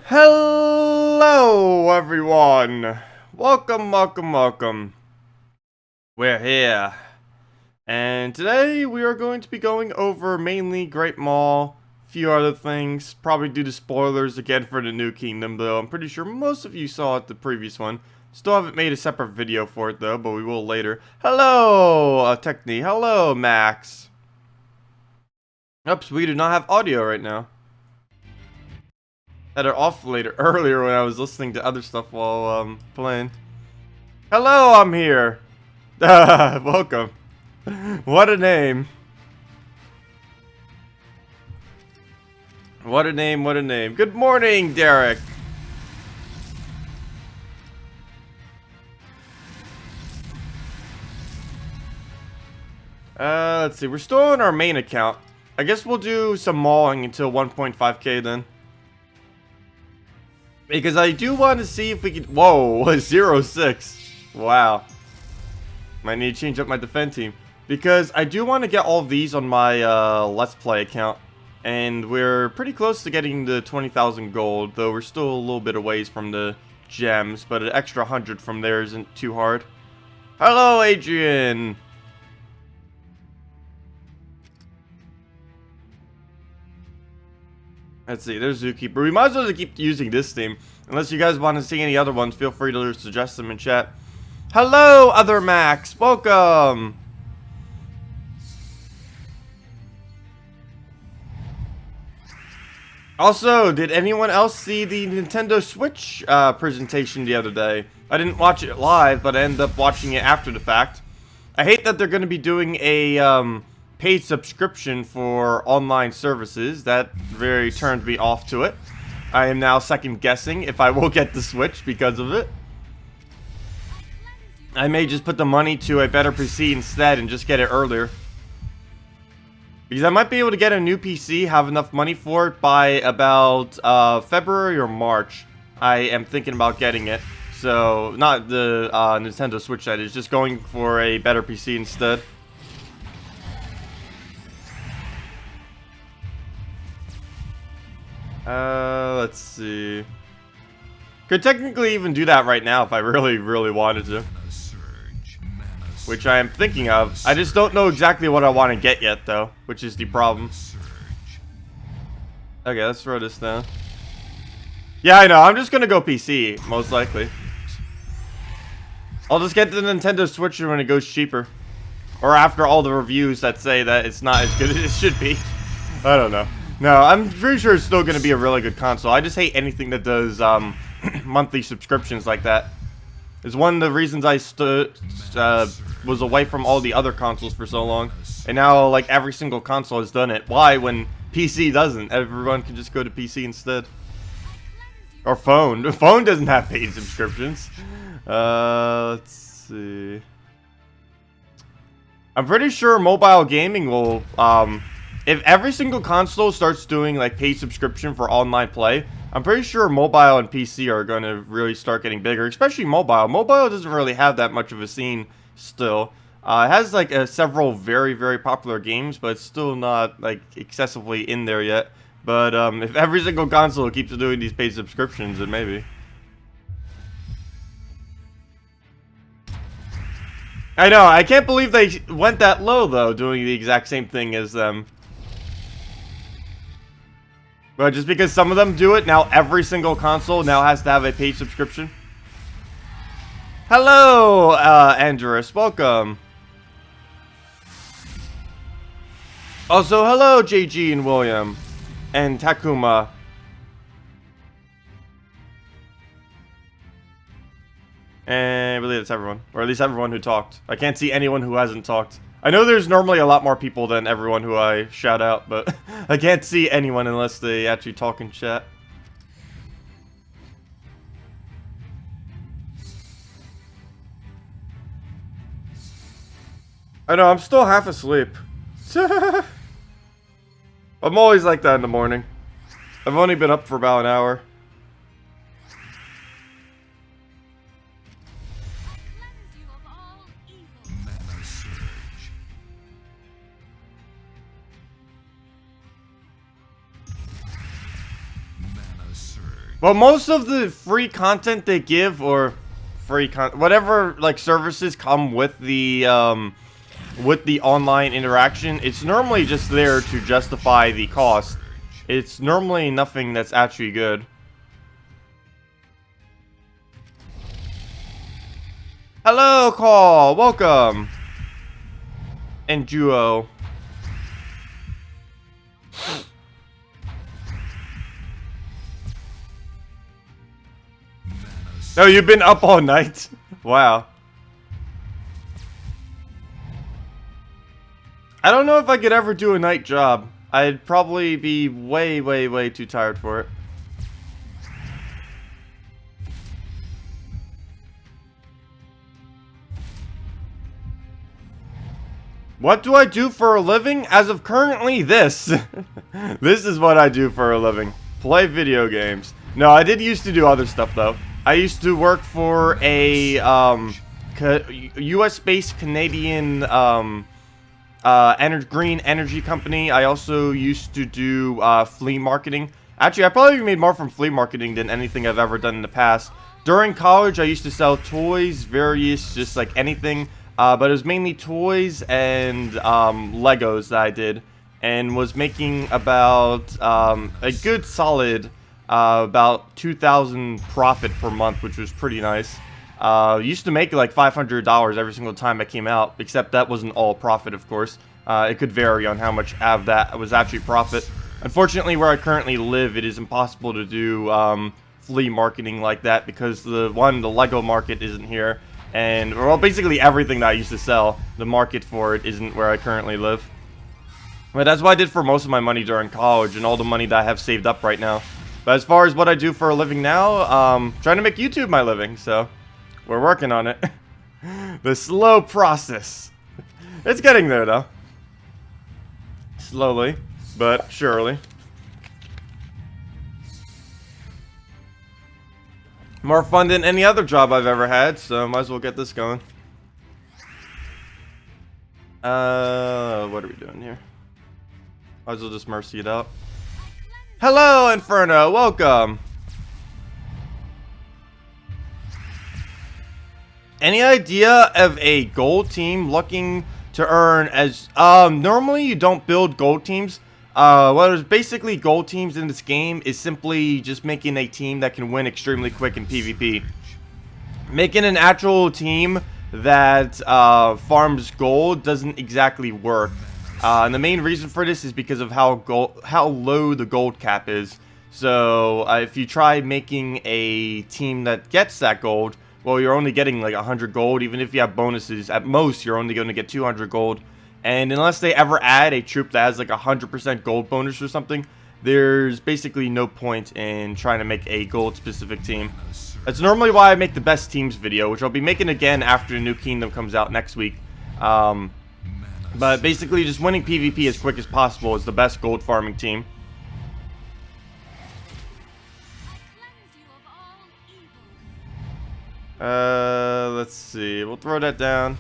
Hello everyone! Welcome. We're here. And today we are going to be going over mainly Great Mall, a few other things, probably due to spoilers again for the new kingdom though. I'm pretty sure most of you saw it the previous one. Still haven't made a separate video for it though, but we will later. Hello, Techni. Hello, Max. Oops, we do not have audio right now. Had it off earlier when I was listening to other stuff while playing. Hello, I'm here. Welcome. What a name. What a name. Good morning, Derek. Let's see. We're still on our main account. I guess we'll do some mawing until 1.5k then. Because I do want to see if we can... Whoa, 0-6. Wow. Might need to change up my defense team. Because I do want to get all of these on my Let's Play account. And we're pretty close to getting the 20,000 gold. Though we're still a little bit away from the gems. But an extra 100 from there isn't too hard. Hello, Adrian. Let's see, there's Zookeeper. We might as well keep using this theme. Unless you guys want to see any other ones, feel free to suggest them in chat. Hello, other Max. Welcome. Also, did anyone else see the Nintendo Switch presentation the other day? I didn't watch it live, but I ended up watching it after the fact. I hate that they're going to be doing a paid subscription for online services. That very turned me off to it. I am now second guessing if I will get the Switch because of it. I may just put the money to a better PC instead and just get it earlier. Because I might be able to get a new PC, have enough money for it by about February or March. I am thinking about getting it. So, not the Nintendo Switch, that is, just going for a better PC instead. Let's see. Could technically even do that right now if I really wanted to. Which I am thinking of. I just don't know exactly what I want to get yet, though. Which is the problem. Okay, let's throw this down. Yeah, I know. I'm just gonna go PC, most likely. I'll just get the Nintendo Switch when it goes cheaper. Or after all the reviews that say that it's not as good as it should be. I don't know. No, I'm pretty sure it's still going to be a really good console. I just hate anything that does monthly subscriptions like that. It's one of the reasons I was away from all the other consoles for so long. And now, like, every single console has done it. Why, when PC doesn't? Everyone can just go to PC instead. Or phone. The phone doesn't have paid subscriptions. Let's see. I'm pretty sure mobile gaming will... if every single console starts doing like paid subscription for online play, I'm pretty sure mobile and PC are going to really start getting bigger, especially mobile. Mobile doesn't really have that much of a scene still. It has like several very popular games, but it's still not like excessively in there yet. But if every single console keeps doing these paid subscriptions, then maybe. I know, I can't believe they went that low though, doing the exact same thing as them. But just because some of them do it, now every single console now has to have a paid subscription. Hello, Andrus. Welcome. Also, hello, JG and William. And Takuma. And I believe that's everyone. Or at least everyone who talked. I can't see anyone who hasn't talked. I know there's normally a lot more people than everyone who I shout out, but I can't see anyone unless they actually talk in chat. I know, I'm still half asleep. I'm always like that in the morning. I've only been up for about an hour. Well, most of the free content they give, or whatever like services come with the online interaction, it's normally just there to justify the cost. It's normally nothing that's actually good. Hello, Call. Welcome. And Duo. No, you've been up all night? Wow. I don't know if I could ever do a night job. I'd probably be way, way, way too tired for it. What do I do for a living? As of currently, this. This is what I do for a living. Play video games. No, I did used to do other stuff, though. I used to work for a US-based Canadian green energy company. I also used to do flea marketing. Actually, I probably made more from flea marketing than anything I've ever done in the past. During college, I used to sell toys, various, just like anything. But it was mainly toys and Legos that I did. And was making about a good solid about 2,000 profit per month, which was pretty nice. Used to make like $500 every single time it came out, except that wasn't all profit, of course. It could vary on how much of that was actually profit. Unfortunately, where I currently live, it is impossible to do flea marketing like that because the Lego market isn't here. And, well, basically everything that I used to sell, the market for it isn't where I currently live. But that's what I did for most of my money during college and all the money that I have saved up right now. But as far as what I do for a living now, trying to make YouTube my living, so we're working on it. The slow process. It's getting there, though. Slowly, but surely. More fun than any other job I've ever had, so might as well get this going. What are we doing here? Might as well just mercy it out. Hello, Inferno, welcome! Any idea of a gold team looking to earn as... normally you don't build gold teams. What is basically gold teams in this game is simply just making a team that can win extremely quick in PvP. Making an actual team that farms gold doesn't exactly work. And the main reason for this is because of how low the gold cap is. So if you try making a team that gets that gold, well, you're only getting like 100 gold. Even if you have bonuses, at most you're only going to get 200 gold. And unless they ever add a troop that has like 100% gold bonus or something, there's basically no point in trying to make a gold specific team. That's normally why I make the best teams video, which I'll be making again after the new kingdom comes out next week. But basically just winning PvP as quick as possible is the best gold farming team. Let's see. We'll throw that down.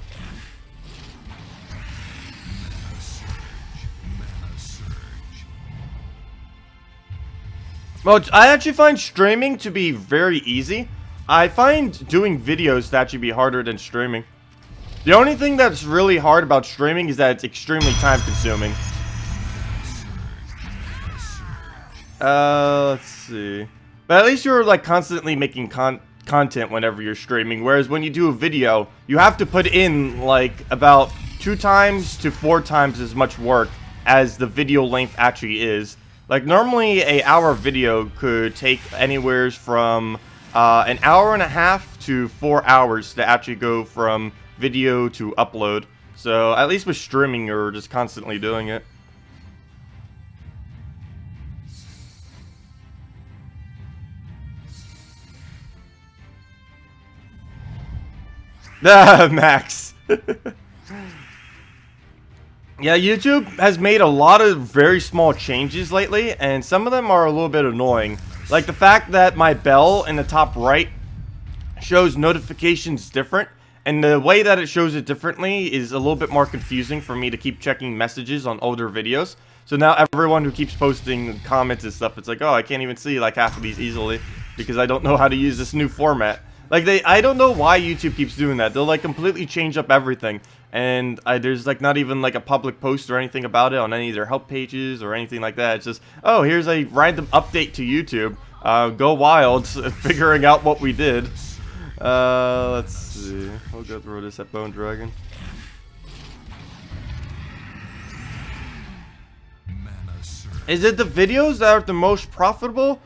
Well, I actually find streaming to be very easy. I find doing videos to actually be harder than streaming. The only thing that's really hard about streaming is that it's extremely time consuming. Let's see. But at least you're like constantly making content whenever you're streaming. Whereas when you do a video, you have to put in like about 2 times to 4 times as much work as the video length actually is. Like, normally, an hour video could take anywhere from an hour and a half to 4 hours to actually go from video to upload. So, at least with streaming, you're just constantly doing it. Ah, Max. Yeah, YouTube has made a lot of very small changes lately, and some of them are a little bit annoying. Like the fact that my bell in the top right shows notifications different, and the way that it shows it differently is a little bit more confusing for me to keep checking messages on older videos. So now everyone who keeps posting comments and stuff, it's like, oh, I can't even see like half of these easily. because I don't know how to use this new format. Like, I don't know why YouTube keeps doing that. They'll, like, completely change up everything. And there's, like, not even, like, a public post or anything about it on any of their help pages or anything like that. It's just, oh, here's a random update to YouTube. Go wild, figuring out what we did. Let's see. We'll go through this at Bone Dragon. Is it the videos that are the most profitable?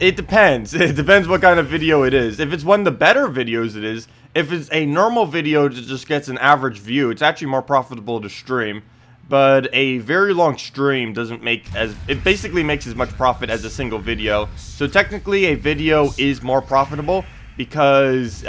It depends. It depends what kind of video it is. If it's one of the better videos, it is. If it's a normal video that just gets an average view, it's actually more profitable to stream. But a very long stream doesn't make as... It basically makes as much profit as a single video. So technically, a video is more profitable because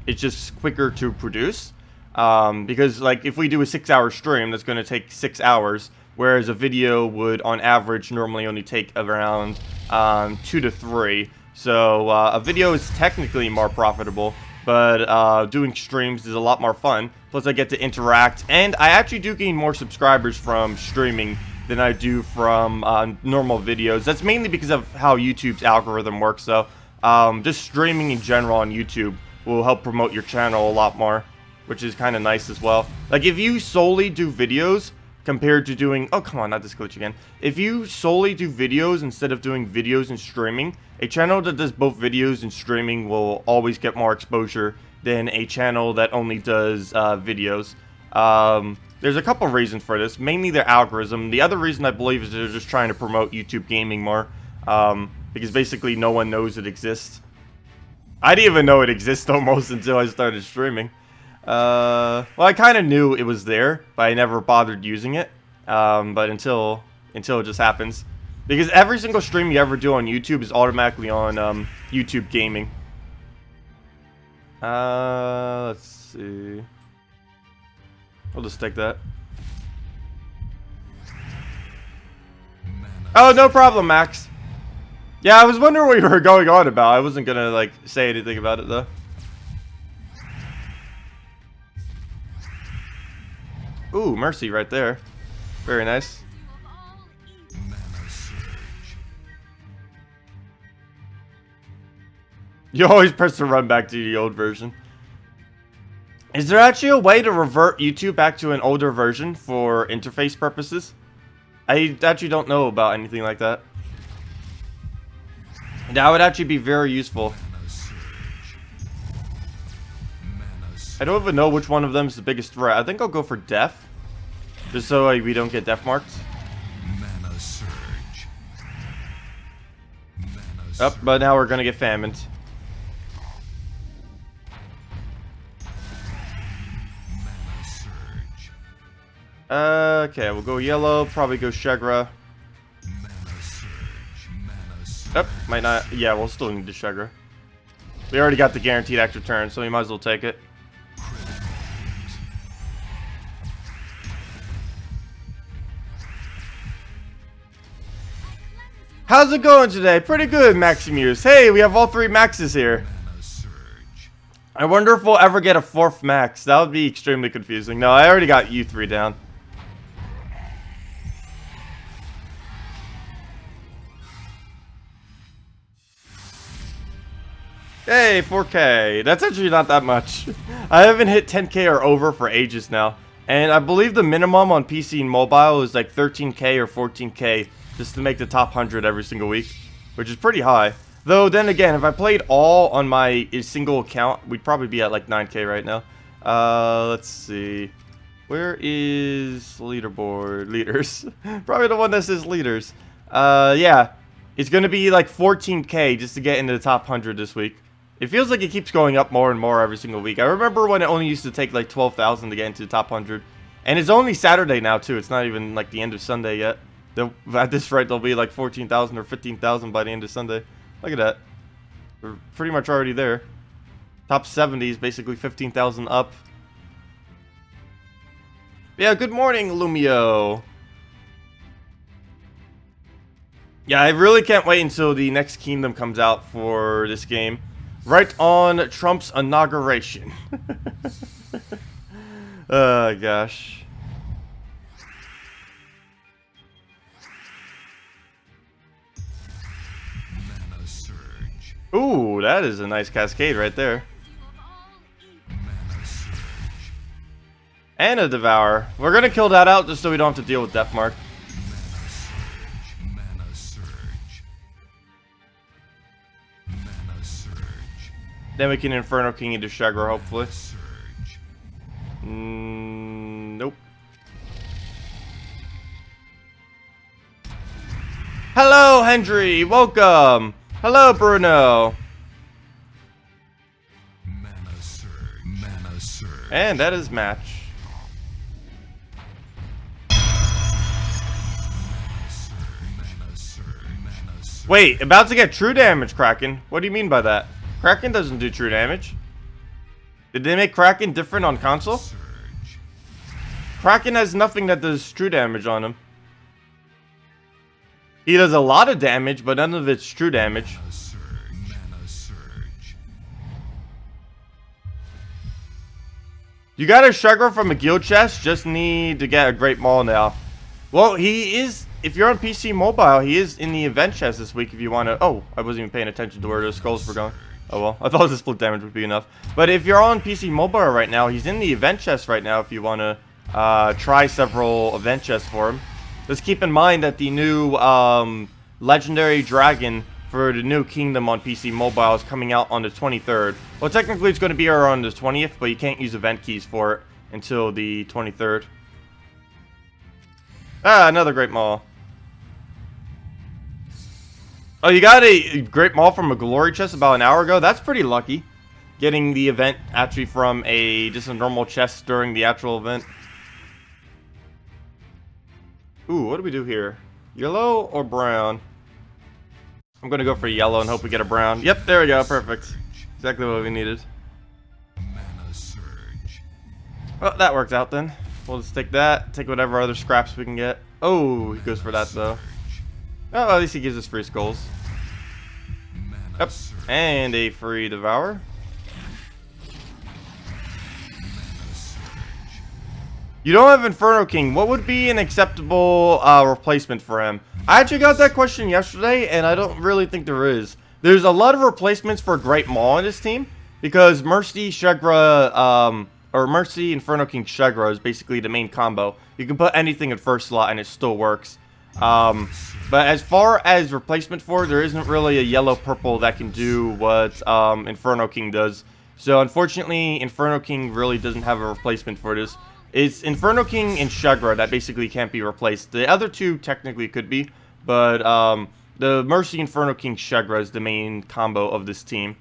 it's just quicker to produce. Because, like, if we do a 6-hour stream, that's going to take 6 hours. Whereas a video would, on average, normally only take around 2 to 3. So a video is technically more profitable, but doing streams is a lot more fun. Plus, I get to interact, and I actually do gain more subscribers from streaming than I do from normal videos. That's mainly because of how YouTube's algorithm works, though. Just streaming in general on YouTube will help promote your channel a lot more, which is kind of nice as well. Like, if you solely do videos compared to doing... Oh, come on, not this glitch again. If you solely do videos instead of doing videos and streaming, a channel that does both videos and streaming will always get more exposure than a channel that only does videos. There's a couple reasons for this. Mainly their algorithm. The other reason I believe is they're just trying to promote YouTube gaming more. Because basically no one knows it exists. I didn't even know it exists almost until I started streaming. Well, I kind of knew it was there, but I never bothered using it. But until it just happens. Because every single stream you ever do on YouTube is automatically on YouTube Gaming. Let's see. I'll just take that. Oh, no problem, Max. Yeah, I was wondering what you were going on about. I wasn't gonna, like, say anything about it, though. Ooh, Mercy right there. Very nice. You always press the run back to the old version. Is there actually a way to revert YouTube back to an older version for interface purposes? I actually don't know about anything like that. That would actually be very useful. I don't even know which one of them is the biggest threat. I think I'll go for death. Just so we don't get death marked. Oh, but now we're gonna get famined. Okay, we'll go yellow, probably go Shegra. Oh, might not. Yeah, we'll still need the Shegra. We already got the guaranteed extra turn, so we might as well take it. How's it going today? Pretty good, Maximus. Hey, we have all 3 maxes here. I wonder if we'll ever get a 4th max. That would be extremely confusing. No, I already got you 3 down. Hey, 4K. That's actually not that much. I haven't hit 10K or over for ages now. And I believe the minimum on PC and mobile is like 13K or 14K just to make the top 100 every single week, which is pretty high. Though, then again, if I played all on my single account, we'd probably be at like 9K right now. Let's see. Where is leaderboard? Leaders. Probably the one that says leaders. Yeah. It's going to be like 14K just to get into the top 100 this week. It feels like it keeps going up more and more every single week. I remember when it only used to take like 12,000 to get into the top 100. And it's only Saturday now, too. It's not even like the end of Sunday yet. At this rate, there'll be like 14,000 or 15,000 by the end of Sunday. Look at that. We're pretty much already there. Top 70 is basically 15,000 up. Yeah, good morning, Lumio. Yeah, I really can't wait until the next kingdom comes out for this game. Right on Trump's inauguration. Oh, gosh. Ooh, that is a nice cascade right there. And a Devour. We're gonna kill that out just so we don't have to deal with Death Mark. Then we can Inferno King into Shagra, hopefully. Nope. Hello, Hendry. Welcome. Hello, Bruno. And that is match. Wait, about to get true damage, Kraken. What do you mean by that? Kraken doesn't do true damage. Did they make Kraken different on console? Kraken has nothing that does true damage on him. He does a lot of damage, but none of it's true damage. You got a Shagra from a guild chest, just need to get a Great Maul now. Well, he is, if you're on PC Mobile, he is in the event chest this week if you want to. Oh, I wasn't even paying attention to where those skulls were going. Oh well, I thought the split damage would be enough. But if you're on PC Mobile right now, he's in the event chest right now if you want to try several event chests for him. Just keep in mind that the new Legendary Dragon for the new Kingdom on PC Mobile is coming out on the 23rd. Well, technically it's going to be around the 20th, but you can't use event keys for it until the 23rd. Ah, another Great Maul. Oh, you got a Great Maul from a Glory chest about an hour ago? That's pretty lucky. Getting the event actually from just a normal chest during the actual event. Ooh, what do we do here? Yellow or brown? I'm gonna go for yellow and hope we get a brown. Yep, there we go, perfect. Exactly what we needed. Well, that worked out then. We'll just take that, take whatever other scraps we can get. Oh, he goes for that though. Oh, at least he gives us free skulls. Yep, and a free Devour. You don't have Inferno King. What would be an acceptable replacement for him? I actually got that question yesterday, and I don't really think there is. There's a lot of replacements for Great Maul in this team, because Mercy, Shagra, or Mercy, Inferno King, Shagra is basically the main combo. You can put anything in first slot, and it still works. But as far as replacement for it, there isn't really a yellow-purple that can do what Inferno King does. So, unfortunately, Inferno King really doesn't have a replacement for this. It's Inferno King and Shagra that basically can't be replaced. The other two technically could be, but the Mercy Inferno King Shagra is the main combo of this team.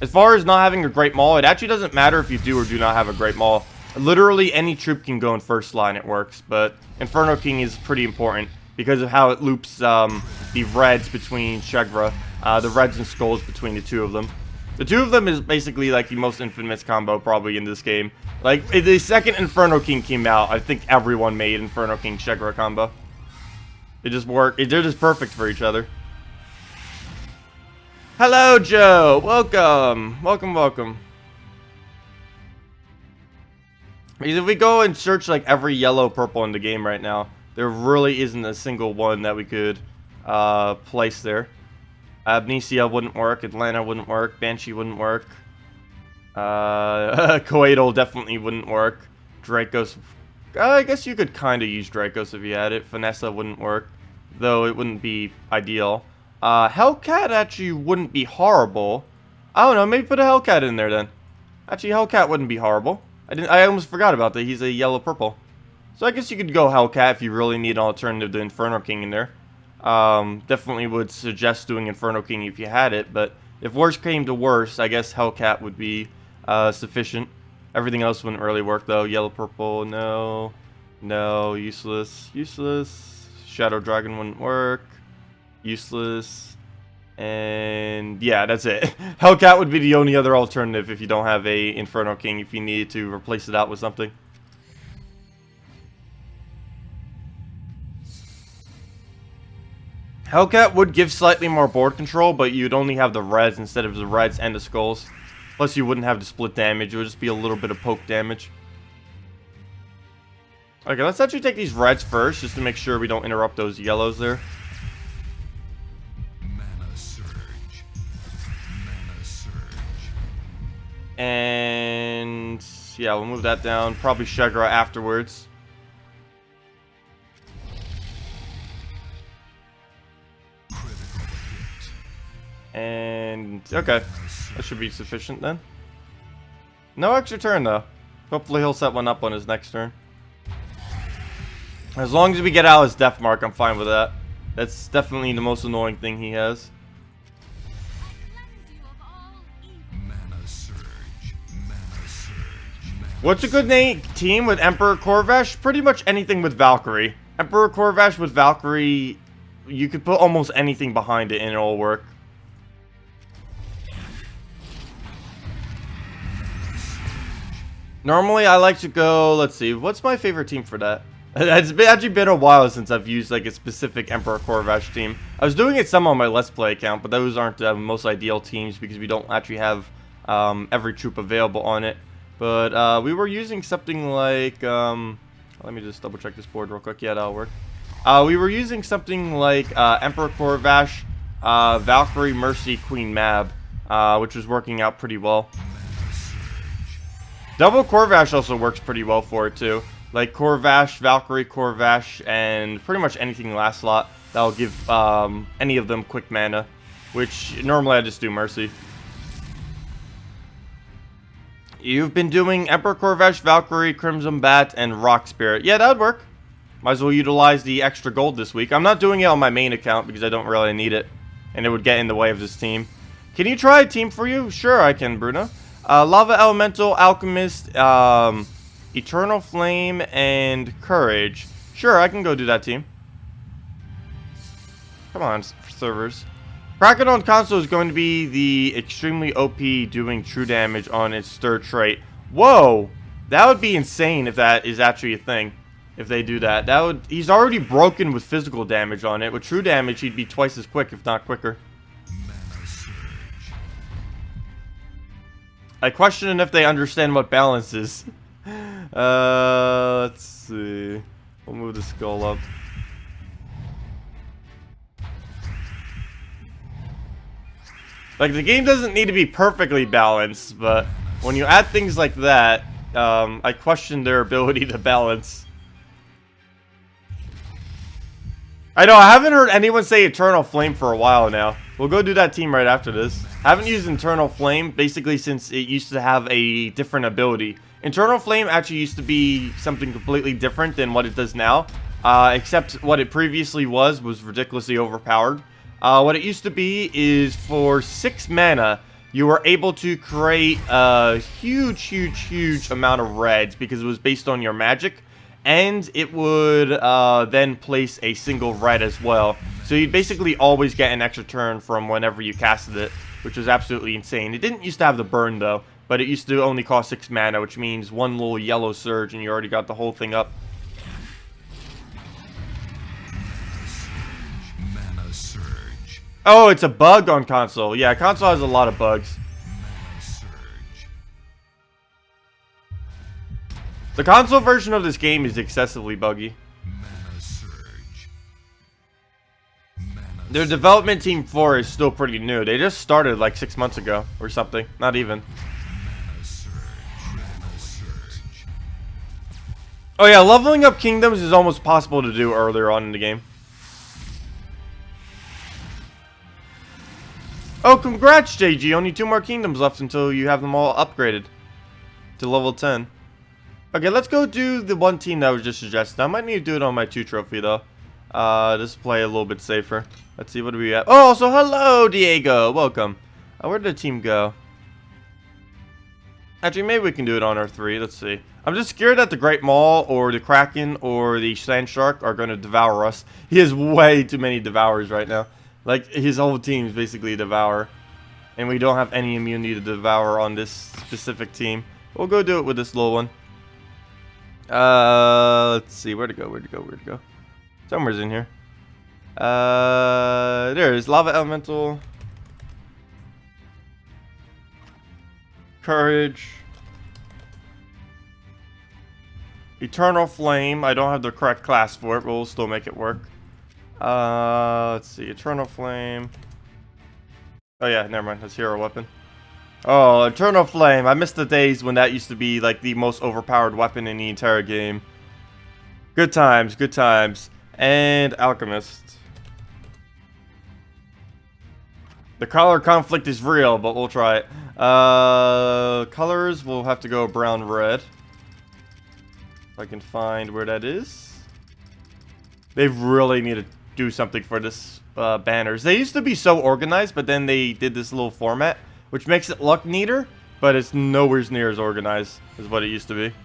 As far as not having a Great Maul, it actually doesn't matter if you do or do not have a Great Maul. Literally any troop can go in first line, it works, but Inferno King is pretty important because of how it loops the reds between Shagra, the reds and skulls between the two of them. The two of them is basically like the most infamous combo probably in this game. Like, the second Inferno King came out, I think everyone made Inferno King Shagra combo. It just worked. They're just perfect for each other. Hello, Joe. Welcome. Welcome, welcome. Because if we go and search like every yellow purple in the game right now, there really isn't a single one that we could place there. Amnesia wouldn't work, Atlanta wouldn't work, Banshee wouldn't work. Coetal definitely wouldn't work. Dracos, I guess you could kind of use Dracos if you had it. Vanessa wouldn't work, though it wouldn't be ideal. Hellcat actually wouldn't be horrible. I don't know, maybe put a Hellcat in there then. Actually, Hellcat wouldn't be horrible. I almost forgot about that. He's a yellow-purple. So I guess you could go Hellcat if you really need an alternative to Inferno King in there. Definitely would suggest doing Inferno King if you had it, but if worse came to worse, I guess Hellcat would be sufficient. Everything else wouldn't really work though. Yellow, purple, no. No, useless. Useless. Shadow Dragon wouldn't work. Useless. And yeah, that's it. Hellcat would be the only other alternative if you don't have a Inferno King, if you needed to replace it out with something. Hellcat would give slightly more board control, but you'd only have the reds instead of the reds and the skulls. Plus, you wouldn't have the split damage. It would just be a little bit of poke damage. Okay, let's actually take these reds first, just to make sure we don't interrupt those yellows there. And yeah, we'll move that down. Probably Sugar afterwards. And okay, that should be sufficient then. No extra turn though. Hopefully he'll set one up on his next turn. As long as we get out his death mark, I'm fine with that. That's definitely the most annoying thing he has. What's a good team with Emperor Corvash? Pretty much anything with Valkyrie. Emperor Corvash with Valkyrie, you could put almost anything behind it and it'll work. Normally, I like to go, let's see, what's my favorite team for that? It's actually been a while since I've used like a specific Emperor Corvash team. I was doing it some on my Let's Play account, but those aren't the most ideal teams because we don't actually have every troop available on it. But we were using something like, let me just double check this board real quick. Yeah, that'll work. We were using something like Emperor Corvash, Valkyrie, Mercy, Queen Mab, which was working out pretty well. Double Corvash also works pretty well for it too. Like Corvash, Valkyrie, Corvash, and pretty much anything last slot. That'll give any of them quick mana. Which normally I just do Mercy. You've been doing Emperor Corvash, Valkyrie, Crimson Bat, and Rock Spirit. Yeah, that would work. Might as well utilize the extra gold this week. I'm not doing it on my main account because I don't really need it. And it would get in the way of this team. Can you try a team for you? Sure, I can, Bruno. Lava Elemental, Alchemist, Eternal Flame, and Courage. Sure, I can go do that team. Come on, servers. Kraken on console is going to be the extremely OP doing true damage on its third trait. Whoa! That would be insane if that is actually a thing. If they do that. He's already broken with physical damage on it. With true damage, he'd be twice as quick, if not quicker. I question if they understand what balance is. Let's see. We'll move the skull up. Like, the game doesn't need to be perfectly balanced, but when you add things like that, I question their ability to balance. I know, I haven't heard anyone say Eternal Flame for a while now. We'll go do that team right after this. I haven't used Eternal Flame, basically since it used to have a different ability. Eternal Flame actually used to be something completely different than what it does now. Except what it previously was ridiculously overpowered. What it used to be is for 6 mana, you were able to create a huge amount of reds because it was based on your magic. And it would then place a single red as well. So you'd basically always get an extra turn from whenever you casted it, which was absolutely insane. It didn't used to have the burn though, but it used to only cost 6 mana, which means one little yellow surge and you already got the whole thing up. Mana surge. Oh, it's a bug on console. Yeah, console has a lot of bugs. The console version of this game is excessively buggy. Their development team 4 is still pretty new. They just started like 6 months ago or something. Not even. Oh yeah, leveling up kingdoms is almost possible to do earlier on in the game. Oh, congrats, JG. Only 2 more kingdoms left until you have them all upgraded to level 10. Okay, let's go do the one team that was just suggested. I might need to do it on my 2 trophy, though. Just play a little bit safer. Let's see, what do we have? Oh, so hello, Diego. Welcome. Where did the team go? Actually, maybe we can do it on our 3. Let's see. I'm just scared that the Great Maul or the Kraken or the Sand Shark are going to devour us. He has way too many devours right now. Like, his whole team is basically a devour. And we don't have any immunity to devour on this specific team. We'll go do it with this little one. Let's see, where'd it go? Somewhere's in here. There's Lava Elemental. Courage. Eternal Flame. I don't have the correct class for it, but we'll still make it work. Let's see, Eternal Flame. Oh yeah, never mind, that's hero weapon. Oh, Eternal Flame. I miss the days when that used to be like the most overpowered weapon in the entire game. Good times, good times. And Alchemist. The color conflict is real, but we'll try it. Colors, we'll have to go brown, red. If I can find where that is. They really need to do something for this banners. They used to be so organized, but then they did this little format, which makes it look neater, but it's nowhere near as organized as what it used to be.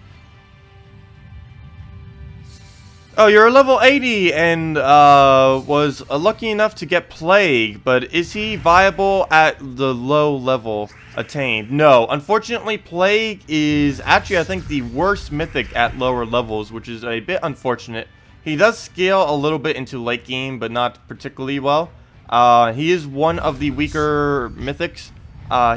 Oh, you're a level 80 and was lucky enough to get Plague, but is he viable at the low level attained? No, unfortunately, Plague is actually, I think, the worst mythic at lower levels, which is a bit unfortunate. He does scale a little bit into late game, but not particularly well. He is one of the weaker mythics.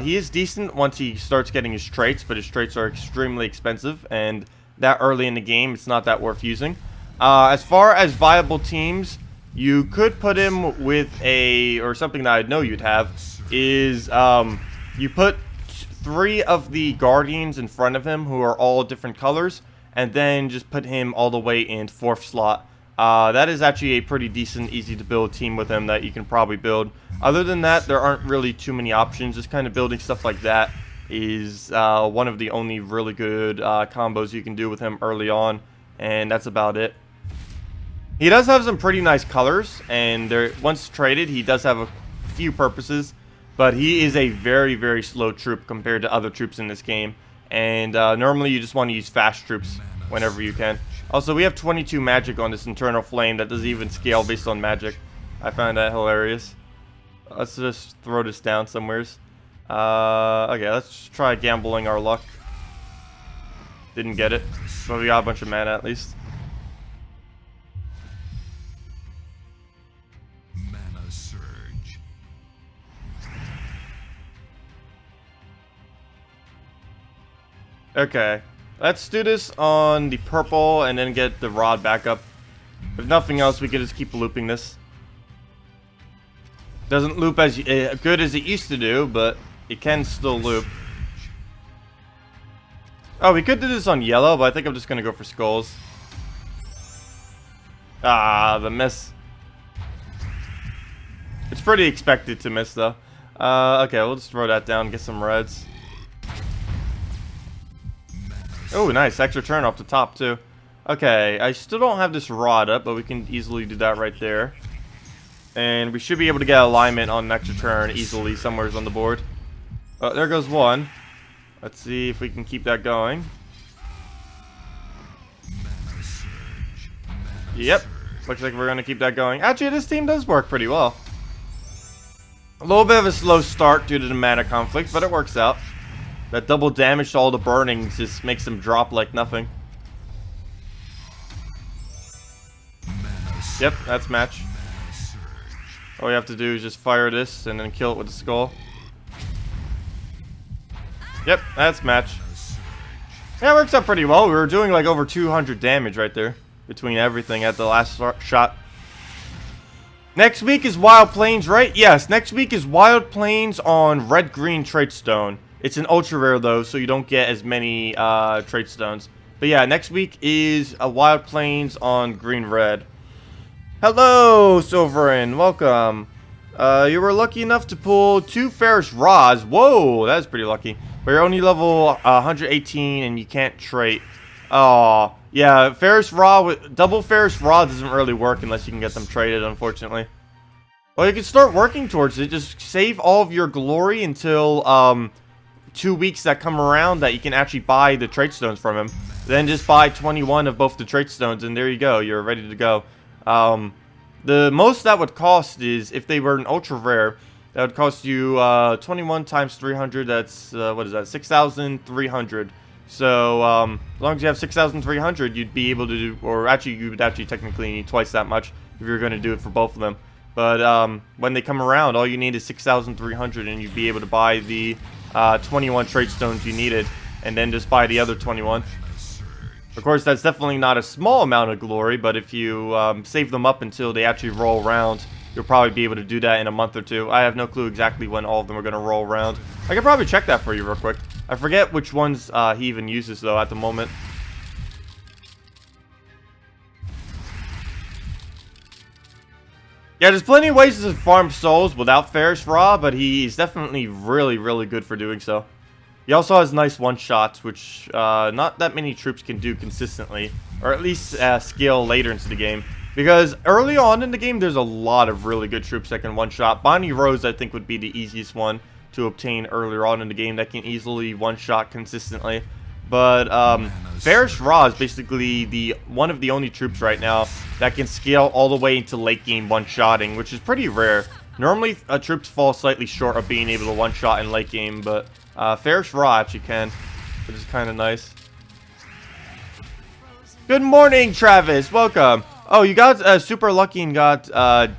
He is decent once he starts getting his traits, but his traits are extremely expensive, and that early in the game, it's not that worth using. As far as viable teams, you could put him with or something that I know you'd have, is you put 3 of the Guardians in front of him who are all different colors, and then just put him all the way in 4th slot. That is actually a pretty decent, easy to build team with him that you can probably build. Other than that, there aren't really too many options. Just kind of building stuff like that is one of the only really good combos you can do with him early on, and that's about it. He does have some pretty nice colors, and once traded, he does have a few purposes, but he is a very, very slow troop compared to other troops in this game, and normally you just want to use fast troops whenever you can. Also, we have 22 magic on this Eternal Flame that doesn't even scale based on magic. I find that hilarious. Let's just throw this down somewheres. Okay, let's try gambling our luck. Didn't get it, but we got a bunch of mana at least. Okay, let's do this on the purple and then get the rod back up. If nothing else, we could just keep looping this. Doesn't loop as good as it used to do, but it can still loop. Oh, we could do this on yellow, but I think I'm just gonna go for skulls. Ah, the miss. It's pretty expected to miss, though. Okay, we'll just throw that down, get some reds. Oh, nice. Extra turn off the top, too. Okay, I still don't have this rod up, but we can easily do that right there. And we should be able to get alignment on an extra turn easily somewhere on the board. Oh, there goes one. Let's see if we can keep that going. Yep. Looks like we're going to keep that going. Actually, this team does work pretty well. A little bit of a slow start due to the mana conflict, but it works out. That double damage to all the burnings just makes them drop like nothing. Yep, that's match. All you have to do is just fire this and then kill it with the skull. Yep, that's match. Yeah, it works out pretty well. We were doing like over 200 damage right there between everything at the last shot. Next week is Wild Plains, right? Yes, next week is Wild Plains on red-green trait stone. It's an ultra rare though, so you don't get as many trait stones. But yeah, next week is a Wild Plains on green-red. Hello, Silverin. Welcome. You were lucky enough to pull 2 Ferrys Raws. Whoa, that's pretty lucky. But you're only level 118 and you can't trait. Oh, yeah, Ferrys Raw, double Ferrys Raw doesn't really work unless you can get them traded, unfortunately. Well, you can start working towards it. Just save all of your glory until 2 weeks that come around that you can actually buy the trait stones from him. Then just buy 21 of both the trait stones and there you go. You're ready to go. The most that would cost is, if they were an ultra rare, that would cost you 21 times 300. That's what is that? 6,300. So as long as you have 6,300, you'd be able to do, or actually you would actually technically need twice that much if you're going to do it for both of them. But when they come around, all you need is 6,300 and you'd be able to buy the 21 trait stones you needed, and then just buy the other 21. Of course, that's definitely not a small amount of glory, but if you save them up until they actually roll around you'll probably be able to do that in a month or two. I have no clue exactly when all of them are going to roll around. I can probably check that for you real quick. I forget which ones he even uses, though, at the moment. Yeah, there's plenty of ways to farm souls without Ferrys Raw, but he's definitely really, really good for doing so. He also has nice one-shots, which not that many troops can do consistently, or at least scale later into the game. Because early on in the game, there's a lot of really good troops that can one-shot. Bonnie Rose, I think, would be the easiest one to obtain earlier on in the game that can easily one-shot consistently. But Ferrys Raw is basically one of the only troops right now that can scale all the way into late game one-shotting, which is pretty rare. Normally, troops fall slightly short of being able to one-shot in late game, but Ferrys Raw actually can, which is kind of nice. Good morning, Travis. Welcome. Oh, you got super lucky and got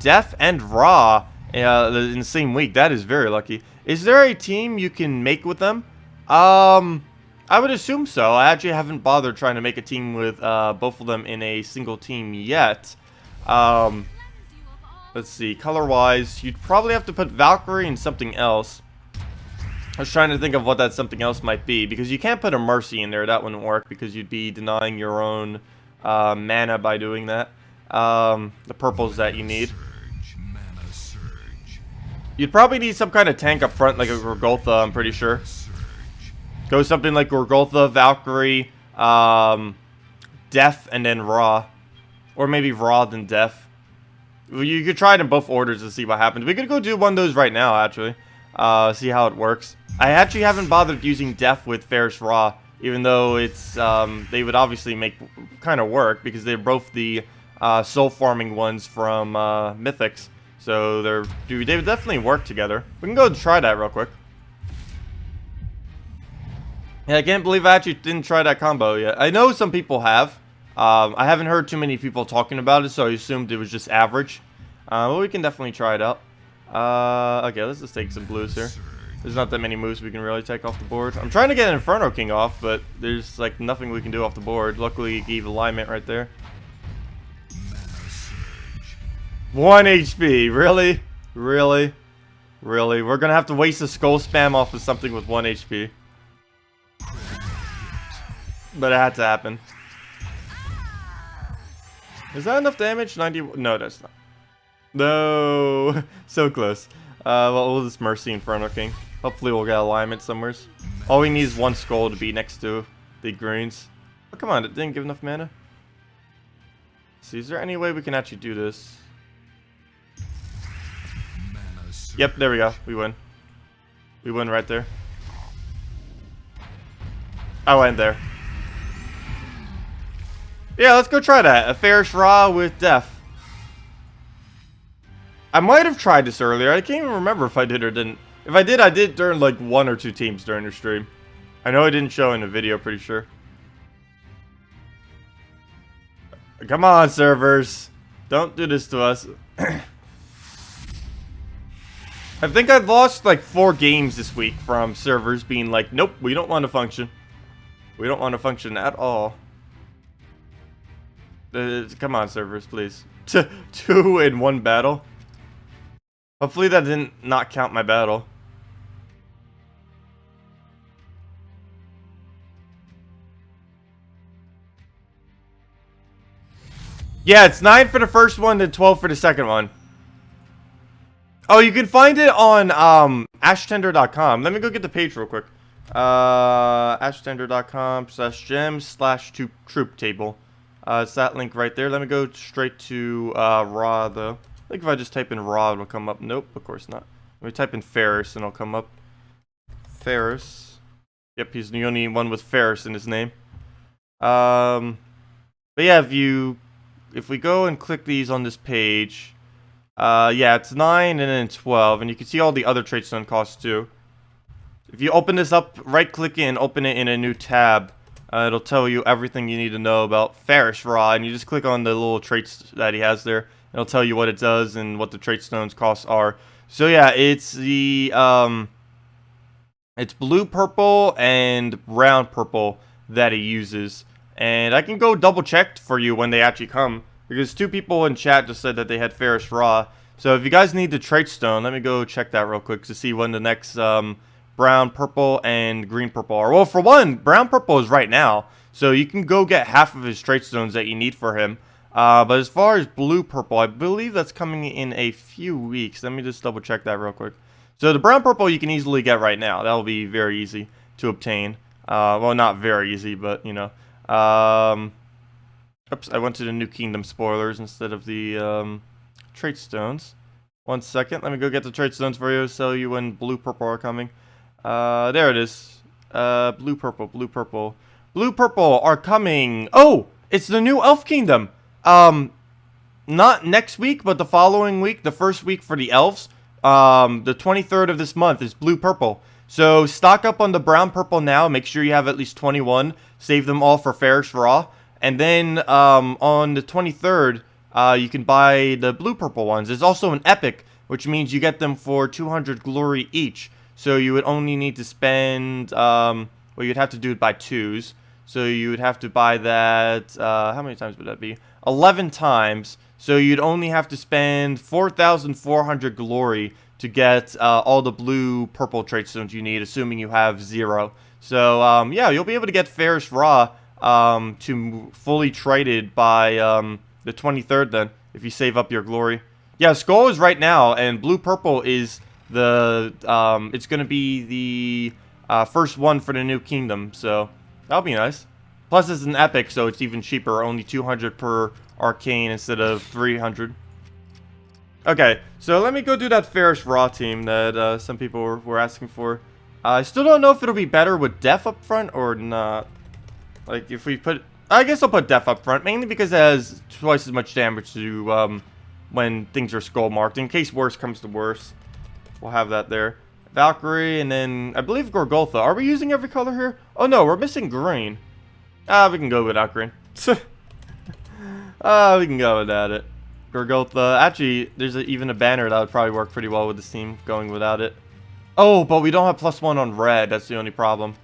Def and Raw in the same week. That is very lucky. Is there a team you can make with them? I would assume so. I actually haven't bothered trying to make a team with both of them in a single team yet. Let's see. Color-wise, you'd probably have to put Valkyrie and something else. I was trying to think of what that something else might be, because you can't put a Mercy in there. That wouldn't work, because you'd be denying your own mana by doing that. The purples that you need. You'd probably need some kind of tank up front, like a Gorgotha, I'm pretty sure. Go something like Gorgotha, Valkyrie, Def, and then Raw. Or maybe Raw, then Def. You could try it in both orders to see what happens. We could go do one of those right now, actually. See how it works. I actually haven't bothered using Def with Ferrys Raw, even though it's they would obviously make kind of work, because they're both the soul farming ones from Mythics. So they would definitely work together. We can go and try that real quick. Yeah, I can't believe I actually didn't try that combo yet. I know some people have. I haven't heard too many people talking about it, so I assumed it was just average. But we can definitely try it out. Okay, let's just take some blues here. There's not that many moves we can really take off the board. I'm trying to get Inferno King off, but there's like nothing we can do off the board. Luckily, he gave alignment right there. 1 HP, really? Really? Really? We're gonna have to waste a skull spam off of something with 1 HP. But it had to happen. Is that enough damage? 90? No, that's not. No! So close. Well, we'll just Mercy Inferno King. Hopefully we'll get alignment somewhere. All we need is one skull to be next to the greens. Oh, come on, it didn't give enough mana. Let's see, is there any way we can actually do this? Yep, there we go. We win. We win right there. I went there. Yeah, let's go try that. A Ferrys Raw with Def. I might have tried this earlier. I can't even remember if I did or didn't. If I did during like 1 or 2 teams during the stream. I know I didn't show in the video, pretty sure. Come on, servers. Don't do this to us. I think I've lost like 4 games this week from servers being like, nope, we don't want to function. We don't want to function at all. Come on, servers, please. 2 in 1 battle. Hopefully that didn't not count my battle. Yeah, it's 9 for the first one, then 12 for the second one. Oh, you can find it on ashtender.com. Let me go get the page real quick. ashtender.com/gems/troop table. It's that link right there. Let me go straight to Raw, though. I think if I just type in Raw, it'll come up. Nope, of course not. Let me type in Ferrys, and it'll come up. Ferrys. Yep, he's the only one with Ferrys in his name. But yeah, if we go and click these on this page, yeah, it's 9 and then 12, and you can see all the other traits on cost too. If you open this up, right-click it and open it in a new tab, it'll tell you everything you need to know about Ferrys Raw, and you just click on the little traits that he has there. It'll tell you what it does and what the trait stones costs are. So yeah, it's the it's blue purple and brown purple that he uses. And I can go double check for you when they actually come, because 2 people in chat just said that they had Ferrys Raw. So if you guys need the trait stone, let me go check that real quick to see when the next brown, purple, and green purple are. Well, for one, brown purple is right now, so you can go get half of his trait stones that you need for him. But as far as blue purple, I believe that's coming in a few weeks. Let me just double check that real quick. So the brown purple you can easily get right now. That'll be very easy to obtain. Well, not very easy, but you know. Oops, I went to the New Kingdom spoilers instead of the trait stones. 1 second, let me go get the trait stones for you, show you when blue purple are coming. There it is. Blue purple, blue purple. Blue purple are coming. Oh, it's the new Elf Kingdom. Not next week, but the following week, the first week for the elves. The 23rd of this month is blue purple. So stock up on the brown purple now. Make sure you have at least 21. Save them all for Ferrys Raw. And then on the 23rd, you can buy the blue purple ones. There's also an epic, which means you get them for 200 glory each. So you would only need to spend, well, you'd have to do it by twos. So you would have to buy that, how many times would that be? 11 times. So you'd only have to spend 4,400 glory to get all the blue purple trait stones you need, assuming you have 0. So, yeah, you'll be able to get Ferrys Raw to fully traded by the 23rd then, if you save up your glory. Yeah, Skull is right now, and blue purple is the, it's going to be the first one for the New Kingdom, so that'll be nice. Plus, it's an epic, so it's even cheaper, only 200 per arcane instead of 300. Okay, so let me go do that Ferrys Raw team that some people were asking for. I still don't know if it'll be better with Def up front or not. Like, if we put... I guess I'll put Def up front, mainly because it has twice as much damage to when things are skull marked. In case worse comes to worse, we'll have that there. Valkyrie, and then I believe Gorgoltha. Are we using every color here? Oh no, we're missing green. We can go without green. We can go without it. Gorgoltha. Actually, there's even a banner that would probably work pretty well with this team going without it. Oh, but we don't have +1 on red. That's the only problem.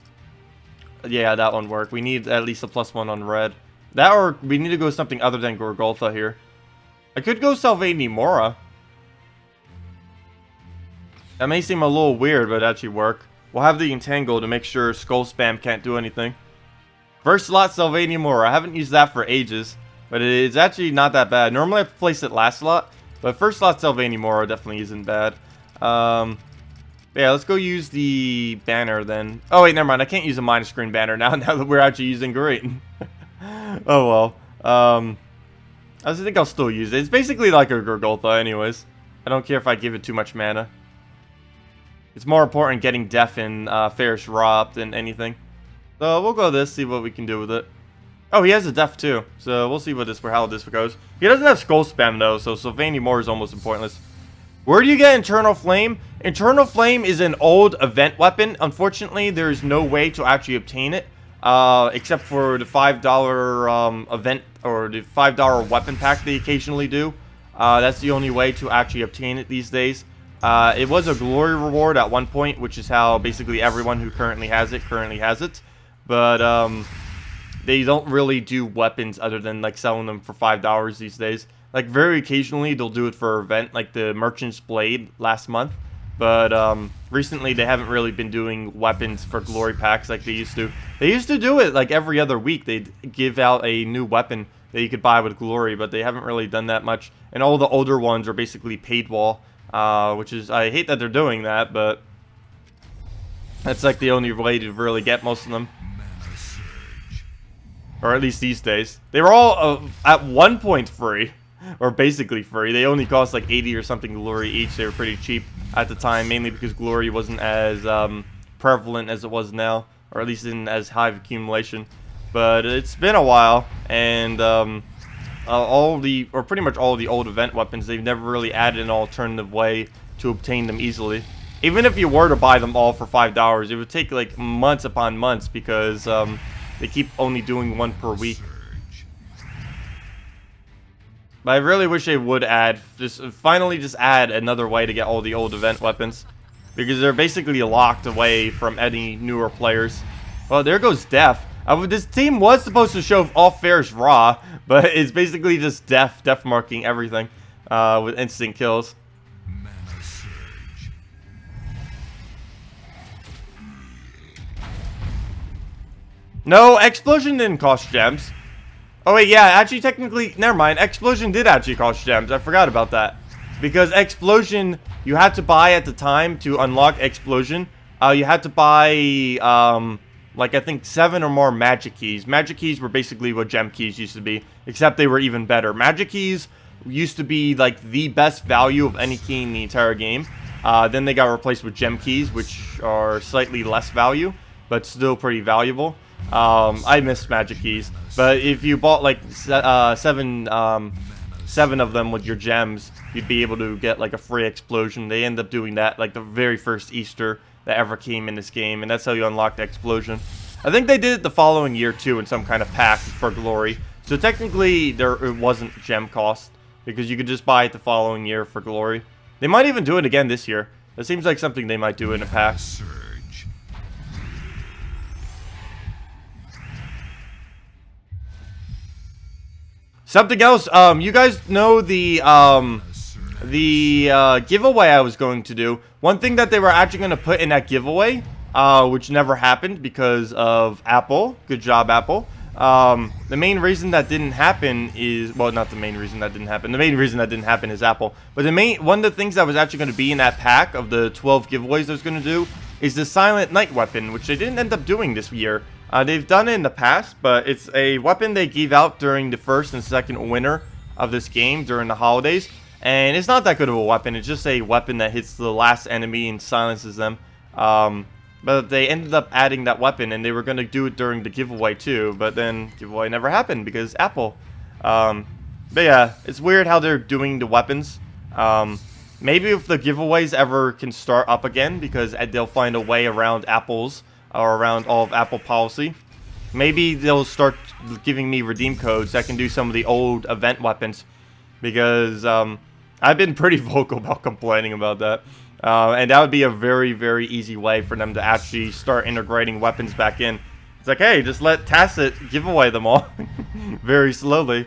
Yeah, that one worked. We need at least a +1 on red. That, or we need to go something other than Gorgoltha here. I could go Salvani Mora. That may seem a little weird, but actually work. We'll have the Entangle to make sure Skull Spam can't do anything. First slot Salvani Mora. I haven't used that for ages, but it's actually not that bad. Normally I place it last slot, but first slot Salvani Mora definitely isn't bad. Yeah, let's go use the banner then. Oh wait, never mind. I can't use a minus green banner now that we're actually using green. Oh well. I think I'll still use it. It's basically like a Gorgoltha anyways. I don't care if I give it too much mana. It's more important getting Def and Ferrys Raw up than anything. So we'll go this, see what we can do with it. Oh, he has a Def too, so we'll see what how this goes. He doesn't have Skull Spam though, so Salvani Mora is almost pointless. Where do you get Eternal Flame? Eternal Flame is an old event weapon. Unfortunately, there's no way to actually obtain it, except for the $5 event or the $5 weapon pack they occasionally do. That's the only way to actually obtain it these days. It was a glory reward at one point, which is how basically everyone who currently has it. But they don't really do weapons other than like selling them for $5 these days. Like, very occasionally, they'll do it for an event, like the Merchant's Blade last month. But, recently, they haven't really been doing weapons for glory packs like they used to. They used to do it, like, every other week. They'd give out a new weapon that you could buy with glory, but they haven't really done that much. And all the older ones are basically paid wall, which is... I hate that they're doing that, but... that's, like, the only way to really get most of them. Or at least these days. They were all, at one point, free. Or basically free. They only cost like 80 or something glory each. They were pretty cheap at the time, mainly because glory wasn't as prevalent as it was now, or at least in as high of accumulation. But it's been a while, and pretty much all the old event weapons, they've never really added an alternative way to obtain them easily. Even if you were to buy them all for $5, it would take like months upon months because they keep only doing one per week. But I really wish they would add, finally add another way to get all the old event weapons. Because they're basically locked away from any newer players. Well, there goes Def. This team was supposed to show off Ferrys Raw, but it's basically just Def marking everything with instant kills. No, Explosion didn't cost gems. Oh wait, yeah, actually technically, never mind. Explosion did actually cost gems. I forgot about that. Because Explosion, you had to buy at the time to unlock Explosion. You had to buy, like I think 7 or more magic keys. Magic keys were basically what gem keys used to be, except they were even better. Magic keys used to be like the best value of any key in the entire game. Then they got replaced with gem keys, which are slightly less value, but still pretty valuable. I miss magic keys, but if you bought like 7 of them with your gems, you'd be able to get like a free explosion. They end up doing that like the very first Easter that ever came in this game, and that's how you unlocked explosion. I think they did it the following year too in some kind of pack for glory. So technically it wasn't gem cost because you could just buy it the following year for glory. They might even do it again this year. That seems like something they might do in a pack. Something else, you guys know the giveaway I was going to do. One thing that they were actually going to put in that giveaway, which never happened because of Apple. Good job, Apple. The main reason that didn't happen is, well, not the main reason that didn't happen. The main reason that didn't happen is Apple. But one of the things that was actually going to be in that pack of the 12 giveaways I was going to do is the Silent Night weapon, which they didn't end up doing this year. They've done it in the past, but it's a weapon they give out during the first and second winter of this game during the holidays. And it's not that good of a weapon. It's just a weapon that hits the last enemy and silences them. But they ended up adding that weapon, and they were going to do it during the giveaway too. But then giveaway never happened because Apple. But yeah, it's weird how they're doing the weapons. Maybe if the giveaways ever can start up again, because they'll find a way around Apple's, or around all of Apple policy. Maybe they'll start giving me redeem codes that can do some of the old event weapons. Because I've been pretty vocal about complaining about that. And that would be a very, very easy way for them to actually start integrating weapons back in. It's like, hey, just let Tacet give away them all. Very slowly.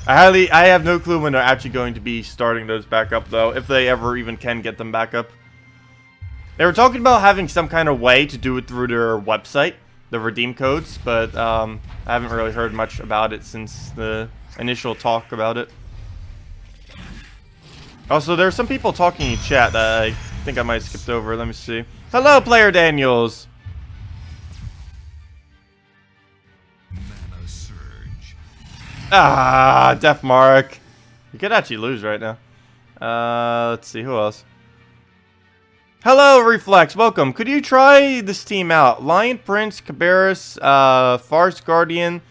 I have no clue when they're actually going to be starting those back up, though. If they ever even can get them back up. They were talking about having some kind of way to do it through their website, the redeem codes, but I haven't really heard much about it since the initial talk about it. Also, there are some people talking in chat that I think I might have skipped over. Let me see. Hello, Player Daniels! Ah, Def Mark. You could actually lose right now. Let's see, who else? Hello, Reflex. Welcome. Could you try this team out? Lion Prince, Cabarrus, Farce Guardian,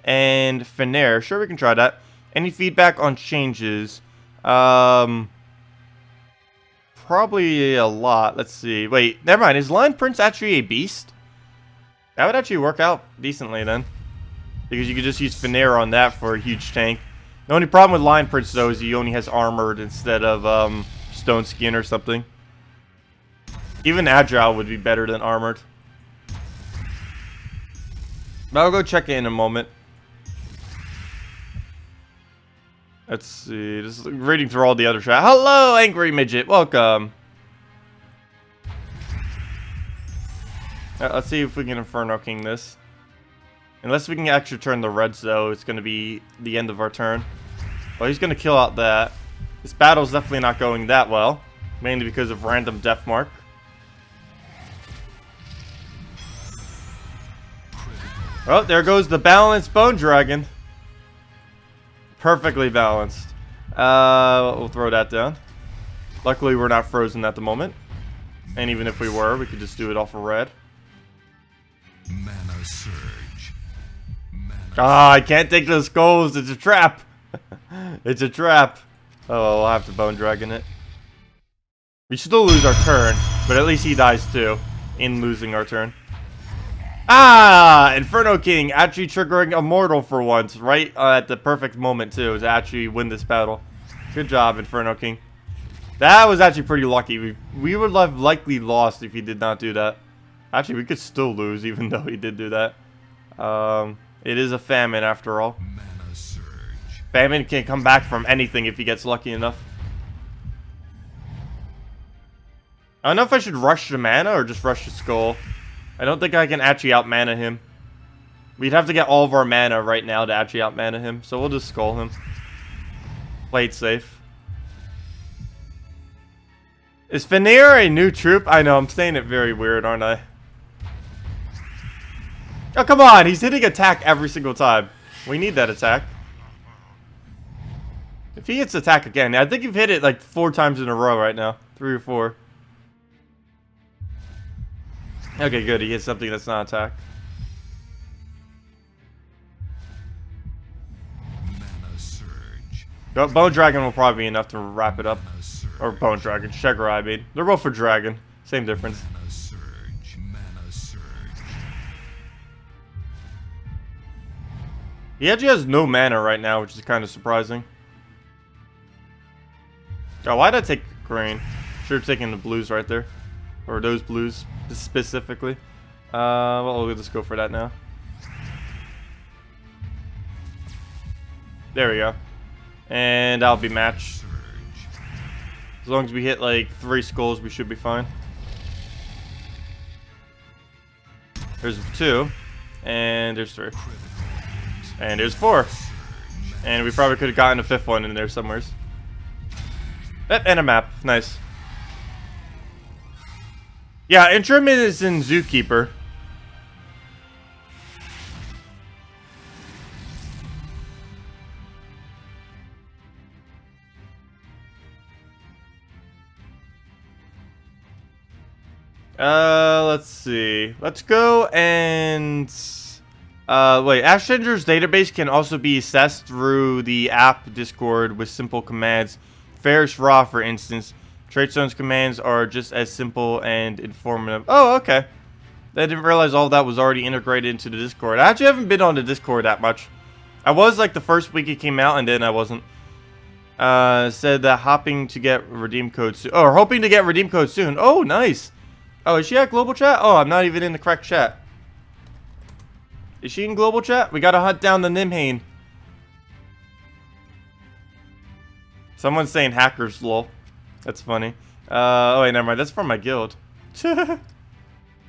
and Fener. Sure, we can try that. Any feedback on changes? Probably a lot. Let's see. Wait, never mind. Is Lion Prince actually a beast? That would actually work out decently then. Because you could just use Fener on that for a huge tank. The only problem with Lion Prince, though, is he only has armored instead of stone skin or something. Even agile would be better than armored. But I'll go check it in a moment. Let's see. Just reading through all the other chat. Hello, Angry Midget. Welcome. Let's see if we can Inferno King this. Unless we can actually turn the reds, though, it's going to be the end of our turn. Well, he's going to kill out that. This battle's definitely not going that well. Mainly because of random Death Mark. Oh, there goes the balanced Bone Dragon. Perfectly balanced. We'll throw that down. Luckily, we're not frozen at the moment. And even if we were, we could just do it off of red. Mana Surge. Ah, I can't take those skulls. It's a trap. It's a trap. Oh, we'll have to Bone Dragon it. We still lose our turn, but at least he dies too in losing our turn. Ah! Inferno King actually triggering Immortal for once, right at the perfect moment too, to actually win this battle. Good job, Inferno King. That was actually pretty lucky. We would have likely lost if he did not do that. Actually, we could still lose even though he did do that. It is a famine after all. Famine can come back from anything if he gets lucky enough. I don't know if I should rush the mana or just rush the skull. I don't think I can actually out-mana him. We'd have to get all of our mana right now to actually out-mana him, so we'll just skull him. Play it safe. Is Veneer a new troop? I know, I'm saying it very weird, aren't I? Oh, come on! He's hitting attack every single time. We need that attack. If he hits attack again, I think you've hit it like 4 times in a row right now. 3 or 4. Okay, good. He hits something that's not attack. Bone Dragon will probably be enough to wrap it up. Or Bone Dragon. Shegrai, I mean. They're both for Dragon. Same difference. He actually has no mana right now, which is kind of surprising. Oh, why did I take green? Should have taken the blues right there. Or those blues, specifically. Well, we'll just go for that now. There we go. And I'll be matched. As long as we hit like 3 skulls, we should be fine. There's 2. And there's 3. And there's 4. And we probably could have gotten a 5th one in there somewhere. And a map. Nice. Yeah, Interim is in Zookeeper. Let's see. Let's go and... wait, Ascension's database can also be accessed through the app Discord with simple commands. Ferrys Raw, for instance. Tradestone's commands are just as simple and informative. Oh, okay. I didn't realize all that was already integrated into the Discord. I actually haven't been on the Discord that much. I was like the first week it came out, and then I wasn't. Said that hoping to get redeem code soon. Oh, hoping to get redeem code soon. Oh, nice. Oh, is she at global chat? Oh, I'm not even in the correct chat. Is she in global chat? We gotta hunt down the Nimhane. Someone's saying hackers, lol. That's funny. Oh wait, never mind. That's from my guild.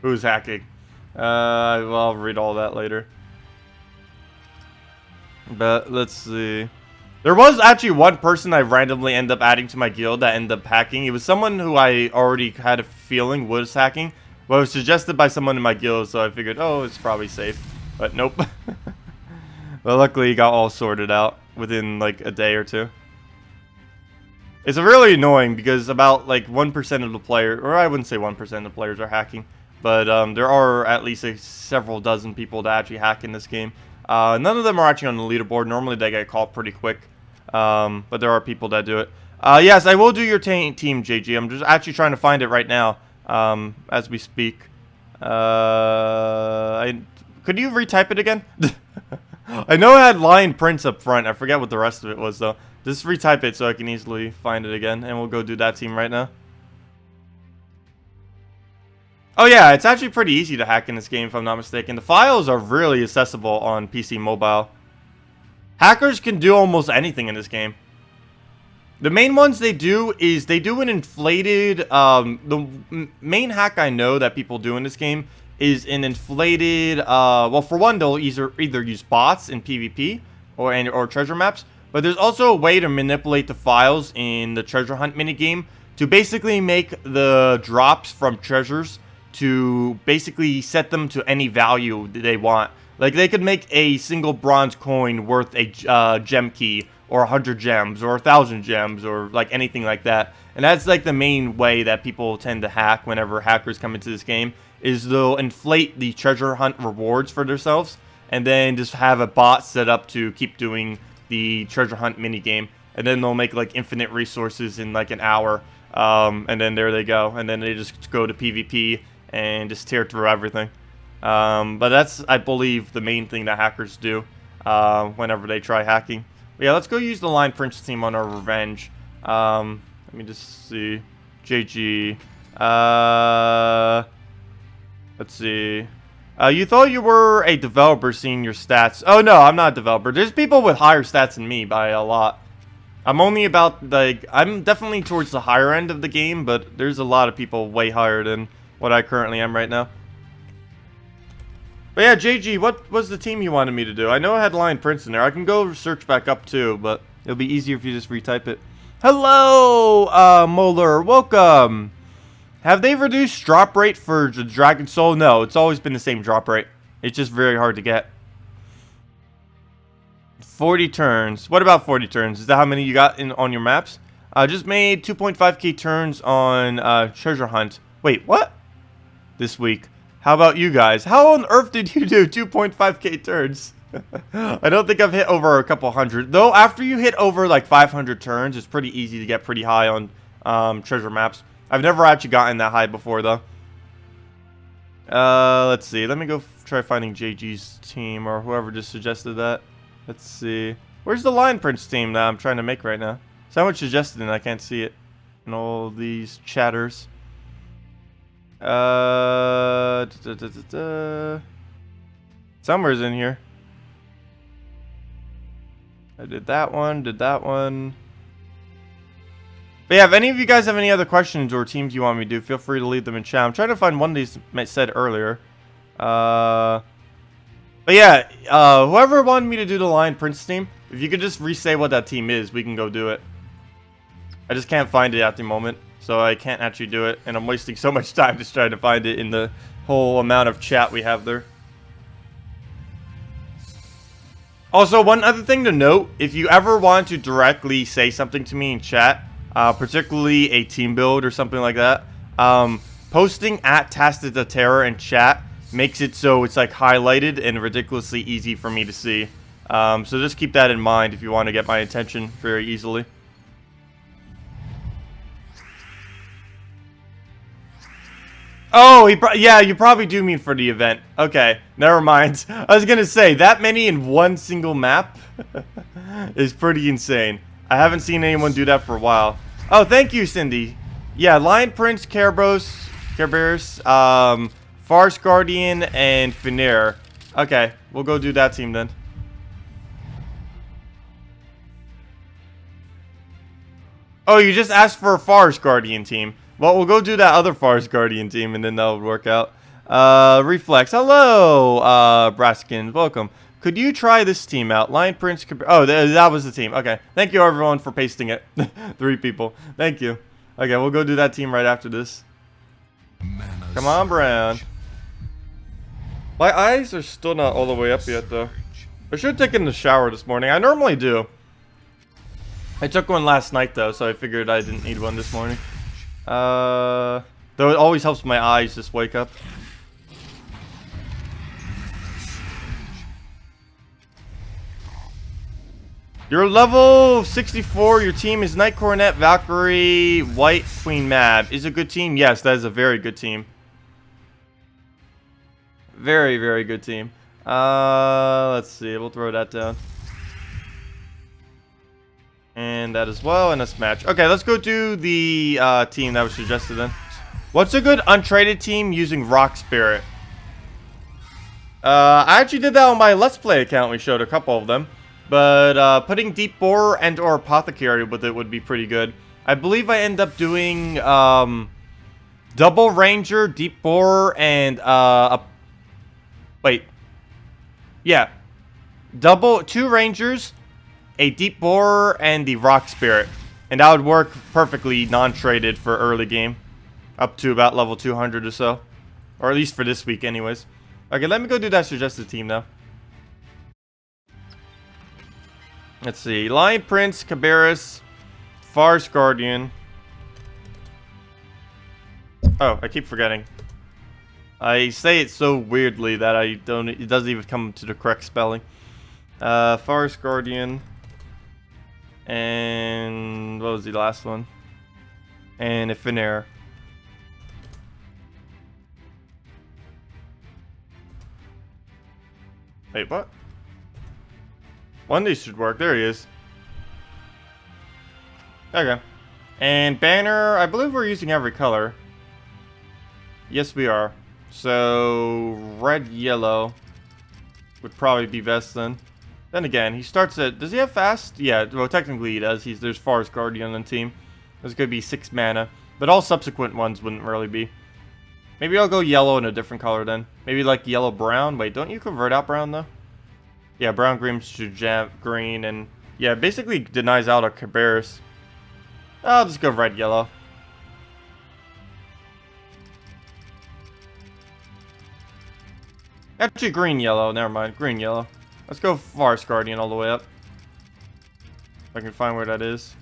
Who's hacking? Well, I'll read all that later. But let's see. There was actually one person I randomly ended up adding to my guild that ended up hacking. It was someone who I already had a feeling was hacking. Well, it was suggested by someone in my guild, so I figured, oh, it's probably safe. But nope. But luckily, it got all sorted out within like a day or 2. It's really annoying because about like 1% of the players, or I wouldn't say 1% of the players are hacking, but there are at least several dozen people that actually hack in this game. None of them are actually on the leaderboard. Normally they get caught pretty quick, but there are people that do it. Yes, I will do your team, JG. I'm just actually trying to find it right now as we speak. Could you retype it again? I know I had Lion Prince up front. I forget what the rest of it was, though. Just retype it so I can easily find it again. And we'll go do that team right now. Oh, yeah. It's actually pretty easy to hack in this game, if I'm not mistaken. The files are really accessible on PC Mobile. Hackers can do almost anything in this game. The main ones they do is they do an inflated... the main hack I know that people do in this game is an inflated, well, for one, they'll either use bots in PvP or treasure maps, but there's also a way to manipulate the files in the treasure hunt minigame to basically make the drops from treasures to basically set them to any value they want. Like, they could make a single bronze coin worth a gem key, or 100 gems, or 1,000 gems, or like anything like that. And that's like the main way that people tend to hack whenever hackers come into this game, is they'll inflate the treasure hunt rewards for themselves, and then just have a bot set up to keep doing the treasure hunt minigame. And then they'll make like infinite resources in like an hour, and then there they go. And then they just go to PvP and just tear through everything. But that's, I believe, the main thing that hackers do whenever they try hacking. But yeah, let's go use the Lion Prince team on our revenge. Let me just see. JG. Let's see. You thought you were a developer seeing your stats. Oh, no, I'm not a developer. There's people with higher stats than me by a lot. I'm only about, like, I'm definitely towards the higher end of the game, but there's a lot of people way higher than what I currently am right now. But But yeah, JG, what was the team you wanted me to do? I know I had Lion Prince in there. I can go search back up too, but it'll be easier if you just retype it. Hello, Molar. Welcome. Have they reduced drop rate for the Dragon Soul? No, it's always been the same drop rate. It's just very hard to get. 40 turns. What about 40 turns? Is that how many you got on your maps? I just made 2.5k turns on Treasure Hunt. Wait, what? This week. How about you guys? How on earth did you do 2.5k turns? I don't think I've hit over a couple hundred. Though, after you hit over like 500 turns, it's pretty easy to get pretty high on treasure maps. I've never actually gotten that high before, though. Let's see. Let me go try finding JG's team or whoever just suggested that. Let's see. Where's the Lion Prince team that I'm trying to make right now? Someone suggested it and I can't see it in all these chatters. Somewhere's in here. I did that one, But yeah, if any of you guys have any other questions or teams you want me to do, feel free to leave them in chat. I'm trying to find one of these I said earlier. But yeah, whoever wanted me to do the Lion Prince team, if you could just re-say what that team is, we can go do it. I just can't find it at the moment, so I can't actually do it. And I'm wasting so much time just trying to find it in the whole amount of chat we have there. Also, one other thing to note, if you ever want to directly say something to me in chat, particularly a team build or something like that, posting at TheNasirator in chat makes it so it's like highlighted and ridiculously easy for me to see. So just keep that in mind if you want to get my attention very easily. Oh, yeah, you probably do mean for the event. Okay, never mind. I was gonna say, that many in one single map is pretty insane. I haven't seen anyone do that for a while. Oh, thank you, Cindy. Yeah, Lion Prince, Kerberos, Farce Guardian, and Finnair. Okay, we'll go do that team then. Oh, you just asked for a Farce Guardian team. Well, we'll go do that other Farce Guardian team, and then that'll work out. Reflex. Hello, Braskins. Welcome. Could you try this team out? Lion Prince. Oh, that was the team. Okay. Thank you, everyone, for pasting it. 3 people. Thank you. Okay, we'll go do that team right after this. Come on, Brown. My eyes are still not all the way up yet, though. I should have taken the shower this morning. I normally do. I took one last night, though, so I figured I didn't need one this morning. Though it always helps my eyes just wake up. You're level 64. Your team is Knight Coronet, Valkyrie, White, Queen Mab. Is a good team? Yes, that is a very good team. Very, very good team. Let's see. We'll throw that down. And that as well, and a match. Okay, let's go do the team that was suggested then. What's a good untraded team using Rock Spirit? I actually did that on my Let's Play account. We showed a couple of them. But putting Deep Borer and or Apothecary with it would be pretty good. I believe I end up doing Double Ranger, Deep Borer, and wait. Yeah. 2 Rangers, a Deep Borer, and the Rock Spirit. And that would work perfectly non-traded for early game. Up to about level 200 or so. Or at least for this week anyways. Okay, let me go do that suggested team now. Let's see. Lion Prince, Cabarrus, Farce Guardian. Oh, I keep forgetting. I say it so weirdly that it doesn't even come to the correct spelling. Farce Guardian. And what was the last one? And a Finnair. Wait, what? One of these should work. There he is. Okay. And banner, I believe we're using every color. Yes, we are. So, red, yellow would probably be best then. Then again, he starts at... Does he have fast? Yeah, well, technically he does. There's Farce Guardian on the team. There's going to be 6 mana. But all subsequent ones wouldn't really be. Maybe I'll go yellow in a different color then. Maybe like yellow-brown. Wait, don't you convert out brown though? Yeah, brown, green to jam green, and yeah, basically denies out our Cabarrus. I'll just go red-yellow. Actually, green-yellow. Never mind. Green-yellow. Let's go Forest Guardian all the way up. If I can find where that is.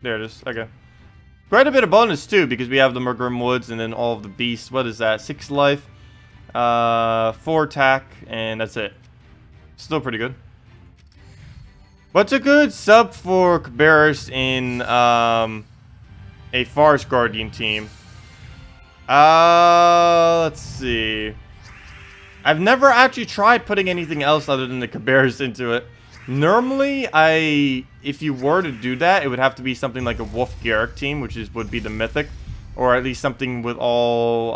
There it is. Okay. Quite a bit of bonus, too, because we have the Murgrim Woods and then all of the beasts. What is that? 6 life, 4 attack, and that's it. Still pretty good. What's a good sub for Cabarrus in a Forest Guardian team? Let's see. I've never actually tried putting anything else other than the Cabarrus into it. Normally, if you were to do that, it would have to be something like a Wolf Garrick team, which would be the Mythic, or at least something with all.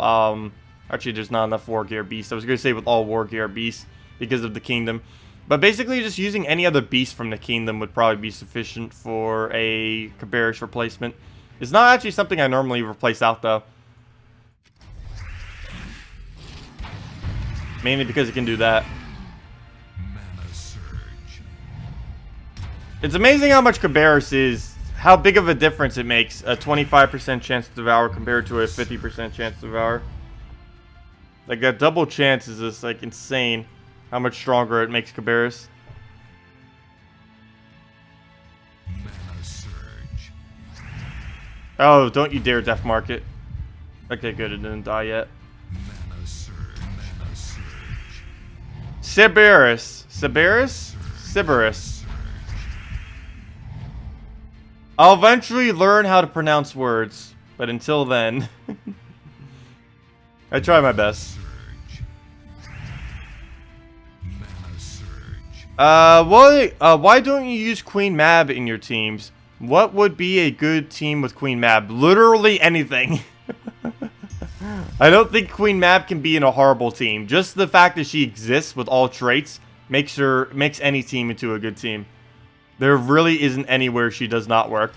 Actually, there's not enough War Gear Beasts. I was gonna say with all War Gear Beasts because of the Kingdom, but basically, just using any other beast from the Kingdom would probably be sufficient for a Cabarrus replacement. It's not actually something I normally replace out though, mainly because it can do that. It's amazing how much Cabarrus is, how big of a difference it makes. A 25% chance to devour compared to a 50% chance to devour. Like, that double chance is just, like, insane. How much stronger it makes Cabarrus. Oh, don't you dare Death Mark it. Okay, good, it didn't die yet. Cabarrus. Cabarrus? Cabarrus. I'll eventually learn how to pronounce words, but until then, I try my best. Why don't you use Queen Mab in your teams? What would be a good team with Queen Mab? Literally anything. I don't think Queen Mab can be in a horrible team. Just the fact that she exists with all traits makes any team into a good team. There really isn't anywhere she does not work.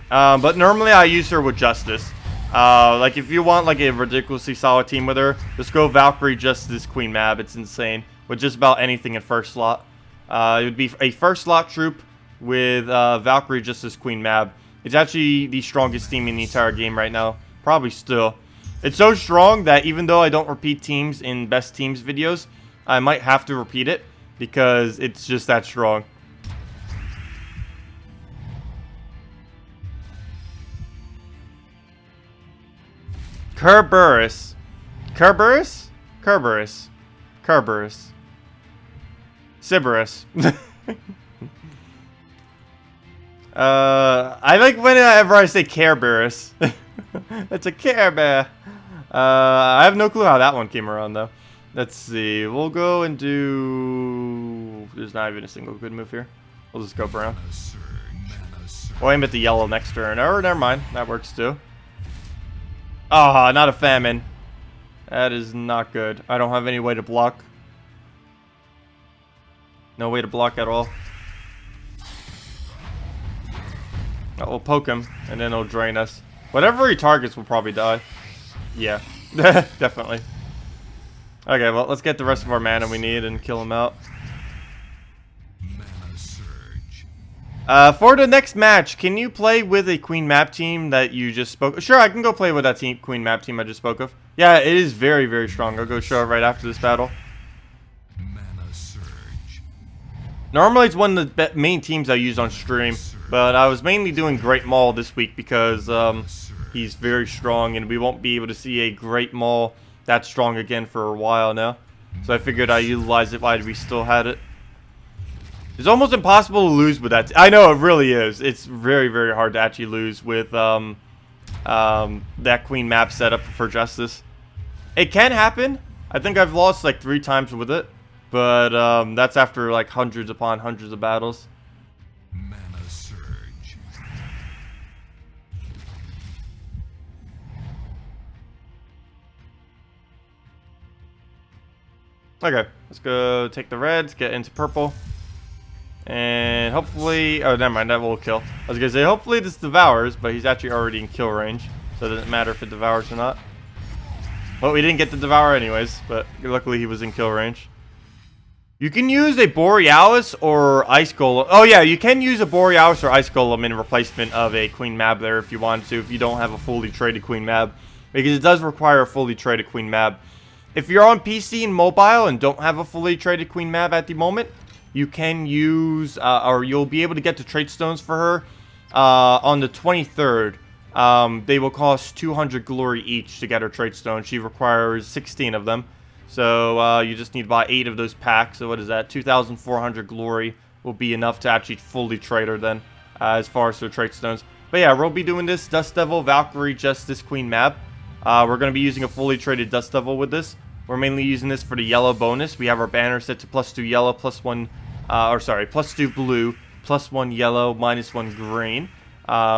But normally I use her with Justice. Like if you want like a ridiculously solid team with her, just go Valkyrie, Justice, Queen Mab. It's insane. With just about anything in first slot. It would be a first slot troop with Valkyrie, Justice, Queen Mab. It's actually the strongest team in the entire game right now. Probably still. It's so strong that even though I don't repeat teams in best teams videos, I might have to repeat it because it's just that strong. Cabarrus. Cabarrus? Cabarrus. Cabarrus. Cabarrus. I like whenever I say Cabarrus. It's a Care Bear. I have no clue how that one came around though. Let's see. We'll go and do. There's not even a single good move here. We'll just go brown. We'll aim at the yellow next turn. Oh, never mind. That works too. Ah, not a famine. That is not good. I don't have any way to block. No way to block at all. We'll poke him, and then he'll drain us. Whatever he targets will probably die. Yeah, definitely. Okay, well, let's get the rest of our mana we need and kill him out. For the next match, can you play with a Queen Map team that you just spoke? Sure, I can go play with that Queen Map team I just spoke of. Yeah, it is very, very strong. I'll go show it right after this battle. Normally, it's one of the main teams I use on stream, but I was mainly doing Great Maul this week because he's very strong, and we won't be able to see a Great Maul that strong again for a while now. So I figured I'd utilize it while we still had it. It's almost impossible to lose with that. I know, it really is. It's very, very hard to actually lose with that Queen Map setup for Justice. It can happen. I think I've lost like 3 times with it. But that's after like hundreds upon hundreds of battles. Mana surge. Okay, let's go take the reds, get into purple. And hopefully, oh never mind, that will kill. I was gonna say hopefully this devours, but he's actually already in kill range, so it doesn't matter if it devours or not. Well, we didn't get the Devour anyways, but luckily he was in kill range. You can use a Borealis or Ice Golem. Oh yeah, you can use a Borealis or Ice Golem in replacement of a Queen Mab there if you want to, if you don't have a fully traded Queen Mab. Because it does require a fully traded Queen Mab. If you're on PC and mobile and don't have a fully traded Queen Mab at the moment, you can use, or you'll be able to get the trait stones for her on the 23rd. They will cost 200 glory each to get her trait stone. She requires 16 of them. So you just need about 8 of those packs. So what is that? 2,400 glory will be enough to actually fully trade her then, as far as her trait stones. But yeah, we'll be doing this Dust Devil, Valkyrie, Justice, Queen Mab. We're going to be using a fully traded Dust Devil with this. We're mainly using this for the yellow bonus. We have our banner set to +2 yellow, +2 blue, +1 yellow, -1 green,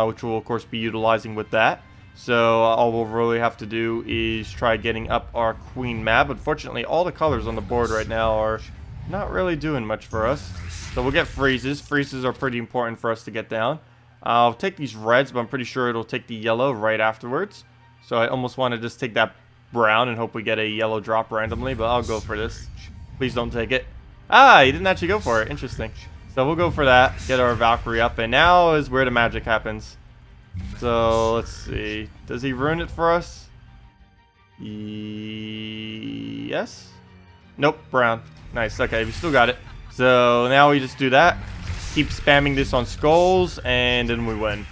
which we'll of course be utilizing with that. So all we'll really have to do is try getting up our Queen Mab. Unfortunately, all the colors on the board right now are not really doing much for us. So we'll get freezes. Freezes are pretty important for us to get down. I'll take these reds, but I'm pretty sure it'll take the yellow right afterwards. So I almost want to just take that brown and hope we get a yellow drop randomly, but I'll go for this. Please don't take it. Ah, he didn't actually go for it. Interesting. So we'll go for that, get our Valkyrie up, and now is where the magic happens. So let's see. Does he ruin it for us? Yes? Nope, brown. Nice. Okay, we still got it. So now we just do that. Keep spamming this on skulls, and then we win.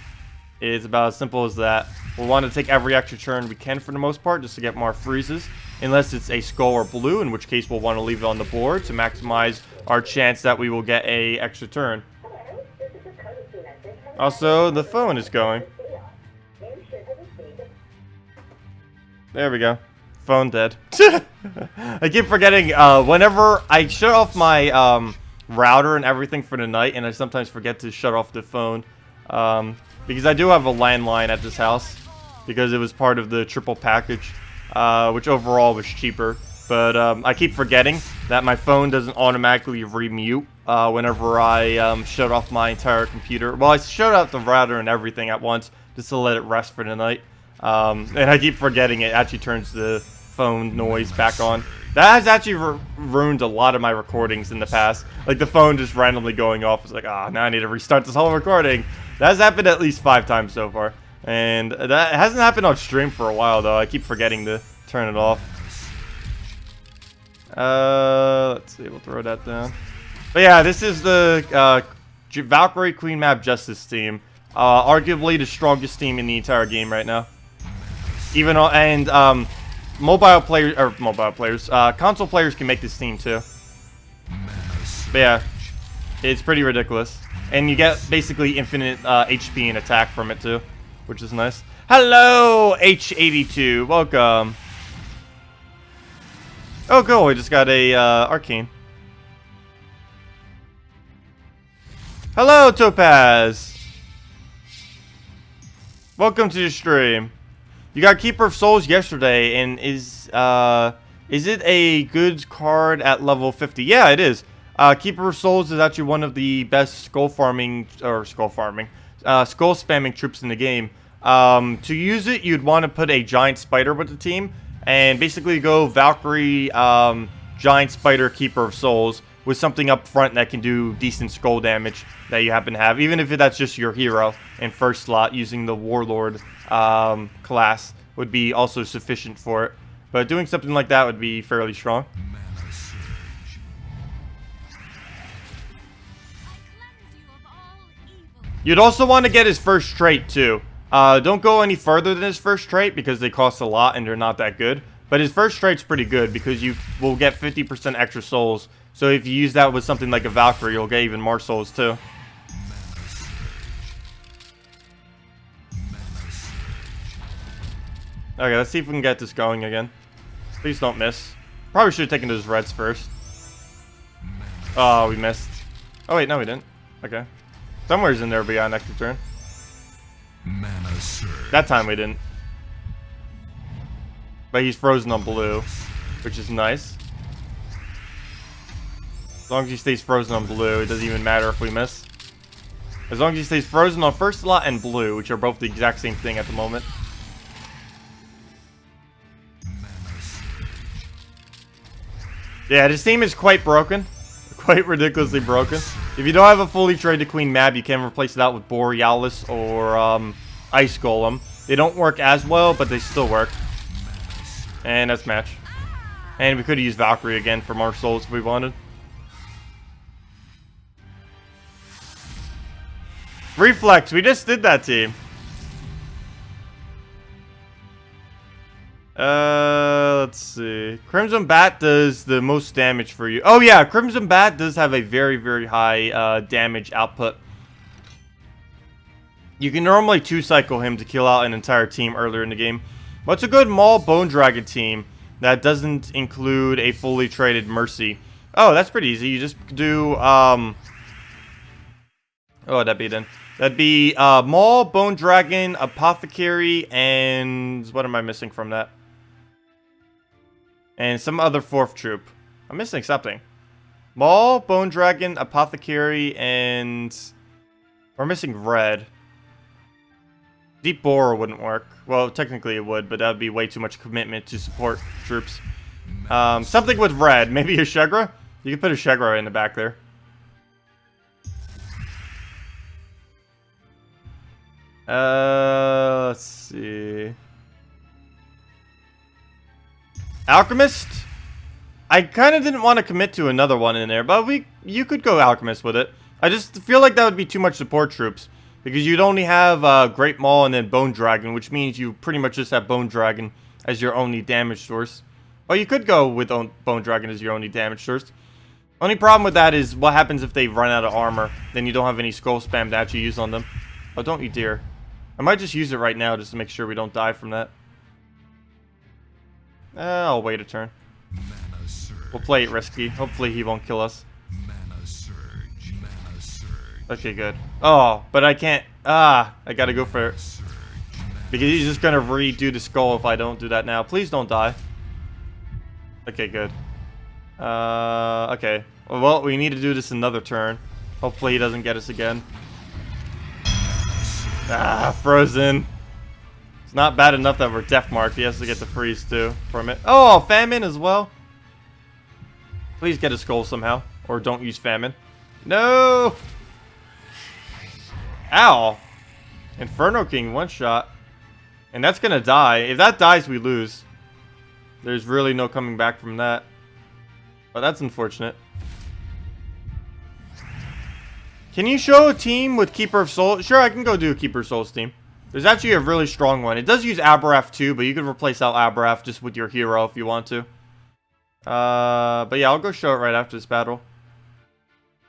It's about as simple as that. We'll want to take every extra turn we can for the most part, just to get more freezes. Unless it's a skull or blue, in which case we'll want to leave it on the board to maximize our chance that we will get a extra turn. Also, the phone is going. There we go. Phone dead. I keep forgetting, whenever I shut off my router and everything for the night, and I sometimes forget to shut off the phone. Because I do have a landline at this house, because it was part of the triple package, which overall was cheaper. But I keep forgetting that my phone doesn't automatically remute whenever I shut off my entire computer. Well, I shut out the router and everything at once just to let it rest for the night. And I keep forgetting it actually turns the phone noise back on. That has actually ruined a lot of my recordings in the past. Like the phone just randomly going off. It's like, ah, now I need to restart this whole recording. That has happened at least 5 times so far. And that hasn't happened on stream for a while though. I keep forgetting to turn it off. Let's see, we'll throw that down. But yeah, this is the Valkyrie Queen Mab Justice team. Arguably the strongest team in the entire game right now. Even and console players can make this team too. But yeah, it's pretty ridiculous. And you get basically infinite HP and attack from it too, which is nice. Hello, H82, welcome. Oh, cool, we just got a arcane. Hello, Topaz. Welcome to the stream. You got Keeper of Souls yesterday, and is it a good card at level 50? Yeah, it is. Keeper of Souls is actually one of the best skull spamming troops in the game. To use it, you'd want to put a giant spider with the team, and basically go Valkyrie, giant spider, Keeper of Souls, with something up front that can do decent skull damage that you happen to have, even if that's just your hero in first slot. Using the Warlord class would be also sufficient for it, but doing something like that would be fairly strong. You'd also want to get his first trait too. Don't go any further than his first trait because they cost a lot and they're not that good. But his first trait's pretty good because you will get 50% extra souls. So if you use that with something like a Valkyrie, you'll get even more souls too. Okay, let's see if we can get this going again. Please don't miss. Probably should have taken those reds first. Oh, we missed. Oh wait, no we didn't. Okay. Somewhere's in there we got an extra turn. That time we didn't. But he's frozen on blue, which is nice. As long as he stays frozen on blue, it doesn't even matter if we miss. As long as he stays frozen on first slot and blue, which are both the exact same thing at the moment. Yeah, this team is quite broken. Quite ridiculously broken. If you don't have a fully traded Queen Mab, you can replace it out with Borealis or Ice Golem. They don't work as well, but they still work. And that's match. And we could have used Valkyrie again for more souls if we wanted. Reflex, we just did that team. Let's see. Crimson Bat does the most damage for you. Oh yeah, Crimson Bat does have a very, very high damage output. You can normally 2-cycle him to kill out an entire team earlier in the game. But it's a good Maul Bone Dragon team that doesn't include a fully traded Mercy. Oh, that's pretty easy. You just do, oh, that'd be then. That'd be Maul, Bone Dragon, Apothecary, and what am I missing from that? And some other 4th troop. I'm missing something. Maul, Bone Dragon, Apothecary, and we're missing red. Deep Borer wouldn't work. Well, technically it would, but that would be way too much commitment to support troops. Something with red. Maybe a Shegra? You could put a Shegra in the back there. Let's see. Alchemist? I kind of didn't want to commit to another one in there, but you could go Alchemist with it. I just feel like that would be too much support troops. Because you'd only have Great Maul and then Bone Dragon, which means you pretty much just have Bone Dragon as your only damage source. Or you could go with Bone Dragon as your only damage source. Only problem with that is what happens if they run out of armor. Then you don't have any skull spam to actually use on them. Oh, don't you dare. I might just use it right now just to make sure we don't die from that. I'll wait a turn. We'll play it risky. Hopefully he won't kill us. Okay, good. Oh, but I can't. I gotta go for it. Because he's just gonna redo the skull if I don't do that now. Please don't die. Okay, good. Okay. Well, we need to do this another turn. Hopefully he doesn't get us again. Frozen. It's not bad enough that we're death marked. He has to get the freeze too from it. Oh, famine as well. Please get a skull somehow. Or don't use famine. No! Ow! Inferno King, one shot. And that's gonna die. If that dies, we lose. There's really no coming back from that. But that's unfortunate. Can you show a team with Keeper of Souls? Sure, I can go do a Keeper of Souls team. There's actually a really strong one. It does use Aberrath too, but you could replace out Aberrath just with your hero if you want to. But yeah, I'll go show it right after this battle.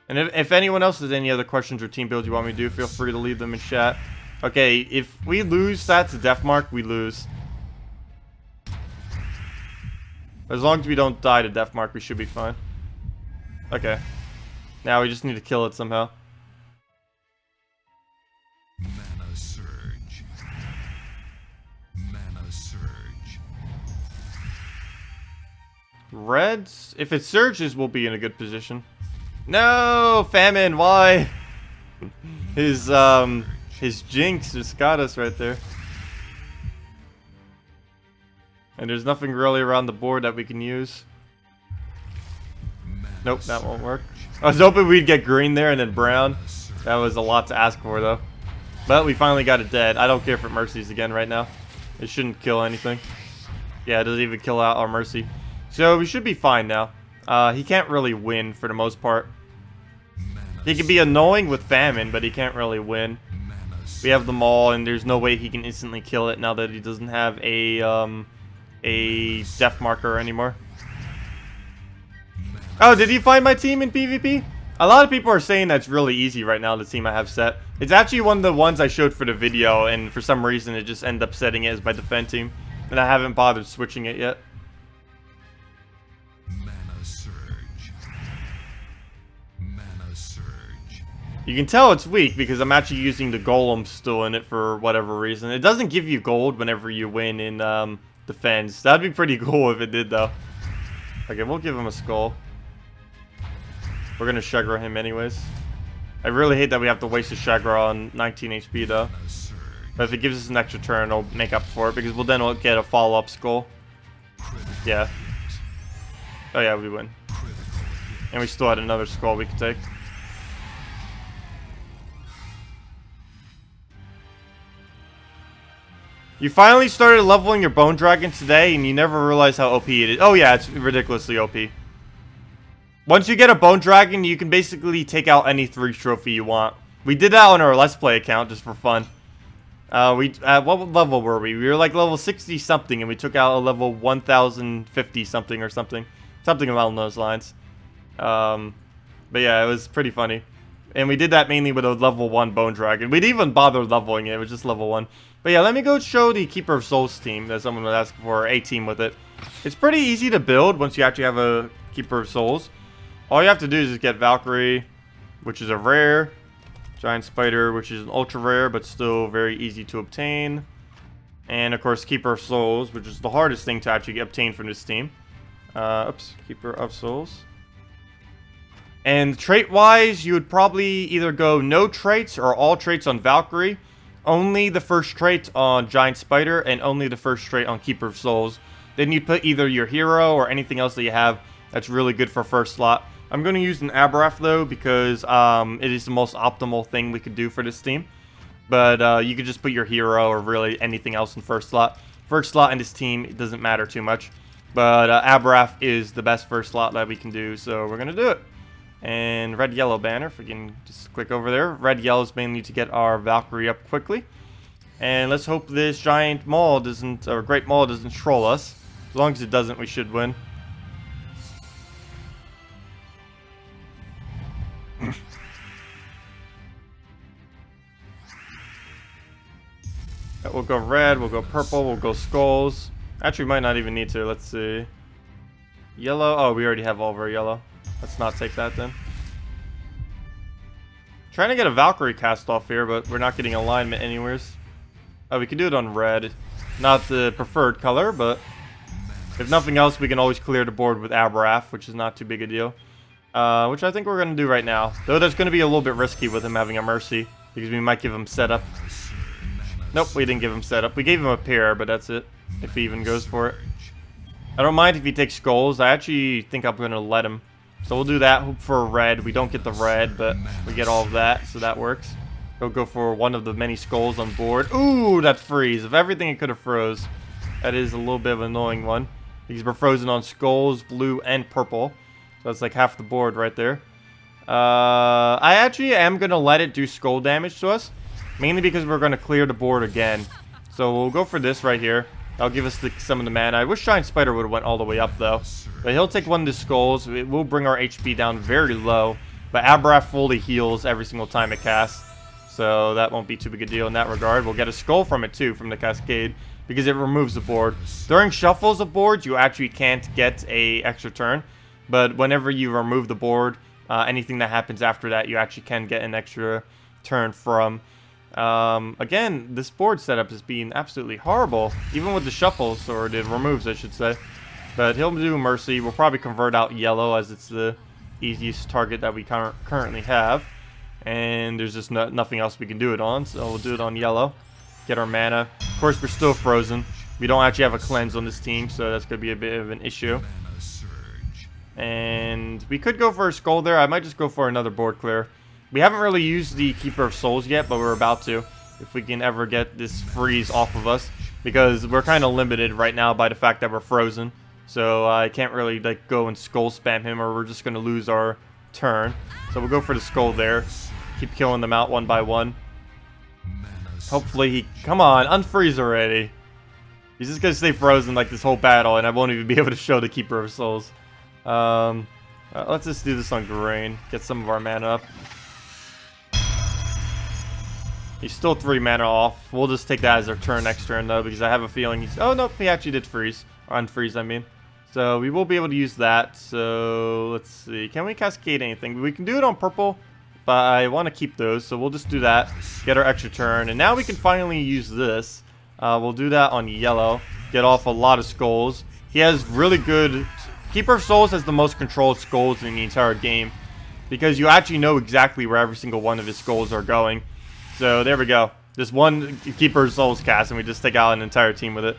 And if anyone else has any other questions or team builds you want me to do, feel free to leave them in chat. Okay, if we lose that to Death Mark, we lose. As long as we don't die to Death Mark, we should be fine. Okay. Now we just need to kill it somehow. Mana surge. Mana surge. Reds, if it surges, we'll be in a good position. No, famine, why? His jinx just got us right there. And there's nothing really around the board that we can use. Nope, that won't work. I was hoping we'd get green there and then brown. That was a lot to ask for though. But we finally got it dead. I don't care if it mercies again right now. It shouldn't kill anything. Yeah, it doesn't even kill out our mercy. So we should be fine now. He can't really win for the most part. He can be annoying with famine, but he can't really win. We have them all, and there's no way he can instantly kill it now that he doesn't have a death marker anymore. Oh, did you find my team in PvP? A lot of people are saying that's really easy right now, the team I have set. It's actually one of the ones I showed for the video, and for some reason it just ended up setting it as my defend team. And I haven't bothered switching it yet. You can tell it's weak because I'm actually using the golem still in it for whatever reason. It doesn't give you gold whenever you win in defense. That'd be pretty cool if it did though. Okay, we'll give him a skull. We're gonna Shegra him anyways. I really hate that we have to waste a Shegra on 19 HP though. But if it gives us an extra turn, it'll make up for it because we'll then get a follow-up skull. Yeah. Oh yeah, we win. And we still had another skull we could take. You finally started leveling your Bone Dragon today, and you never realized how OP it is. Oh yeah, it's ridiculously OP. Once you get a Bone Dragon, you can basically take out any 3 trophy you want. We did that on our Let's Play account just for fun. What level were we? We were like level 60 something, and we took out a level 1050 something or something. Something along those lines. But yeah, it was pretty funny. And we did that mainly with a level 1 Bone Dragon. We didn't even bother leveling it, it was just level 1. But yeah, let me go show the Keeper of Souls team that someone was asking for, a team with it. It's pretty easy to build once you actually have a Keeper of Souls. All you have to do is just get Valkyrie, which is a rare. Giant Spider, which is an ultra rare, but still very easy to obtain. And of course, Keeper of Souls, which is the hardest thing to actually obtain from this team. Keeper of Souls. And trait-wise, you would probably either go no traits or all traits on Valkyrie. Only the first trait on Giant Spider, and only the first trait on Keeper of Souls. Then you put either your hero or anything else that you have that's really good for first slot. I'm going to use an Aberrath though, because it is the most optimal thing we could do for this team. But you could just put your hero or really anything else in first slot. First slot in this team, it doesn't matter too much. But Aberrath is the best first slot that we can do, so we're going to do it. And red-yellow banner, if we can just click over there. Red-yellow is mainly to get our Valkyrie up quickly. And let's hope this giant maul doesn't, or great maul doesn't troll us. As long as it doesn't, we should win. We'll go red, we'll go purple, we'll go skulls. Actually, we might not even need to. Let's see. Yellow. Oh, we already have all of our yellow. Let's not take that then. Trying to get a Valkyrie cast off here, but we're not getting alignment anywheres. Oh, we can do it on red. Not the preferred color, but if nothing else, we can always clear the board with Aberrath, which is not too big a deal. Which I think we're going to do right now. Though that's going to be a little bit risky with him having a Mercy, because we might give him setup. Nope, we didn't give him setup. We gave him a pair, but that's it, if he even goes for it. I don't mind if he takes skulls. I actually think I'm going to let him. So we'll do that. Hope for a red. We don't get the red, but we get all of that, so that works. He'll go for one of the many skulls on board. Ooh, that freeze. Of everything it could have froze, that is a little bit of an annoying one. Because we're frozen on skulls, blue, and purple. So that's like half the board right there. I actually am going to let it do skull damage to us. Mainly because we're going to clear the board again. So we'll go for this right here. That'll give us some of the mana. I wish Giant Spider would have went all the way up though. But he'll take one of the skulls. It will bring our HP down very low. But Aberrath fully heals every single time it casts. So that won't be too big a deal in that regard. We'll get a skull from it too, from the Cascade. Because it removes the board. During shuffles of boards, you actually can't get a extra turn. But whenever you remove the board, anything that happens after that, you actually can get an extra turn from. Again, this board setup is being absolutely horrible, even with the shuffles, or the removes, I should say. But he'll do Mercy. We'll probably convert out yellow, as it's the easiest target that we currently have. And there's just nothing else we can do it on, so we'll do it on yellow. Get our mana. Of course, we're still frozen. We don't actually have a cleanse on this team, so that's going to be a bit of an issue. And we could go for a skull there. I might just go for another board clear. We haven't really used the Keeper of Souls yet, but we're about to. If we can ever get this freeze off of us. Because we're kind of limited right now by the fact that we're frozen. So I can't really like go and skull spam him, or we're just going to lose our turn. So we'll go for the skull there. Keep killing them out one by one. Hopefully he... Come on, unfreeze already. He's just going to stay frozen like this whole battle, and I won't even be able to show the Keeper of Souls. Let's just do this on green. Get some of our mana up. He's still 3 mana off. We'll just take that as our turn next turn, though, because I have a feeling he's... Oh, nope, he actually did freeze. Or unfreeze, I mean. So we will be able to use that. So let's see. Can we cascade anything? We can do it on purple, but I want to keep those. So we'll just do that. Get our extra turn. And now we can finally use this. We'll do that on yellow. Get off a lot of skulls. He has really good... Keeper of Souls has the most controlled skulls in the entire game. Because you actually know exactly where every single one of his skulls are going. So there we go. Just one Keeper of Souls cast, and we just take out an entire team with it.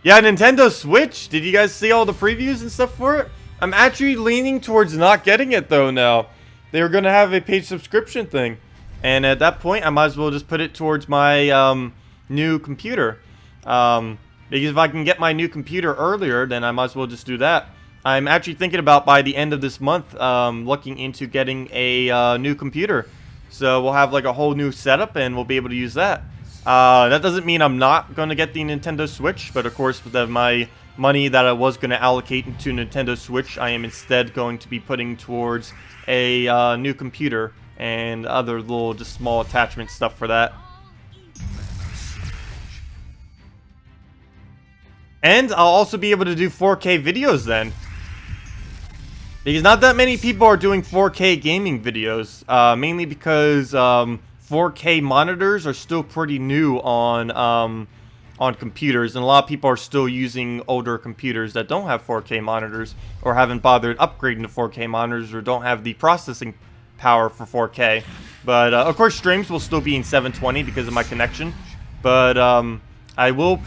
Yeah, Nintendo Switch. Did you guys see all the previews and stuff for it? I'm actually leaning towards not getting it though now. They were gonna have a paid subscription thing, and at that point, I might as well just put it towards my new computer. Because if I can get my new computer earlier, then I might as well just do that. I'm actually thinking about by the end of this month, looking into getting a new computer. So we'll have like a whole new setup, and we'll be able to use that. That doesn't mean I'm not going to get the Nintendo Switch, but of course, with my money that I was going to allocate into Nintendo Switch, I am instead going to be putting towards a new computer and other little just small attachment stuff for that. And I'll also be able to do 4K videos then. Because not that many people are doing 4K gaming videos, mainly because 4K monitors are still pretty new on computers, and a lot of people are still using older computers that don't have 4K monitors, or haven't bothered upgrading to 4K monitors, or don't have the processing power for 4K. But of course, streams will still be in 720 because of my connection. But I will,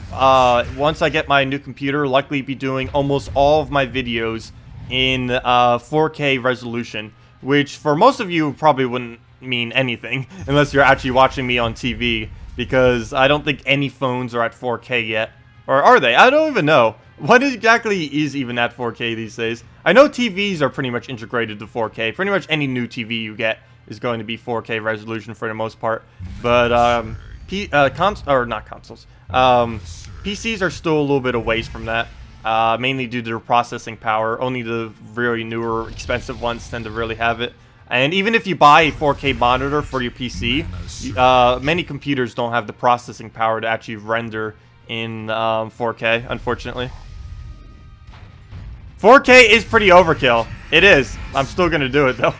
once I get my new computer, likely be doing almost all of my videos in 4K resolution, which for most of you probably wouldn't mean anything unless you're actually watching me on TV, because I don't think any phones are at 4K yet. Or are they? I don't even know. What exactly is even at 4K these days? I know TVs are pretty much integrated to 4K. Pretty much any new TV you get is going to be 4K resolution for the most part. But PCs are still a little bit away from that. Mainly due to their processing power. Only the really newer, expensive ones tend to really have it. And even if you buy a 4K monitor for your PC, many computers don't have the processing power to actually render in 4K, unfortunately. 4K is pretty overkill. It is. I'm still going to do it, though.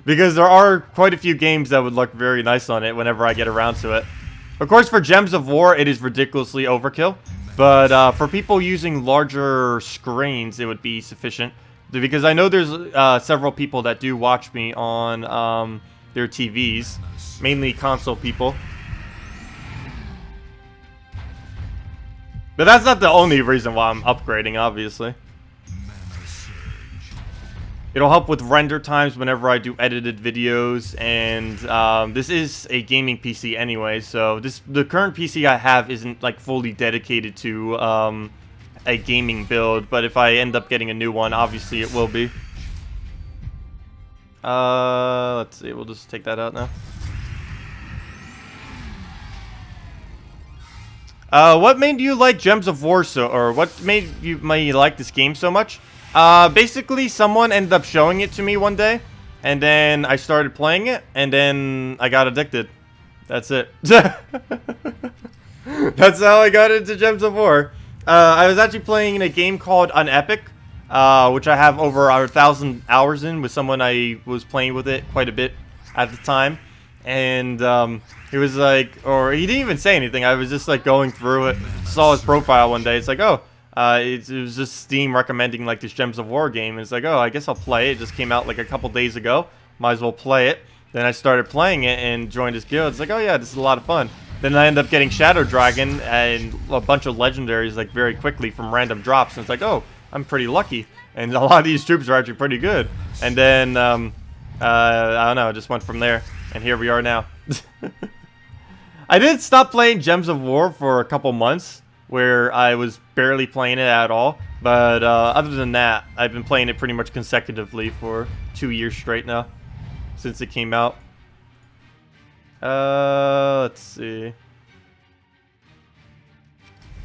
Because there are quite a few games that would look very nice on it whenever I get around to it. Of course, for Gems of War, it is ridiculously overkill. But for people using larger screens, it would be sufficient. Because I know there's several people that do watch me on their TVs. Mainly console people. But that's not the only reason why I'm upgrading, obviously. It'll help with render times whenever I do edited videos, and this is a gaming PC anyway, so the current PC I have isn't like fully dedicated to a gaming build, but if I end up getting a new one, obviously it will be. Let's see, we'll just take that out now. What made you like Gems of War or what made you like this game so much? Basically, someone ended up showing it to me one day, and then I started playing it, and then I got addicted. That's it. That's how I got into Gems of War. I was actually playing in a game called Unepic, which I have over 1,000 hours in with someone I was playing with it quite a bit at the time. And he was like, or he didn't even say anything. I was just like going through it, saw his profile one day. It's like, oh. It was just Steam recommending like this Gems of War game. It's like, oh, I guess I'll play it. It just came out like a couple days ago. Might as well play it. Then I started playing it and joined his guild. It's like, oh yeah, this is a lot of fun. Then I end up getting Shadow Dragon and a bunch of legendaries like very quickly from random drops. And it's like, oh, I'm pretty lucky. And a lot of these troops are actually pretty good. And then, I don't know, it just went from there. And here we are now. I did stop playing Gems of War for a couple months, where I was barely playing it at all. But other than that, I've been playing it pretty much consecutively for 2 years straight now, since it came out. Let's see.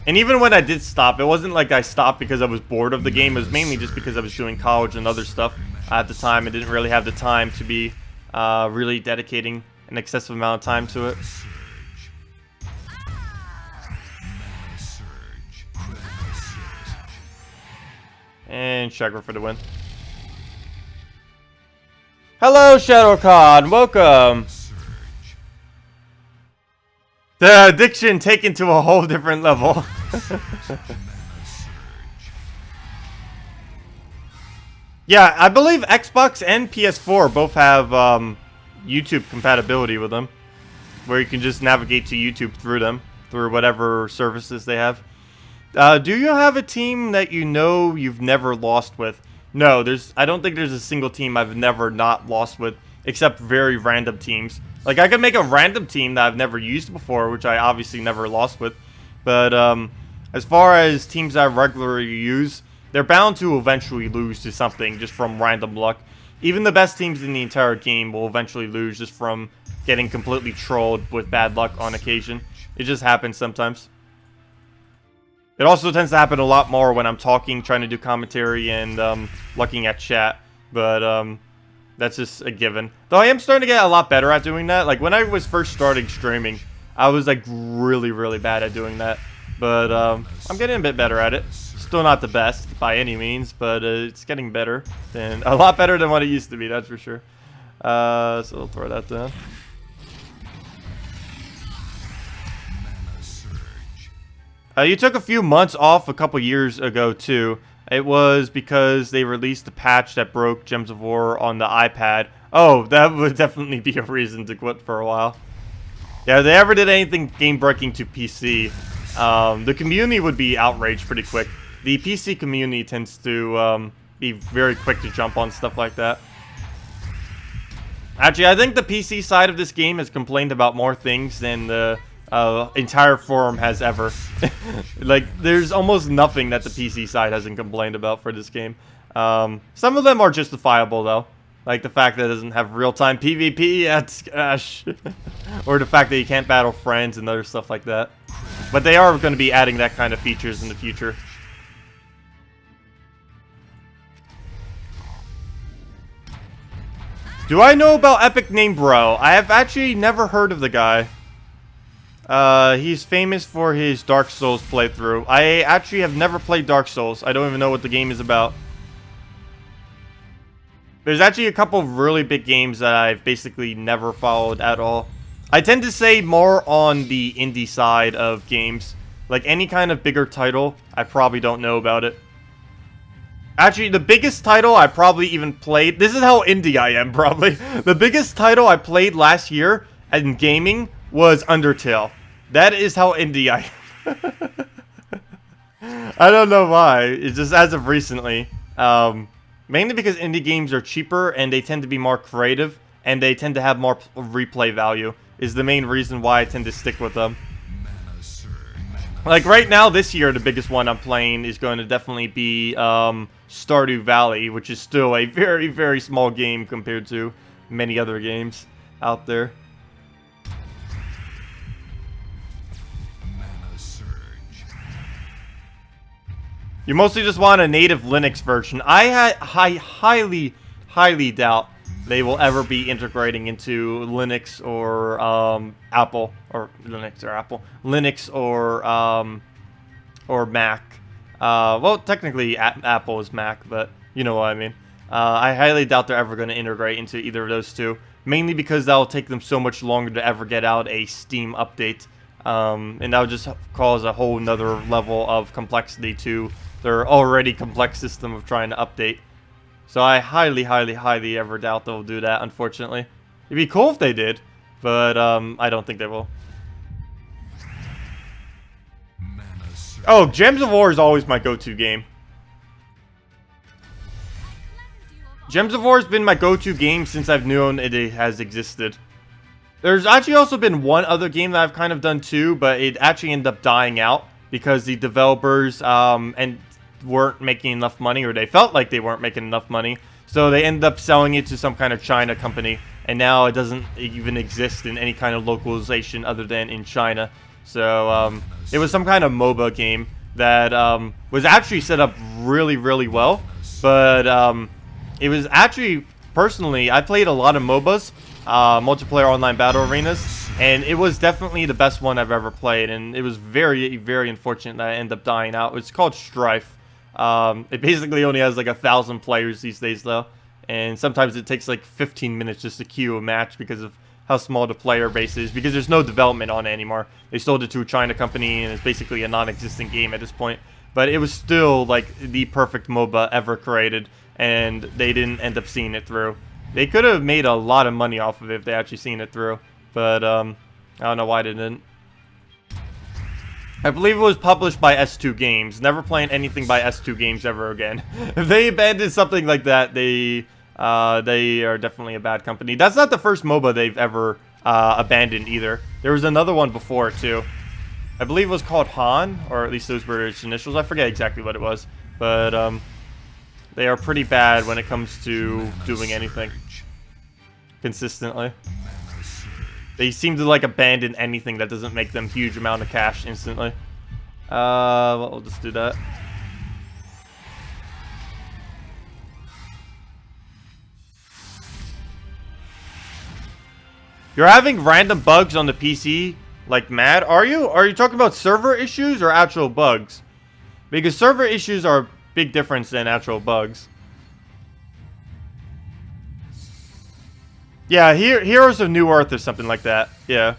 And even when I did stop, it wasn't like I stopped because I was bored of the game. It was mainly just because I was doing college and other stuff at the time. I didn't really have the time to be really dedicating an excessive amount of time to it. And Chakra for the win. Hello, Kahn. Welcome. The addiction taken to a whole different level. Yeah, I believe Xbox and PS4 both have YouTube compatibility with them, where you can just navigate to YouTube through them, through whatever services they have. Do you have a team that you know you've never lost with? No, I don't think there's a single team I've never not lost with, except very random teams. Like, I could make a random team that I've never used before, which I obviously never lost with. But, as far as teams I regularly use, they're bound to eventually lose to something just from random luck. Even the best teams in the entire game will eventually lose just from getting completely trolled with bad luck on occasion. It just happens sometimes. It also tends to happen a lot more when I'm talking, trying to do commentary, and looking at chat. But that's just a given. Though I am starting to get a lot better at doing that. Like, when I was first starting streaming, I was, like, really, really bad at doing that. But I'm getting a bit better at it. Still not the best by any means, but it's getting better. And a lot better than what it used to be, that's for sure. So we'll throw that down. You took a few months off a couple years ago, too. It was because they released a patch that broke Gems of War on the iPad. Oh, that would definitely be a reason to quit for a while. Yeah, if they ever did anything game-breaking to PC, the community would be outraged pretty quick. The PC community tends to be very quick to jump on stuff like that. Actually, I think the PC side of this game has complained about more things than the entire forum has ever. Like, there's almost nothing that the PC side hasn't complained about for this game. Some of them are justifiable, though. Like the fact that it doesn't have real-time PvP, that's gosh. Or the fact that you can't battle friends and other stuff like that. But they are going to be adding that kind of features in the future. Do I know about Epic Name Bro? I have actually never heard of the guy. He's famous for his Dark Souls playthrough. I actually have never played Dark Souls. I don't even know what the game is about. There's actually a couple of really big games that I've basically never followed at all. I tend to say more on the indie side of games. Like any kind of bigger title, I probably don't know about it. Actually, the biggest title I probably even played... This is how indie I am, probably. The biggest title I played last year in gaming was Undertale. That is how indie I am. I don't know why. It's just as of recently. Mainly because indie games are cheaper and they tend to be more creative and they tend to have more replay value is the main reason why I tend to stick with them. Like right now, this year, the biggest one I'm playing is going to definitely be Stardew Valley, which is still a very, very small game compared to many other games out there. You mostly just want a native Linux version. I highly doubt they will ever be integrating into Linux or Apple, or Linux or Apple, Linux or Mac. Well, technically Apple is Mac, but you know what I mean. I highly doubt they're ever going to integrate into either of those two, mainly because that'll take them so much longer to ever get out a Steam update, and that would just cause a whole nother level of complexity to their already complex system of trying to update. So I highly ever doubt they'll do that, unfortunately. It'd be cool if they did, but I don't think they will. Oh, Gems of War is always my go-to game. Gems of War has been my go-to game since I've known it has existed. There's actually also been one other game that I've kind of done too, but it actually ended up dying out because the developers weren't making enough money, or they felt like they weren't making enough money, so they ended up selling it to some kind of China company, and now it doesn't even exist in any kind of localization other than in China. So it was some kind of MOBA game that was actually set up really well, but it was actually, personally, I played a lot of MOBAs, multiplayer online battle arenas, and it was definitely the best one I've ever played, and it was very unfortunate that it ended up dying out. It's called Strife. It basically only has like 1,000 players these days though, and sometimes it takes like 15 minutes just to queue a match because of how small the player base is, because there's no development on it anymore. They sold it to a China company and it's basically a non-existent game at this point, but it was still like the perfect MOBA ever created, and they didn't end up seeing it through. They could have made a lot of money off of it if they actually seen it through, but I don't know why they didn't. I believe it was published by S2 Games. Never playing anything by S2 Games ever again. If they abandoned something like that, they are definitely a bad company. That's not the first MOBA they've ever abandoned either. There was another one before too. I believe it was called Han, or at least those were its initials. I forget exactly what it was, but they are pretty bad when it comes to doing anything consistently. They seem to like abandon anything that doesn't make them huge amount of cash instantly. Well, we'll just do that. You're having random bugs on the PC like mad, are you? Are you talking about server issues or actual bugs? Because server issues are a big difference than actual bugs. Yeah, Heroes of New Earth or something like that. Yeah.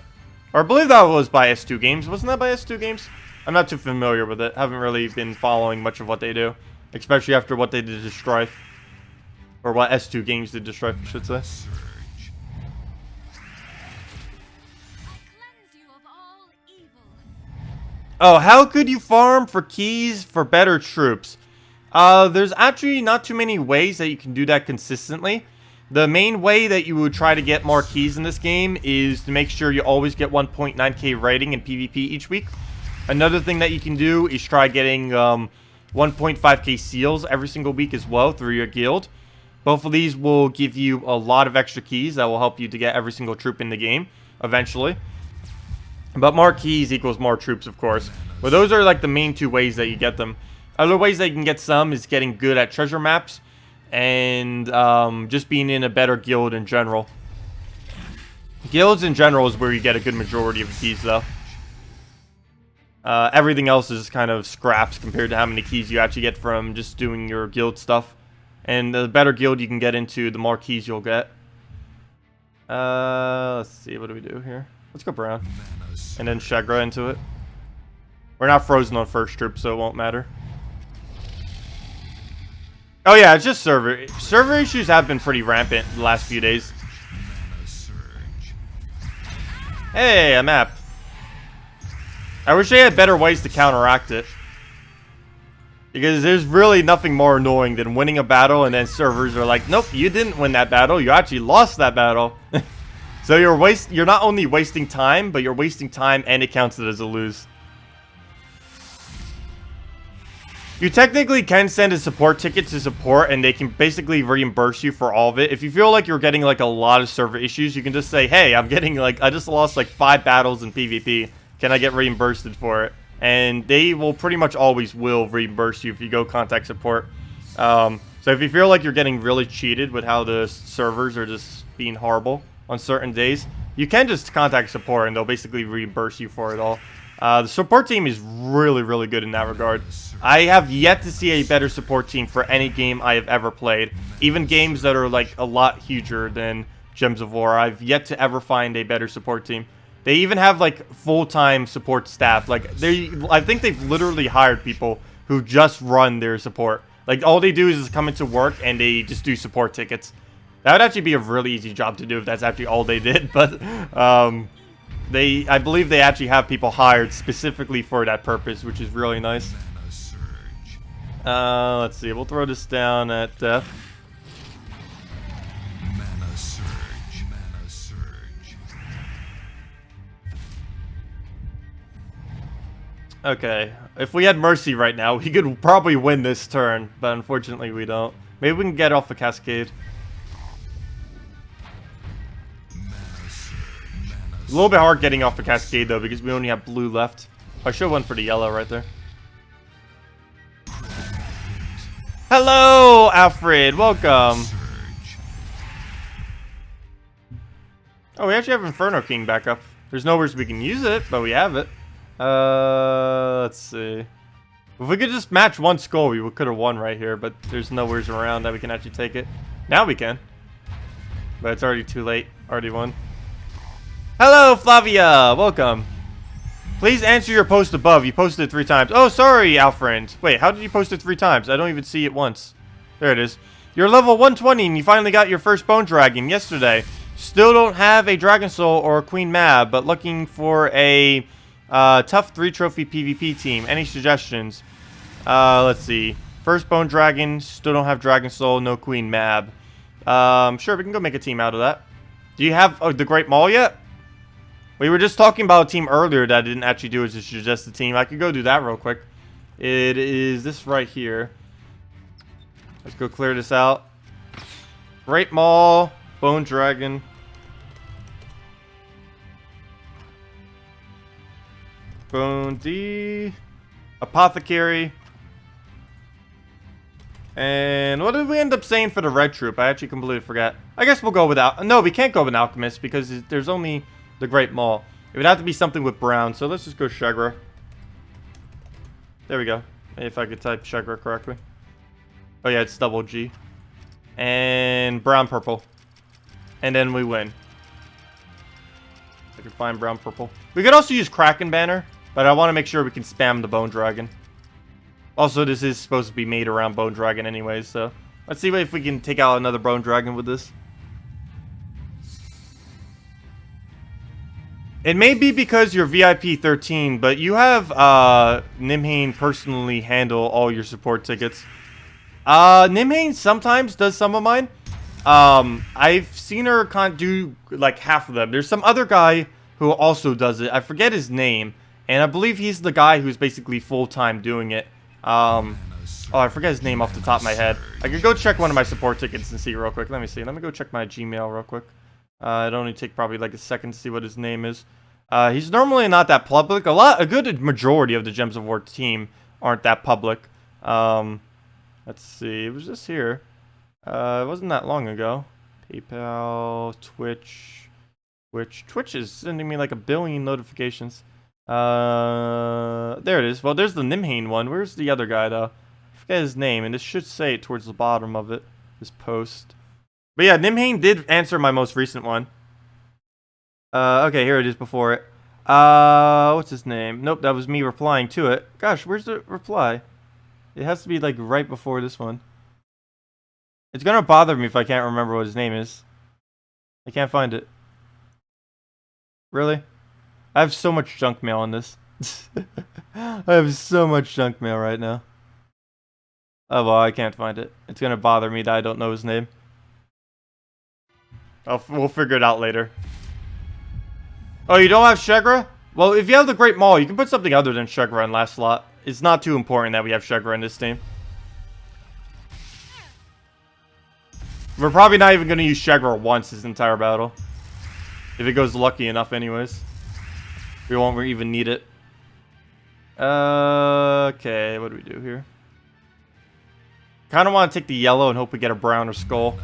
Or I believe that was by S2 Games. Wasn't that by S2 Games? I'm not too familiar with it. Haven't really been following much of what they do. Especially after what they did to Strife. Or what S2 Games did to Strife, I should say. Oh, how could you farm for keys for better troops? There's actually not too many ways that you can do that consistently. The main way that you would try to get more keys in this game is to make sure you always get 1.9k rating in PvP each week. Another thing that you can do is try getting 1.5k seals every single week as well through your guild. Both of these will give you a lot of extra keys that will help you to get every single troop in the game eventually. But more keys equals more troops, of course. But those are like the main two ways that you get them. Other ways that you can get some is getting good at treasure maps and just being in a better guild in general. Guilds in general is where you get a good majority of the keys, though. Everything else is kind of scraps compared to how many keys you actually get from just doing your guild stuff. And the better guild you can get into, the more keys you'll get. Let's see, what do we do here? Let's go brown. And then Shagra into it. We're not frozen on first troop, so it won't matter. Oh yeah, it's just server. Server issues have been pretty rampant the last few days. Hey, a map. I wish they had better ways to counteract it. Because there's really nothing more annoying than winning a battle and then servers are like, nope, you didn't win that battle, you actually lost that battle. So you're not only wasting time, but you're wasting time and it counts it as a lose. You technically can send a support ticket to support and they can basically reimburse you for all of it. If you feel like you're getting like a lot of server issues, you can just say, hey, I'm getting like, I just lost like 5 battles in PvP. Can I get reimbursed for it? And they will pretty much always will reimburse you if you go contact support. So if you feel like you're getting really cheated with how the servers are just being horrible on certain days, you can just contact support and they'll basically reimburse you for it all. The support team is really, really good in that regard. I have yet to see a better support team for any game I have ever played. Even games that are like a lot huger than Gems of War, I've yet to ever find a better support team. They even have like full-time support staff. Like I think they've literally hired people who just run their support. Like all they do is just come into work and they just do support tickets. That would actually be a really easy job to do if that's actually all they did. But I believe they actually have people hired specifically for that purpose, which is really nice. Let's see. We'll throw this down at death. Mana surge. Mana surge. Okay. If we had Mercy right now, we could probably win this turn, but unfortunately we don't. Maybe we can get off the Cascade. It's a little bit hard getting off the Cascade, though, because we only have blue left. I should have went for the yellow right there. Hello, Alfred. Welcome. Oh, we actually have Inferno King back up. There's nowhere we can use it, but we have it. Let's see. If we could just match one skull, we could have won right here, but there's nowhere around that we can actually take it. Now we can. But it's already too late. Already won. Hello, Flavia! Welcome. Please answer your post above. You posted it 3 times. Oh, sorry, Alfred. Wait, how did you post it 3 times? I don't even see it once. There it is. You're level 120 and you finally got your first bone dragon yesterday. Still don't have a dragon soul or a queen mab, but looking for a Tough 3 trophy PvP team. Any suggestions? Let's see. First Bone Dragon. Still don't have Dragon Soul. No Queen Mab. Sure, we can go make a team out of that. Do you have the Great Maul yet? We were just talking about a team earlier that I didn't actually do. It's just a team. I could go do that real quick. It is this right here. Let's go clear this out. Great Maul. Bone Dragon. Bone D. Apothecary. And what did we end up saying for the red troop? I actually completely forgot. I guess we'll go without. No, we can't go with Alchemist because there's only the Great Maul. It would have to be something with brown. So let's just go Shegra. There we go. If I could type Shegra correctly. Oh yeah, it's double G. And brown purple. And then we win. I could find brown purple. We could also use Kraken Banner, but I want to make sure we can spam the Bone Dragon. Also, this is supposed to be made around Bone Dragon anyways, so let's see if we can take out another Bone Dragon with this. It may be because you're VIP 13, but you have Nimhane personally handle all your support tickets. Nimhane sometimes does some of mine. I've seen her do like half of them. There's some other guy who also does it. I forget his name, and I believe he's the guy who's basically full-time doing it. Oh, I forget his name off the top of my head. I could go check one of my support tickets and see real quick. Let me see. Let me go check my Gmail real quick. It'd only take probably like a second to see what his name is. He's normally not that public. A good majority of the Gems of War team aren't that public. Let's see. It was just here. It wasn't that long ago. PayPal, Twitch. Twitch is sending me like 1 billion notifications. There it is. Well, there's the Nimhane one. Where's the other guy, though? I forget his name, and this should say it towards the bottom of it. This post. But yeah, Nimhane did answer my most recent one. Okay, here it is before it. What's his name? Nope, that was me replying to it. Gosh, where's the reply? It has to be, like, right before this one. It's gonna bother me if I can't remember what his name is. I can't find it. Really? I have so much junk mail on this. I have so much junk mail right now. Oh, well, I can't find it. It's gonna bother me that I don't know his name. We'll figure it out later. Oh, you don't have Shegra? Well, if you have the Great Maul, you can put something other than Shegra in last slot. It's not too important that we have Shegra in this team. We're probably not even going to use Shegra once this entire battle. If it goes lucky enough anyways. We won't even need it. Okay, what do we do here? Kind of want to take the yellow and hope we get a brown or skull.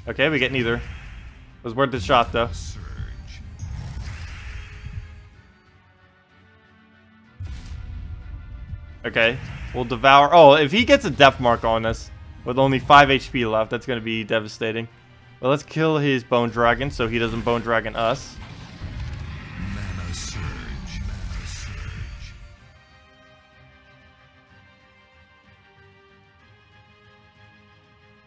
Okay, we get neither. It was worth the shot though. Okay, we'll devour. Oh, if he gets a death mark on us with only 5 HP left, that's going to be devastating. Well, let's kill his Bone Dragon so he doesn't Bone Dragon us. Mana surge, mana surge.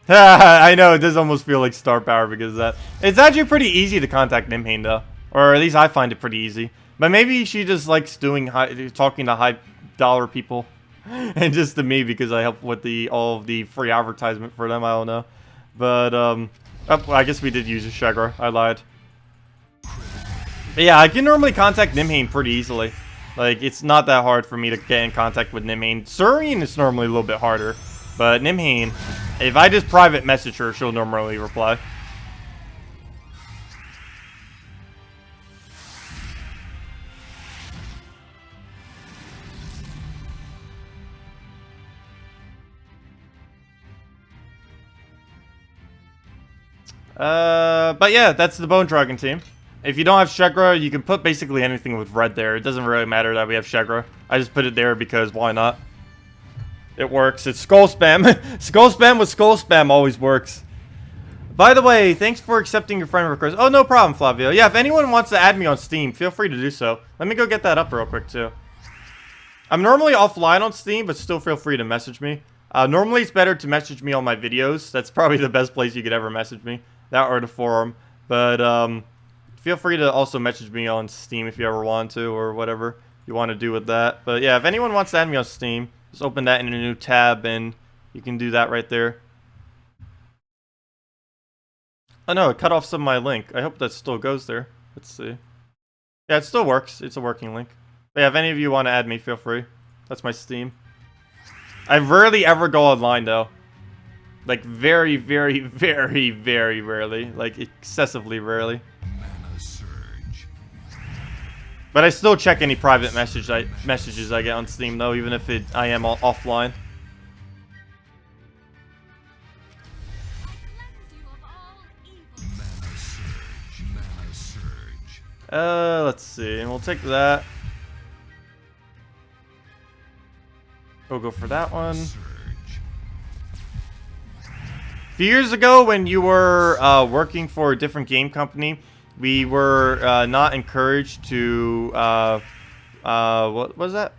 I know, it does almost feel like star power because of that. It's actually pretty easy to contact Nimhane though. Or at least I find it pretty easy. But maybe she just likes talking to high dollar people. And just to me because I help with all of the free advertisement for them, I don't know. But, oh, I guess we did use a Shegra. I lied. But yeah, I can normally contact Nimhane pretty easily. Like, it's not that hard for me to get in contact with Nimhane. Surian is normally a little bit harder. But Nimhane, if I just private message her, she'll normally reply. But yeah, that's the Bone Dragon team. If you don't have Shegra, you can put basically anything with red there. It doesn't really matter that we have Shegra. I just put it there because why not? It works. It's skull spam. Skull spam with skull spam always works. By the way, thanks for accepting your friend request. Oh, no problem, Flavio. Yeah, if anyone wants to add me on Steam, feel free to do so. Let me go get that up real quick, too. I'm normally offline on Steam, but still feel free to message me. Normally, it's better to message me on my videos. That's probably the best place you could ever message me. That or the forum. But, feel free to also message me on Steam if you ever want to, or whatever you want to do with that. But yeah, if anyone wants to add me on Steam, just open that in a new tab and you can do that right there. Oh no, it cut off some of my link. I hope that still goes there. Let's see. Yeah, it still works. It's a working link. But yeah, if any of you want to add me, feel free. That's my Steam. I rarely ever go online though. Like very, very, very, very rarely. Like excessively rarely. But I still check any private messages I get on Steam though, even if I am offline. Let's see, and we'll take that. We'll go for that one. A few years ago, when you were working for a different game company, we were not encouraged to what was that?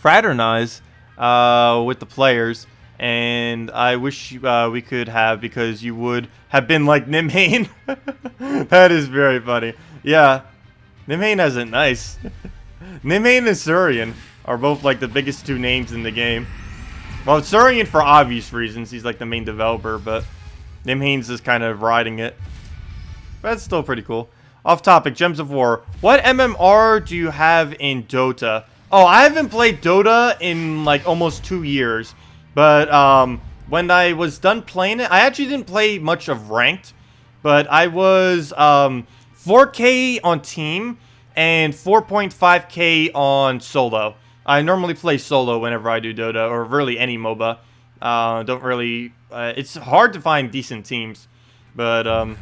Fraternize with the players, and I wish we could have, because you would have been like Nimhane. That is very funny. Yeah, Nimhane has it nice. Nimhane and Surian are both like the biggest two names in the game. Well, Surian for obvious reasons, he's like the main developer, but Nimhane's just kind of riding it. But it's still pretty cool. Off topic, Gems of War. What MMR do you have in Dota? Oh, I haven't played Dota in like almost 2 years. But when I was done playing it, I actually didn't play much of Ranked. But I was 4K on Team and 4.5K on Solo. I normally play Solo whenever I do Dota, or really any MOBA. Don't really... it's hard to find decent teams. But it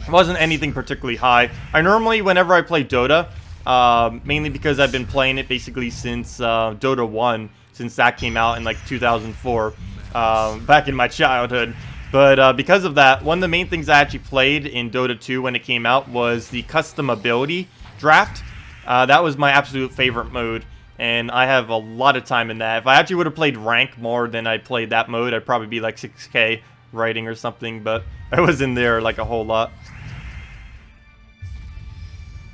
wasn't anything particularly high. I normally, whenever I play Dota, mainly because I've been playing it basically since Dota 1, since that came out in like 2004, back in my childhood. But because of that, one of the main things I actually played in Dota 2 when it came out was the custom ability draft. That was my absolute favorite mode, and I have a lot of time in that. If I actually would have played rank more than I played that mode, I'd probably be like 6K rating or something, but I was in there like a whole lot.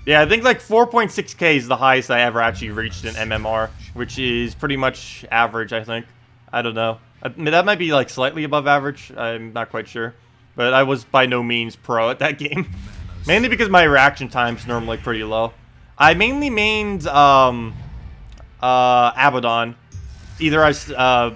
Yeah, I think like 4.6K is the highest I ever actually reached in MMR, which is pretty much average, I think. I don't know. I mean, that might be like slightly above average. I'm not quite sure. But I was by no means pro at that game. Mainly because my reaction time's normally pretty low. I mainly mained Abaddon.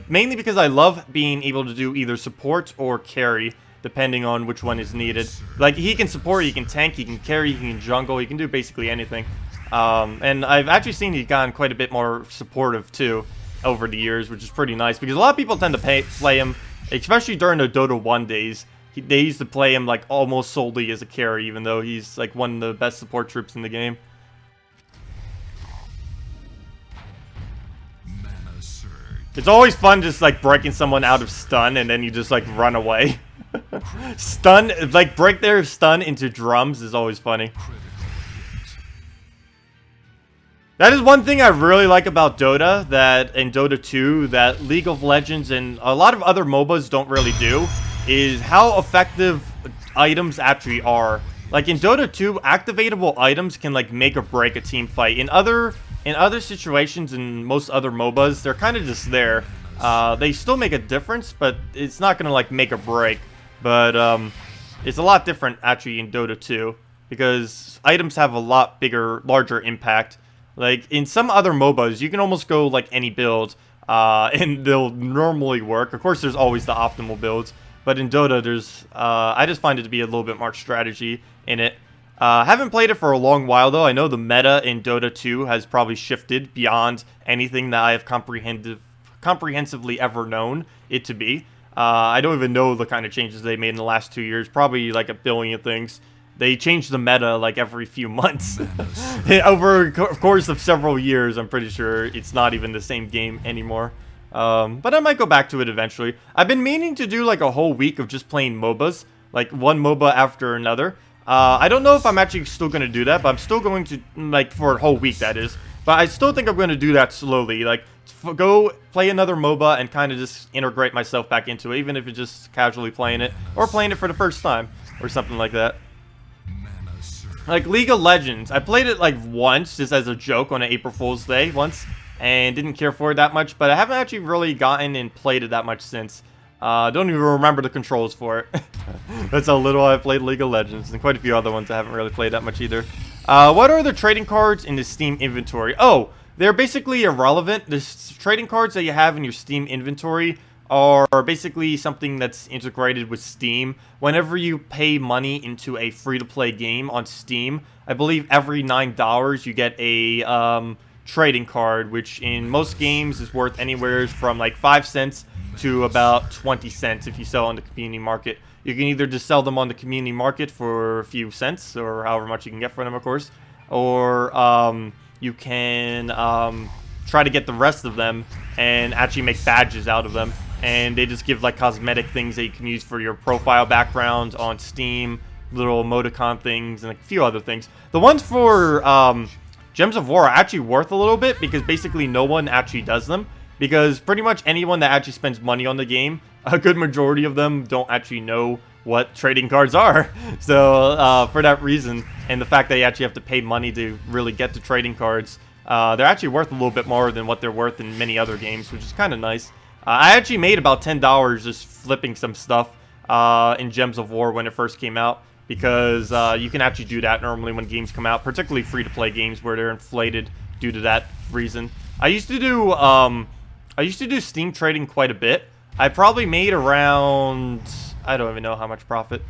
Mainly because I love being able to do either support or carry, depending on which one is needed. Like, he can support, he can tank, he can carry, he can jungle, he can do basically anything. And I've actually seen he's gotten quite a bit more supportive too over the years, which is pretty nice, because a lot of people tend to play him, especially during the Dota 1 days. They used to play him like almost solely as a carry, even though he's like one of the best support troops in the game. It's always fun just like breaking someone out of stun and then you just like run away. Stun, like break their stun into drums is always funny. That is one thing I really like about Dota, that in Dota 2, that League of Legends and a lot of other MOBAs don't really do, is how effective items actually are. Like in Dota 2, activatable items can like make or break a team fight. In other situations, in most other MOBAs, they're kind of just there. They still make a difference, but it's not gonna like make or break. But it's a lot different actually in Dota 2, because items have a lot larger impact. Like in some other MOBAs, you can almost go like any build, and they'll normally work. Of course, there's always the optimal builds, but in Dota, there's I just find it to be a little bit more strategy in it. Haven't played it for a long while though. I know the meta in Dota 2 has probably shifted beyond anything that I have comprehensively ever known it to be. I don't even know the kind of changes they made in the last 2 years. Probably like a billion things. They change the meta like every few months. Over a course of several years, I'm pretty sure it's not even the same game anymore. But I might go back to it eventually. I've been meaning to do like a whole week of just playing MOBAs. Like one MOBA after another. I don't know if I'm actually still going to do that, but I'm still going to, like, for a whole week, that is. But I still think I'm going to do that slowly. Like, go play another MOBA and kind of just integrate myself back into it, even if it's just casually playing it, or playing it for the first time. or something like that. Mana surge. Like League of Legends, I played it like once, just as a joke on an April Fool's Day once, and didn't care for it that much, but I haven't actually really gotten and played it that much since. Don't even remember the controls for it. That's how little I've played League of Legends, and quite a few other ones I haven't really played that much either. What are the trading cards in the Steam inventory? Oh, they're basically irrelevant. The trading cards that you have in your Steam inventory are basically something that's integrated with Steam. Whenever you pay money into a free-to-play game on Steam, I believe every $9 you get a trading card, which in most games is worth anywhere from like 5 cents to about 20 cents if you sell on the community market. You can either just sell them on the community market for a few cents, or however much you can get for them, of course, or you can try to get the rest of them and actually make badges out of them. And they just give like cosmetic things that you can use for your profile background on Steam, little emoticon things, and a few other things. The ones for Gems of War are actually worth a little bit, because basically no one actually does them. Because pretty much anyone that actually spends money on the game, a good majority of them don't actually know what trading cards are. So for that reason, and the fact that you actually have to pay money to really get the trading cards, they're actually worth a little bit more than what they're worth in many other games, which is kind of nice. I actually made about $10 just flipping some stuff in Gems of War when it first came out, because you can actually do that normally when games come out, particularly free-to-play games where they're inflated due to that reason. I used to do Steam trading quite a bit. I probably made around, I don't even know how much profit,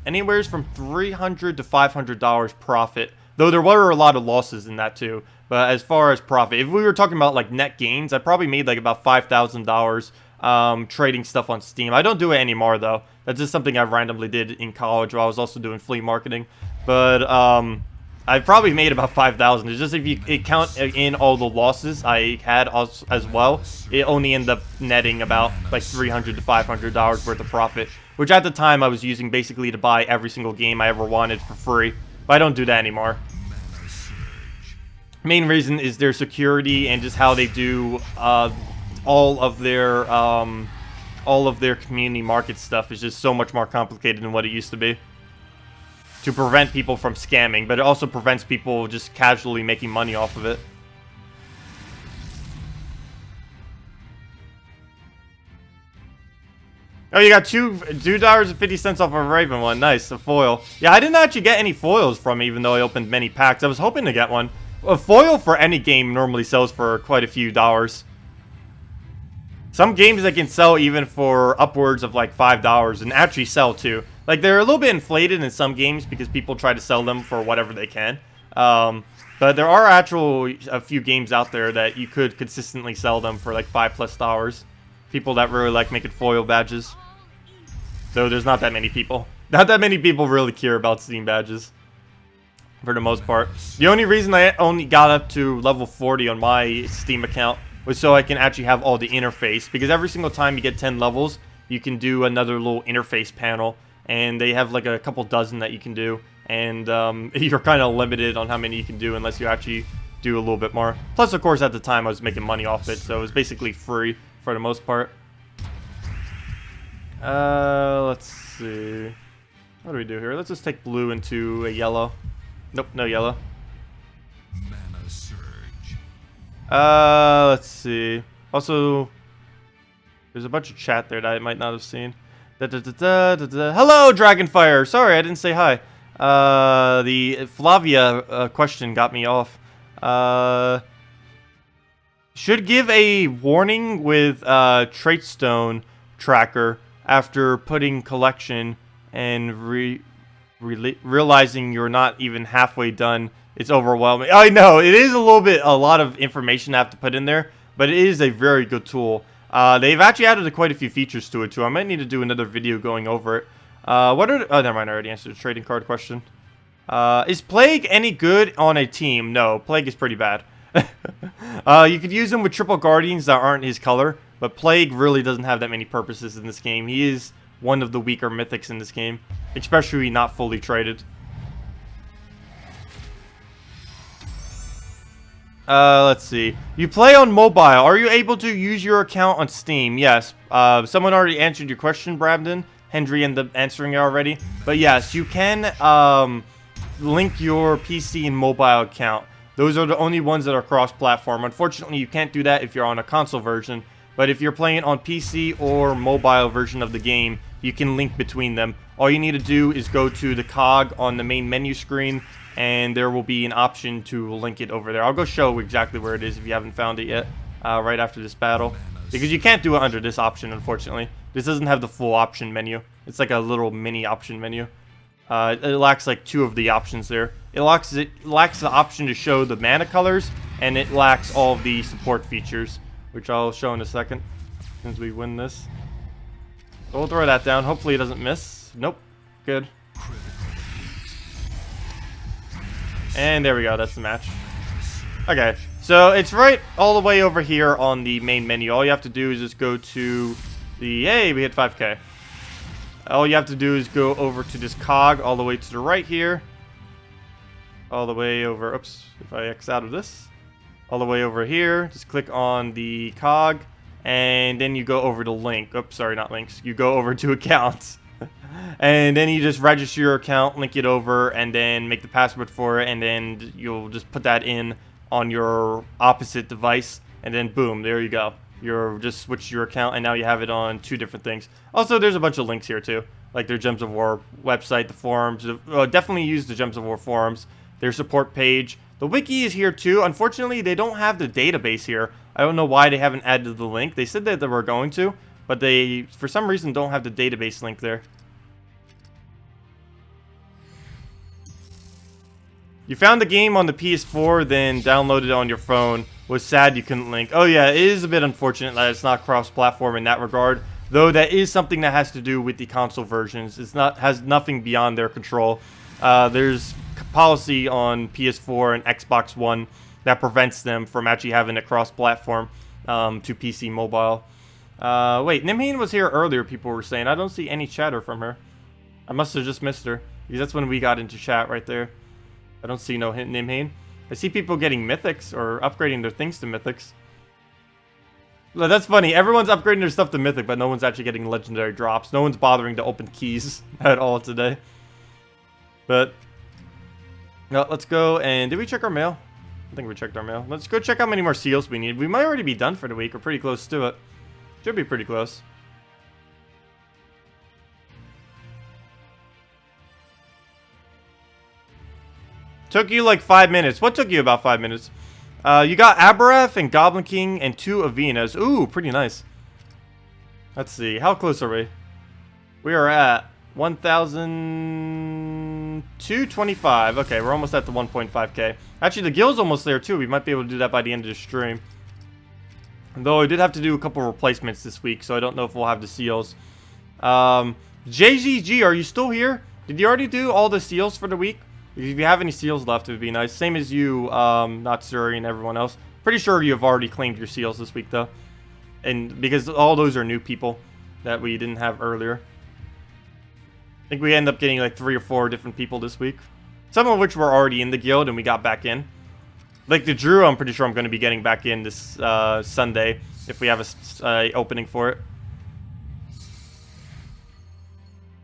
anywhere from $300 to $500 profit, though there were a lot of losses in that too. But as far as profit, if we were talking about like net gains, I probably made like about $5,000 trading stuff on Steam. I don't do it anymore though. That's just something I randomly did in college while I was also doing flea marketing. But I probably made about $5,000. It's just if you count in all the losses I had as well, it only ended up netting about like $300 to $500 worth of profit, which at the time I was using basically to buy every single game I ever wanted for free. But I don't do that anymore. Main reason is their security and just how they do all of their community market stuff is just so much more complicated than what it used to be, to prevent people from scamming, but it also prevents people just casually making money off of it. Oh, you got $2.50 off a Raven one. Nice, a foil. Yeah, I didn't actually get any foils from it, even though I opened many packs. I was hoping to get one. A foil for any game normally sells for quite a few dollars. Some games they can sell even for upwards of like $5 and actually sell too. Like, they're a little bit inflated in some games because people try to sell them for whatever they can. But there are a few games out there that you could consistently sell them for like $5+ People that really like making foil badges. Though there's not that many people. Not that many people really care about Steam badges, for the most part. The only reason I only got up to level 40 on my Steam account was so I can actually have all the interface. Because every single time you get 10 levels, you can do another little interface panel. And they have like a couple dozen that you can do. And you're kind of limited on how many you can do unless you actually do a little bit more. Plus, of course, at the time I was making money off it. So it was basically free for the most part. Let's see. What do we do here? Let's just take blue into a yellow. Nope, no yellow. Mana surge. Let's see. Also, there's a bunch of chat there that I might not have seen. Hello, Dragonfire! Sorry, I didn't say hi. The Flavia question got me off. Should give a warning with Traitstone tracker after putting collection and realizing you're not even halfway done. It's overwhelming. I know, it is a lot of information I have to put in there, but it is a very good tool. They've actually added quite a few features to it too. I might need to do another video going over it. Oh, never mind, I already answered the trading card question. Is Plague any good on a team? No, Plague is pretty bad. You could use him with triple guardians that aren't his color, but Plague really doesn't have that many purposes in this game. He is one of the weaker mythics in this game, especially not fully traded. Let's see. You play on mobile. Are you able to use your account on Steam? Yes. Someone already answered your question, Brabden. Hendry ended up answering it already. But yes, you can link your PC and mobile account. Those are the only ones that are cross-platform. Unfortunately, you can't do that if you're on a console version. But if you're playing on PC or mobile version of the game, you can link between them. All you need to do is go to the cog on the main menu screen, and there will be an option to link it over there. I'll go show exactly where it is if you haven't found it yet, right after this battle. Because you can't do it under this option, unfortunately. This doesn't have the full option menu. It's like a little mini option menu. It lacks like 2 of the options there. It lacks the option to show the mana colors, and it lacks all of the support features, which I'll show in a second, since we win this. So we'll throw that down. Hopefully it doesn't miss. Nope. Good. And there we go. That's the match. Okay. So it's right all the way over here on the main menu. All you have to do is just go to the... Hey, we hit 5K. All you have to do is go over to this cog all the way to the right here. All the way over... Oops. If I X out of this. All the way over here. Just click on the cog. And then you go over to link. Oops, sorry, not links. You go over to accounts. And then you just register your account, link it over, and then make the password for it. And then you'll just put that in on your opposite device. And then boom, there you go. You're just switched your account, and now you have it on 2 different things. Also, there's a bunch of links here too. Like their Gems of War website, the forums. Definitely use the Gems of War forums. Their support page. The wiki is here too. Unfortunately, they don't have the database here. I don't know why they haven't added the link. They said that they were going to, but they, for some reason, don't have the database link there. You found the game on the PS4, then downloaded it on your phone. Was sad you couldn't link. Oh yeah, it is a bit unfortunate that it's not cross-platform in that regard. Though that is something that has to do with the console versions. It's not, has nothing beyond their control. There's policy on PS4 and Xbox One that prevents them from actually having a cross-platform to PC mobile. Wait, Nimhane was here earlier, people were saying. I don't see any chatter from her. I must have just missed her. Because that's when we got into chat right there. I don't see no Nimhane. I see people getting Mythics or upgrading their things to Mythics. Well, that's funny. Everyone's upgrading their stuff to Mythic, but no one's actually getting legendary drops. No one's bothering to open keys at all today. But, no, let's go. And did we check our mail? I think we checked our mail. Let's go check how many more seals we need. We might already be done for the week. We're pretty close to it. Should be pretty close. Took you like 5 minutes. What took you about 5 minutes? You got Aberrath and Goblin King and 2 Avenas. Ooh, pretty nice. Let's see. How close are we? We are at 1,225. Okay, we're almost at the 1.5k. Actually, the guild's almost there too. We might be able to do that by the end of the stream. Though I did have to do a couple replacements this week, so I don't know if we'll have the seals. JGG, are you still here? Did you already do all the seals for the week? If you have any seals left, it would be nice. Same as you, not Suri and everyone else. Pretty sure you have already claimed your seals this week, though. And because all those are new people that we didn't have earlier. I think we end up getting like 3 or 4 different people this week. Some of which were already in the guild and we got back in. Like the Drew, I'm pretty sure I'm going to be getting back in this Sunday if we have a opening for it.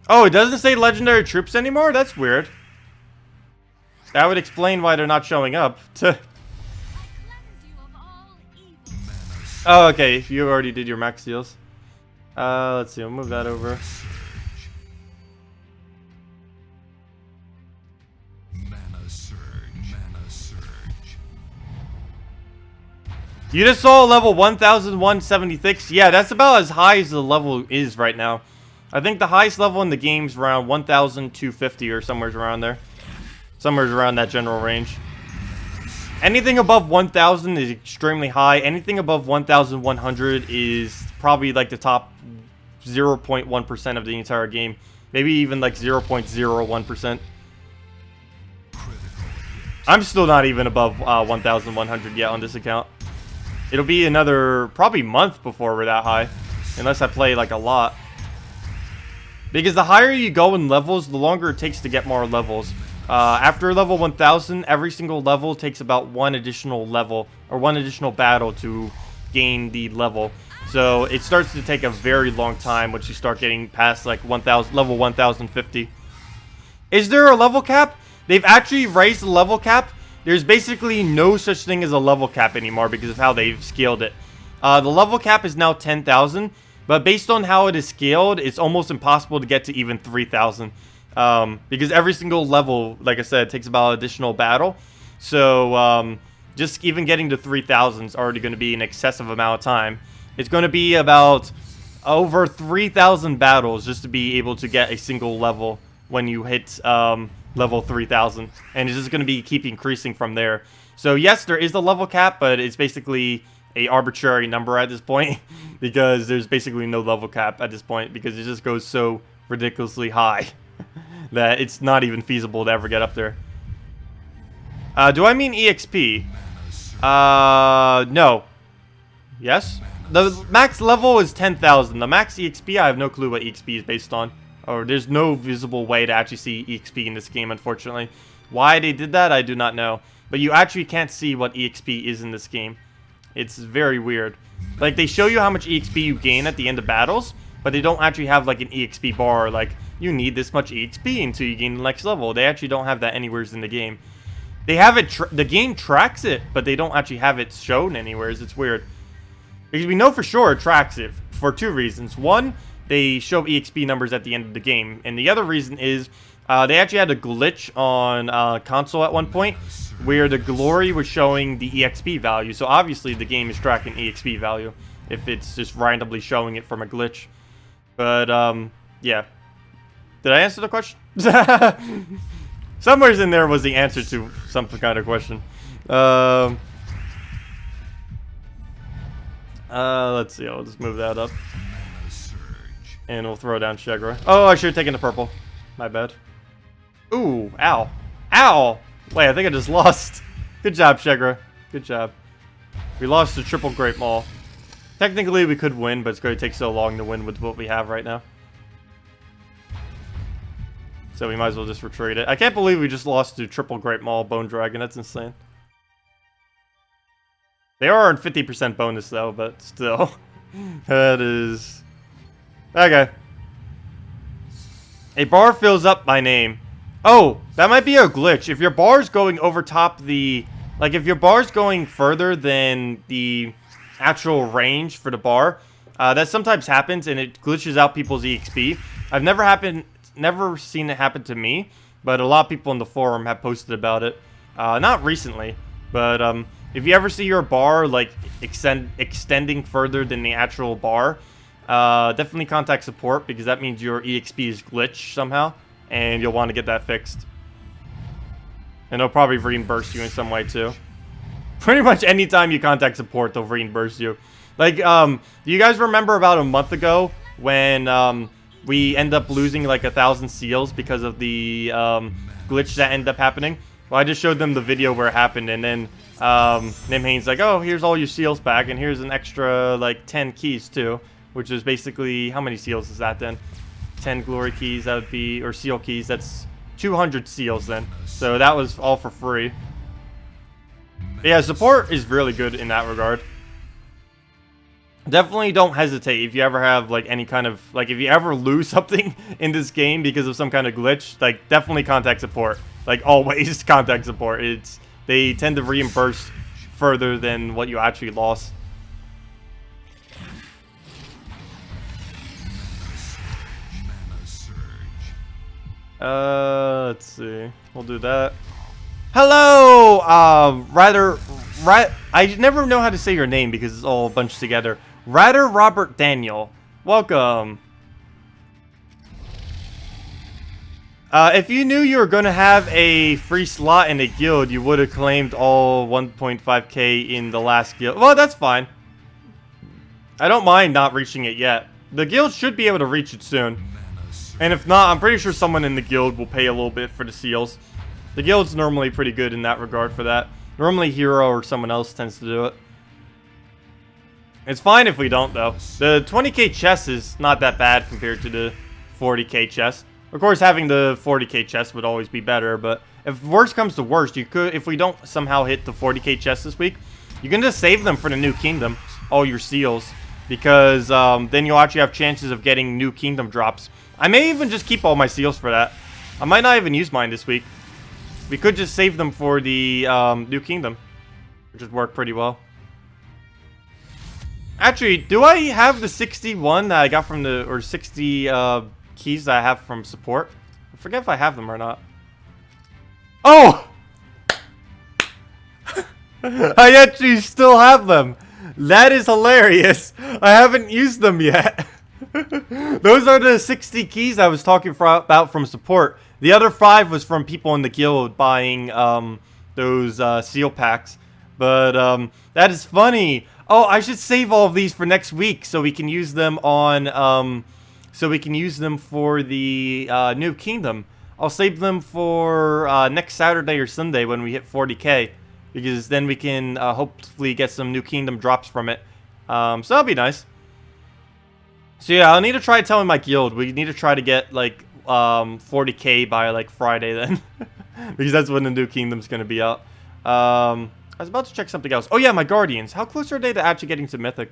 Oh, it doesn't say legendary troops anymore? That's weird. That would explain why they're not showing up. Oh, okay. You already did your max seals. Let's see. We'll move that over. Mana surge. You just saw level 1,176. Yeah, that's about as high as the level is right now. I think the highest level in the game's around 1,250 or somewhere around there. Somewhere around that general range. Anything above 1,000 is extremely high. Anything above 1,100 is probably like the top 0.1% of the entire game. Maybe even like 0.01%. I'm still not even above 1,100 yet on this account. It'll be another probably month before we're that high. Unless I play like a lot. Because the higher you go in levels, the longer it takes to get more levels. After level 1000, every single level takes about 1 additional level or 1 additional battle to gain the level. So it starts to take a very long time once you start getting past like 1000, level 1050. Is there a level cap? They've actually raised the level cap. There's basically no such thing as a level cap anymore because of how they've scaled it. The level cap is now 10,000, but based on how it is scaled, it's almost impossible to get to even 3,000. Because every single level, like I said, takes about additional battle. So just even getting to 3,000 is already going to be an excessive amount of time. It's going to be about over 3,000 battles just to be able to get a single level when you hit level 3,000. And it's just going to be keep increasing from there. So yes, there is a level cap, but it's basically a arbitrary number at this point. Because there's basically no level cap at this point. Because it just goes so ridiculously high that it's not even feasible to ever get up there. Do I mean EXP? No. Yes? The max level is 10,000. The max EXP, I have no clue what EXP is based on. Or there's no visible way to actually see EXP in this game, unfortunately. Why they did that, I do not know. But you actually can't see what EXP is in this game. It's very weird. Like, they show you how much EXP you gain at the end of battles, but they don't actually have, like, an EXP bar. Like, you need this much EXP until you gain the next level. They actually don't have that anywhere in the game. They have it, the game tracks it, but they don't actually have it shown anywhere. It's weird. Because we know for sure it tracks it for two reasons. One, they show EXP numbers at the end of the game. And the other reason is they actually had a glitch on console at one point where the glory was showing the EXP value. So obviously the game is tracking EXP value if it's just randomly showing it from a glitch. But yeah. Did I answer the question? Somewhere in there was the answer to some kind of question. Let's see. I'll just move that up. And we'll throw down Shegra. Oh, I should have taken the purple. My bad. Ooh, ow. Ow! Wait, I think I just lost. Good job, Shegra. Good job. We lost the triple Great Maul. Technically, we could win, but it's going to take so long to win with what we have right now. So we might as well just retreat it. I can't believe we just lost to triple Great Maul Bone Dragon. That's insane. They are on 50% bonus, though, but still. That is... Okay. A bar fills up my name. Oh, that might be a glitch. If your bar's going over top the... Like, if your bar's going further than the actual range for the bar, that sometimes happens, and it glitches out people's EXP. I've never seen it happen to me, but a lot of people in the forum have posted about it. Not recently, but if you ever see your bar, like, extending further than the actual bar, definitely contact support, because that means your EXP is glitched somehow, and you'll want to get that fixed. And they'll probably reimburse you in some way, too. Pretty much anytime you contact support, they'll reimburse you. Like, do you guys remember about a month ago when we end up losing like 1,000 seals because of the glitch that ended up happening? Well, I just showed them the video where it happened, and then Nimhane's like, oh, here's all your seals back, and here's an extra like 10 keys too, which is basically, how many seals is that then? 10 glory keys, that would be, or seal keys, that's 200 seals then. So that was all for free. But yeah, support is really good in that regard. Definitely don't hesitate if you ever have like any kind of, like if you ever lose something in this game because of some kind of glitch, like definitely contact support. Like always contact support. They tend to reimburse further than what you actually lost. Let's see. We'll do that. Hello, I never know how to say your name because it's all bunched together. Ryder Robert Daniel, welcome. If you knew you were going to have a free slot in a guild, you would have claimed all 1.5k in the last guild. Well, that's fine. I don't mind not reaching it yet. The guild should be able to reach it soon. And if not, I'm pretty sure someone in the guild will pay a little bit for the seals. The guild's normally pretty good in that regard for that. Normally Hero or someone else tends to do it. It's fine if we don't, though. The 20k chest is not that bad compared to the 40k chest. Of course, having the 40k chest would always be better, but if worst comes to worst, you could, if we don't somehow hit the 40k chest this week, you can just save them for the new kingdom, all your seals. because then you'll actually have chances of getting new kingdom drops. I may even just keep all my seals for that. I might not even use mine this week. We could just save them for the new kingdom, which would work pretty well. Actually, do I have the 61 that I got from the, or 60 keys that I have from support? I forget if I have them or not. Oh! I actually still have them. That is hilarious. I haven't used them yet. Those are the 60 keys I was talking about from support. The other 5 was from people in the guild buying those seal packs. But that is funny. Oh, I should save all of these for next week so we can use them on for the new kingdom. I'll save them for next Saturday or Sunday when we hit 40k, because then we can hopefully get some new kingdom drops from it. So that'll be nice. So yeah, I'll need to try telling my guild. We need to try to get like 40k by like Friday then, because that's when the new kingdom's gonna be out. I was about to check something else. Oh yeah, my guardians. How close are they to actually getting to mythic?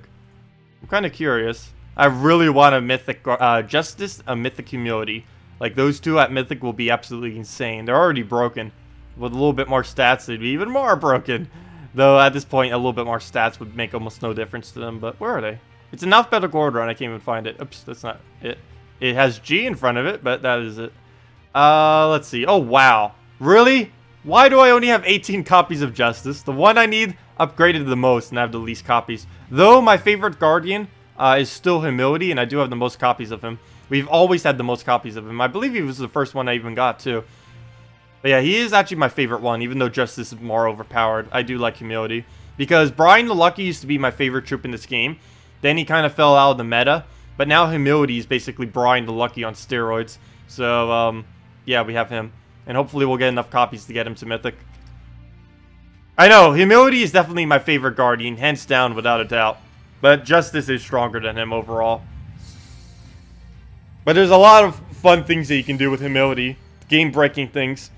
I'm kind of curious. I really want a mythic justice, a mythic humility. Like those two at mythic will be absolutely insane. They're already broken. With a little bit more stats, they'd be even more broken. Though at this point, a little bit more stats would make almost no difference to them. But where are they? It's in alphabetical order, and I can't even find it. Oops, that's not it. It has G in front of it, but that is it. Let's see. Oh, wow. Really? Why do I only have 18 copies of Justice? The one I need upgraded the most, and I have the least copies. Though my favorite Guardian is still Humility, and I do have the most copies of him. We've always had the most copies of him. I believe he was the first one I even got, too. But yeah, he is actually my favorite one, even though Justice is more overpowered. I do like Humility. Because Brian the Lucky used to be my favorite troop in this game. Then he kind of fell out of the meta. But now Humility is basically Brian the Lucky on steroids. So, yeah, we have him. And hopefully we'll get enough copies to get him to Mythic. I know, Humility is definitely my favorite Guardian, hands down, without a doubt. But Justice is stronger than him overall. But there's a lot of fun things that you can do with Humility. Game-breaking things.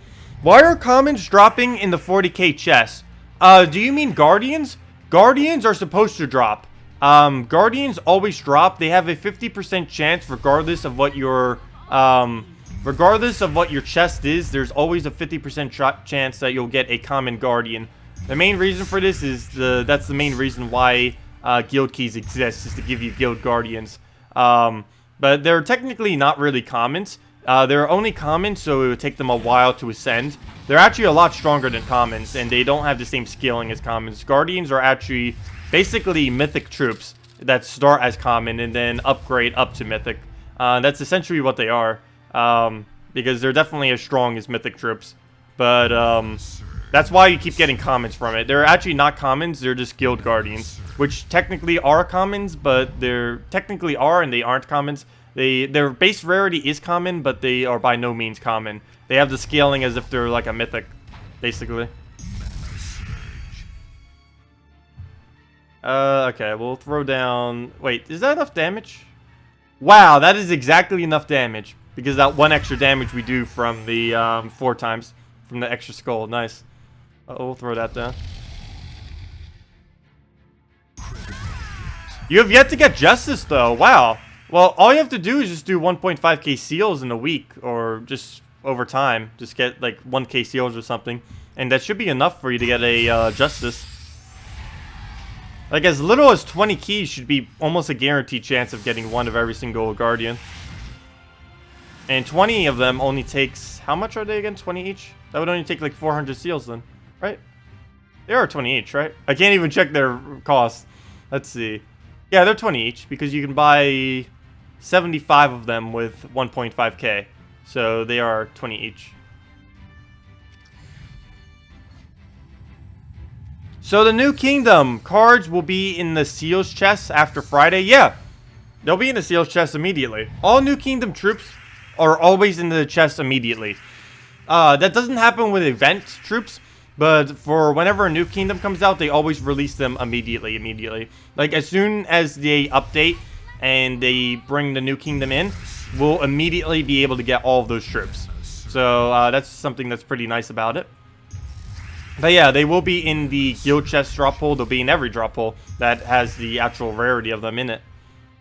Why are commons dropping in the 40k chest? Do you mean Guardians? Guardians are supposed to drop. Guardians always drop. They have a 50% chance regardless of what your... regardless of what your chest is, there's always a 50% chance that you'll get a common Guardian. The main reason for this is that's the main reason why guild keys exist, is to give you guild Guardians. But they're technically not really commons. They're only commons, so it would take them a while to ascend. They're actually a lot stronger than commons, and they don't have the same scaling as commons. Guardians are actually basically mythic troops that start as common and then upgrade up to mythic. That's essentially what they are. Because they're definitely as strong as mythic troops. But, that's why you keep getting commons from it. They're actually not commons, they're just guild guardians. Which technically are commons, but they're technically are and they aren't commons. Their base rarity is common, but they are by no means common. They have the scaling as if they're like a mythic, basically. Okay, we'll throw down... Wait, is that enough damage? Wow, that is exactly enough damage. Because that one extra damage we do from the 4 times. From the extra skull. Nice. We'll throw that down. You have yet to get Justice, though. Wow. Well, all you have to do is just do 1.5k seals in a week. Or just over time. Just get, like, 1k seals or something. And that should be enough for you to get a Justice. Like, as little as 20 keys should be almost a guaranteed chance of getting one of every single Guardian. And 20 of them only takes... How much are they again? 20 each? That would only take like 400 seals then. Right? They are 20 each, right? I can't even check their cost. Let's see. Yeah, they're 20 each. Because you can buy 75 of them with 1.5k. So they are 20 each. So the new kingdom cards will be in the seals chest after Friday. Yeah. They'll be in the seals chest immediately. All new kingdom troops are always in the chest immediately. That doesn't happen with event troops, but for whenever a new kingdom comes out, they always release them immediately. Like, as soon as they update and they bring the new kingdom in, we'll immediately be able to get all of those troops. So, that's something that's pretty nice about it. But yeah, they will be in the guild chest drop pool. They'll be in every drop pool that has the actual rarity of them in it.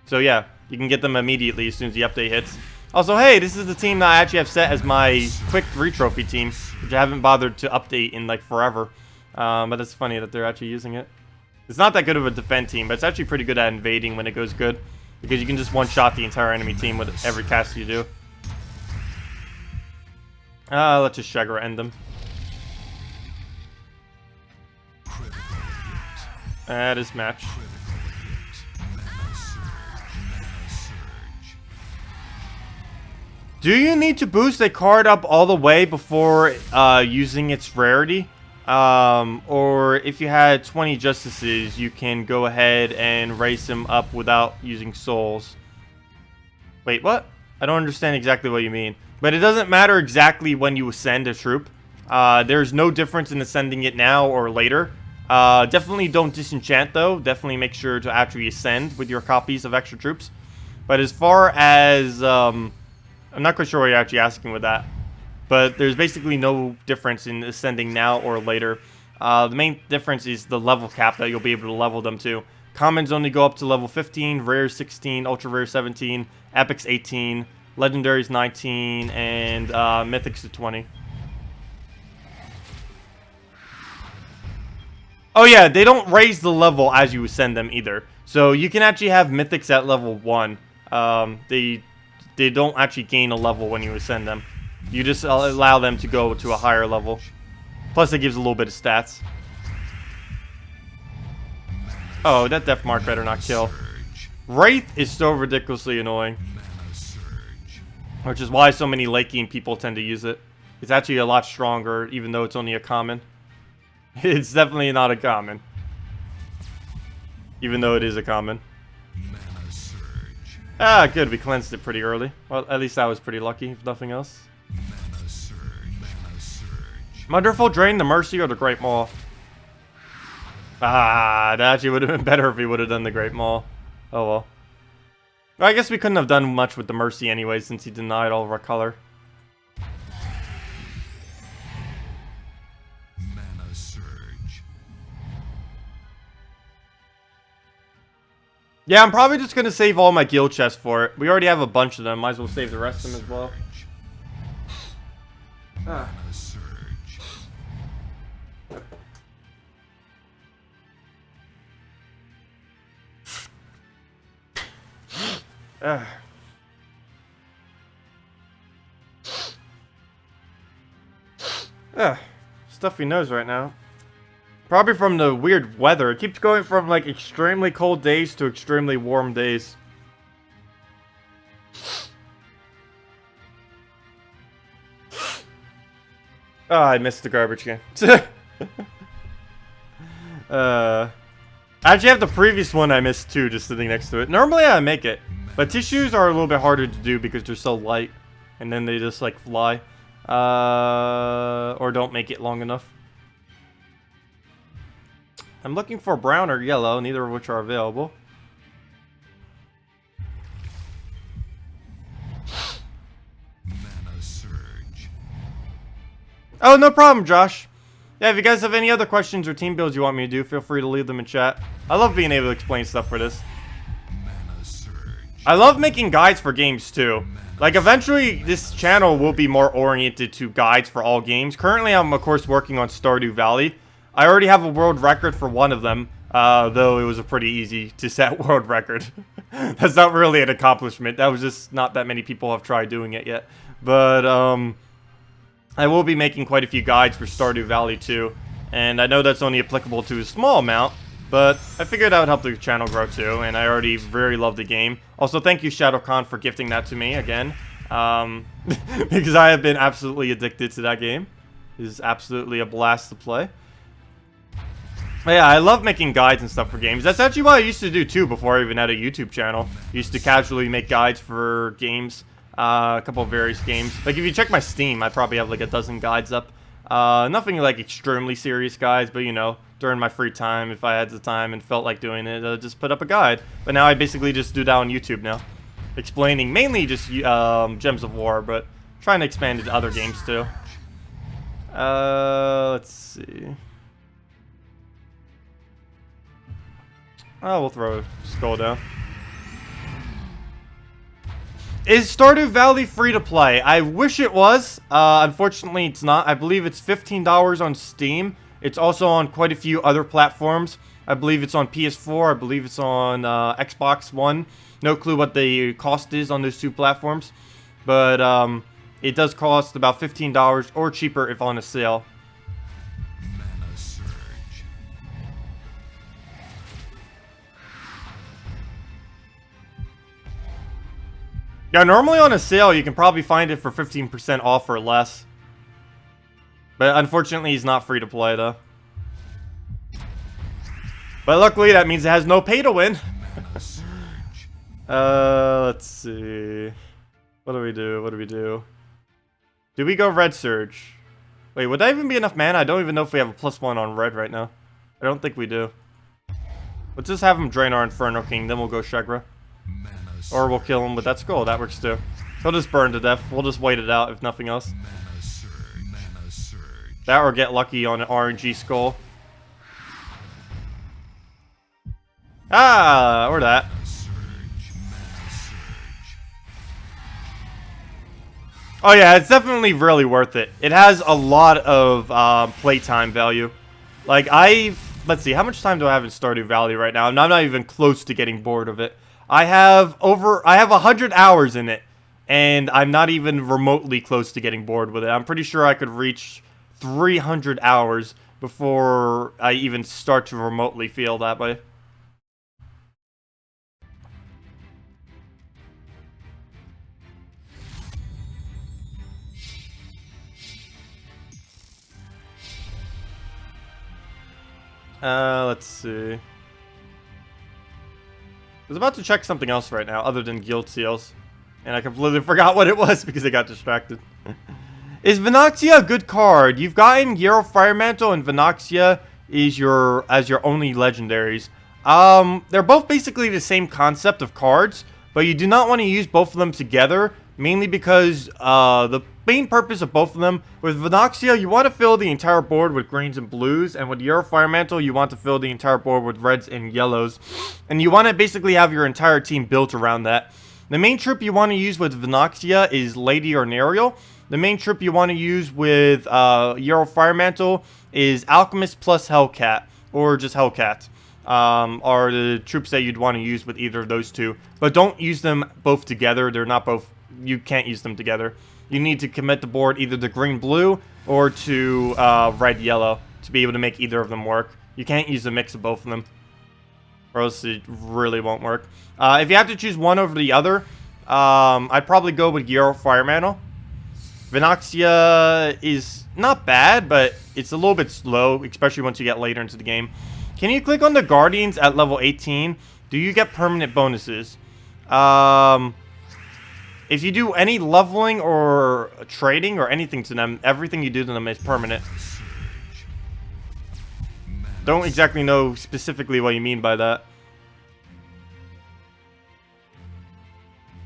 So yeah, you can get them immediately as soon as the update hits. Also, hey, this is the team that I actually have set as my quick 3-trophy team, which I haven't bothered to update in like forever. But it's funny that they're actually using it. It's not that good of a defend team, but it's actually pretty good at invading when it goes good. Because you can just one-shot the entire enemy team with every cast you do. Let's just Shagra end them. That is match. Do you need to boost a card up all the way before using its rarity? Or if you had 20 justices, you can go ahead and raise them up without using souls. Wait, what? I don't understand exactly what you mean. But it doesn't matter exactly when you ascend a troop. There's no difference in ascending it now or later. Definitely don't disenchant though. Definitely make sure to actually ascend with your copies of extra troops. But as far as... I'm not quite sure what you're actually asking with that. But there's basically no difference in ascending now or later. The main difference is the level cap that you'll be able to level them to. Commons only go up to level 15, Rares 16, Ultra Rare 17, Epics 18, Legendaries 19, and Mythics to 20. Oh yeah, they don't raise the level as you ascend them either. So you can actually have Mythics at level 1. They don't actually gain a level when you ascend them. You just allow them to go to a higher level. Plus it gives a little bit of stats. Oh, that Death Mark better not kill. Wraith is so ridiculously annoying. Which is why so many late game people tend to use it. It's actually a lot stronger, even though it's only a common. It's definitely not a common. Even though it is a common. Ah, good. We cleansed it pretty early. Well, at least I was pretty lucky, if nothing else. Wonderful Drain, the Mercy, or the Great Maul? Ah, that actually would have been better if we would have done the Great Maul. Oh well. I guess we couldn't have done much with the Mercy anyway, since he denied all of our color. Yeah, I'm probably just going to save all my guild chests for it. We already have a bunch of them. Might as well save the rest of them as well. Ah. Stuffy nose right now. Probably from the weird weather. It keeps going from like extremely cold days to extremely warm days. Oh, I missed the garbage can. I actually have the previous one I missed too, just sitting next to it. Normally I make it, but tissues are a little bit harder to do because they're so light, and then they just like fly, or don't make it long enough. I'm looking for brown or yellow, neither of which are available. Mana surge. Oh, no problem, Josh. Yeah, if you guys have any other questions or team builds you want me to do, feel free to leave them in chat. I love being able to explain stuff for this. Mana surge. I love making guides for games too. Like, eventually, this channel will be more oriented to guides for all games. Currently, I'm, of course, working on Stardew Valley. I already have a world record for one of them, though it was a pretty easy to set world record. That's not really an accomplishment. That was just not that many people have tried doing it yet. But, I will be making quite a few guides for Stardew Valley too. And I know that's only applicable to a small amount, but I figured that would help the channel grow too, and I already very love the game. Also, thank you, Kahn, for gifting that to me again. Because I have been absolutely addicted to that game. It is absolutely a blast to play. But yeah, I love making guides and stuff for games. That's actually what I used to do too before I even had a YouTube channel. I used to casually make guides for games, a couple of various games. Like if you check my Steam, I probably have like a dozen guides up. Nothing like extremely serious guides, but you know, during my free time, if I had the time and felt like doing it, I'd just put up a guide. But now I basically just do that on YouTube now. Explaining mainly just Gems of War, but trying to expand it to other games too. Let's see. Oh, we'll throw a skull down. Is Stardew Valley free to play? I wish it was. Unfortunately, it's not. I believe it's $15 on Steam. It's also on quite a few other platforms. I believe it's on PS4. I believe it's on Xbox One. No clue what the cost is on those two platforms. But it does cost about $15 or cheaper if on a sale. Mana surge. Yeah, normally on a sale, you can probably find it for 15% off or less. But unfortunately, he's not free to play, though. But luckily, that means it has no pay to win. Mana surge. Let's see. What do we do? What do we do? Do we go Red Surge? Wait, would that even be enough mana? I don't even know if we have a +1 on red right now. I don't think we do. Let's just have him drain our Inferno King, then we'll go Shegra. Mana Or we'll kill him with that skull. That works too. He'll just burn to death. We'll just wait it out if nothing else. Mana surge. Mana surge. That or get lucky on an RNG skull. Ah, or that. Surge. Mana surge. Oh yeah, it's definitely really worth it. It has a lot of playtime value. Like let's see, how much time do I have in Stardew Valley right now? And I'm not even close to getting bored of it. I have 100 hours in it, and I'm not even remotely close to getting bored with it. I'm pretty sure I could reach 300 hours before I even start to remotely feel that way. Let's see. I was about to check something else right now, other than guild seals. And I completely forgot what it was because I got distracted. Is Venoxia a good card? You've gotten Yarrow Firemantle and Venoxia is as your only legendaries. They're both basically the same concept of cards, but you do not want to use both of them together, mainly because the main purpose of both of them, with Venoxia, you want to fill the entire board with greens and blues, and with Yarrow Firemantle, you want to fill the entire board with reds and yellows. And you want to basically have your entire team built around that. The main troop you want to use with Venoxia is Lady or Nariel. The main troop you want to use with Yarrow Firemantle is Alchemist plus Hellcat, or just Hellcat. Are the troops that you'd want to use with either of those two. But don't use them both together. They're not both... You can't use them together. You need to commit the board either to green-blue or to red-yellow to be able to make either of them work. You can't use a mix of both of them, or else it really won't work. If you have to choose one over the other, I'd probably go with Yarrow Firemantle. Venoxia is not bad, but it's a little bit slow, especially once you get later into the game. Can you click on the Guardians at level 18? Do you get permanent bonuses? If you do any leveling or trading or anything to them, everything you do to them is permanent. Don't exactly know specifically what you mean by that.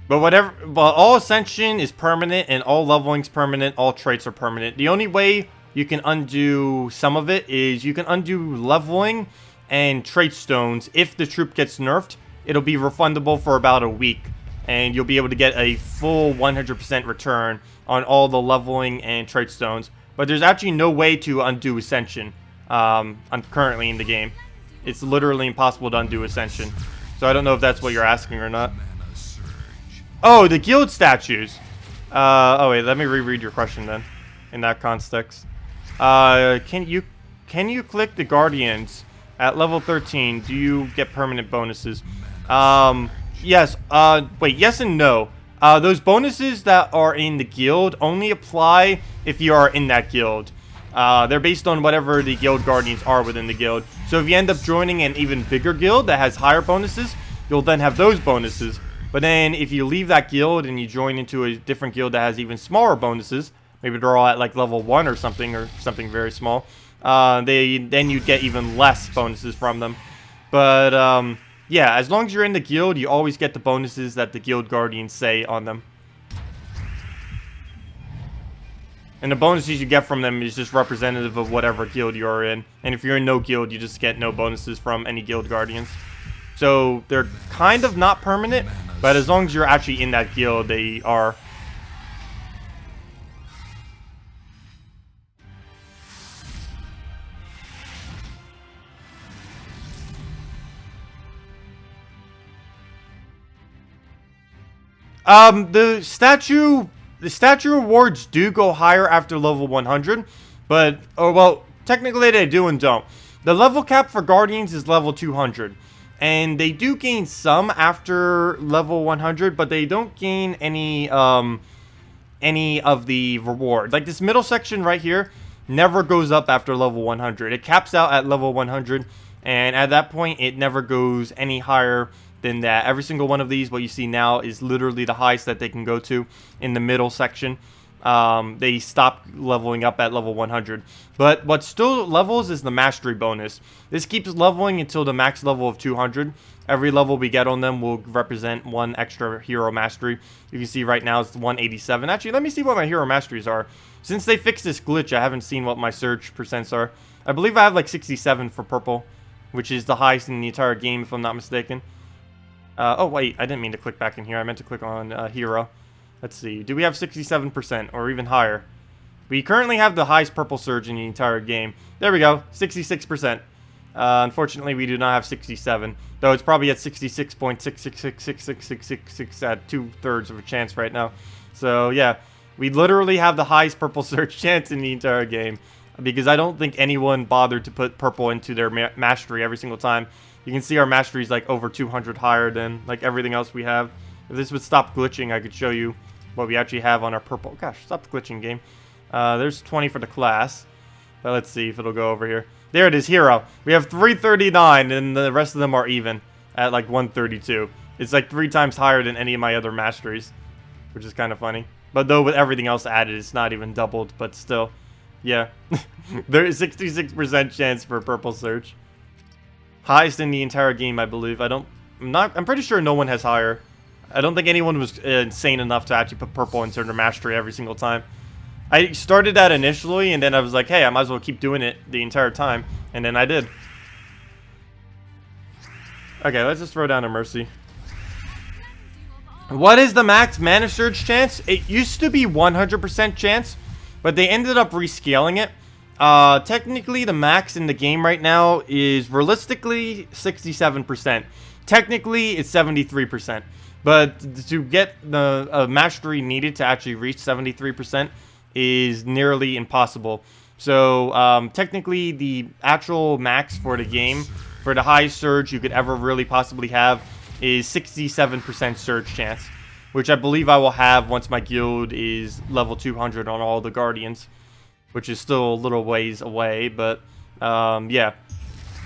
But all Ascension is permanent, and all leveling's permanent, all traits are permanent. The only way you can undo some of it is you can undo leveling and trait stones. If the troop gets nerfed, it'll be refundable for about a week. And you'll be able to get a full 100% return on all the leveling and trait stones. But there's actually no way to undo Ascension currently in the game. It's literally impossible to undo Ascension. So I don't know if that's what you're asking or not. Oh, the guild statues. Oh wait, let me reread your question then. In that context. Can you click the Guardians at level 13? Do you get permanent bonuses? Yes. Wait, yes and no. Those bonuses that are in the guild only apply if you are in that guild. They're based on whatever the guild guardians are within the guild. So if you end up joining an even bigger guild that has higher bonuses, you'll then have those bonuses. But then if you leave that guild and you join into a different guild that has even smaller bonuses, maybe they're all at like level 1 or something very small, then you'd get even less bonuses from them. But yeah, as long as you're in the guild, you always get the bonuses that the guild guardians say on them. And the bonuses you get from them is just representative of whatever guild you're in. And if you're in no guild, you just get no bonuses from any guild guardians. So they're kind of not permanent, but as long as you're actually in that guild, they are. The statue rewards do go higher after level 100, but, oh, well, technically they do and don't. The level cap for Guardians is level 200, and they do gain some after level 100, but they don't gain any of the reward. Like this middle section right here never goes up after level 100. It caps out at level 100, and at that point, it never goes any higher than that. Every single one of these, what you see now, is literally the highest that they can go to in the middle section. They stop leveling up at level 100. But what still levels is the mastery bonus. This keeps leveling until the max level of 200. Every level we get on them will represent one extra hero mastery. You can see right now it's 187. Actually, let me see what my hero masteries are. Since they fixed this glitch, I haven't seen what my surge percents are. I believe I have like 67 for purple, which is the highest in the entire game if I'm not mistaken. Oh, wait, I didn't mean to click back in here. I meant to click on hero. Let's see. Do we have 67% or even higher? We currently have the highest purple surge in the entire game. There we go, 66%. Unfortunately, we do not have 67, though it's probably at 66.66666666 at 2/3 of a chance right now. So, yeah, we literally have the highest purple surge chance in the entire game because I don't think anyone bothered to put purple into their mastery every single time. You can see our mastery is like over 200 higher than like everything else we have. If this would stop glitching, I could show you what we actually have on our purple. Gosh, stop glitching, game. There's 20 for the class. But let's see if it'll go over here. There it is, hero. We have 339, and the rest of them are even at like 132. It's like 3 times higher than any of my other masteries, which is kind of funny. But though with everything else added, it's not even doubled. But still, yeah, there is 66% chance for purple surge. Highest in the entire game, I believe. I'm pretty sure no one has higher. I don't think anyone was insane enough to actually put purple into their mastery every single time. I started that initially, and then I was like, hey, I might as well keep doing it the entire time. And then I did. Okay, let's just throw down a Mercy. What is the max mana surge chance? It used to be 100% chance, but they ended up rescaling it. Technically, the max in the game right now is realistically 67%. Technically, it's 73%. But to get the mastery needed to actually reach 73% is nearly impossible. So, technically, the actual max for the game, for the highest surge you could ever really possibly have, is 67% surge chance, which I believe I will have once my guild is level 200 on all the Guardians, which is still a little ways away, but yeah,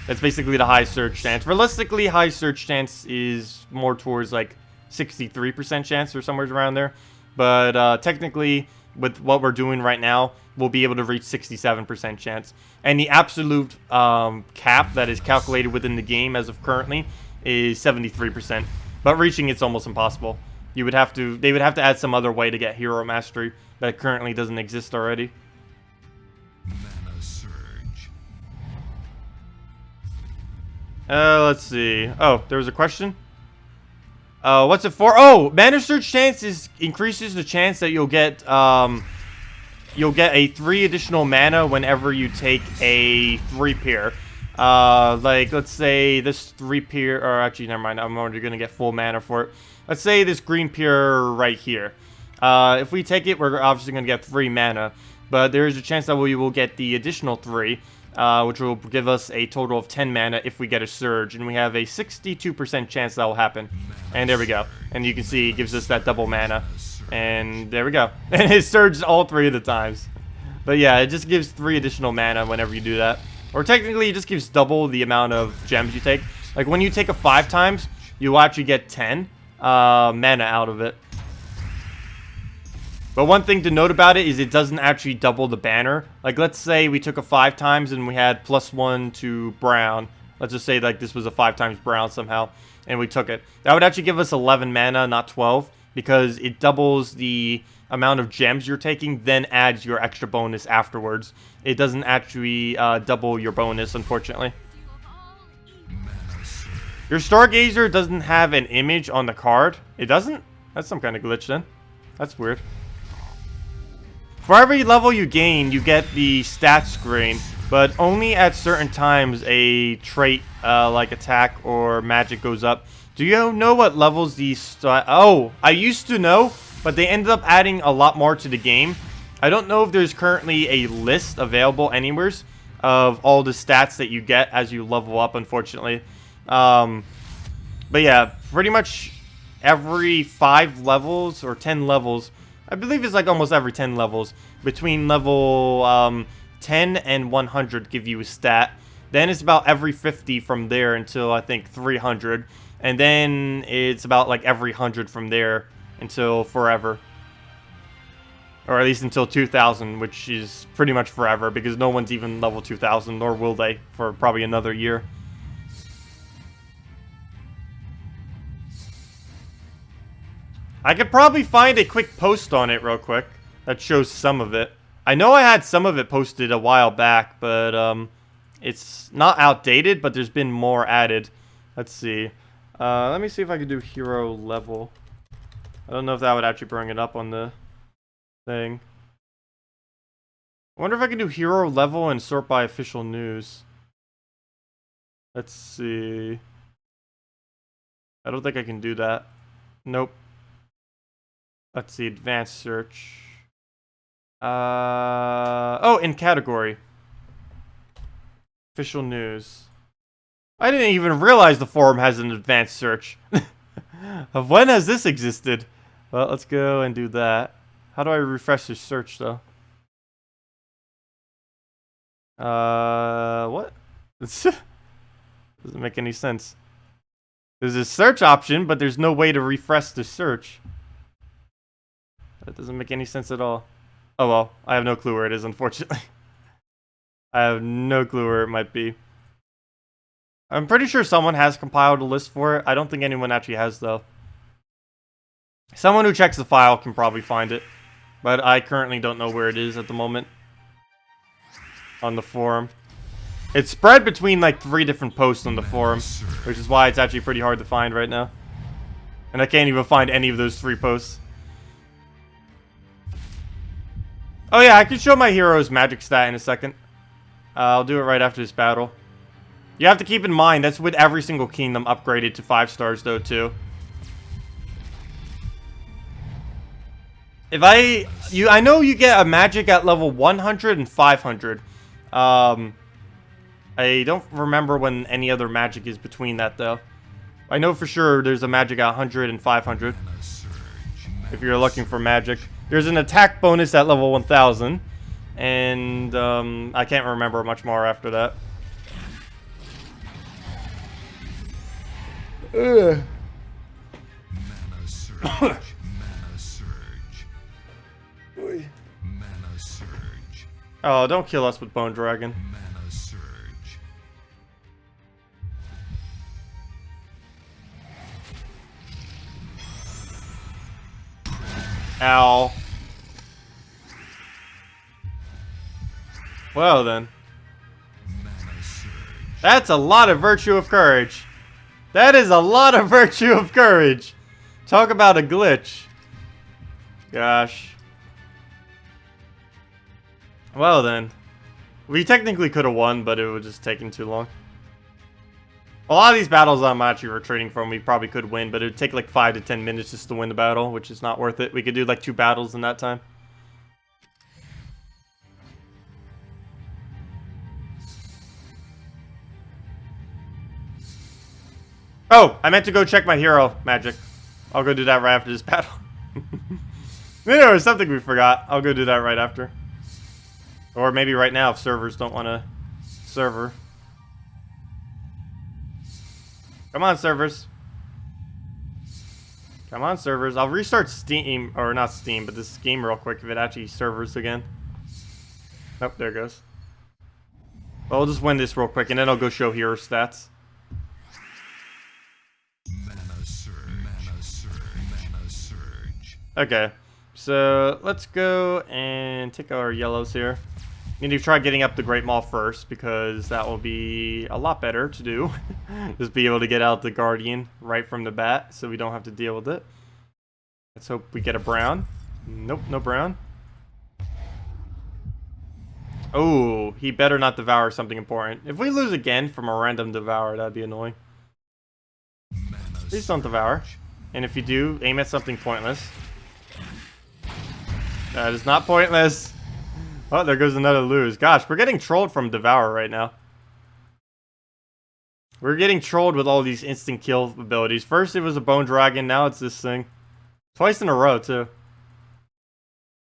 that's basically the high surge chance. Realistically, high surge chance is more towards like 63% chance or somewhere around there, but technically, with what we're doing right now, we'll be able to reach 67% chance. And the absolute cap that is calculated within the game as of currently is 73%, but reaching it's almost impossible. They would have to add some other way to get hero mastery that currently doesn't exist already. Mana surge. Let's see. Oh, there was a question. What's it for? Oh, mana surge chance increases the chance that you'll get a 3 additional mana whenever you take a 3-peer. Like, let's say this 3-peer, or actually, never mind, I'm already gonna get full mana for it. Let's say this green peer right here. If we take it, we're obviously gonna get 3 mana, but there is a chance that we will get the additional 3, which will give us a total of 10 mana if we get a surge, and we have a 62% chance that will happen. And there we go. And you can see it gives us that double mana. And there we go. And it surges all 3 of the times. But yeah, it just gives 3 additional mana whenever you do that. Or technically, it just gives double the amount of gems you take. Like when you take a 5 times, you'll actually get 10 mana out of it. But one thing to note about it is it doesn't actually double the banner. Like, let's say we took a 5 times and we had +1 to brown. Let's just say like this was a 5 times brown somehow, and we took it. That would actually give us 11 mana, not 12. because it doubles the amount of gems you're taking, then adds your extra bonus afterwards. It doesn't actually double your bonus, unfortunately. Your Stargazer doesn't have an image on the card. It doesn't? That's some kind of glitch then. That's weird. For every level you gain, you get the stats screen, but only at certain times a trait like attack or magic goes up. Do you know what levels these... Oh, I used to know, but they ended up adding a lot more to the game. I don't know if there's currently a list available anywhere of all the stats that you get as you level up, unfortunately. But yeah, pretty much every 5 levels or 10 levels, I believe it's like almost every 10 levels, between level 10 and 100 give you a stat. Then it's about every 50 from there until I think 300. And then it's about like every 100 from there until forever. Or at least until 2000, which is pretty much forever because no one's even level 2000, nor will they for probably another year. I could probably find a quick post on it real quick that shows some of it. I know I had some of it posted a while back, but it's not outdated, but there's been more added. Let's see. Let me see if I can do hero level. I don't know if that would actually bring it up on the thing. I wonder if I can do hero level and sort by official news. Let's see. I don't think I can do that. Nope. Let's see, advanced search. Oh, in category. Official news. I didn't even realize the forum has an advanced search. Of when has this existed? Well, let's go and do that. How do I refresh the search, though? What? Doesn't make any sense. There's a search option, but there's no way to refresh the search. That doesn't make any sense at all. Oh well, I have no clue where it is, unfortunately. I have no clue where it might be. I'm pretty sure someone has compiled a list for it. I don't think anyone actually has, though. Someone who checks the file can probably find it. But I currently don't know where it is at the moment. On the forum. It's spread between like 3 different posts on the forum. Which is why it's actually pretty hard to find right now. And I can't even find any of those 3 posts. Oh yeah, I can show my hero's magic stat in a second. I'll do it right after this battle. You have to keep in mind, that's with every single kingdom upgraded to 5 stars though, too. If I know you get a magic at level 100 and 500. I don't remember when any other magic is between that, though. I know for sure there's a magic at 100 and 500. If you're looking for magic. There's an attack bonus at level 1000. And, I can't remember much more after that. Mana surge. Mana surge. Mana surge. Oh, don't kill us with Bone Dragon. Mana surge. Ow. Well then. Mana surge. That's a lot of virtue of courage. That is a lot of virtue of courage. Talk about a glitch. Gosh. Well then. We technically could have won, but it would just taken too long. A lot of these battles I'm actually retreating from, we probably could win, but it would take like 5 to 10 minutes just to win the battle, which is not worth it. We could do like 2 battles in that time. Oh, I meant to go check my hero magic. I'll go do that right after this battle. There was something we forgot. I'll go do that right after. Or maybe right now if servers don't want to server. Come on, servers. Come on, servers. I'll restart Steam, or not Steam, but this game real quick if it actually servers again. Nope, there it goes. Well, we'll just win this real quick and then I'll go show hero stats. Mana surge. Mana surge. Mana surge. Okay, so let's go and take our yellows here. Need to try getting up the Great Maul first, because that will be a lot better to do. Just be able to get out the Guardian right from the bat, so we don't have to deal with it. Let's hope we get a brown. Nope, no brown. Oh, he better not devour something important. If we lose again from a random devour, that'd be annoying. Please don't devour. And if you do, aim at something pointless. That is not pointless. Oh, there goes another lose. Gosh, we're getting trolled from devour right now. We're getting trolled with all these instant kill abilities. First it was a bone dragon, now it's this thing. Twice in a row, too.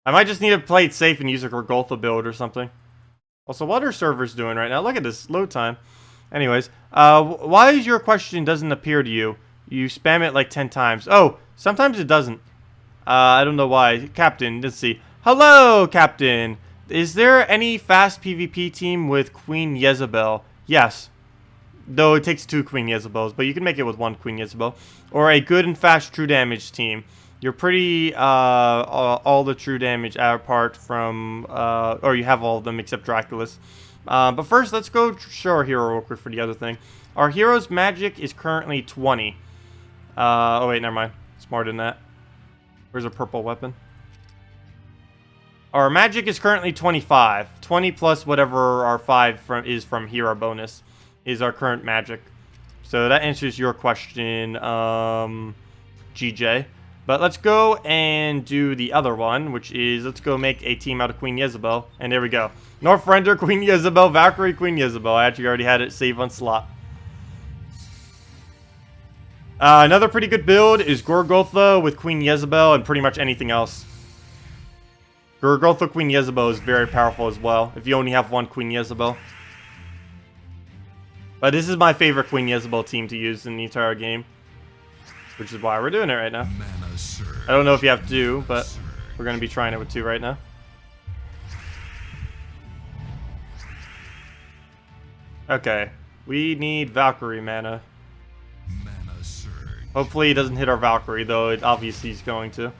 I might just need to play it safe and use a Gorgoltha build or something. Also, what are servers doing right now? Look at this load time. Anyways, why is your question doesn't appear to you? You spam it like 10 times. Oh, sometimes it doesn't. I don't know why. Captain, let's see. Hello, Captain. Is there any fast PvP team with Queen Jezebel? Yes. Though it takes 2 Queen Jezebels, but you can make it with 1 Queen Jezebel. Or a good and fast true damage team. You're pretty, all the true damage apart from, or you have all of them except Draculus. But first, let's go show our hero real quick for the other thing. Our hero's magic is currently 20. Oh wait, never mind. Smarter than that. Where's a purple weapon? Our magic is currently 25. 20 plus whatever our 5 is from hero bonus is our current magic. So that answers your question, GJ. But let's go and do the other one, which is, let's go make a team out of Queen Jezebel. And there we go. North Render, Queen Jezebel, Valkyrie, Queen Jezebel. I actually already had it saved on slot. Another pretty good build is Gorgoltha with Queen Jezebel and pretty much anything else. Gorgoltha Queen Jezebel is very powerful as well, if you only have 1 Queen Jezebel. But this is my favorite Queen Jezebel team to use in the entire game. Which is why we're doing it right now. I don't know if you have to, but we're going to be trying it with 2 right now. Okay, we need Valkyrie mana. Hopefully he doesn't hit our Valkyrie, though it obviously he's going to.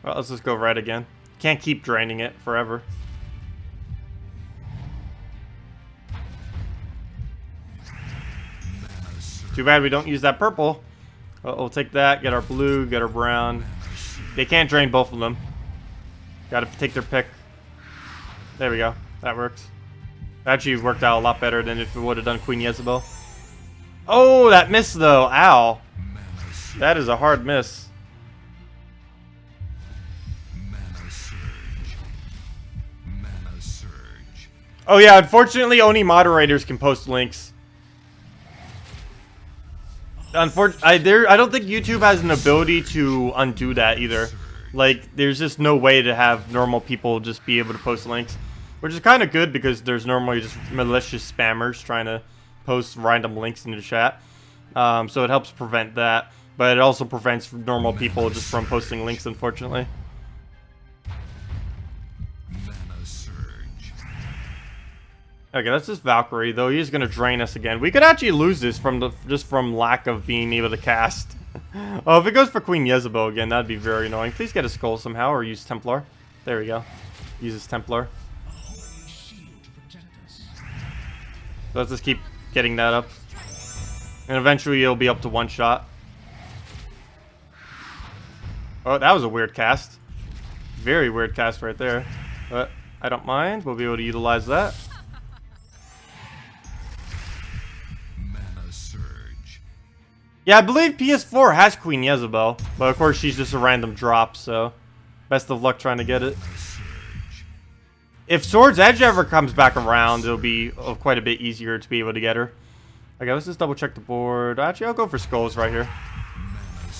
Well, let's just go red again. Can't keep draining it forever. Too bad we don't use that purple. We'll take that, get our blue, get our brown. They can't drain both of them. Gotta take their pick. There we go. That works. Actually worked out a lot better than if it would have done Queen Jezebel. Oh, that missed though. Ow. That is a hard miss. Oh yeah, unfortunately only moderators can post links. Unfortunately, I don't think YouTube has an ability to undo that either. Like, there's just no way to have normal people just be able to post links. Which is kind of good because there's normally just malicious spammers trying to post random links in the chat. So it helps prevent that. But it also prevents normal people just from posting links, unfortunately. Okay, that's just Valkyrie, though he's gonna drain us again. We could actually lose this from just from lack of being able to cast. Oh, if it goes for Queen Jezebel again, that'd be very annoying. Please get a skull somehow, or use Templar. There we go. Uses Templar. So let's just keep getting that up. And eventually it'll be up to 1 shot. Oh, that was a weird cast. Very weird cast right there. But I don't mind. We'll be able to utilize that. Yeah, I believe PS4 has Queen Jezebel, but of course she's just a random drop, so best of luck trying to get it. If Sword's Edge ever comes back around, it'll be quite a bit easier to be able to get her. Okay, let's just double check the board. Actually, I'll go for Skulls right here.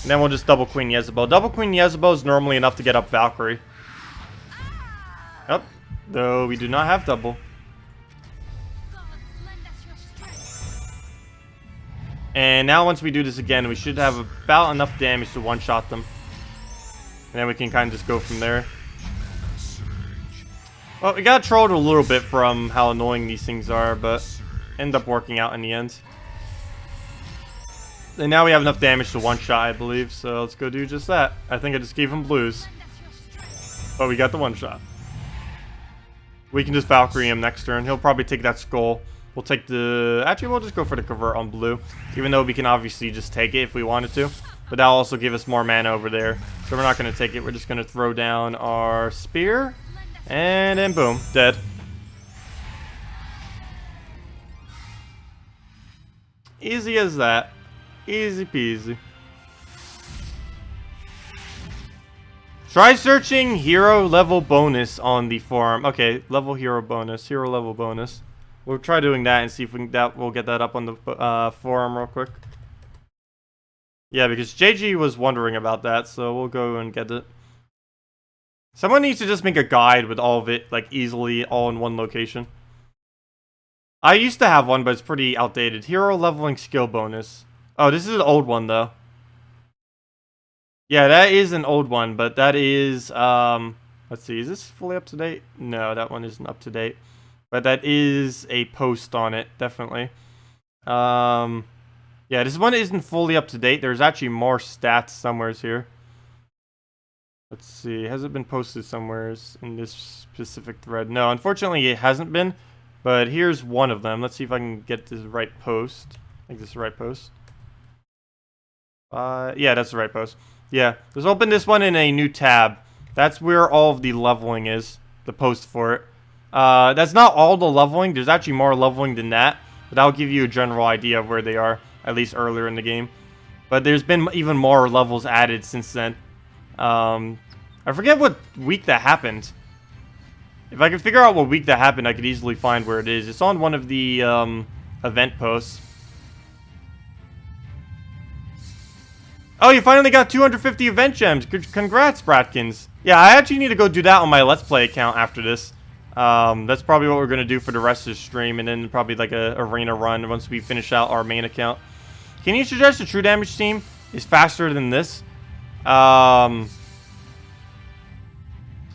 And then we'll just double Queen Jezebel. Double Queen Jezebel is normally enough to get up Valkyrie. Yep, though we do not have double. And now once we do this again, we should have about enough damage to one-shot them. And then we can kind of just go from there. Well, we got trolled a little bit from how annoying these things are, but end up working out in the end. And now we have enough damage to one-shot, I believe. So let's go do just that. I think I just gave him blues. But we got the one-shot. We can just Valkyrie him next turn. He'll probably take that skull. We'll take the... Actually, we'll just go for the convert on blue. Even though we can obviously just take it if we wanted to. But that'll also give us more mana over there. So we're not going to take it. We're just going to throw down our spear. And then boom. Dead. Easy as that. Easy peasy. Try searching hero level bonus on the forum. Okay, level hero bonus. Hero level bonus. We'll try doing that and see if we can, we'll get that up on the forum real quick. Yeah, because JG was wondering about that, so we'll go and get it. Someone needs to just make a guide with all of it, like, easily, all in one location. I used to have one, but it's pretty outdated. Hero leveling skill bonus. Oh, this is an old one, though. Yeah, that is an old one, but that is, let's see, is this fully up to date? No, that one isn't up to date. But that is a post on it, definitely. Yeah, this one isn't fully up to date. There's actually more stats somewhere here. Let's see, has it been posted somewhere in this specific thread? No, unfortunately it hasn't been. But here's one of them. Let's see if I can get this right post. I think this is the right post. Yeah, that's the right post. Yeah, let's open this one in a new tab. That's where all of the leveling is. The post for it. That's not all the leveling. There's actually more leveling than that. But that'll give you a general idea of where they are. At least earlier in the game. But there's been even more levels added since then. I forget what week that happened. If I could figure out what week that happened, I could easily find where it is. It's on one of the event posts. Oh, you finally got 250 event gems. Congrats, Bratkins. Yeah, I actually need to go do that on my Let's Play account after this. That's probably what we're going to do for the rest of the stream. And then probably like a arena run once we finish out our main account. Can you suggest a true damage team is faster than this? I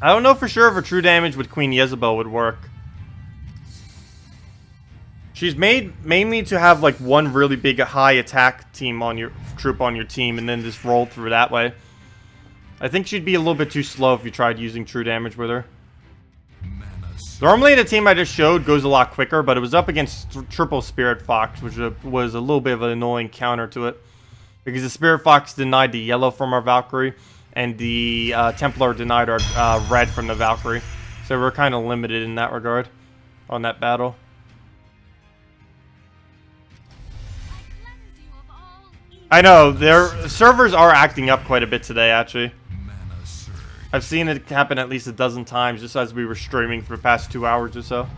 don't know for sure if a true damage with Queen Jezebel would work. She's made mainly to have like one really big high attack team on your troop on your team and then just roll through that way. I think she'd be a little bit too slow if you tried using true damage with her. Normally the team I just showed goes a lot quicker, but it was up against triple Spirit Fox, which was a little bit of an annoying counter to it. Because the Spirit Fox denied the yellow from our Valkyrie, and the Templar denied our red from the Valkyrie. So we're kind of limited in that regard, on that battle. I know, their servers are acting up quite a bit today, actually. I've seen it happen at least a dozen times just as we were streaming for the past 2 hours or so.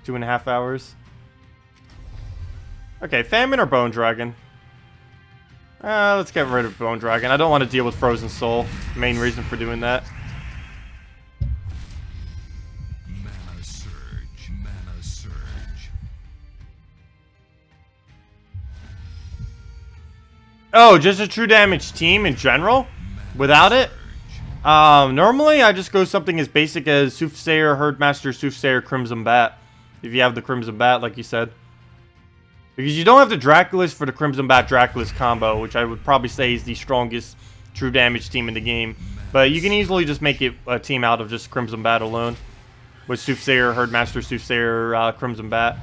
2.5 hours. Okay, Famine or Bone Dragon? Let's get rid of Bone Dragon. I don't want to deal with Frozen Soul. Main reason for doing that. Mana surge, mana surge. Oh, just a true damage team in general? Without it? Normally I just go something as basic as Soothsayer, Herdmaster, Soothsayer, Crimson Bat. If you have the Crimson Bat, like you said. Because you don't have the Draculus for the Crimson Bat Draculus combo, which I would probably say is the strongest true damage team in the game. But you can easily just make it a team out of just Crimson Bat alone. With Soothsayer, Herdmaster, Soothsayer, Crimson Bat.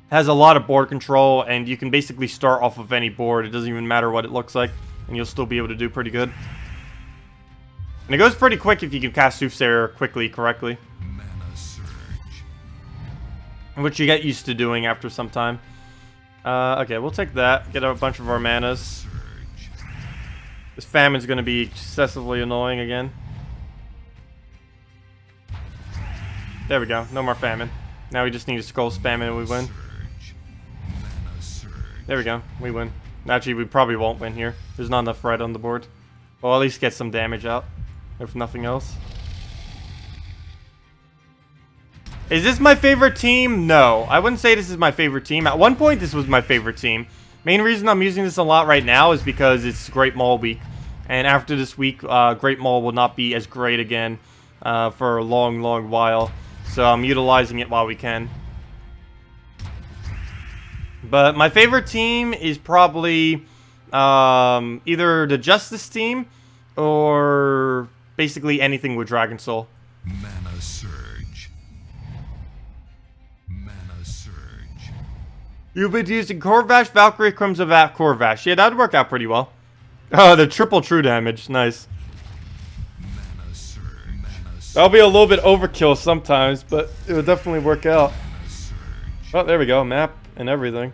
Has a lot of board control, and you can basically start off of any board. It doesn't even matter what it looks like. And you'll still be able to do pretty good. And it goes pretty quick if you can cast Soothsayer quickly, correctly. Mana surge. Which you get used to doing after some time. Okay, we'll take that. Get a bunch of our manas. This Famine's going to be excessively annoying again. There we go. No more Famine. Now we just need to Skull Spam and we win. There we go. We win. Actually, we probably won't win here. There's not enough red on the board. Well, at least get some damage out, if nothing else. Is this my favorite team? No. I wouldn't say this is my favorite team. At one point, this was my favorite team. Main reason I'm using this a lot right now is because it's Great Maul week. And after this week, Great Maul will not be as great again for a long, long while. So I'm utilizing it while we can. But my favorite team is probably either the Justice team or basically anything with Dragon Soul. Mana surge. Mana surge. You've been using Corvash, Valkyrie, Crimson Vat, Corvash. Yeah, that would work out pretty well. Oh, the triple true damage. Nice. Mana surge. Mana surge. That'll be a little bit overkill sometimes, but it would definitely work out. Mana surge. Oh, there we go. Map and everything.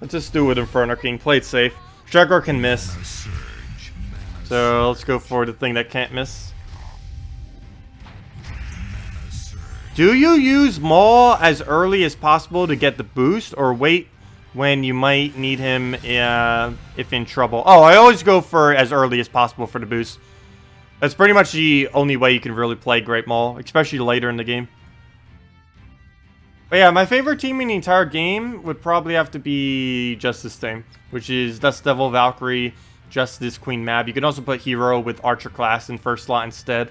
Let's just do it Inferno King. Play it safe. Struggler can miss. Mana surge. Mana So let's go for the thing that can't miss. surge. Do you use Maul as early as possible to get the boost, or wait when you might need him if in trouble? Oh, I always go for as early as possible for the boost. That's pretty much the only way you can really play Great Maul, especially later in the game. But yeah, my favorite team in the entire game would probably have to be Justice team, which is Dust Devil, Valkyrie, Justice, Queen Mab. You can also put Hero with Archer class in first slot instead.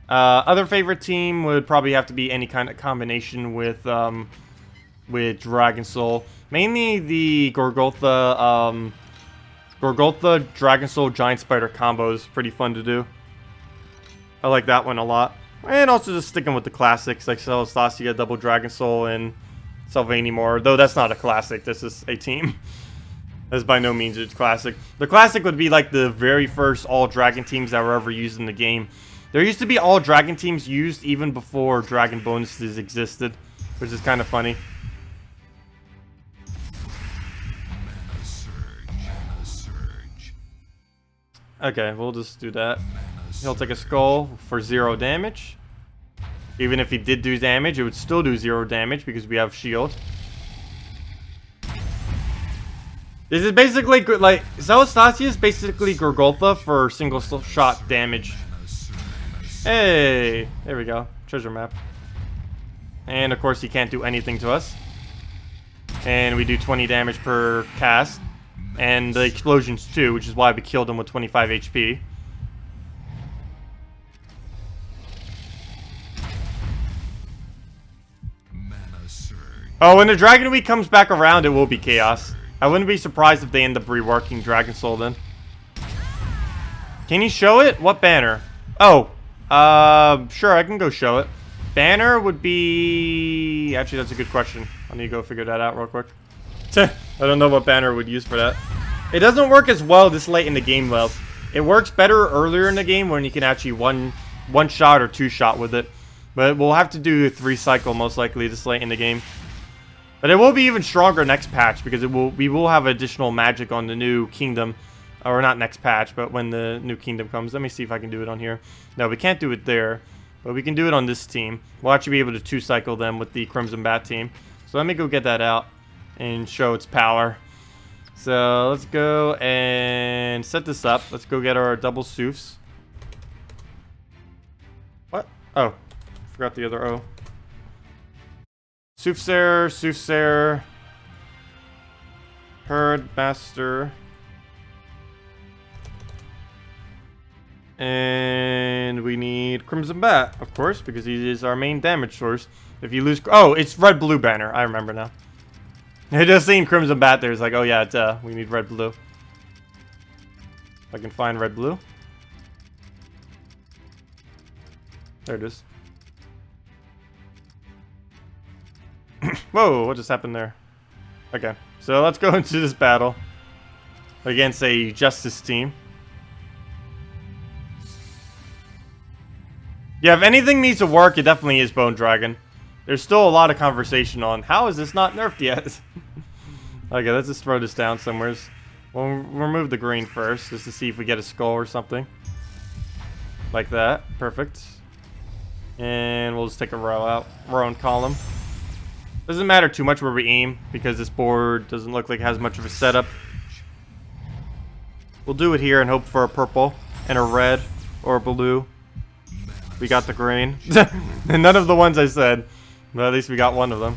Other favorite team would probably have to be any kind of combination with Dragon Soul. Mainly the Gorgotha, Dragon Soul, Giant Spider combo is pretty fun to do. I like that one a lot. And also just sticking with the classics like Celestacia, Double Dragon Soul, and Sylvanimore. Though that's not a classic, this is a team. That's by no means a classic. The classic would be like the very first all dragon teams that were ever used in the game. There used to be all dragon teams used even before dragon bonuses existed, which is kind of funny. Mana surge. Mana surge. Okay, we'll just do that. Mana He'll take a skull for 0 damage. Even if he did do damage, it would still do 0 damage because we have shield. This is basically like Celestacia is basically Gorgotha for single shot damage. Hey, there we go. Treasure map. And of course he can't do anything to us. And we do 20 damage per cast. And the explosions too, which is why we killed him with 25 HP. Mana surge. Oh, when the Dragon Week comes back around, it will be chaos. I wouldn't be surprised if they end up reworking Dragon Soul then. Can you show it? What banner? Oh, sure, I can go show it. Banner would be... Actually, that's a good question. I need to go figure that out real quick. I don't know what banner would use for that. It doesn't work as well this late in the game, though. It works better earlier in the game when you can actually one shot or 2 shot with it. But we'll have to do a 3 cycle most likely this late in the game. But it will be even stronger next patch because we will have additional magic on the new kingdom. Or not next patch, but when the new kingdom comes. Let me see if I can do it on here. No, we can't do it there. But we can do it on this team. We'll actually be able to 2 cycle them with the Crimson Bat team. So let me go get that out and show its power. So let's go and set this up. Let's go get our double Soufs. What? Oh, forgot the other O. Soothsayer, Herd Master. And we need Crimson Bat, of course, because he is our main damage source. If you lose... Oh, it's red-blue banner. I remember now. I just seen Crimson Bat there. It's like, oh yeah, duh. We need red-blue. If I can find red-blue. There it is. Whoa, what just happened there? Okay, so let's go into this battle against a Justice team. Yeah, if anything needs to work, it definitely is Bone Dragon. There's still a lot of conversation on how is this not nerfed yet? Okay, let's just throw this down somewhere. We'll remove the green first, just to see if we get a skull or something. Like that. Perfect. And we'll just take a row out. Row and column. Doesn't matter too much where we aim, because this board doesn't look like it has much of a setup. We'll do it here and hope for a purple, and a red, or a blue. We got the green. None of the ones I said. But at least we got one of them.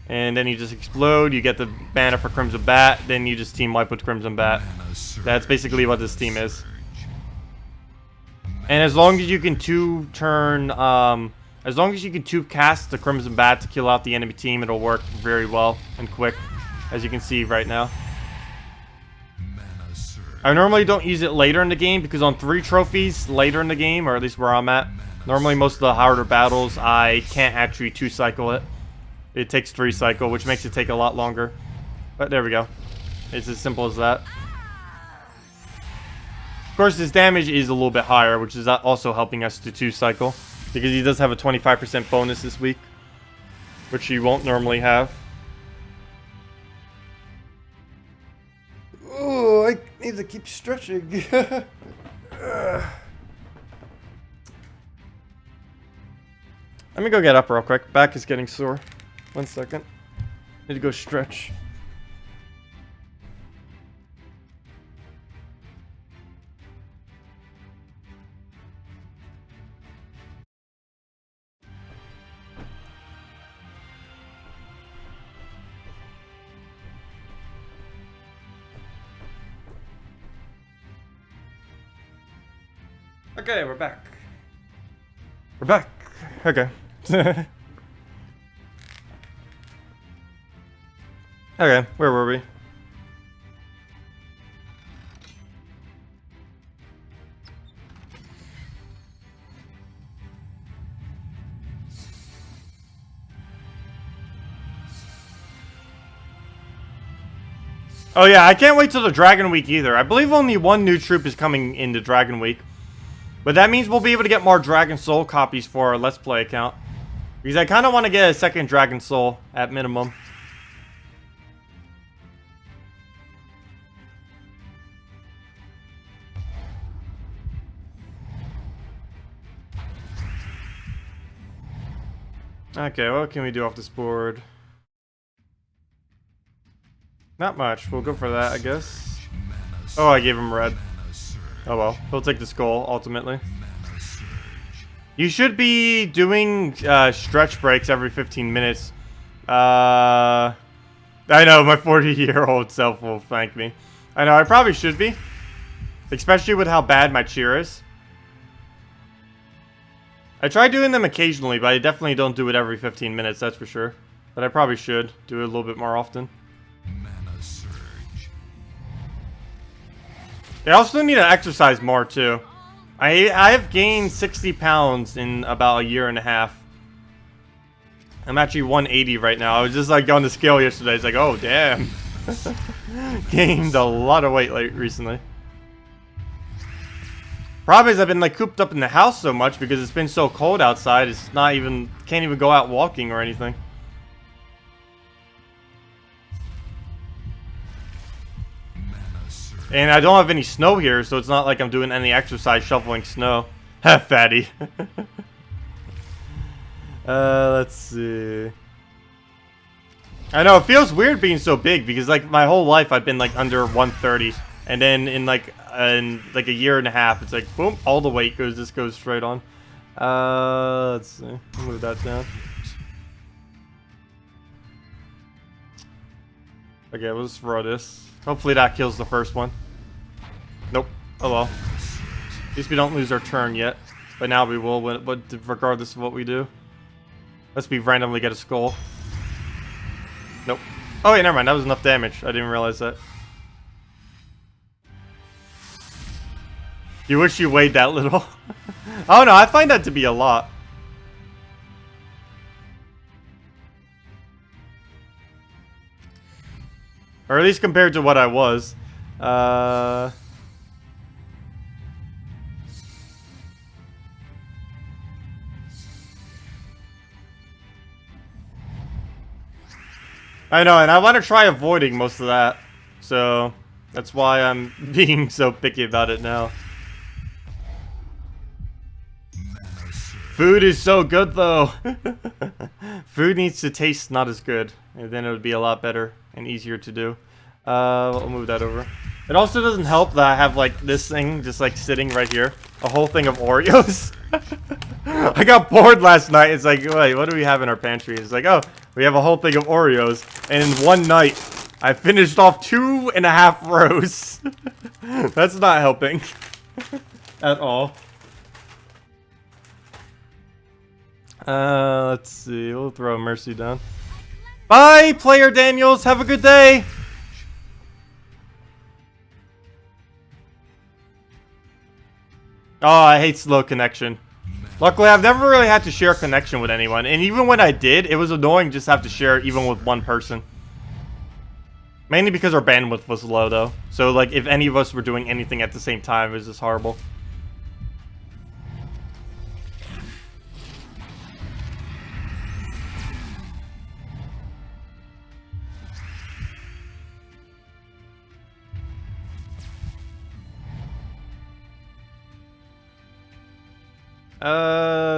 And then you just explode, you get the banner for Crimson Bat, then you just team wipe with Crimson Bat. That's basically what this team is. And as long as you can as long as you can 2 cast the Crimson Bat to kill out the enemy team, it'll work very well and quick. as you can see right now. Mana surge. I normally don't use it later in the game because on 3 trophies later in the game, or at least where I'm at, normally most of the harder battles, I can't actually 2-cycle it. It takes 3 cycle, which makes it take a lot longer. But there we go. It's as simple as that. Of course, his damage is a little bit higher, which is also helping us to 2-cycle. Because he does have a 25% bonus this week, which he won't normally have. Oh, I need to keep stretching. Let me go get up real quick. Back is getting sore. 1 second. Need to go stretch. Okay, we're back. We're back. Okay. Okay, where were we? Oh yeah, I can't wait till the Dragon Week either. I believe only 1 new troop is coming into Dragon Week. But that means we'll be able to get more Dragon Soul copies for our Let's Play account. Because I kind of want to get a 2nd Dragon Soul at minimum. Okay, what can we do off this board? Not much. We'll go for that, I guess. Oh, I gave him red. Oh well, he'll take the skull, ultimately. You should be doing stretch breaks every 15 minutes. I know, my 40-year-old self will thank me. I know, I probably should be. Especially with how bad my cheer is. I try doing them occasionally, but I definitely don't do it every 15 minutes, that's for sure. But I probably should do it a little bit more often. I also need to exercise more too. I have gained 60 pounds in about a year and a half. I'm actually 180 right now. I was just like on the scale yesterday. It's like, oh damn. Gained a lot of weight recently. Problem is I've been like cooped up in the house so much because it's been so cold outside. It's not even, can't even go out walking or anything. And I don't have any snow here, so it's not like I'm doing any exercise shoveling snow. Ha, fatty. Let's see. I know, it feels weird being so big, because like my whole life I've been like under 130. And then in like a year and a half, it's like, boom, all the weight just goes straight on. Let's see. Move that down. Okay, we'll just throw this. Hopefully that kills the first one. Nope. Oh well. At least we don't lose our turn yet. But now we will, but regardless of what we do. Let's be randomly get a skull. Nope. Oh wait, never mind. That was enough damage. I didn't realize that. You wish you weighed that little. Oh no, I find that to be a lot. Or at least compared to what I was. I know, and I want to try avoiding most of that. So, that's why I'm being so picky about it now. Food is so good, though. Food needs to taste not as good. And then it would be a lot better and easier to do. We'll move that over. It also doesn't help that I have, like, this thing just, like, sitting right here. A whole thing of Oreos. I got bored last night. It's like, wait, what do we have in our pantry? It's like, oh, we have a whole thing of Oreos. And in one night, I finished off 2.5 rows. That's not helping. At all. Let's see. We'll throw Mercy down. Bye, Player Daniels. Have a good day. Oh, I hate slow connection. Luckily, I've never really had to share connection with anyone. And even when I did, it was annoying just to have to share it even with one person. Mainly because our bandwidth was low, though. So, like, if any of us were doing anything at the same time, it was just horrible.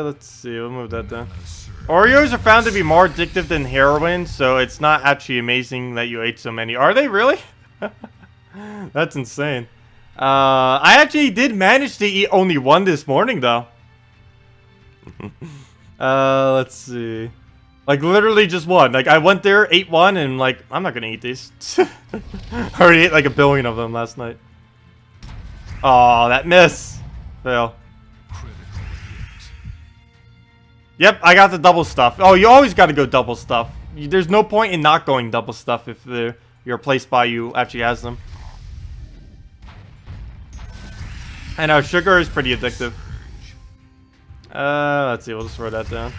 Let's see, we'll move that down. Oreos are found to be more addictive than heroin, so it's not actually amazing that you ate so many. Are they really? That's insane. I actually did manage to eat only one this morning, though. Let's see. Like, literally just one. Like, I went there, ate one, and like, I'm not gonna eat these. I already ate like 1 billion of them last night. Oh, that miss. Fail. Yep, I got the double stuff. Oh, you always got to go double stuff. There's no point in not going double stuff if your place by you actually has them. I know, sugar is pretty addictive. Let's see, we'll just throw that down.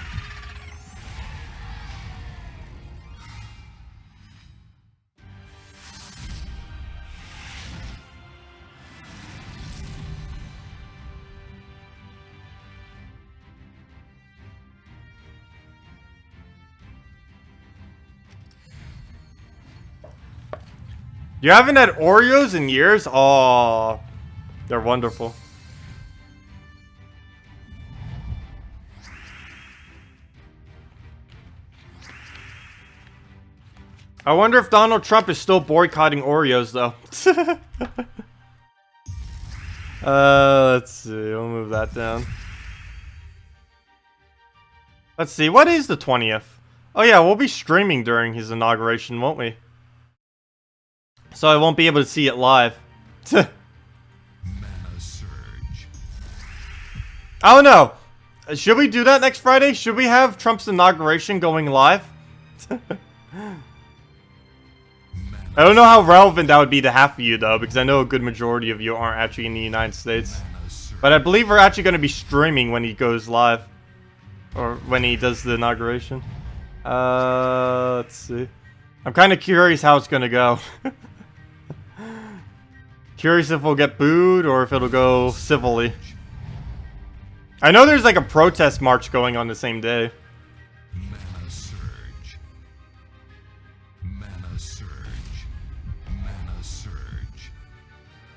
You haven't had Oreos in years? Oh, they're wonderful. I wonder if Donald Trump is still boycotting Oreos, though. Let's see. We'll move that down. Let's see. What is the 20th? Oh, yeah. We'll be streaming during his inauguration, won't we? So I won't be able to see it live. I don't know. Should we do that next Friday? Should we have Trump's inauguration going live? I don't know how relevant that would be to half of you, though, because I know a good majority of you aren't actually in the United States. But I believe we're actually going to be streaming when he goes live. Or when he does the inauguration. Let's see. I'm kind of curious how it's going to go. Curious if we'll get booed or if it'll go civilly. I know there's like a protest march going on the same day. Mana surge. Mana surge. Mana surge.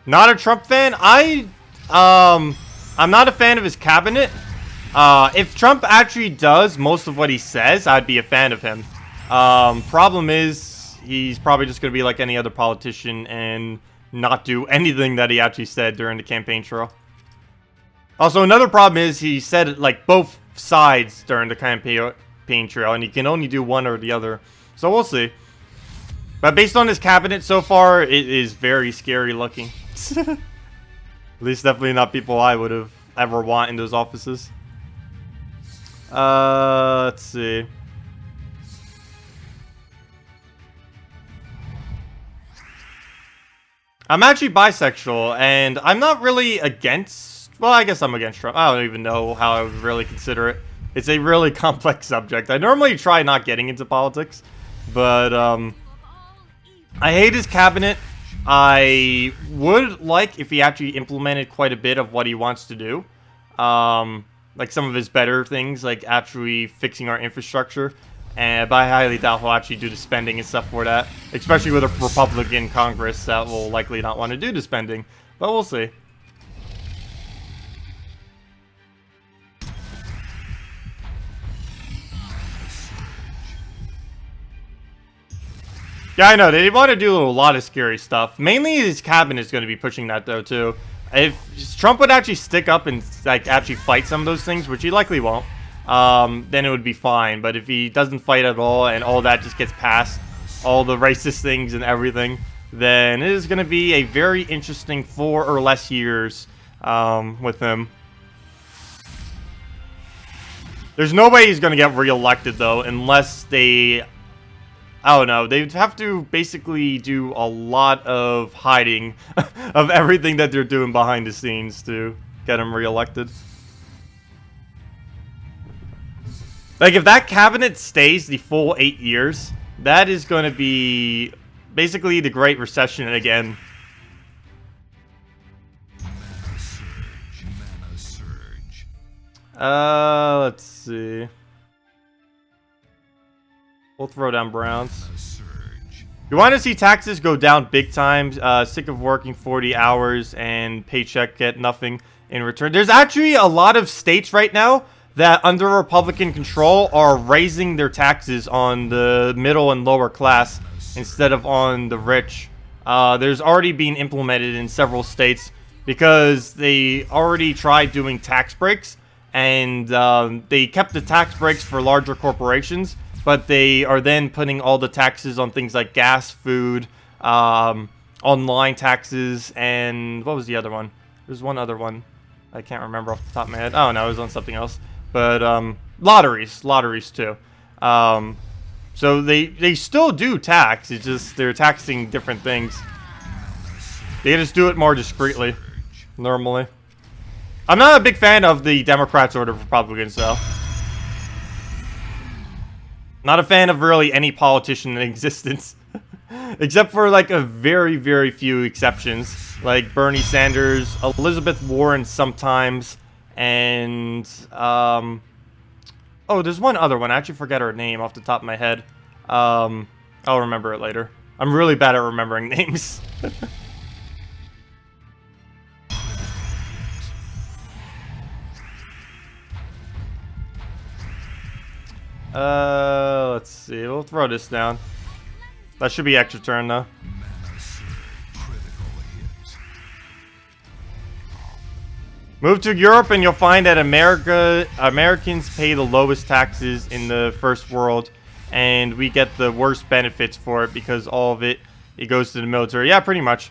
Not a Trump fan. I'm not a fan of his cabinet. If Trump actually does most of what he says, I'd be a fan of him. Problem is, he's probably just going to be like any other politician and not do anything that he actually said during the campaign trail. Also, another problem is he said like both sides during the campaign trail, and he can only do one or the other. So we'll see. But based on his cabinet so far, it is very scary looking. At least definitely not people I would have ever want in those offices. Let's see. I'm actually bisexual, and I'm not really against... Well, I guess I'm against Trump. I don't even know how I would really consider it. It's a really complex subject. I normally try not getting into politics, but I hate his cabinet. I would like if he actually implemented quite a bit of what he wants to do. Like some of his better things, like actually fixing our infrastructure. But I highly doubt he'll actually do the spending and stuff for that. Especially with a Republican Congress that will likely not want to do the spending. But we'll see. Yeah, I know. They want to do a lot of scary stuff. Mainly his cabinet is going to be pushing that, though, too. If Trump would actually stick up and like actually fight some of those things, which he likely won't, then it would be fine. But if he doesn't fight at all and all that just gets passed, all the racist things and everything, then it is going to be a very interesting 4 or less years with him. There's no way he's going to get reelected, though, unless they I don't know. They'd have to basically do a lot of hiding of everything that they're doing behind the scenes to get him reelected. Like, if that cabinet stays the full 8 years, that is going to be basically the Great Recession again. Mana surge. Mana surge. Let's see. We'll throw down Browns. Mana surge. You want to see taxes go down big time. Sick of working 40 hours and paycheck get nothing in return. There's actually a lot of states right now that under Republican control are raising their taxes on the middle and lower class instead of on the rich. There's already been implemented in several states because they already tried doing tax breaks, and they kept the tax breaks for larger corporations, but they are then putting all the taxes on things like gas, food, online taxes, and what was the other one? There's one other one. I can't remember off the top of my head. Oh, no, it was on something else. But lotteries too. So they still do tax. It's just they're taxing different things. They just do it more discreetly normally. I'm not a big fan of the Democrats or the Republicans though. Not a fan of really any politician in existence. Except for like a very, very few exceptions. Like Bernie Sanders, Elizabeth Warren sometimes. And, oh, there's one other one. I actually forget her name off the top of my head. I'll remember it later. I'm really bad at remembering names. Let's see. We'll throw this down. That should be extra turn, though. Move to Europe and you'll find that Americans pay the lowest taxes in the first world, and we get the worst benefits for it because all of it goes to the military. Yeah, pretty much.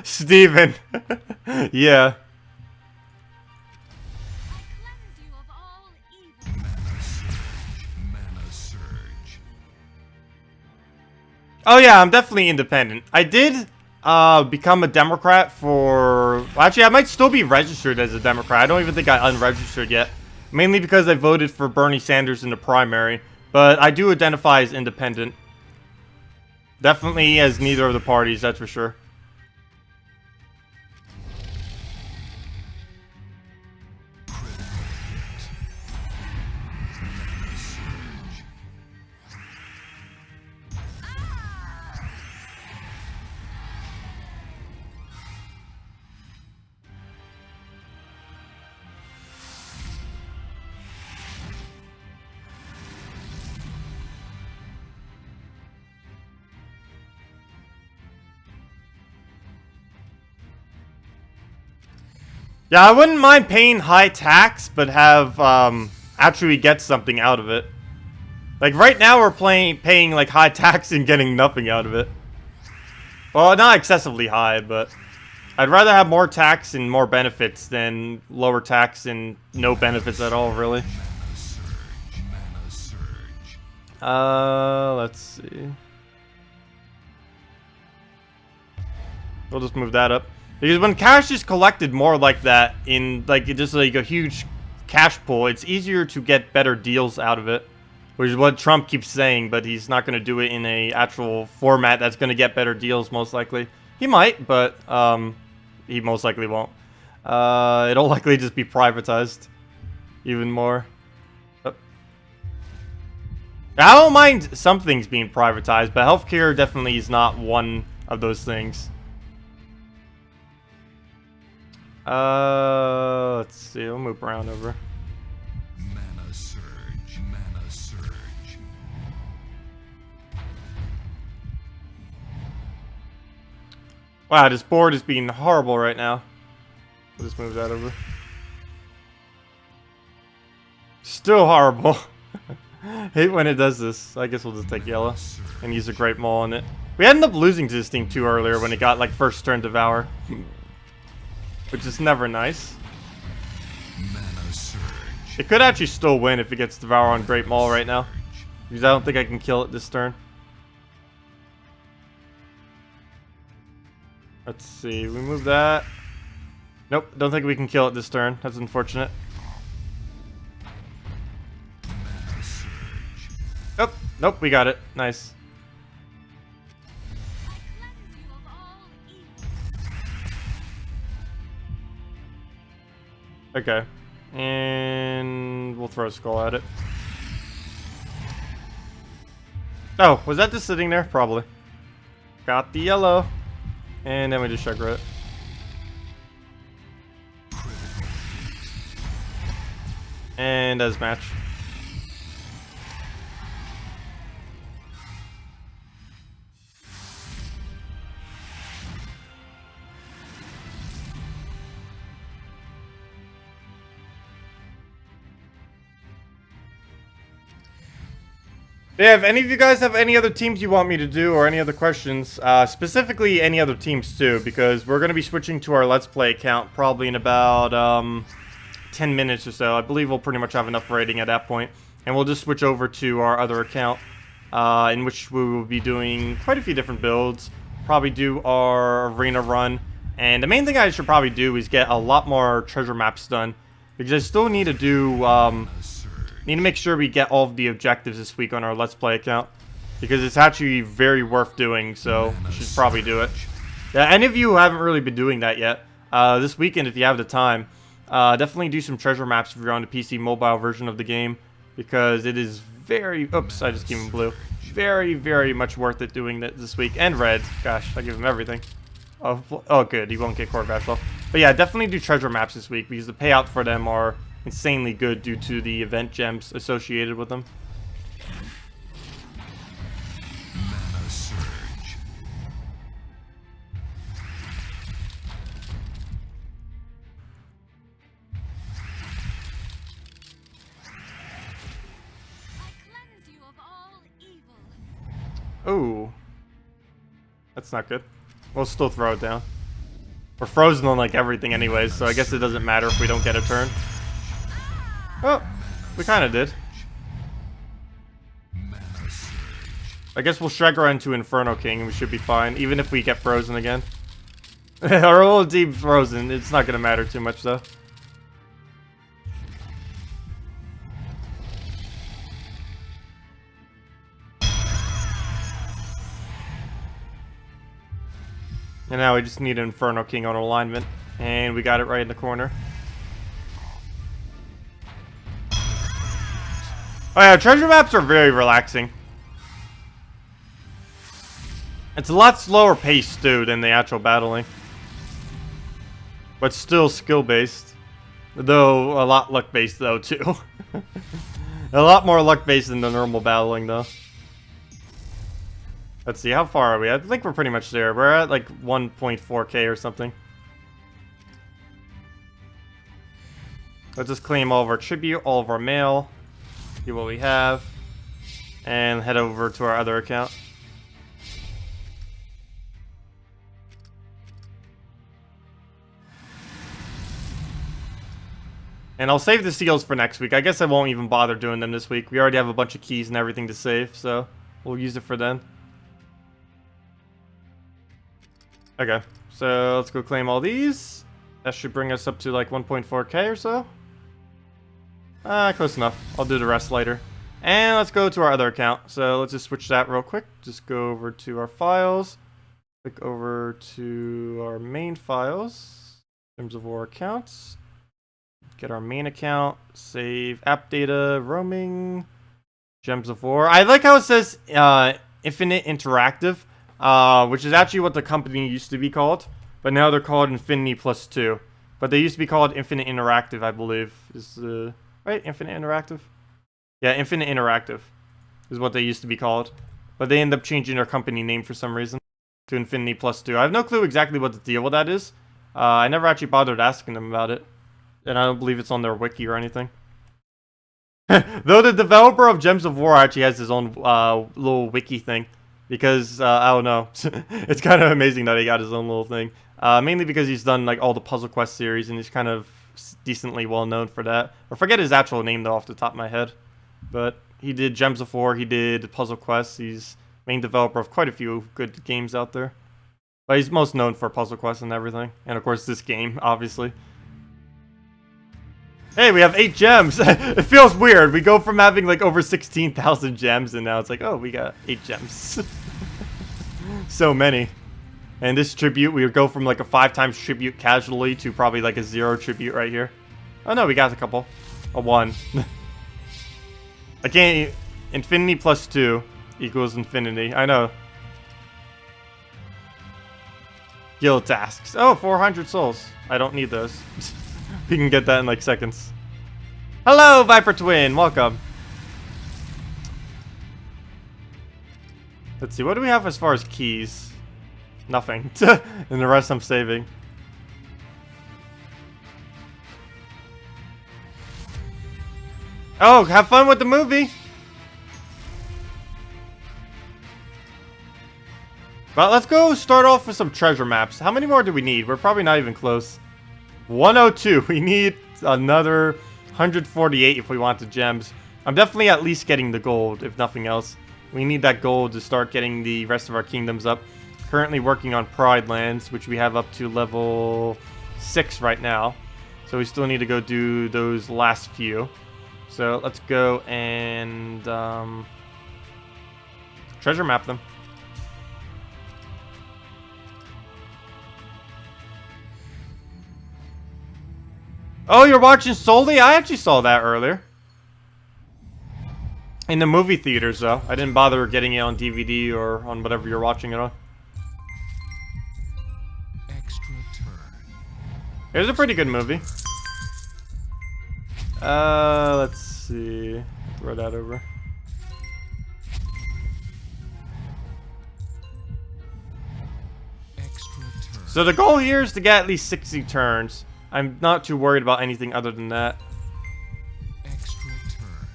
Steven. Yeah. Mana surge. Oh yeah, I'm definitely independent. I did become a Democrat for... Well, actually, I might still be registered as a Democrat. I don't even think I unregistered yet. Mainly because I voted for Bernie Sanders in the primary. But I do identify as independent. Definitely as neither of the parties, that's for sure. Yeah, I wouldn't mind paying high tax, but have actually get something out of it. Like right now, we're paying like high tax and getting nothing out of it. Well, not excessively high, but I'd rather have more tax and more benefits than lower tax and no benefits at all, really. Mana surge. Let's see. We'll just move that up. Because when cash is collected more like that, in like just like a huge cash pool, it's easier to get better deals out of it. Which is what Trump keeps saying, but he's not going to do it in a actual format that's going to get better deals, most likely. He might, but he most likely won't. It'll likely just be privatized even more. I don't mind some things being privatized, but healthcare definitely is not one of those things. Let's see. We'll move Brown over. Mana surge. Wow, this board is being horrible right now. We'll just move that over. Still horrible. Hate when it does this. I guess we'll just take yellow and use a Great Maul on it. We ended up losing to this thing too earlier when it got like first turn Devour. Which is never nice. It could actually still win if it gets Devour on Great Maul right now. Because I don't think I can kill it this turn. Let's see, we move that. Nope, don't think we can kill it this turn. That's unfortunate. Nope, nope, we got it. Nice. Okay. And we'll throw a skull at it. Oh, was that just sitting there? Probably. Got the yellow. And then we just Chagro it. And as match. Yeah, if any of you guys have any other teams you want me to do or any other questions, specifically any other teams too, because we're going to be switching to our Let's Play account probably in about 10 minutes or so. I believe we'll pretty much have enough rating at that point. And we'll just switch over to our other account, in which we will be doing quite a few different builds. Probably do our arena run. And the main thing I should probably do is get a lot more treasure maps done, because I still need to do... need to make sure we get all of the objectives this week on our Let's Play account, because it's actually very worth doing, so we should probably do it. Yeah, any of you who haven't really been doing that yet, this weekend if you have the time, definitely do some treasure maps if you're on the PC mobile version of the game, because it is very... Oops, I just gave him blue. Very, very much worth it doing that this week. And red. Gosh, I give him everything. Oh good, he won't get Corvash though. But yeah, definitely do treasure maps this week, because the payout for them are insanely good due to the event gems associated with them. Mana surge. Oh, that's not good. We'll still throw it down. We're frozen on like everything anyways, so I guess it doesn't matter if we don't get a turn. Oh, we kind of did. I guess we'll Shredder into Inferno King and we should be fine, even if we get frozen again. Our little deep frozen, it's not going to matter too much though. And now we just need an Inferno King on alignment, and we got it right in the corner. Oh yeah, treasure maps are very relaxing. It's a lot slower paced, too, than the actual battling. But still skill-based. Though, a lot luck-based, though, too. A lot more luck-based than the normal battling, though. Let's see, how far are we? I think we're pretty much there. We're at, like, 1.4k or something. Let's just claim all of our tribute, all of our mail. See what we have, and head over to our other account. And I'll save the seals for next week. I guess I won't even bother doing them this week. We already have a bunch of keys and everything to save, so we'll use it for then. Okay, so let's go claim all these. That should bring us up to like 1.4k or so. Close enough. I'll do the rest later. And let's go to our other account. So let's just switch that real quick. Just go over to our files. Click over to our main files. In terms of our accounts. Get our main account. Save app data. Roaming. Gems of War. I like how it says Infinite Interactive. Which is actually what the company used to be called. But now they're called Infinity Plus 2. But they used to be called Infinite Interactive, I believe. Is the... Right? Infinite Interactive? Yeah, Infinite Interactive is what they used to be called. But they ended up changing their company name for some reason. to infinity +2. I have no clue exactly what the deal with that is. I never actually bothered asking them about it. And I don't believe it's on their wiki or anything. Though the developer of Gems of War actually has his own little wiki thing. Because, I don't know. It's kind of amazing that he got his own little thing. Mainly because he's done like all the Puzzle Quest series and he's kind of decently well known for that. I forget his actual name though off the top of my head. But he did Gems of War, he did Puzzle Quest, he's main developer of quite a few good games out there. But he's most known for Puzzle Quest and everything. And of course this game, obviously. Hey, we have 8 gems! It feels weird. We go from having like over 16,000 gems and now it's like, oh, we got 8 gems. So many. And this tribute, we would go from like a 5 times tribute casually to probably like a 0 tribute right here. Oh no, we got a couple. A 1. I can't... Infinity +2 equals infinity. I know. Guild tasks. Oh, 400 souls. I don't need those. We can get that in like seconds. Hello, Viper Twin. Welcome. Let's see. What do we have as far as keys? Nothing. And the rest I'm saving. Oh, have fun with the movie. But let's go start off with some treasure maps. How many more do we need? We're probably not even close. 102. We need another 148 if we want the gems. I'm definitely at least getting the gold, if nothing else. We need that gold to start getting the rest of our kingdoms up. Currently working on Pride Lands, which we have up to level 6 right now. So we still need to go do those last few. So let's go and treasure map them. Oh, you're watching solely? I actually saw that earlier. In the movie theaters, though. I didn't bother getting it on DVD or on whatever you're watching it on. Extra turn. It was a pretty good movie. Let's see. Throw that over. Extra turn. So the goal here is to get at least 60 turns. I'm not too worried about anything other than that. Extra turn.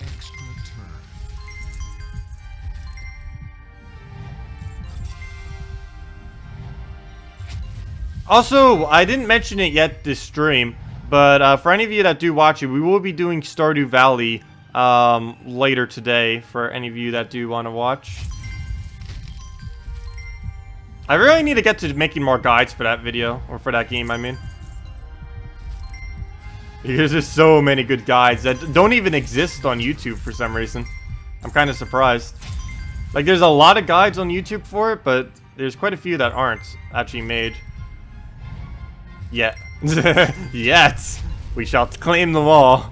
Extra turn. Also, I didn't mention it yet this stream, but for any of you that do watch it, we will be doing Stardew Valley later today for any of you that do want to watch. I really need to get to making more guides for that video, or for that game, I mean. Because there's so many good guides that don't even exist on YouTube for some reason. I'm kind of surprised. Like, there's a lot of guides on YouTube for it, but there's quite a few that aren't actually made. Yet. Yet! We shall claim them all.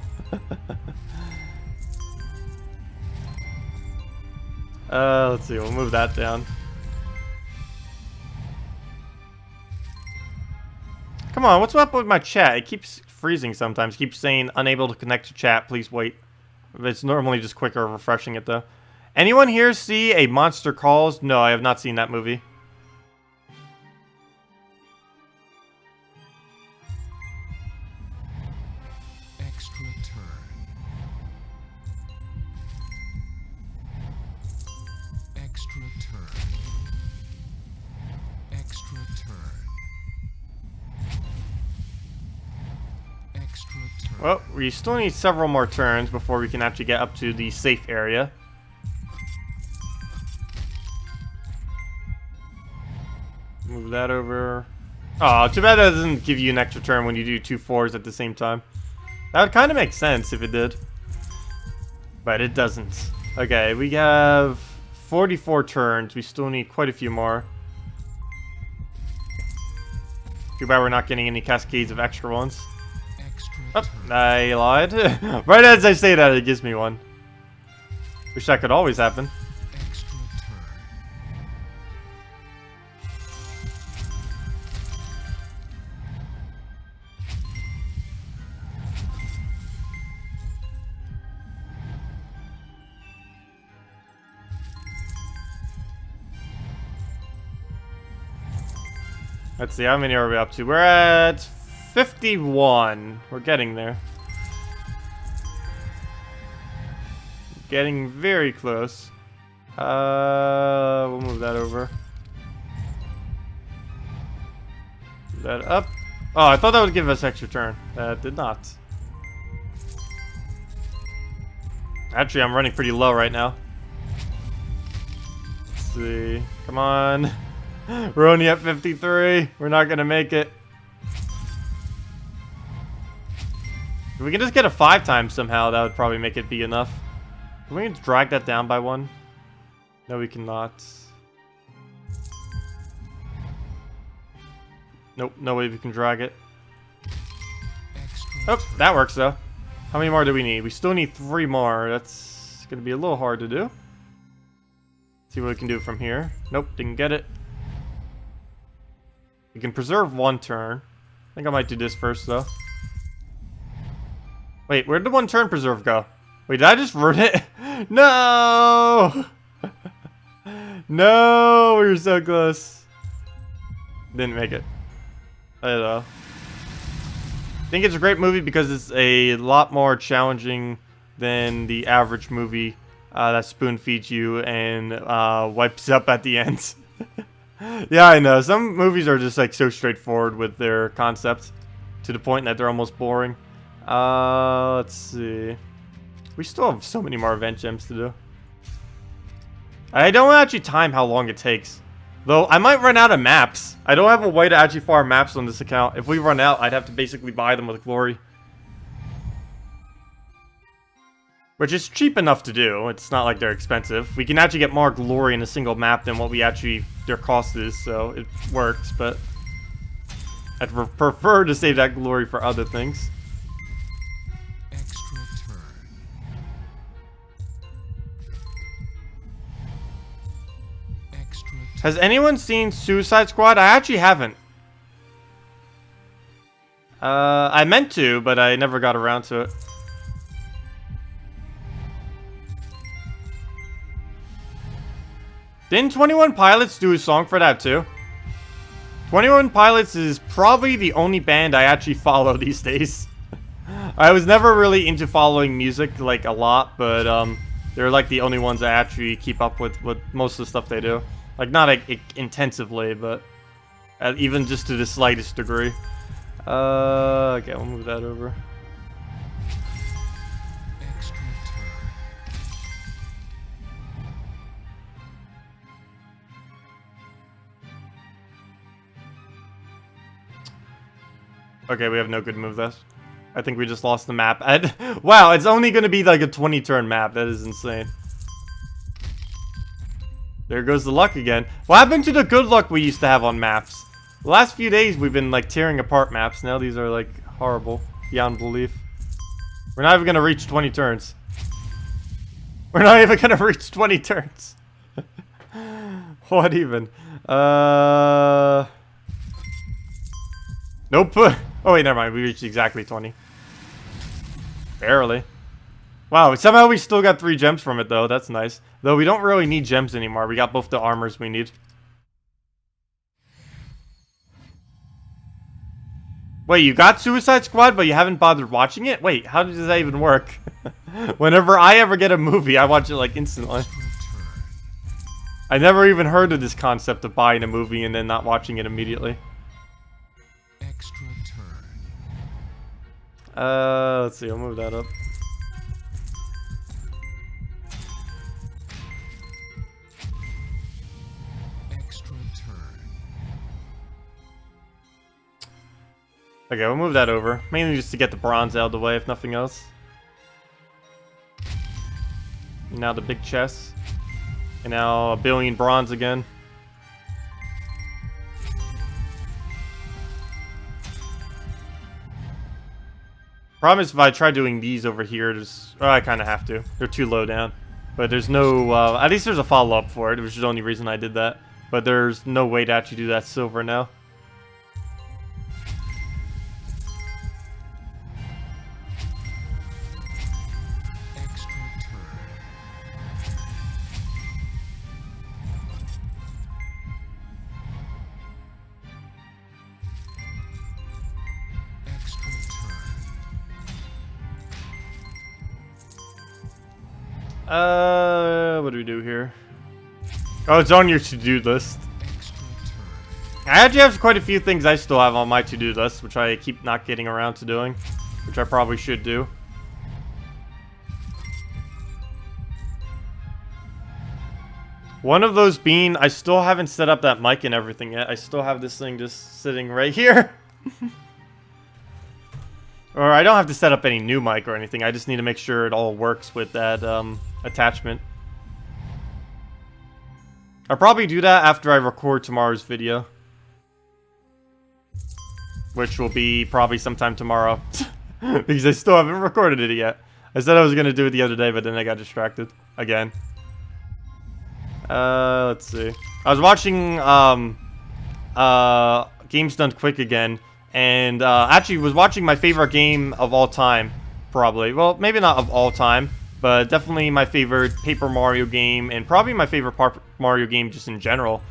Let's see, we'll move that down. Come on, what's up with my chat? It keeps freezing sometimes. It keeps saying unable to connect to chat. Please wait. It's normally just quicker refreshing it though. Anyone here see A Monster Calls? No, I have not seen that movie. Extra turn. Extra turn. Extra turn. Extra turn. Well, we still need several more turns before we can actually get up to the safe area. Move that over. Oh, too bad that doesn't give you an extra turn when you do 2 4s at the same time. That would kind of make sense if it did. But it doesn't. Okay, we have 44 turns. We still need quite a few more. Too bad we're not getting any cascades of extra ones. Oh, I lied. Right as I say that, it gives me one. Wish that could always happen. Extra turn. Let's see, how many are we up to? We're at 51. We're getting there. Getting very close. We'll move that over. Move that up. Oh, I thought that would give us extra turn. That did not. Actually, I'm running pretty low right now. Let's see. Come on. We're only at 53. We're not gonna make it. If we can just get a 5 times somehow, that would probably make it be enough. Can we drag that down by 1? No, we cannot. Nope, no way we can drag it. Oh, that works though. How many more do we need? We still need 3 more. That's gonna be a little hard to do. See what we can do from here. Nope, didn't get it. We can preserve 1 turn. I think I might do this first though. Wait, where'd the 1 turn preserve go? Wait, did I just ruin it? No! No, we were so close. Didn't make it. I don't know. I think it's a great movie because it's a lot more challenging than the average movie that spoon feeds you and wipes up at the end. Yeah, I know. Some movies are just like so straightforward with their concepts to the point that they're almost boring. Let's see. We still have so many more event gems to do. I don't actually time how long it takes. Though, I might run out of maps. I don't have a way to actually farm maps on this account. If we run out, I'd have to basically buy them with glory. Which is cheap enough to do. It's not like they're expensive. We can actually get more glory in a single map than what we actually their cost is, so it works, but I'd prefer to save that glory for other things. Extra turn. Extra turn. Has anyone seen Suicide Squad? I actually haven't. I meant to, but I never got around to it. Didn't 21 Pilots do a song for that too? 21 Pilots is probably the only band I actually follow these days. I was never really into following music like a lot, but they're like the only ones I actually keep up with most of the stuff they do. Like not like, intensively, but even just to the slightest degree. Okay, we'll move that over. Extra turn. Okay, we have no good move this. I think we just lost the map. Wow, it's only going to be like a 20 turn map. That is insane. There goes the luck again. What happened to the good luck we used to have on maps? The last few days we've been like tearing apart maps. Now these are like horrible. Beyond belief. We're not even going to reach 20 turns. We're not even going to reach 20 turns. What even? Nope. Oh wait, never mind. We reached exactly 20. Barely. Wow, somehow we still got 3 gems from it though. That's nice. Though we don't really need gems anymore. We got both the armors we need. Wait, you got Suicide Squad, but you haven't bothered watching it? Wait, how does that even work? Whenever I ever get a movie, I watch it like instantly. Extra turn. I never even heard of this concept of buying a movie and then not watching it immediately. Extra turn. Let's see, I'll move that up. Extra turn. Okay, we'll move that over. Mainly just to get the bronze out of the way, if nothing else. Now the big chest. And now a billion bronze again. Problem is if I try doing these over here, just I kind of have to. They're too low down. But there's no, at least there's a follow-up for it, which is the only reason I did that. But there's no way to actually do that silver now. Extra turn. What do we do here? Oh, it's on your to-do list. Extra turn. I actually have quite a few things I still have on my to-do list, which I keep not getting around to doing, which I probably should do. One of those being, I still haven't set up that mic and everything yet. I still have this thing just sitting right here. Or I don't have to set up any new mic or anything. I just need to make sure it all works with that attachment. I'll probably do that after I record tomorrow's video. Which will be probably sometime tomorrow. Because I still haven't recorded it yet. I said I was going to do it the other day, but then I got distracted. Again. Let's see. I was watching, Games Done Quick again. And, actually was watching my favorite game of all time. Probably. Well, maybe not of all time. But definitely my favorite Paper Mario game. And probably my favorite Mario game just in general.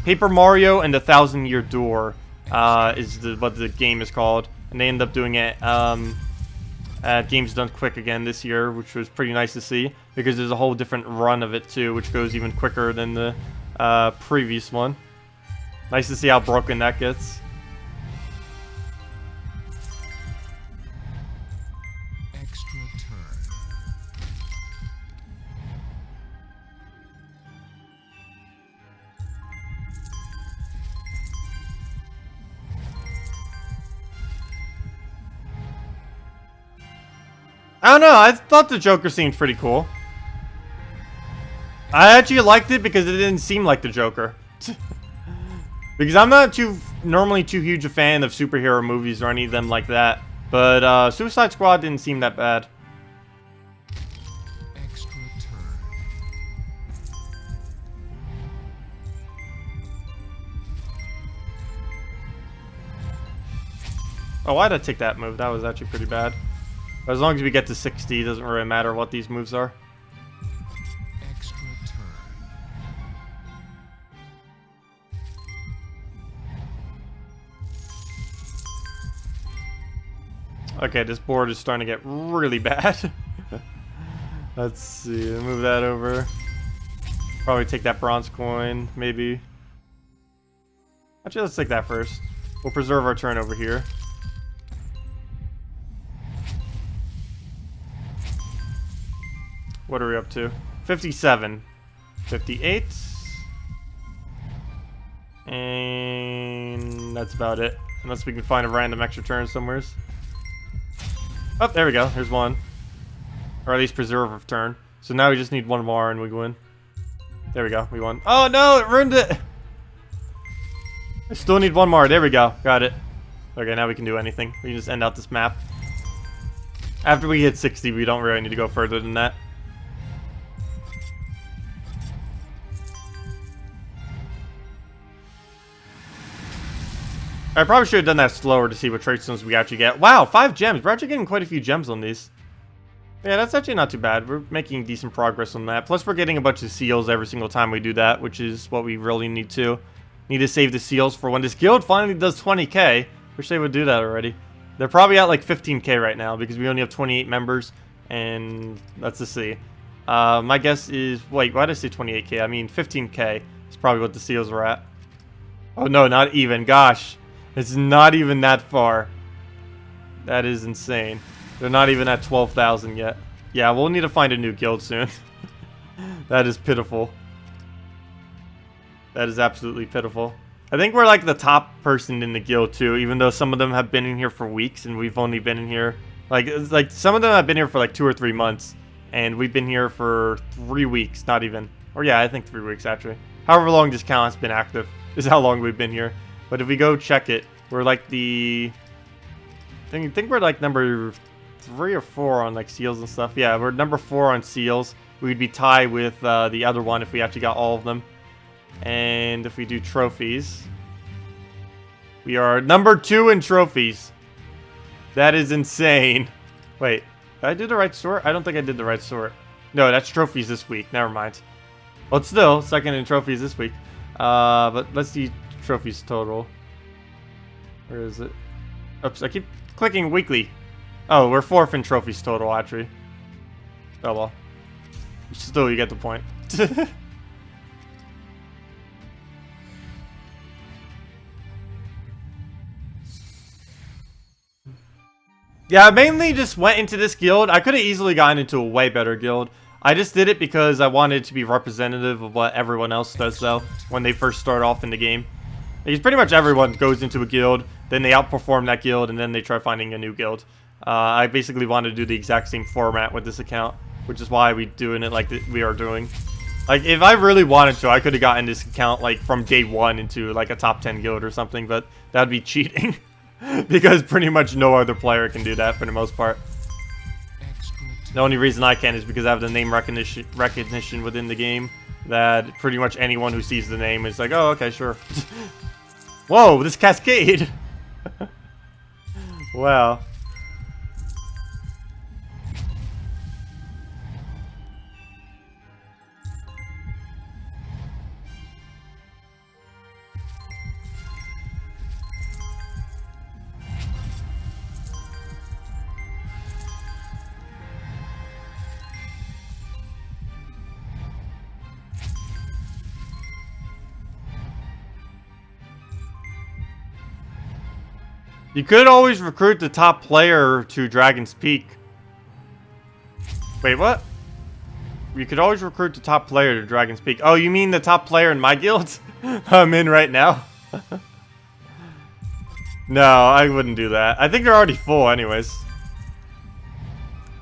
Paper Mario and the 1,000-Year Door. Is what the game is called. And they end up doing it, at Games Done Quick again this year, which was pretty nice to see, because there's a whole different run of it too, which goes even quicker than the previous one. Nice to see how broken that gets. Extra turn. I don't know, I thought the Joker seemed pretty cool. I actually liked it because it didn't seem like the Joker. Because I'm not normally too huge a fan of superhero movies or any of them like that. But Suicide Squad didn't seem that bad. Extra turn. Oh, why'd I take that move? That was actually pretty bad. But as long as we get to 60, it doesn't really matter what these moves are. Extra turn. Okay, this board is starting to get really bad. Let's see, move that over. Probably take that bronze coin, maybe. Actually, let's take that first. We'll preserve our turn over here. What are we up to? 57. 58. And that's about it. Unless we can find a random extra turn somewhere. Oh, there we go. Here's one. Or at least preserve a turn. So now we just need one more and we win. There we go. We won. Oh no, it ruined it! I still need one more. There we go. Got it. Okay, now we can do anything. We can just end out this map. After we hit 60, we don't really need to go further than that. I probably should have done that slower to see what trade stones we actually get. Wow, 5 gems. We're actually getting quite a few gems on these. Yeah, that's actually not too bad. We're making decent progress on that. Plus, we're getting a bunch of seals every single time we do that, which is what we really need to. Need to save the seals for when this guild finally does 20k. Wish they would do that already. They're probably at like 15k right now because we only have 28 members. And let's just see. My guess is... Wait, why did I say 28k? I mean 15k is probably what the seals are at. Oh no, not even. Gosh. It's not even that far. That is insane. They're not even at 12,000 yet. Yeah, we'll need to find a new guild soon. That is pitiful. That is absolutely pitiful. I think we're like the top person in the guild too, even though some of them have been in here for weeks and we've only been in here... Like some of them have been here for like 2 or 3 months. And we've been here for 3 weeks, not even. Or yeah, I think 3 weeks actually. However long this count has been active is how long we've been here. But if we go check it, we're like the... I think we're like number 3 or 4 on like seals and stuff. Yeah, we're number 4 on seals. We'd be tied with the other one if we actually got all of them. And if we do trophies, we are number 2 in trophies. That is insane. Wait, did I do the right sort? I don't think I did the right sort. No, that's trophies this week. Never mind. Well, it's still second in trophies this week. But let's see trophies total. Where is it? Oops, I keep clicking weekly. Oh, we're 4th in trophies total, actually. Oh well. Still, you get the point. Yeah, I mainly just went into this guild. I could have easily gotten into a way better guild. I just did it because I wanted it to be representative of what everyone else does, though, when they first start off in the game. Because pretty much everyone goes into a guild, then they outperform that guild, and then they try finding a new guild. I basically wanted to do the exact same format with this account, which is why we're doing it like we are doing. Like, if I really wanted to, I could have gotten this account, like, from day one into, like, a top 10 guild or something, but that would be cheating. Because pretty much no other player can do that for the most part. The only reason I can is because I have the name recognition within the game, that pretty much anyone who sees the name is like, oh, okay, sure. Whoa, this cascade! Wow. You could always recruit the top player to Dragon's Peak. Wait, what? You could always recruit the top player to Dragon's Peak. Oh, you mean the top player in my guild? I'm in right now. No, I wouldn't do that. I think they're already full anyways.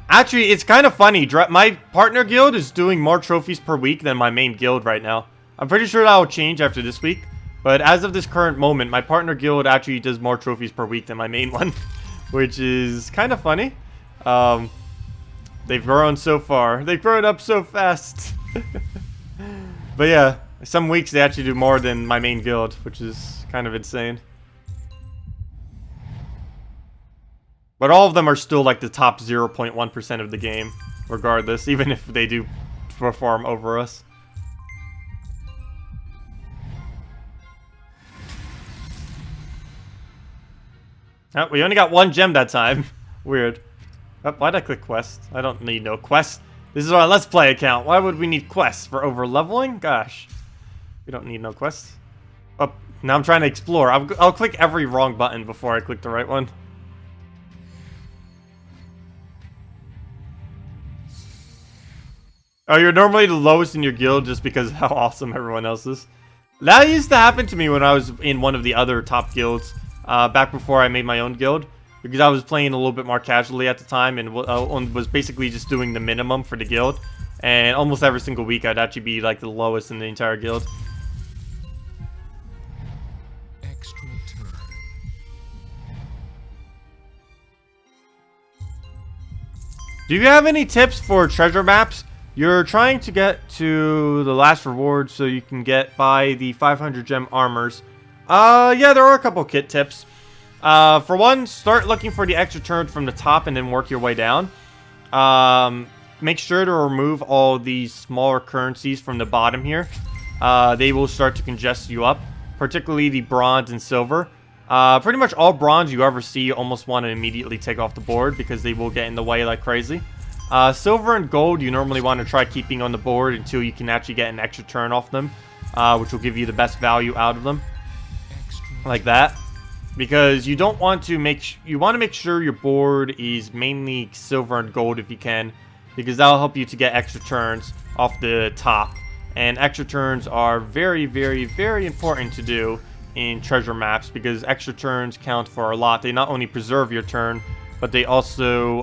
Actually, it's kind of funny. My partner guild is doing more trophies per week than my main guild right now. I'm pretty sure that will change after this week. But as of this current moment, my partner guild actually does more trophies per week than my main one. Which is kind of funny. They've grown so far. They've grown up so fast. But yeah, some weeks they actually do more than my main guild, which is kind of insane. But all of them are still like the top 0.1% of the game, regardless, even if they do perform over us. Oh, we only got one gem that time. Weird. Oh, why'd I click quest? I don't need no quest. This is our Let's Play account. Why would we need quests? For over-leveling? Gosh. We don't need no quests. Oh, now I'm trying to explore. I'll click every wrong button before I click the right one. Oh, you're normally the lowest in your guild just because of how awesome everyone else is. That used to happen to me when I was in one of the other top guilds. Back before I made my own guild, because I was playing a little bit more casually at the time and was basically just doing the minimum for the guild, and almost every single week I'd actually be like the lowest in the entire guild. Extra turn. Do you have any tips for treasure maps? You're trying to get to the last reward so you can buy the 500 gem armors. Yeah, there are a couple kit tips. For one, start looking for the extra turns from the top and then work your way down. Make sure to remove all these smaller currencies from the bottom here. They will start to congest you up, particularly the bronze and silver. Pretty much all bronze you ever see, you almost want to immediately take off the board because they will get in the way like crazy. Silver and gold you normally want to try keeping on the board until you can actually get an extra turn off them, which will give you the best value out of them. Like that, because you don't want to you want to make sure your board is mainly silver and gold if you can, because that'll help you to get extra turns off the top, and extra turns are very, very, very important to do in treasure maps because extra turns count for a lot. They not only preserve your turn, but they also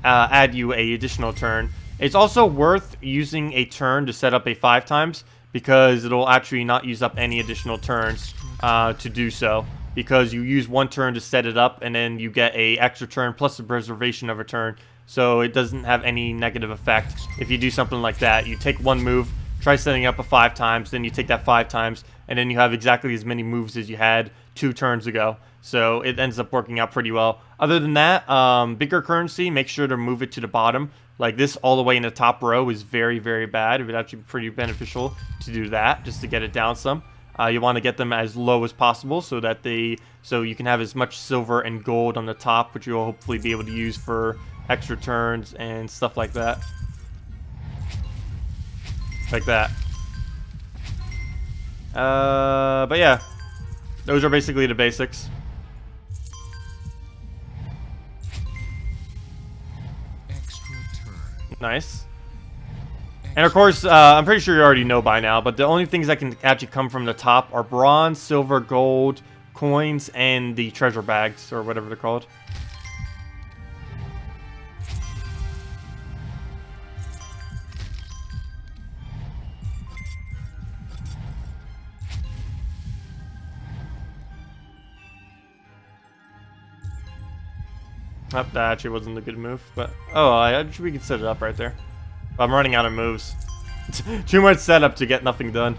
add you a additional turn. It's also worth using a turn to set up a 5 times, because it'll actually not use up any additional turns to do so, because you use one turn to set it up and then you get a extra turn plus the preservation of a turn, so it doesn't have any negative effect. If you do something like that, you take one move, try setting up a 5 times, then you take that 5 times, and then you have exactly as many moves as you had 2 turns ago, so it ends up working out pretty well. Other than that, bigger currency, make sure to move it to the bottom. Like this all the way in the top row is very, very bad. It would actually be pretty beneficial to do that, just to get it down some. You want to get them as low as possible so that you can have as much silver and gold on the top, which you'll hopefully be able to use for extra turns and stuff like that. Like that. But yeah. Those are basically the basics. Extra turn. Nice. And of course, I'm pretty sure you already know by now, but the only things that can actually come from the top are bronze, silver, gold, coins, and the treasure bags, or whatever they're called. Oh, that actually wasn't a good move, but... Oh, we can set it up right there. But I'm running out of moves. Too much setup to get nothing done.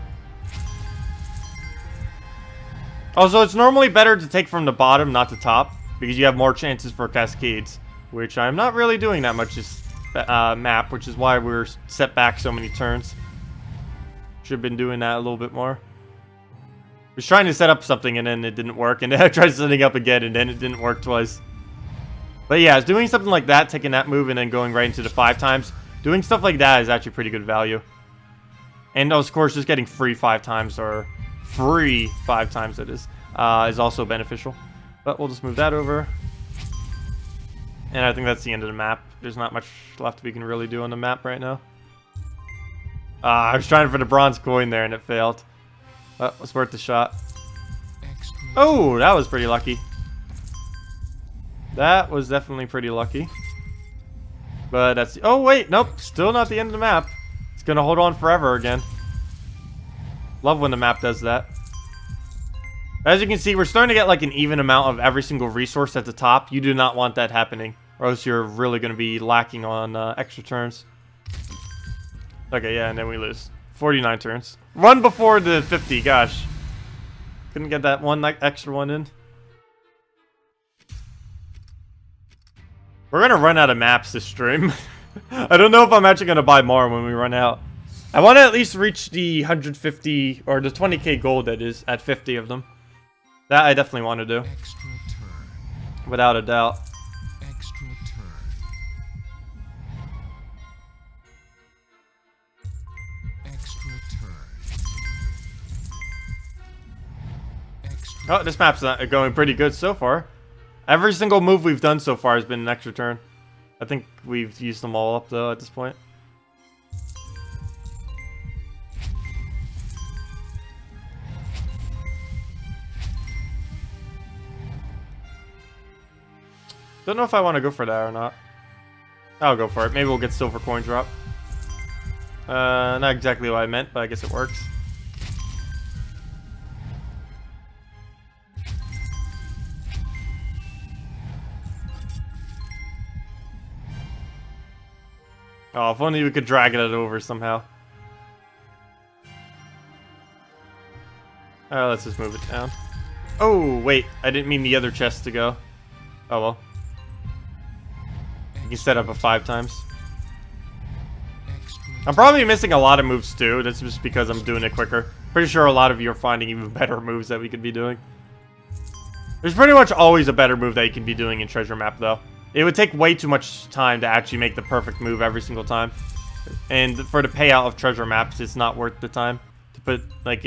Also, it's normally better to take from the bottom, not the top, because you have more chances for cascades, which I'm not really doing that much this map, which is why we're set back so many turns. Should have been doing that a little bit more. I was trying to set up something and then it didn't work, and then I tried setting up again and then it didn't work twice. But yeah, doing something like that, taking that move and then going right into the 5 times, doing stuff like that is actually pretty good value. And of course, just getting free 5 times, or free 5 times it is also beneficial. But we'll just move that over. And I think that's the end of the map. There's not much left we can really do on the map right now. I was trying for the bronze coin there and it failed. But it was worth the shot. Oh, that was pretty lucky. That was definitely pretty lucky. But that's... Oh, wait. Nope. Still not the end of the map. It's going to hold on forever again. Love when the map does that. As you can see, we're starting to get like an even amount of every single resource at the top. You do not want that happening, or else you're really going to be lacking on extra turns. Okay, yeah, and then we lose. 49 turns. Run before the 50, gosh. Couldn't get that one extra one in. We're gonna run out of maps this stream. I don't know if I'm actually gonna buy more when we run out. I want to at least reach the 150 or the 20k gold that is at 50 of them. That I definitely want to do. Extra turn. Without a doubt. Extra turn. Extra turn. Extra. Oh, this map's not going pretty good so far. Every single move we've done so far has been an extra turn. I think we've used them all up though at this point. Don't know if I want to go for that or not. I'll go for it. Maybe we'll get silver coin drop. Not exactly what I meant, but I guess it works. Oh, if only we could drag it over somehow. Let's just move it down. Oh, wait. I didn't mean the other chest to go. Oh, well. You can set up a 5 times. I'm probably missing a lot of moves, too. That's just because I'm doing it quicker. Pretty sure a lot of you are finding even better moves that we could be doing. There's pretty much always a better move that you can be doing in Treasure Map, though. It would take way too much time to actually make the perfect move every single time. And for the payout of treasure maps, it's not worth the time to put like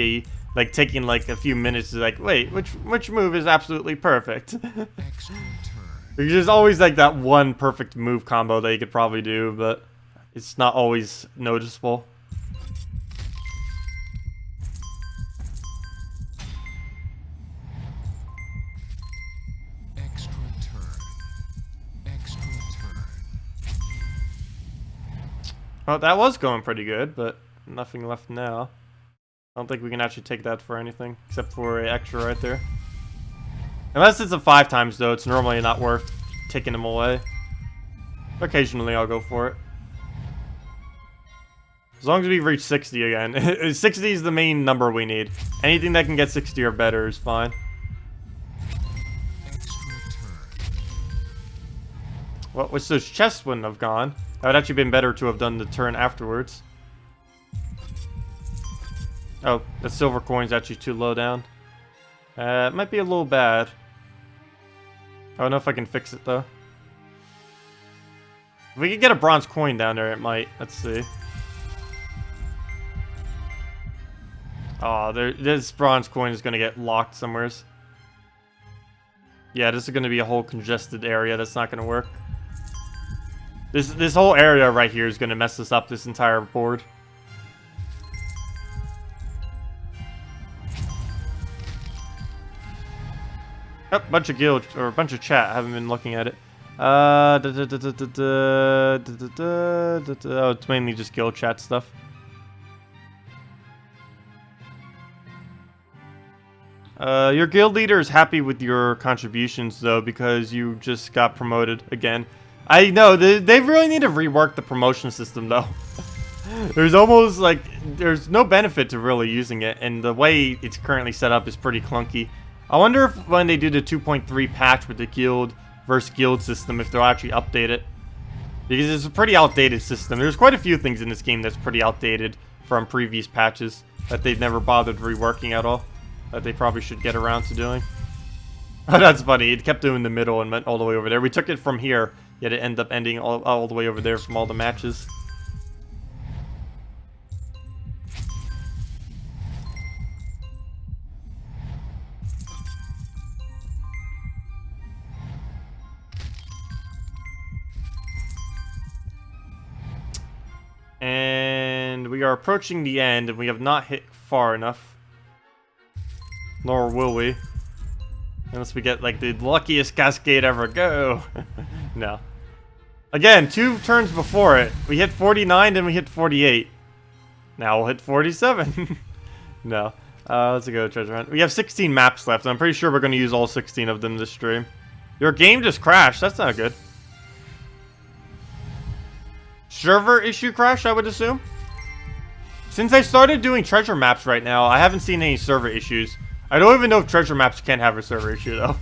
taking like a few minutes to like, wait, which move is absolutely perfect? There's always like that one perfect move combo that you could probably do, but it's not always noticeable. Well, that was going pretty good, but nothing left now. I don't think we can actually take that for anything, except for an extra right there. Unless it's a 5 times, though, it's normally not worth taking them away. Occasionally, I'll go for it. As long as we reach 60 again. 60 is the main number we need. Anything that can get 60 or better is fine. Well, which those chests wouldn't have gone. That would actually been better to have done the turn afterwards. Oh, the silver coin's actually too low down. It might be a little bad. I don't know if I can fix it, though. If we could get a bronze coin down there, it might. Let's see. Oh, this bronze coin is gonna get locked somewhere. Yeah, this is gonna be a whole congested area. That's not gonna work. This whole area right here is gonna mess us up. This entire board. Oh, bunch of guild or a bunch of chat. I haven't been looking at it. Oh, it's mainly just guild chat stuff. Your guild leader is happy with your contributions though because you just got promoted again. I know they really need to rework the promotion system though. There's almost like there's no benefit to really using it, and the way it's currently set up is pretty clunky. I wonder if when they do the 2.3 patch with the guild versus guild system, if they'll actually update it. Because it's a pretty outdated system. There's quite a few things in this game that's pretty outdated from previous patches that they've never bothered reworking at all. That they probably should get around to doing. Oh, that's funny. It kept doing the middle and went all the way over there. We took it from here, yet it ended up ending all the way over there from all the matches. And we are approaching the end, and we have not hit far enough. Nor will we. Unless we get, like, the luckiest cascade ever. Go! No. Again, 2 turns before it. We hit 49, then we hit 48. Now we'll hit 47. No. Let's go treasure hunt. We have 16 maps left, and I'm pretty sure we're going to use all 16 of them this stream. Your game just crashed. That's not good. Server issue crash, I would assume. Since I started doing treasure maps right now, I haven't seen any server issues. I don't even know if treasure maps can have a server issue, though.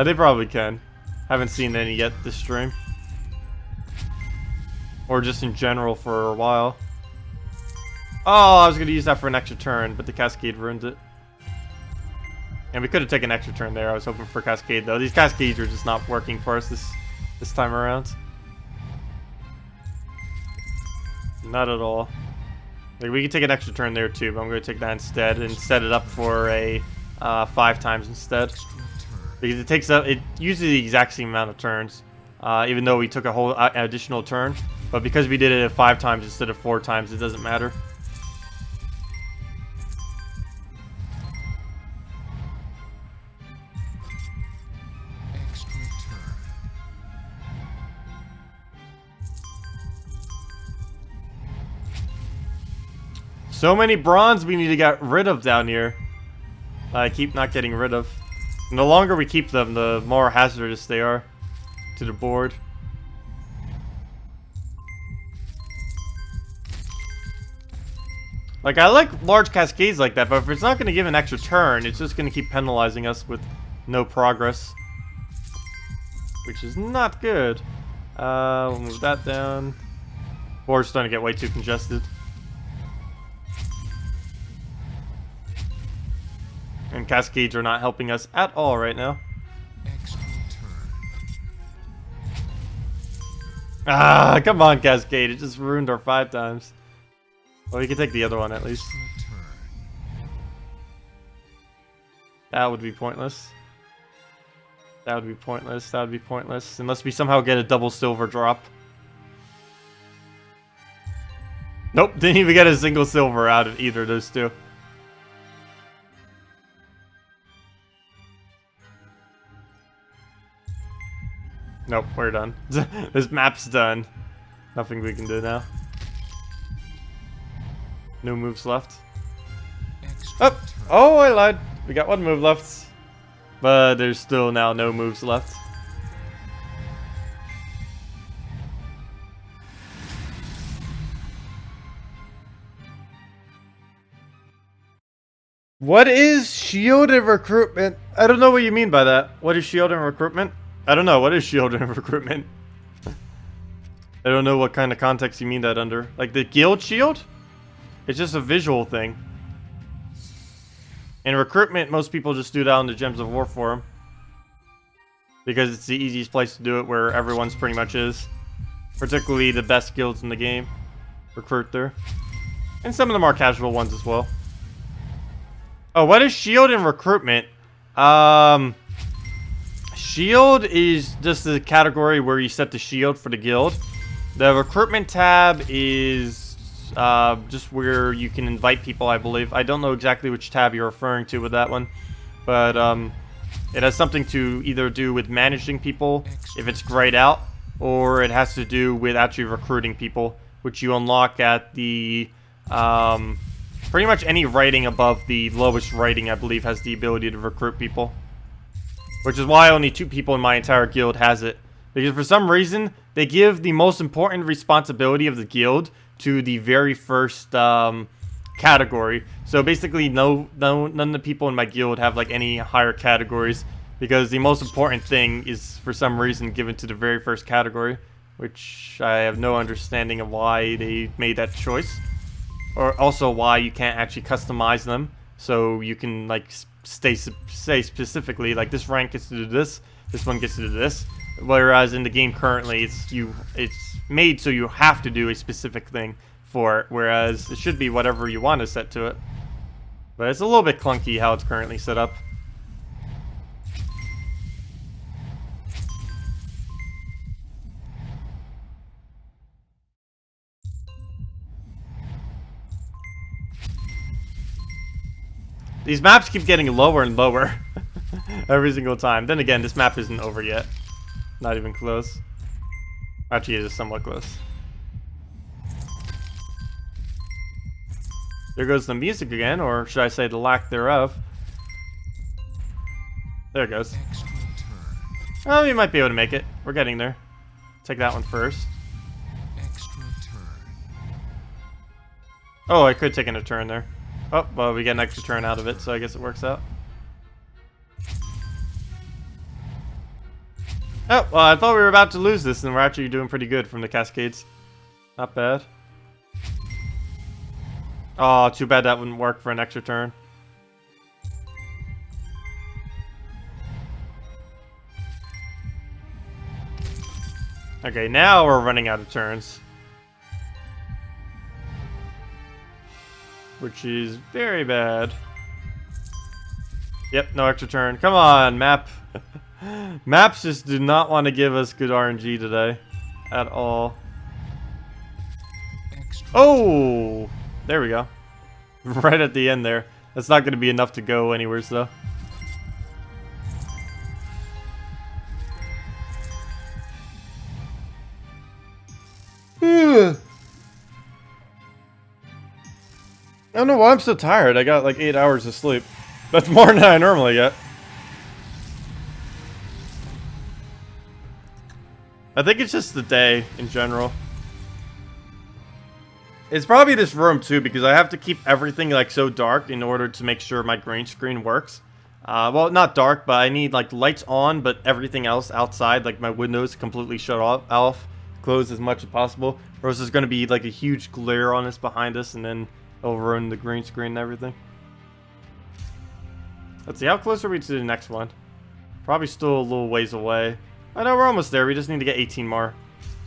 They probably can. Haven't seen any yet this stream. Or just in general for a while. Oh, I was going to use that for an extra turn, but the cascade ruined it. And we could have taken an extra turn there. I was hoping for cascade, though. These cascades are just not working for us this time around. Not at all. Like, we could take an extra turn there too, but I'm going to take that instead and set it up for a 5 times instead. Because it uses the exact same amount of turns, even though we took a whole additional turn. But because we did it at 5 times instead of 4 times, it doesn't matter. So many bronze we need to get rid of down here. I keep not getting rid of. And the longer we keep them, the more hazardous they are to the board. Like, I like large cascades like that, but if it's not going to give an extra turn, it's just going to keep penalizing us with no progress. Which is not good. We'll move that down. Board's starting to get way too congested. And cascades are not helping us at all right now. Ah, come on, cascade. It just ruined our 5 times. Well, we can take the other one at least. That would be pointless. That would be pointless. That would be pointless. Unless we somehow get a double silver drop. Nope, didn't even get a single silver out of either of those two. Nope, we're done. This map's done. Nothing we can do now. No moves left. Oh, I lied. We got 1 move left. But there's still now no moves left. What is shield and recruitment? I don't know what you mean by that. What is shield and recruitment? I don't know. What is shield and recruitment? I don't know what kind of context you mean that under. Like the guild shield? It's just a visual thing. In recruitment, most people just do that on the Gems of War forum. Because it's the easiest place to do it where everyone's pretty much is. Particularly the best guilds in the game. Recruit there. And some of the more casual ones as well. Oh, what is shield and recruitment? Shield is just the category where you set the shield for the guild. The recruitment tab is just where you can invite people, I believe. I don't know exactly which tab you're referring to with that one, but it has something to either do with managing people if it's grayed out, or it has to do with actually recruiting people, which you unlock at the pretty much any rating above the lowest rating, I believe, has the ability to recruit people. Which is why only 2 people in my entire guild has it. Because for some reason, they give the most important responsibility of the guild to the very first category. So basically, none of the people in my guild have like any higher categories. Because the most important thing is, for some reason, given to the very first category. Which I have no understanding of why they made that choice. Or also why you can't actually customize them. So you can like say specifically like this rank gets to do this one gets to do this, whereas in the game currently it's made so you have to do a specific thing for it, whereas it should be whatever you want to set to it. But it's a little bit clunky how it's currently set up. These maps keep getting lower and lower every single time. Then again, this map isn't over yet. Not even close. Actually, it is somewhat close. There goes the music again, or should I say the lack thereof. There it goes. Oh, you might be able to make it. We're getting there. Take that one first. Oh, I could take in a turn there. Oh, well, we get an extra turn out of it, so I guess it works out. Oh, well, I thought we were about to lose this, and we're actually doing pretty good from the Cascades. Not bad. Oh, too bad that wouldn't work for an extra turn. Okay, now we're running out of turns. Which is very bad. Yep, no extra turn. Come on, map. Maps just do not want to give us good RNG today. At all. Oh! There we go. Right at the end there. That's not going to be enough to go anywhere, though. I don't know why I'm so tired. I got like 8 hours of sleep. That's more than I normally get. I think it's just the day in general. It's probably this room too, because I have to keep everything like so dark in order to make sure my green screen works. Well, not dark, but I need like lights on, but everything else outside, like my windows, completely shut off, closed as much as possible. Or else there's going to be like a huge glare on us behind us, and then it'll ruin the green screen and everything. Let's see, how close are we to the next one? Probably still a little ways away. I know we're almost there. We just need to get 18 more.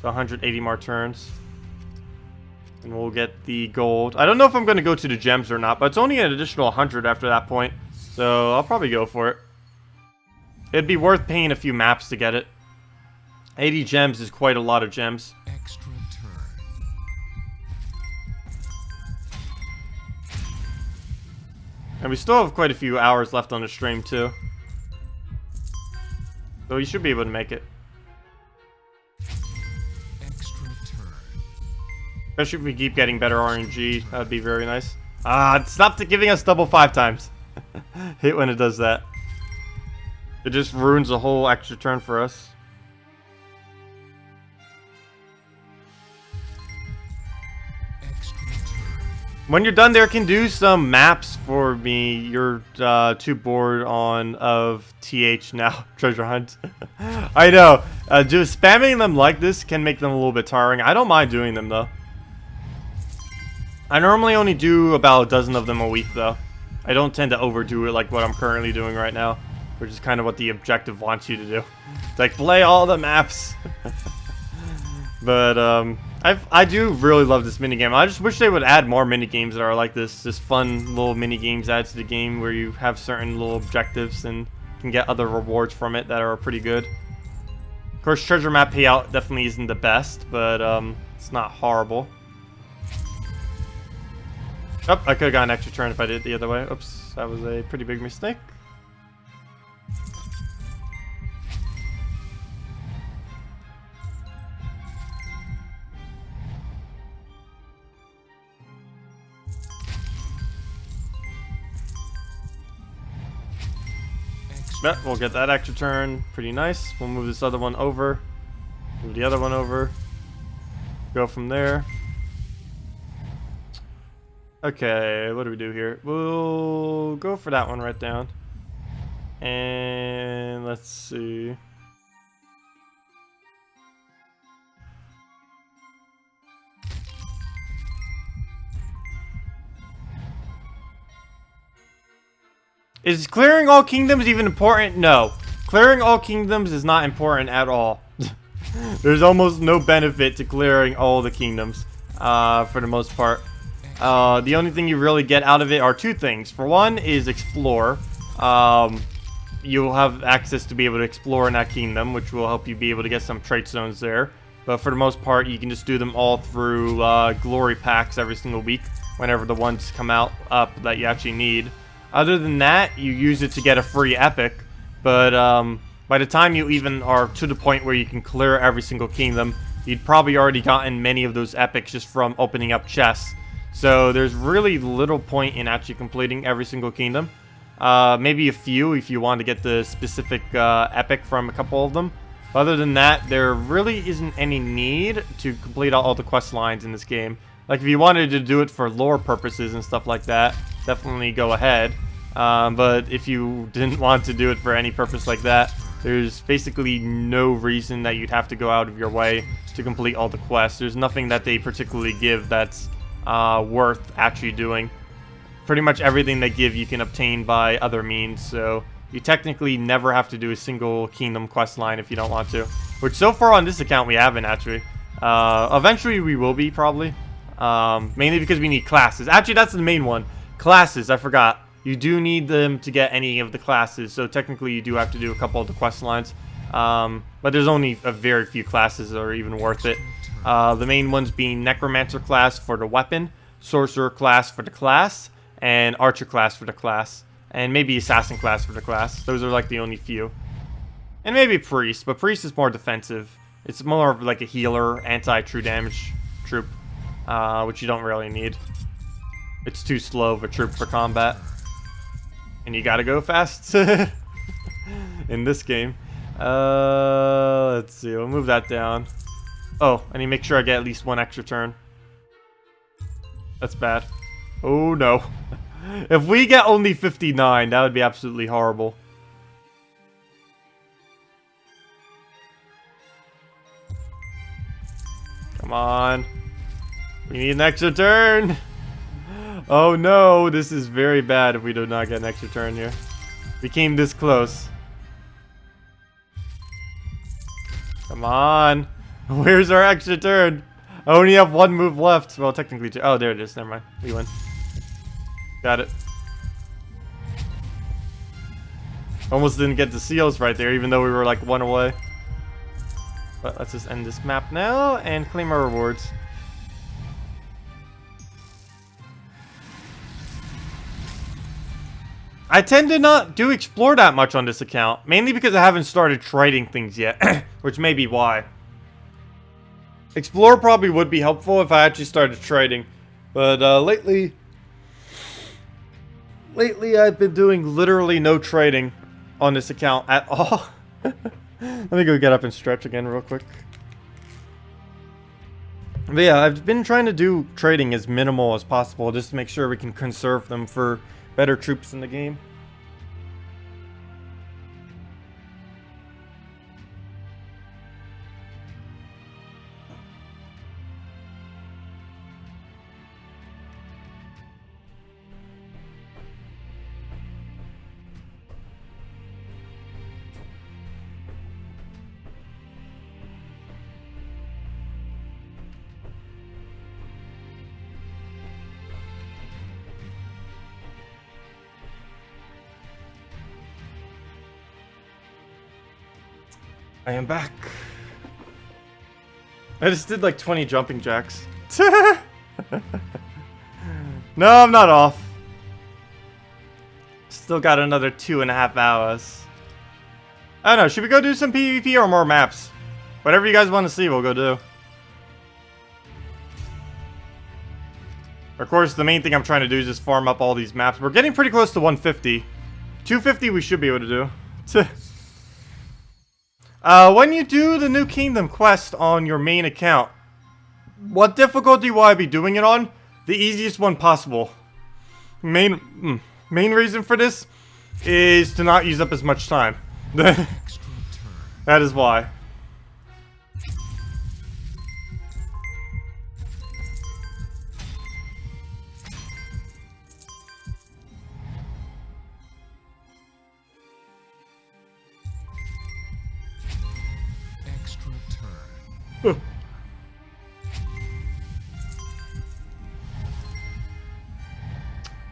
So 180 more turns. And we'll get the gold. I don't know if I'm going to go to the gems or not, but it's only an additional 100 after that point. So I'll probably go for it. It'd be worth paying a few maps to get it. 80 gems is quite a lot of gems. Extra turn. And we still have quite a few hours left on the stream too. So you should be able to make it. Extra turn. Especially if we keep getting better RNG, that would be very nice. Ah, stop giving us double 5 times. Hate when it does that. It just ruins the whole extra turn for us. When you're done there, can do some maps for me. You're too bored of TH now. Treasure hunt. I know. Just spamming them like this can make them a little bit tiring. I don't mind doing them though. I normally only do about a dozen of them a week though. I don't tend to overdo it like what I'm currently doing right now, which is kind of what the objective wants you to do. It's like play all the maps. But I do really love this minigame. I just wish they would add more minigames that are like this. Just fun little minigames added to the game where you have certain little objectives and can get other rewards from it that are pretty good. Of course, treasure map payout definitely isn't the best, but it's not horrible. Oh, I could have gotten an extra turn if I did it the other way. Oops, that was a pretty big mistake. But we'll get that extra turn. Pretty nice. We'll move this other one over. Move the other one over. Go from there. Okay, what do we do here? We'll go for that one right down. And let's see. Is clearing all kingdoms even important? No. Clearing all kingdoms is not important at all. There's almost no benefit to clearing all the kingdoms, for the most part. The only thing you really get out of it are two things. For one is explore. You'll have access to be able to explore in that kingdom, which will help you be able to get some trait zones there. But for the most part, you can just do them all through glory packs every single week, whenever the ones come out up that you actually need. Other than that, you use it to get a free epic, but by the time you even are to the point where you can clear every single kingdom, you'd probably already gotten many of those epics just from opening up chests. So there's really little point in actually completing every single kingdom. Maybe a few if you want to get the specific epic from a couple of them. Other than that, there really isn't any need to complete all the quest lines in this game. Like, if you wanted to do it for lore purposes and stuff like that, definitely go ahead. But if you didn't want to do it for any purpose like that, there's basically no reason that you'd have to go out of your way to complete all the quests. There's nothing that they particularly give that's worth actually doing. Pretty much everything they give you can obtain by other means, so you technically never have to do a single kingdom quest line if you don't want to. Which so far on this account we haven't actually. Eventually we will be, probably. Mainly because we need classes. Actually, that's the main one. Classes, I forgot. You do need them to get any of the classes, so technically you do have to do a couple of the quest lines. But there's only a very few classes that are even worth it. The main ones being Necromancer class for the weapon, Sorcerer class for the class, and Archer class for the class, and maybe Assassin class for the class. Those are like the only few. And maybe Priest, but Priest is more defensive. It's more of like a healer, anti-true damage troop, which you don't really need. It's too slow of a troop for combat. And you gotta go fast in this game. Let's see, we'll move that down. Oh, I need to make sure I get at least one extra turn. That's bad. Oh no. If we get only 59, that would be absolutely horrible. Come on. We need an extra turn. Oh no, this is very bad if we do not get an extra turn here. We came this close. Come on. Where's our extra turn? I only have one move left. Well, technically two. Oh, there it is. Never mind. We win. Got it. Almost didn't get the seals right there, even though we were like one away. But let's just end this map now and claim our rewards. I tend to not do explore that much on this account, mainly because I haven't started trading things yet, which may be why. Explore probably would be helpful if I actually started trading, but lately I've been doing literally no trading on this account at all. Let me go get up and stretch again real quick. But yeah, I've been trying to do trading as minimal as possible just to make sure we can conserve them for better troops in the game. I am back. I just did like 20 jumping jacks. No, I'm not off. Still got another 2.5 hours. I don't know, should we go do some PvP or more maps? Whatever you guys want to see, we'll go do. Of course, the main thing I'm trying to do is just farm up all these maps. We're getting pretty close to 150. 250 we should be able to do. When you do the New Kingdom quest on your main account, what difficulty will I be doing it on? The easiest one possible. Main reason for this is to not use up as much time. That is why. Extra turn.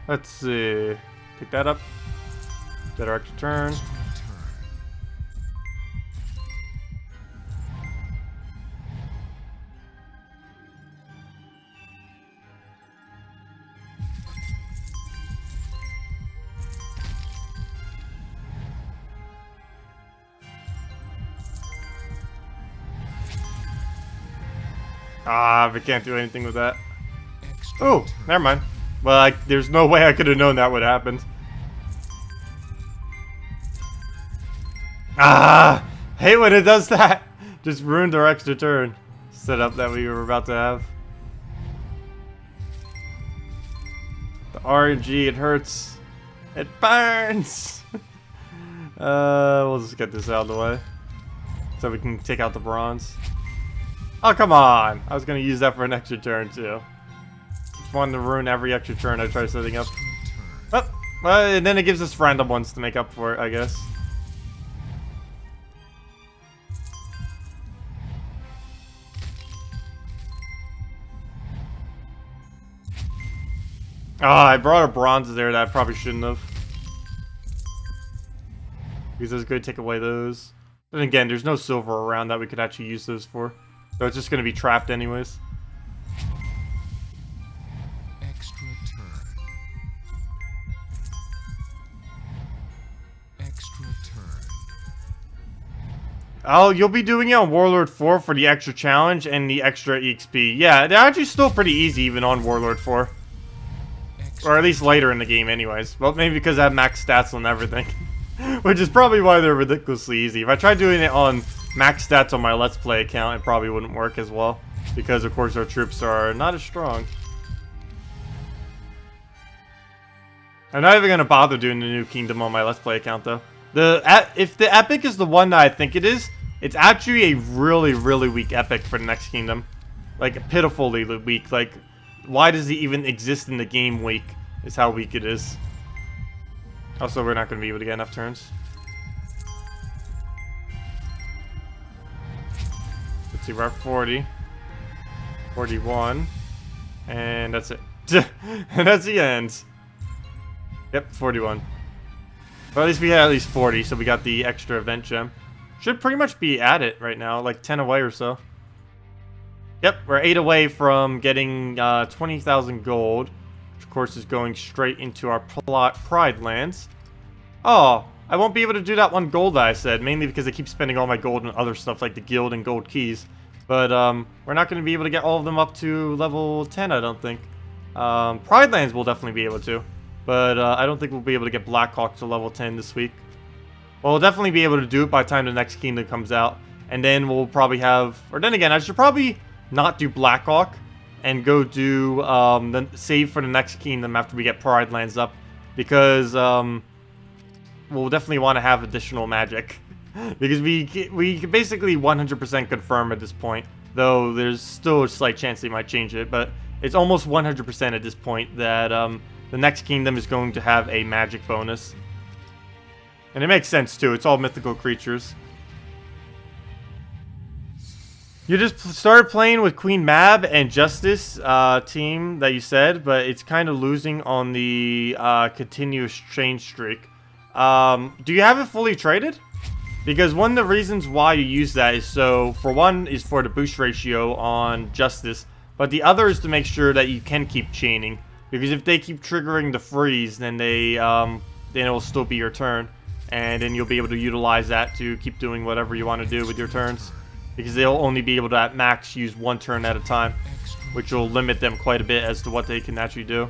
Let's see. Pick that up. Get our extra turn. Extra turn. Ah, we can't do anything with that. Extra Oh, turn. never mind. Well, there's no way I could have known that would happen. Ah! Hate when it does that! Just ruined our extra turn setup that we were about to have. The RNG, it hurts. It burns! We'll just get this out of the way. So we can take out the bronze. Oh, come on! I was gonna use that for an extra turn, too. Just wanted to ruin every extra turn I try setting up. Extra turn. Oh, well, and then it gives us random ones to make up for it, I guess. Ah, I brought a bronze there that I probably shouldn't have. Because I was going to take away those. Then again, there's no silver around that we could actually use those for. So it's just going to be trapped anyways. Extra turn. Extra turn. Oh, you'll be doing it on Warlord 4 for the extra challenge and the extra EXP. Yeah, they're actually still pretty easy even on Warlord 4. Or at least later in the game anyways. Well, maybe because I have max stats on everything. Which is probably why they're ridiculously easy. If I tried doing it on max stats on my Let's Play account, it probably wouldn't work as well. Because, of course, our troops are not as strong. I'm not even going to bother doing the New Kingdom on my Let's Play account, though. If the epic is the one that I think it is, it's actually a really, really weak epic for the next kingdom. Like, pitifully weak. Like, why does it even exist in the game weak, is how weak it is. Also, we're not going to be able to get enough turns. Let's see, we're at 40. 41. And that's it. And that's the end. Yep, 41. But at least we had at least 40, so we got the extra event gem. Should pretty much be at it right now, like 10 away or so. Yep, we're 8 away from getting 20,000 gold. Which of course is going straight into our Pride lands. Oh, I won't be able to do that one gold that I said, mainly because I keep spending all my gold on other stuff like the guild and gold keys. But we're not going to be able to get all of them up to level 10, I don't think. Pride lands we'll definitely be able to. But I don't think we'll be able to get Blackhawk to level 10 this week. Well, we'll definitely be able to do it by the time the next kingdom comes out. And then we'll probably have... Or then again, I should probably not do Blackhawk and go do the save for the next kingdom after we get Pride lands up. Because we'll definitely want to have additional magic. Because we can basically 100% confirm at this point. Though there's still a slight chance they might change it. But it's almost 100% at this point that... the next kingdom is going to have a magic bonus. And it makes sense too, it's all mythical creatures. You just started playing with Queen Mab and Justice team that you said, but it's kind of losing on the continuous change streak. Do you have it fully traded? Because one of the reasons why you use that is so, for one, is for the boost ratio on Justice, but the other is to make sure that you can keep chaining. Because if they keep triggering the freeze, then then it will still be your turn. And then you'll be able to utilize that to keep doing whatever you want to do with your turns. Because they'll only be able to, at max, use one turn at a time. Which will limit them quite a bit as to what they can actually do.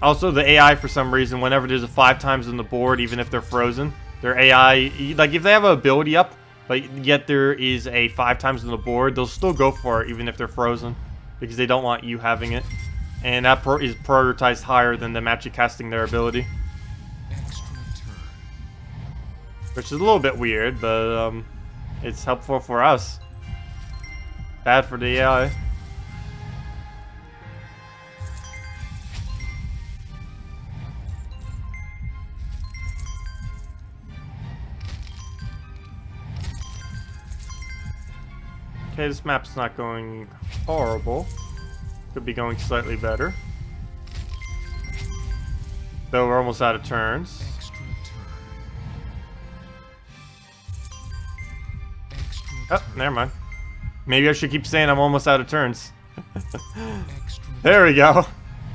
Also, the AI, for some reason, whenever there's a 5 times on the board, even if they're frozen, their AI, like if they have an ability up, but yet there is a 5 times on the board, they'll still go for it, even if they're frozen. Because they don't want you having it. And that is prioritized higher than them actually casting their ability. Which is a little bit weird, but it's helpful for us. Bad for the AI. Okay, this map's not going horrible. Could be going slightly better. Though we're almost out of turns. Oh, never mind. Maybe I should keep saying I'm almost out of turns. There we go.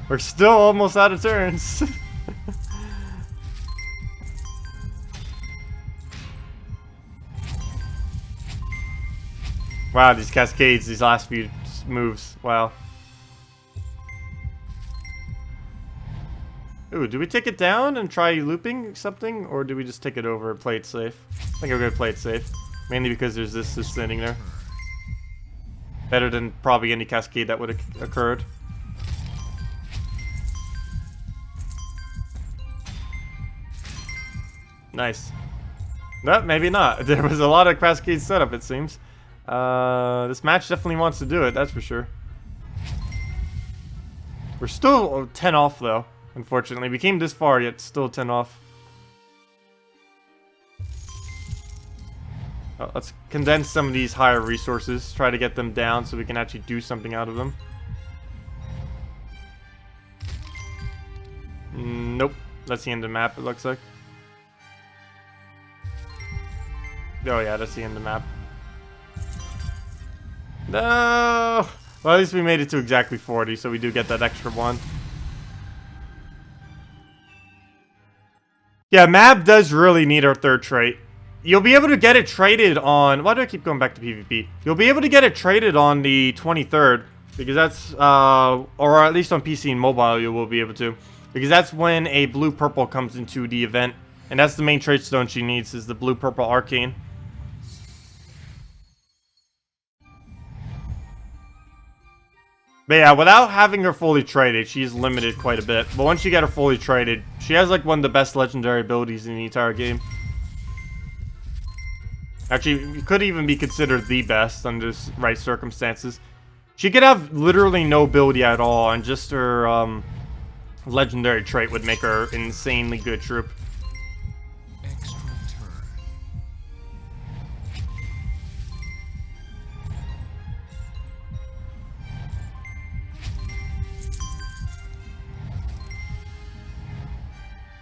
We're still almost out of turns. Wow, these cascades, these last few moves. Wow. Ooh, do we take it down and try looping something? Or do we just take it over and play it safe? I think we're going to play it safe. Mainly because there's this sitting there. Better than probably any cascade that would have occurred. Nice. No, maybe not. There was a lot of cascade setup, it seems. This match definitely wants to do it, that's for sure. We're still 10 off, though, unfortunately. We came this far, yet still 10 off. Let's condense some of these higher resources. Try to get them down so we can actually do something out of them. Nope. That's the end of the map, it looks like. Oh yeah, that's the end of the map. No! Well, at least we made it to exactly 40, so we do get that extra one. Yeah, Mab does really need our third trait. You'll be able to get it traded on... Why do I keep going back to PvP? You'll be able to get it traded on the 23rd. Because that's... or at least on PC and mobile you will be able to. Because that's when a blue-purple comes into the event. And that's the main trait stone she needs, is the blue-purple arcane. But yeah, without having her fully traded, she's limited quite a bit. But once you get her fully traded, she has like one of the best legendary abilities in the entire game. Actually, it could even be considered the best under right circumstances. She could have literally no ability at all, and just her legendary trait would make her an insanely good troop. Extra turn.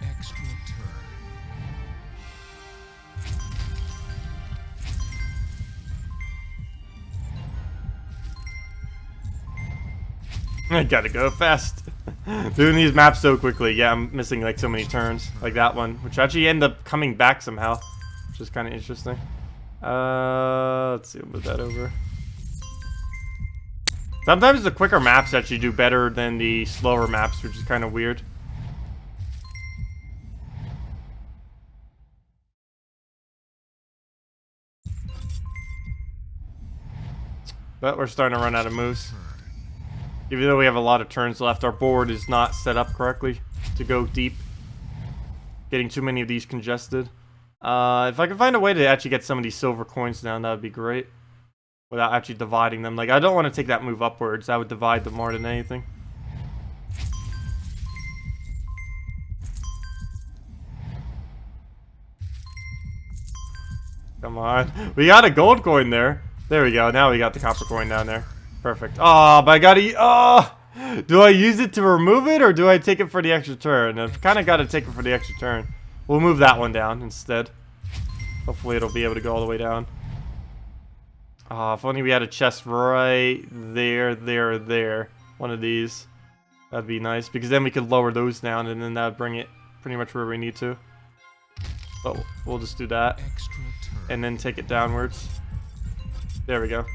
Extra turn. I gotta go fast. Doing these maps so quickly. Yeah, I'm missing like so many turns. Like that one. Which actually end up coming back somehow. Which is kind of interesting. Let's see. We'll move that over. Sometimes the quicker maps actually do better than the slower maps, which is kind of weird. But we're starting to run out of moves. Even though we have a lot of turns left, our board is not set up correctly to go deep. Getting too many of these congested. If I can find a way to actually get some of these silver coins down, that would be great. Without actually dividing them. Like, I don't want to take that move upwards. That would divide them more than anything. Come on. We got a gold coin there. There we go. Now we got the copper coin down there. Perfect. Oh, but I gotta... Oh! Do I use it to remove it, or do I take it for the extra turn? I've kind of got to take it for the extra turn. We'll move that one down instead. Hopefully it'll be able to go all the way down. Ah, if only we had a chest right there. One of these. That'd be nice, because then we could lower those down, and then that would bring it pretty much where we need to. But we'll just do that. And then take it downwards. There we go.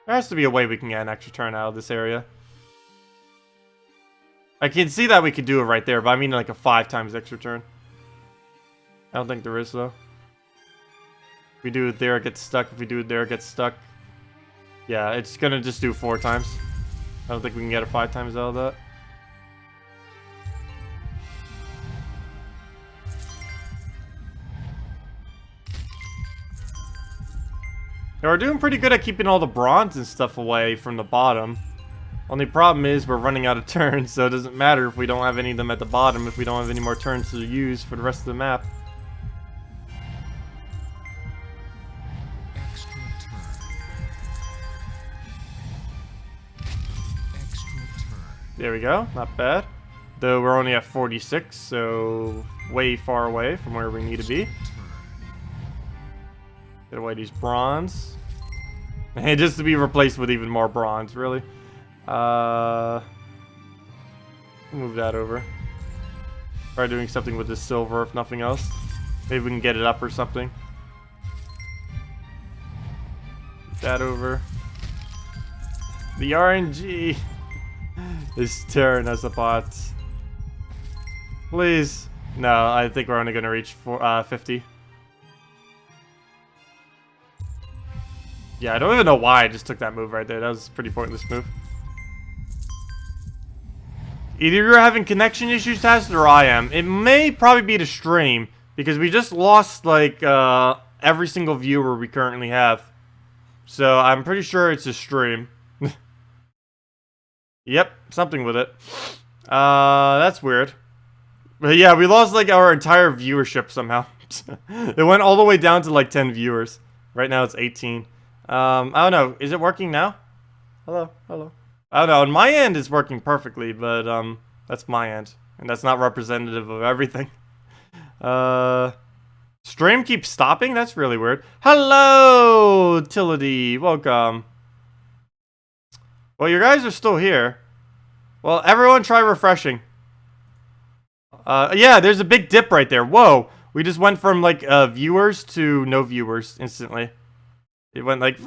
There has to be a way we can get an extra turn out of this area. I can see that we could do it right there, but I mean like a 5 times extra turn. I don't think there is, though. If we do it there, it gets stuck. If we do it there, it gets stuck. Yeah, it's gonna just do 4 times. I don't think we can get a 5 times out of that. Now, we're doing pretty good at keeping all the bronze and stuff away from the bottom. Only problem is we're running out of turns, so it doesn't matter if we don't have any of them at the bottom if we don't have any more turns to use for the rest of the map. There we go, not bad. Though we're only at 46, so way far away from where we need to be. Get away these bronze. And just to be replaced with even more bronze, really. Move that over. Try doing something with this silver, if nothing else. Maybe we can get it up or something. Move that over. The RNG is tearing us apart. Please. No, I think we're only going to reach 50. Yeah, I don't even know why I just took that move right there. That was a pretty pointless move. Either you're having connection issues, Tacet, or I am. It may probably be the stream, because we just lost, like, every single viewer we currently have. So, I'm pretty sure it's a stream. Yep, something with it. That's weird. But yeah, we lost, like, our entire viewership somehow. It went all the way down to, like, 10 viewers. Right now, it's 18. I don't know. Is it working now? Hello, hello. I don't know. On my end, it's working perfectly, but, that's my end. And that's not representative of everything. Stream keeps stopping? That's really weird. Hello, Tility. Welcome. Well, you guys are still here. Well, everyone try refreshing. Yeah, there's a big dip right there. Whoa. We just went from, like, viewers to no viewers instantly. It went like...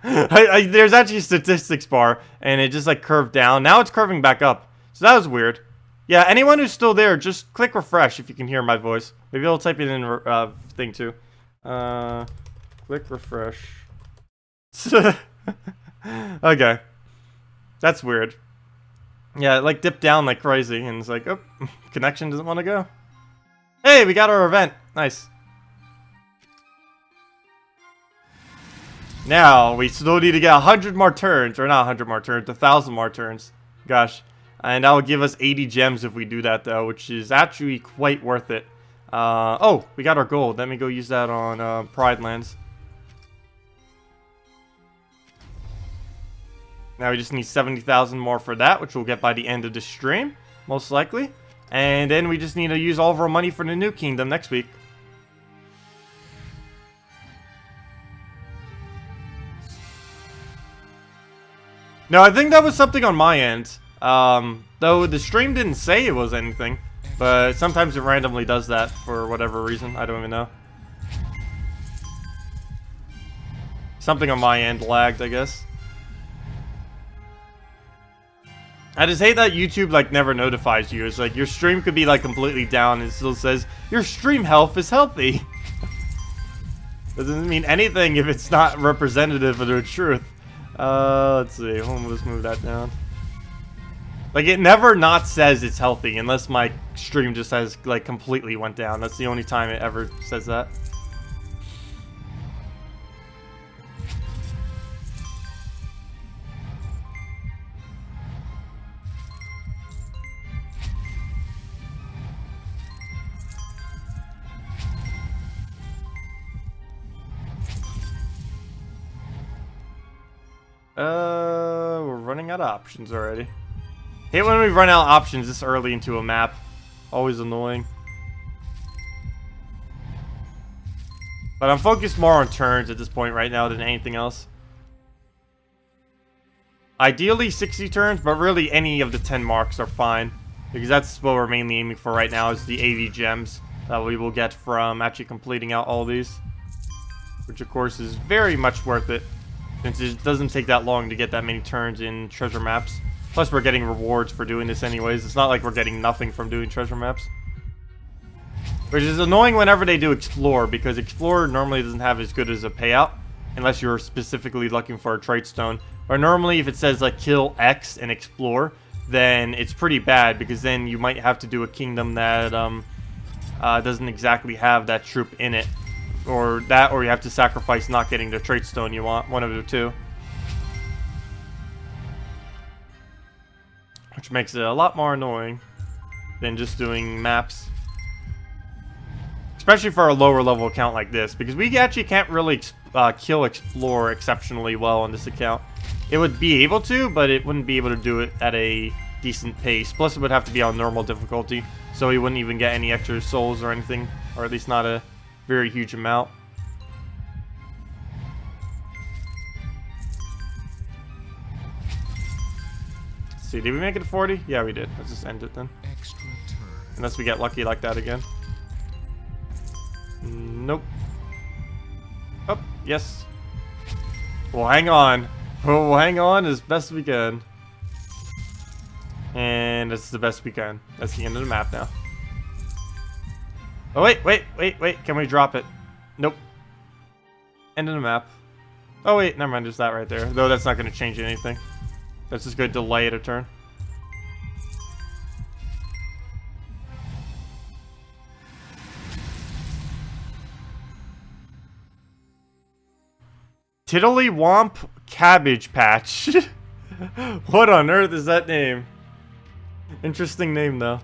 There's actually a statistics bar, and it just, like, curved down. Now it's curving back up. So that was weird. Yeah, anyone who's still there, just click refresh if you can hear my voice. Maybe I'll type it in thing, too. Click refresh. Okay. That's weird. Yeah, it like dipped down like crazy, and it's like, oh, connection doesn't want to go. Hey, we got our event. Nice. Now, we still need to get 100 more turns, or not 100 more turns, 1,000 more turns. Gosh. And that will give us 80 gems if we do that, though, which is actually quite worth it. Oh, we got our gold. Let me go use that on Pride Lands. Now we just need 70,000 more for that, which we'll get by the end of the stream, most likely. And then we just need to use all of our money for the new kingdom next week. No, I think that was something on my end. Though the stream didn't say it was anything. But sometimes it randomly does that for whatever reason. I don't even know. Something on my end lagged, I guess. I just hate that YouTube, like, never notifies you. It's like, your stream could be, like, completely down and it still says, your stream health is healthy. Doesn't mean anything if it's not representative of the truth. Let's see. Let's move that down. Like, it never not says it's healthy unless my stream just has, like, completely went down. That's the only time it ever says that. We're running out of options already. Hate when we run out of options this early into a map. Always annoying. But I'm focused more on turns at this point right now than anything else. Ideally 60 turns, but really any of the 10 marks are fine. Because that's what we're mainly aiming for right now, is the 80 gems that we will get from actually completing out all these. Which of course is very much worth it, since it doesn't take that long to get that many turns in treasure maps. Plus we're getting rewards for doing this anyways. It's not like we're getting nothing from doing treasure maps. Which is annoying whenever they do Explore, because Explore normally doesn't have as good as a payout, unless you're specifically looking for a trait stone. Or normally if it says like kill X and Explore, then it's pretty bad, because then you might have to do a kingdom that doesn't exactly have that troop in it. Or that, or you have to sacrifice not getting the trait stone you want, one of the two. Which makes it a lot more annoying than just doing maps. Especially for a lower level account like this, because we actually can't really kill Explore exceptionally well on this account. It would be able to, but it wouldn't be able to do it at a decent pace. Plus it would have to be on normal difficulty, so we wouldn't even get any extra souls or anything, or at least not a very huge amount. Let's see, did we make it to 40? Yeah, we did. Let's just end it then. Extra turn. Unless we get lucky like that again. Nope. Oh, yes. We'll hang on. We'll hang on as best we can. And that's the best we can. That's the end of the map now. Oh, wait. Can we drop it? Nope. End of the map. Oh, wait. Never mind. There's that right there. Though that's not going to change anything. That's just going to delay it a turn. Tiddlywomp Cabbage Patch. What on earth is that name? Interesting name, though.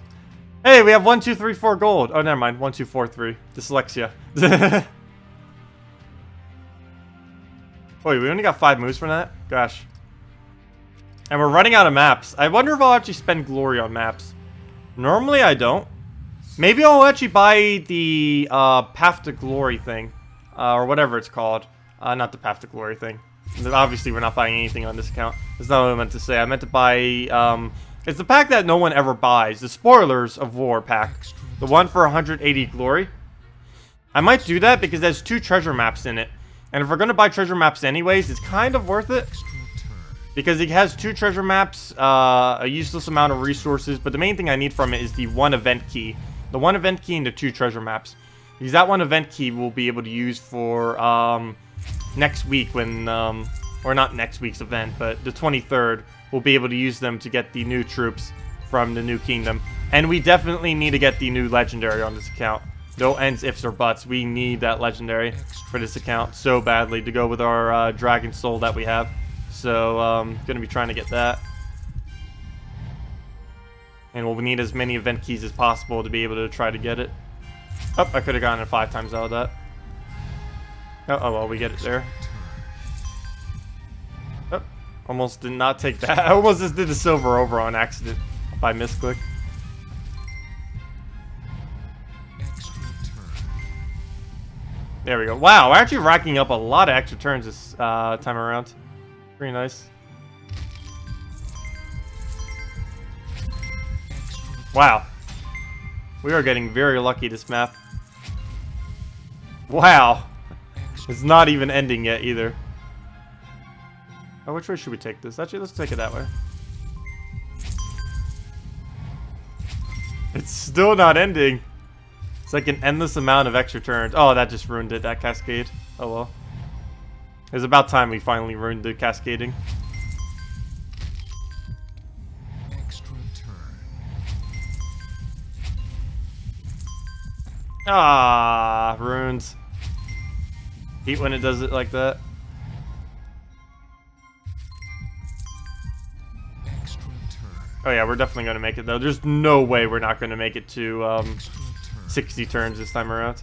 Hey, we have 1, 2, 3, 4 gold. Oh, never mind. 1, 2, 4, 3. Dyslexia. Wait, we only got 5 moves from that? Gosh. And we're running out of maps. I wonder if I'll actually spend glory on maps. Normally, I don't. Maybe I'll actually buy the Path to Glory thing. Or whatever it's called. Not the Path to Glory thing. Obviously, we're not buying anything on this account. That's not what I meant to say. I meant to buy... it's the pack that no one ever buys. The Spoilers of War pack. The one for 180 glory. I might do that because there's 2 treasure maps in it. And if we're going to buy treasure maps anyways, it's kind of worth it. Because it has 2 treasure maps, a useless amount of resources. But the main thing I need from it is the 1 event key. The 1 event key and the 2 treasure maps. Because that 1 event key we'll be able to use for next week when... or not next week's event, but the 23rd. We'll be able to use them to get the new troops from the new kingdom. And we definitely need to get the new legendary on this account. No ends, ifs, or buts. We need that legendary for this account so badly to go with our dragon soul that we have. So, gonna be trying to get that. And we'll need as many event keys as possible to be able to try to get it. Oh, I could have gotten it 5 times out of that. Oh well, we get it there. Oh, almost did not take that. I almost just did the silver over on accident by misclick. There we go. Wow, we're actually racking up a lot of extra turns this time around. Pretty nice. Wow. We are getting very lucky this map. Wow. It's not even ending yet either. Oh, which way should we take this? Actually, let's take it that way. It's still not ending. It's like an endless amount of extra turns. Oh, that just ruined it, that cascade. Oh well. It was about time we finally ruined the cascading. Extra turn. Ah, runes. Hate when it does it like that. Extra turn. Oh yeah, we're definitely going to make it though. There's no way we're not going to make it to 60 turns this time around.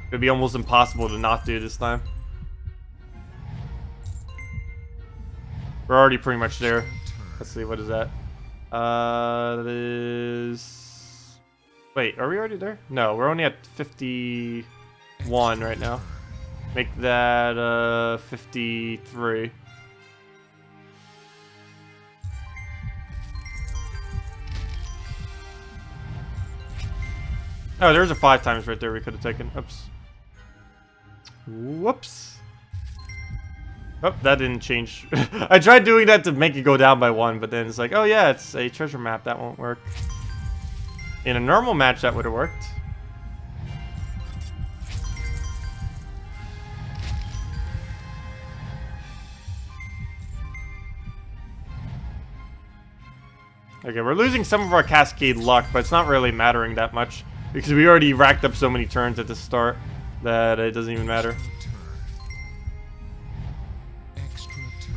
It'd be almost impossible to not do this time. We're already pretty much there. Let's see, what is that? That is... Wait, are we already there? No, we're only at 51 right now. Make that 53. Oh, there's a 5 times right there we could have taken. Oops. Whoops. Oh, that didn't change. I tried doing that to make it go down by 1, but then it's like, oh yeah, it's a treasure map. That won't work. In a normal match, that would have worked. Okay, we're losing some of our cascade luck, but it's not really mattering that much. Because we already racked up so many turns at the start that it doesn't even matter. Extra turn.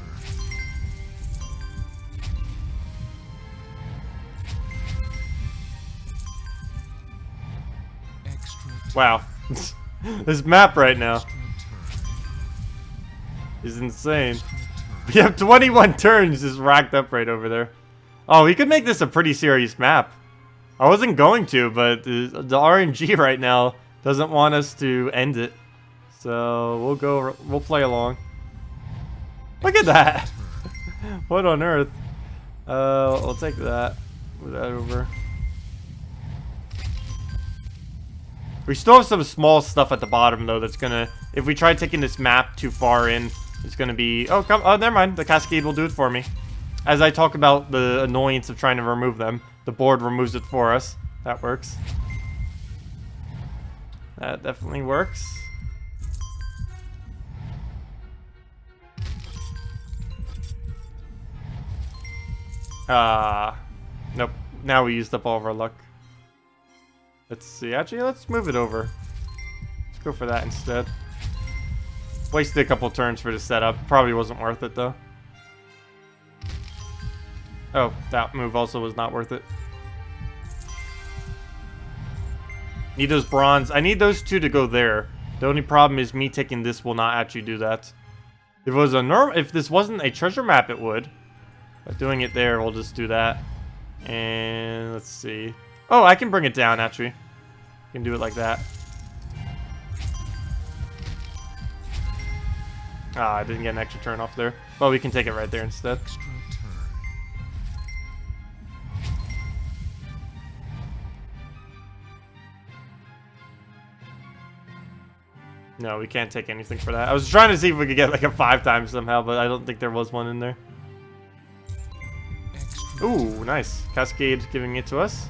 Extra turn. Wow. This map right now Extra turn. is insane. Extra turn. We have 21 turns just racked up right over there. Oh, we could make this a pretty serious map. I wasn't going to, but the RNG right now doesn't want us to end it. So we'll play along. Look at that. What on earth? I'll take that. Move that over. We still have some small stuff at the bottom though that's gonna, if we try taking this map too far in, it's gonna be, oh never mind, the cascade will do it for me. As I talk about the annoyance of trying to remove them, the board removes it for us. That works. That definitely works. Nope. Now we used up all of our luck. Let's see. Actually, let's move it over. Let's go for that instead. Wasted a couple turns for the setup. Probably wasn't worth it though. Oh, that move also was not worth it. Need those bronze. I need those 2 to go there. The only problem is me taking this will not actually do that. If it was a if this wasn't a treasure map, it would. But doing it there, we'll just do that. And let's see. Oh, I can bring it down actually. I can do it like that. Ah, I didn't get an extra turn off there. Well, we can take it right there instead. Extra turn. No, we can't take anything for that. I was trying to see if we could get like a 5 times somehow, but I don't think there was one in there. Extra Ooh, nice. Cascade giving it to us.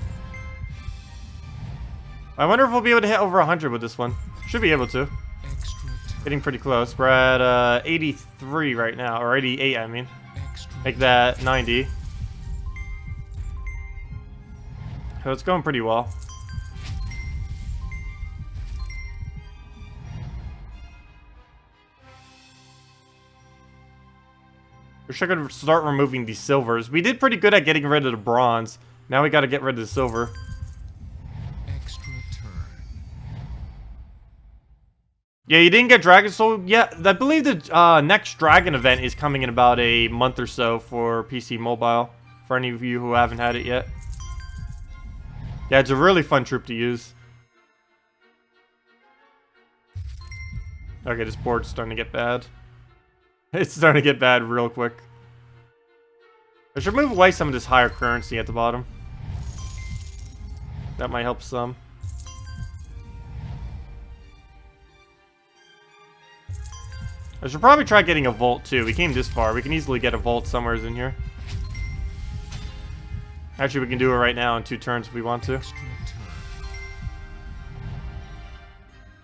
I wonder if we'll be able to hit over 100 with this one. Should be able to. Extra turn. Getting pretty close. We're at 83 right now, or 88 I mean. Extra Make that 90. So it's going pretty well. Wish I could start removing these silvers. We did pretty good at getting rid of the bronze. Now we gotta get rid of the silver. extra turn. Yeah, you didn't get Dragon Soul yet. I believe the next Dragon event is coming in about a month or so for PC Mobile. For any of you who haven't had it yet. Yeah, it's a really fun troop to use. Okay, this board's starting to get bad. It's starting to get bad real quick. I should move away some of this higher currency at the bottom. That might help some. I should probably try getting a Volt too. We came this far. We can easily get a Volt somewhere in here. Actually, we can do it right now in 2 turns if we want to. Extra turn.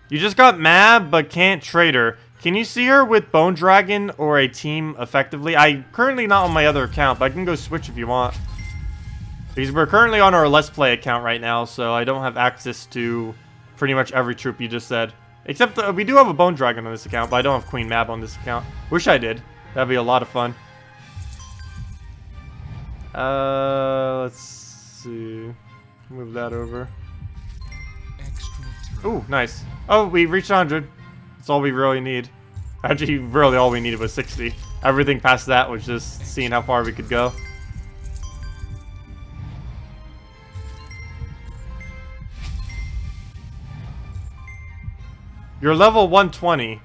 You just got mad but can't trade her. Can you see her with Bone Dragon or a team effectively? I'm currently not on my other account, but I can go switch if you want. Because we're currently on our Let's Play account right now, so I don't have access to pretty much every troop you just said. Except we do have a Bone Dragon on this account, but I don't have Queen Mab on this account. Wish I did. That'd be a lot of fun. Let's see. Move that over. Extra turn. Ooh, nice. Oh, we reached 100. That's all we really need. Actually, really all we needed was 60. Everything past that was just seeing how far we could go. You're level 120.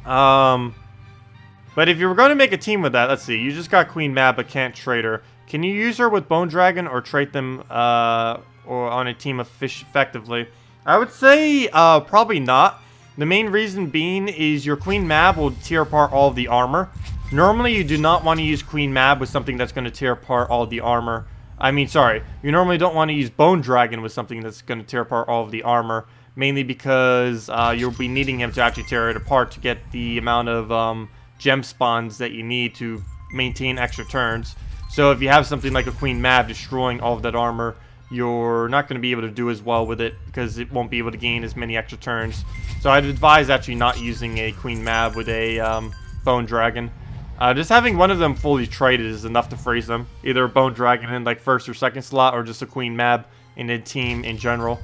But if you were going to make a team with that, let's see. You just got Queen Mab, but can't trade her. Can you use her with Bone Dragon or trade them or on a team of fish effectively? I would say probably not. The main reason being is your Queen Mab will tear apart all of the armor. Normally, you do not want to use Queen Mab with something that's going to tear apart all of the armor. I mean, sorry. You normally don't want to use Bone Dragon with something that's going to tear apart all of the armor. Mainly because you'll be needing him to actually tear it apart to get the amount of gem spawns that you need to maintain extra turns. So if you have something like a Queen Mab destroying all of that armor, you're not going to be able to do as well with it because it won't be able to gain as many extra turns. So I'd advise actually not using a Queen Mab with a Bone Dragon. Just having one of them fully traded is enough to freeze them. Either a Bone Dragon in like first or second slot, or just a Queen Mab in a team in general.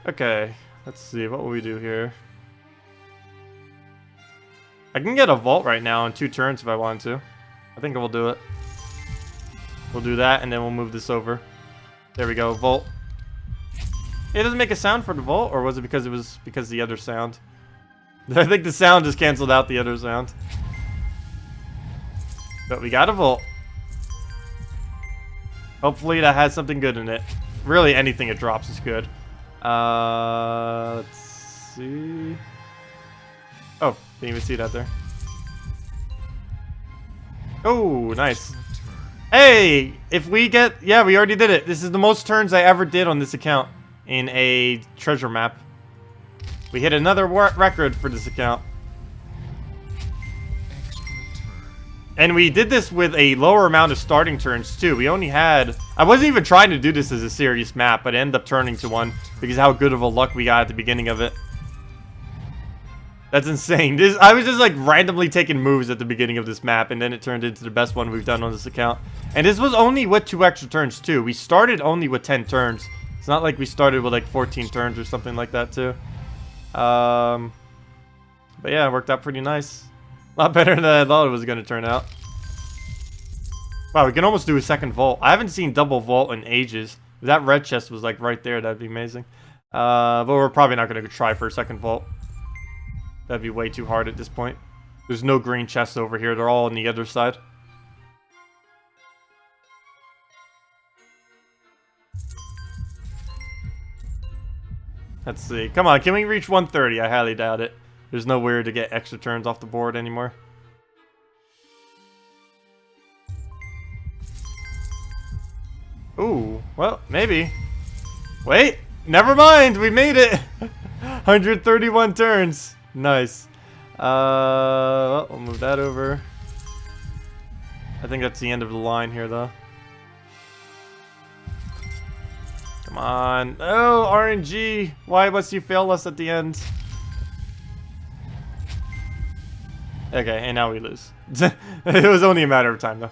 Okay, let's see, what will we do here? I can get a vault right now in 2 turns if I want to. I think we'll do it. We'll do that, and then we'll move this over. There we go, vault. It doesn't make a sound for the vault, or was it because of the other sound? I think the sound just canceled out the other sound. But we got a vault. Hopefully that has something good in it. Really, anything it drops is good. Let's see. Oh, didn't even see that there. Oh, nice. Hey, if we get... Yeah, we already did it. This is the most turns I ever did on this account in a treasure map. We hit another record for this account. And we did this with a lower amount of starting turns, too. We only had... I wasn't even trying to do this as a serious map, but it ended up turning to one because of how good of a luck we got at the beginning of it. That's insane. I was just, like, randomly taking moves at the beginning of this map, and then it turned into the best one we've done on this account. And this was only with 2 extra turns, too. We started only with 10 turns. It's not like we started with, like, 14 turns or something like that, too. But yeah, it worked out pretty nice. A lot better than I thought it was going to turn out. Wow, we can almost do a second vault. I haven't seen double vault in ages. If that red chest was like right there, that'd be amazing. But we're probably not going to try for a second vault. That'd be way too hard at this point. There's no green chests over here. They're all on the other side. Let's see. Come on, can we reach 130? I highly doubt it. There's nowhere to get extra turns off the board anymore. Ooh, well, maybe. Wait, never mind, we made it! 131 turns. Nice. Well, we'll move that over. I think that's the end of the line here, though. Come on. Oh, RNG. Why must you fail us at the end? Okay, and now we lose. It was only a matter of time, though.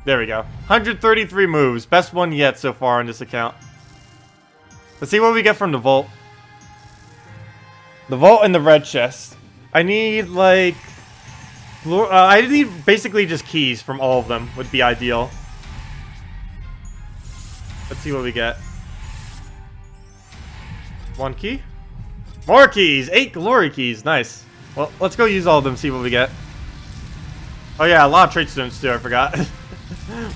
There we go. 133 moves. Best one yet so far on this account. Let's see what we get from the vault. The vault and the red chest. I need, like... I need basically just keys from all of them would be ideal. Let's see what we get. 1 key? More keys! 8 glory keys. Nice. Well, let's go use all of them, see what we get. Oh yeah, a lot of trait stones too, I forgot.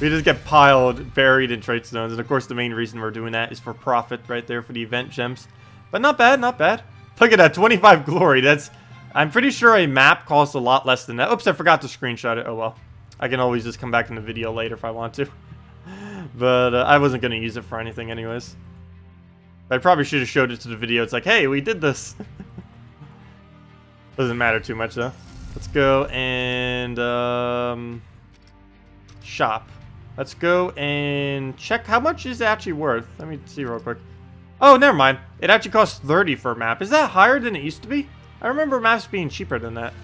We just get buried in trait stones. And of course, the main reason we're doing that is for profit right there for the event gems. But not bad, not bad. Look at that, 25 glory. That's... I'm pretty sure a map costs a lot less than that. Oops, I forgot to screenshot it. Oh well. I can always just come back in the video later if I want to. But I wasn't going to use it for anything anyways. I probably should have showed it to the video. It's like, hey, we did this. Doesn't matter too much though. Let's go and shop. Let's go and check how much is it actually worth. Let me see real quick. Oh, never mind. It actually costs 30 for a map. Is that higher than it used to be? I remember maps being cheaper than that.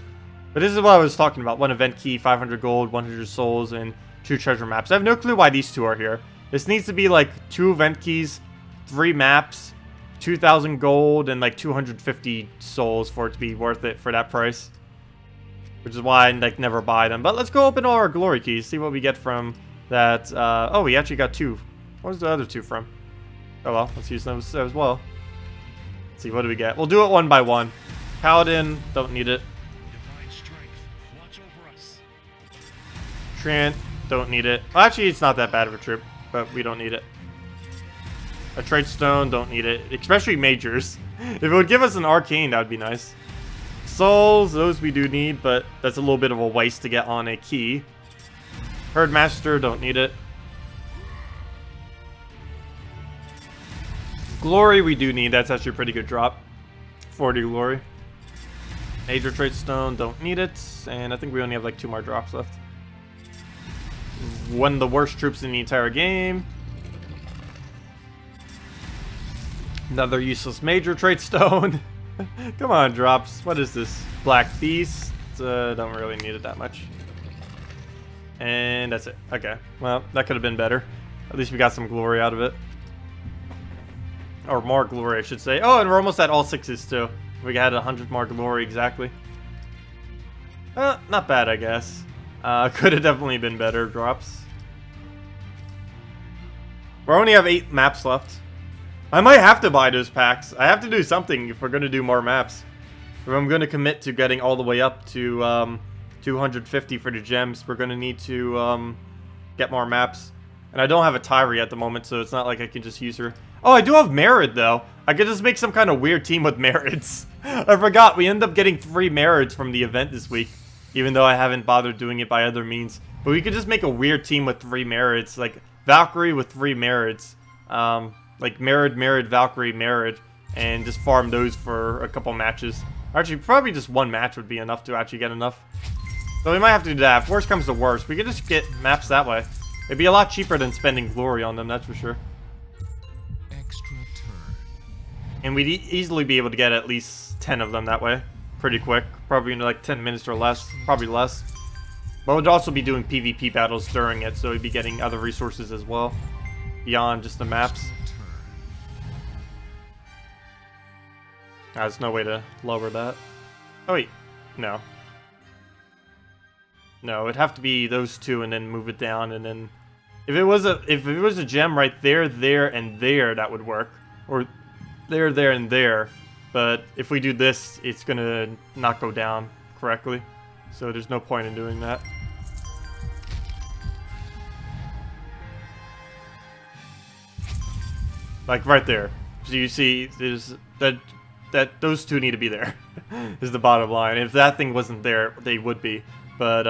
But this is what I was talking about. 1 event key, 500 gold, 100 souls, and 2 treasure maps. I have no clue why these 2 are here. This needs to be like 2 event keys, 3 maps, 2,000 gold, and like 250 souls for it to be worth it for that price. Which is why I like never buy them. But let's go open all our glory keys, see what we get from that, oh, we actually got 2. What was the other 2 from? Oh well, let's use those as well. Let's see, what do we get? We'll do it one by one. Paladin, don't need it. Divine strength, watch over us. Treant, don't need it. Well, actually, it's not that bad of a troop, but we don't need it. A trade stone, don't need it. Especially majors. If it would give us an arcane, that would be nice. Souls, those we do need, but that's a little bit of a waste to get on a key. Herdmaster, don't need it. Glory, we do need. That's actually a pretty good drop. 40 glory. Major trade stone, don't need it. And I think we only have like 2 more drops left. One of the worst troops in the entire game. Another useless major trade stone. Come on, drops. What is this? Black Beast. Don't really need it that much. And that's it. Okay. Well, that could have been better. At least we got some glory out of it. Or more glory, I should say. Oh, and we're almost at all 6s, too. We had 100 more glory, exactly. Not bad, I guess. Could have definitely been better drops. We only have 8 maps left. I might have to buy those packs. I have to do something if we're going to do more maps. If I'm going to commit to getting all the way up to 250 for the gems, we're going to need to get more maps. And I don't have a Tyri at the moment, so it's not like I can just use her. Oh, I do have Merid, though. I could just make some kind of weird team with Merids. I forgot, we ended up getting 3 Merids from the event this week. Even though I haven't bothered doing it by other means. But we could just make a weird team with 3 Merids. Like, Valkyrie with 3 Merids. Like, Merid, Valkyrie, Merid. And just farm those for a couple matches. Actually, probably just 1 match would be enough to actually get enough. So we might have to do that. If worst comes to worst, we could just get maps that way. It'd be a lot cheaper than spending glory on them, that's for sure. Extra turn. And we'd easily be able to get at least 10 of them that way. Pretty quick. Probably in like 10 minutes or less. Probably less. But we'd also be doing PvP battles during it, so we'd be getting other resources as well. Beyond just the maps. There's no way to lower that. Oh wait. No. No, it'd have to be those 2 and then move it down, and then if it was a gem right there, there, and there, that would work. Or there, there, and there. But if we do this, it's gonna not go down correctly. So there's no point in doing that. Like right there. So you see, there's that those 2 need to be there. Is the bottom line. If that thing wasn't there, they would be. But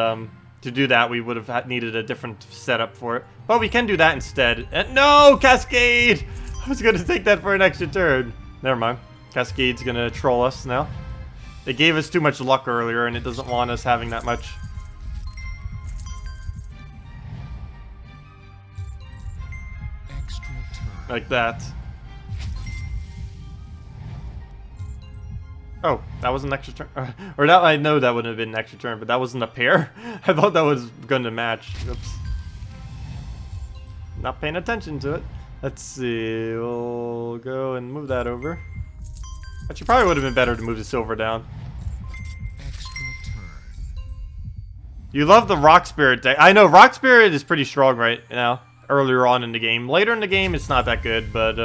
to do that, we would have needed a different setup for it. But we can do that instead. And no, Cascade! I was gonna take that for an extra turn. Never mind. Cascade's gonna troll us now. It gave us too much luck earlier, and it doesn't want us having that much. Extra turn. Like that. Oh, that was an extra turn. Or that, I know that wouldn't have been an extra turn, but that wasn't a pair. I thought that was going to match. Oops. Not paying attention to it. Let's see. We'll go and move that over. Actually, probably would have been better to move the silver down. Extra turn. You love the Rock Spirit deck. I know, Rock Spirit is pretty strong right now. Earlier on in the game. Later in the game, it's not that good, but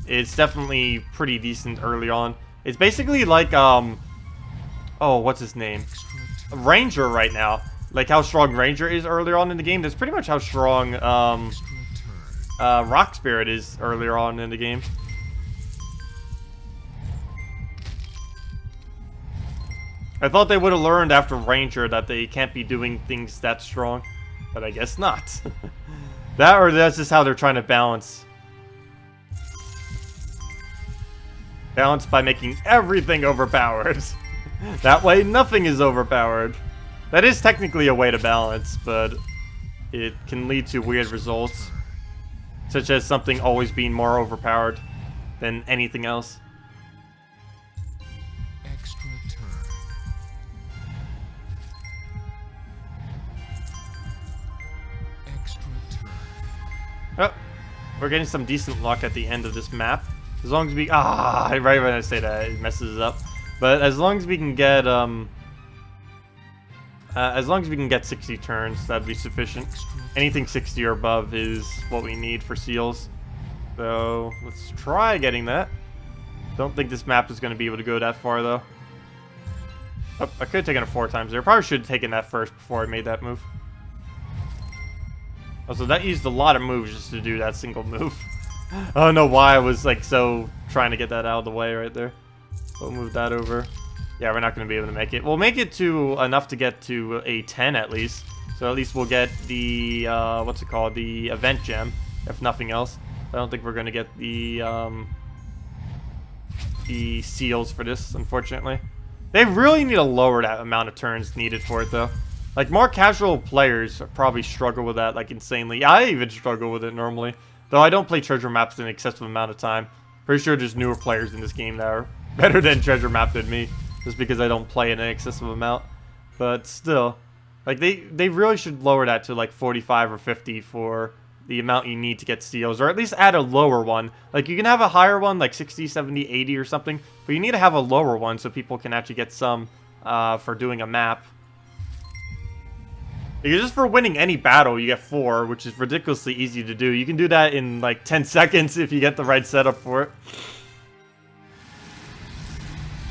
it's definitely pretty decent early on. It's basically like, oh, what's his name? Ranger right now. Like how strong Ranger is earlier on in the game. That's pretty much how strong, Rock Spirit is earlier on in the game. I thought they would have learned after Ranger that they can't be doing things that strong. But I guess not. That or that's just how they're trying to balance. Balance by making everything overpowered. That way, nothing is overpowered. That is technically a way to balance, but it can lead to weird results. Such as something always being more overpowered than anything else. Extra turn. Extra turn. Oh, we're getting some decent luck at the end of this map. As long as we... right when I say that, it messes it up. But as long as we can get, As long as we can get 60 turns, that'd be sufficient. Anything 60 or above is what we need for seals. So, let's try getting that. Don't think this map is going to be able to go that far, though. Oh, I could have taken it 4 times there. Probably should have taken that first before I made that move. Also, that used a lot of moves just to do that single move. I don't know why I was, like, so trying to get that out of the way right there. We'll move that over. Yeah, we're not going to be able to make it. We'll make it to enough to get to a 10 at least. So at least we'll get the, what's it called? The event gem, if nothing else. I don't think we're going to get the seals for this, unfortunately. They really need to lower that amount of turns needed for it, though. Like, more casual players probably struggle with that, like, insanely. I even struggle with it normally. Though I don't play treasure maps in an excessive amount of time. Pretty sure there's newer players in this game that are better than treasure map than me. Just because I don't play in an excessive amount. But still. Like, they really should lower that to, like, 45 or 50 for the amount you need to get seals. Or at least add a lower one. Like, you can have a higher one, like 60, 70, 80 or something. But you need to have a lower one so people can actually get some for doing a map. Because just for winning any battle, you get 4, which is ridiculously easy to do. You can do that in, like, 10 seconds if you get the right setup for it.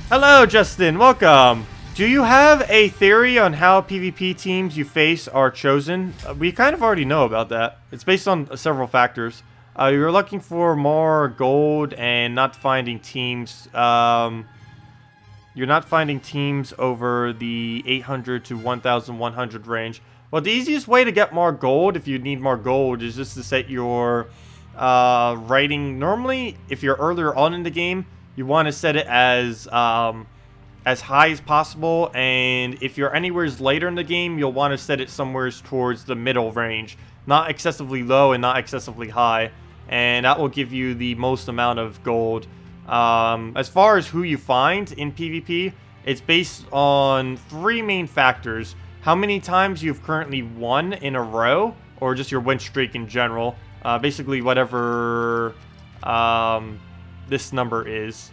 Hello, Justin. Welcome. Do you have a theory on how PvP teams you face are chosen? We kind of already know about that. It's based on several factors. You're looking for more gold and not finding teams. You're not finding teams over the 800 to 1,100 range. Well, the easiest way to get more gold, if you need more gold, is just to set your writing. Normally, if you're earlier on in the game, you want to set it as high as possible. And if you're anywhere later in the game, you'll want to set it somewhere towards the middle range. Not excessively low and not excessively high. And that will give you the most amount of gold. As far as who you find in PvP, it's based on 3 main factors. How many times you've currently won in a row, or just your win streak in general. Basically, whatever this number is.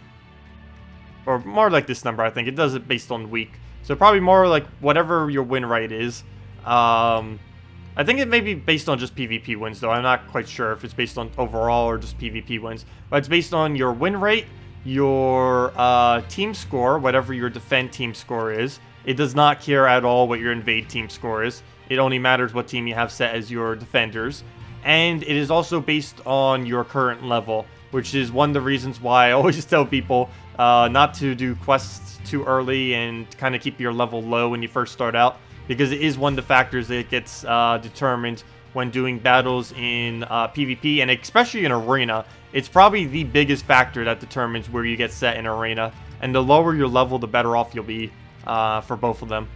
Or more like this number, I think. It does it based on week. So probably more like whatever your win rate is. I think it may be based on just PvP wins, though. I'm not quite sure if it's based on overall or just PvP wins. But it's based on your win rate, your team score, whatever your defend team score is. It does not care at all what your invade team score is. It only matters what team you have set as your defenders. And it is also based on your current level, which is one of the reasons why I always tell people not to do quests too early and kind of keep your level low when you first start out. Because it is one of the factors that gets determined when doing battles in PvP, and especially in Arena. It's probably the biggest factor that determines where you get set in Arena. And the lower your level, the better off you'll be. For both of them.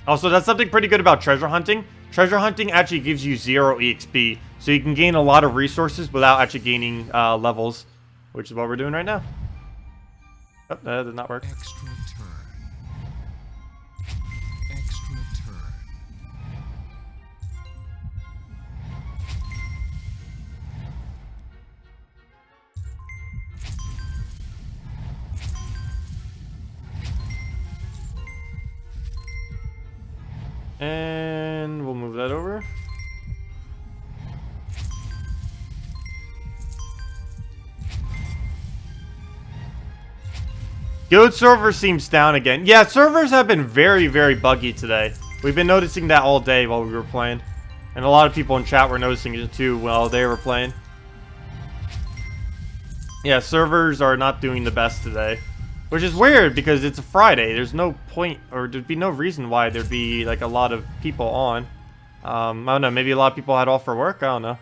Also, that's something pretty good about treasure hunting. Treasure hunting actually gives you 0 EXP, so you can gain a lot of resources without actually gaining levels, which is what we're doing right now. Oh, that did not work. Extra turn. Extra turn. And we'll move that over. Guild server seems down again. Yeah, servers have been very, very buggy today. We've been noticing that all day while we were playing. And a lot of people in chat were noticing it too while they were playing. Yeah, servers are not doing the best today. Which is weird because it's a Friday. There's no point, or there'd be no reason why there'd be like a lot of people on. I don't know, maybe a lot of people had off for work? I don't know.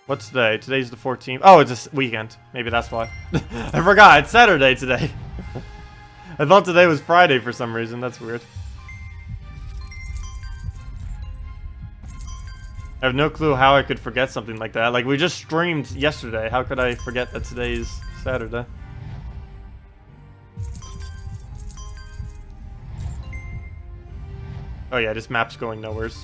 What's today? Today's the 14th. Oh, it's a weekend. Maybe that's why. I forgot, it's Saturday today. I thought today was Friday for some reason. That's weird. I have no clue how I could forget something like that. Like, we just streamed yesterday. How could I forget that today's Saturday? Oh yeah, this map's going nowheres.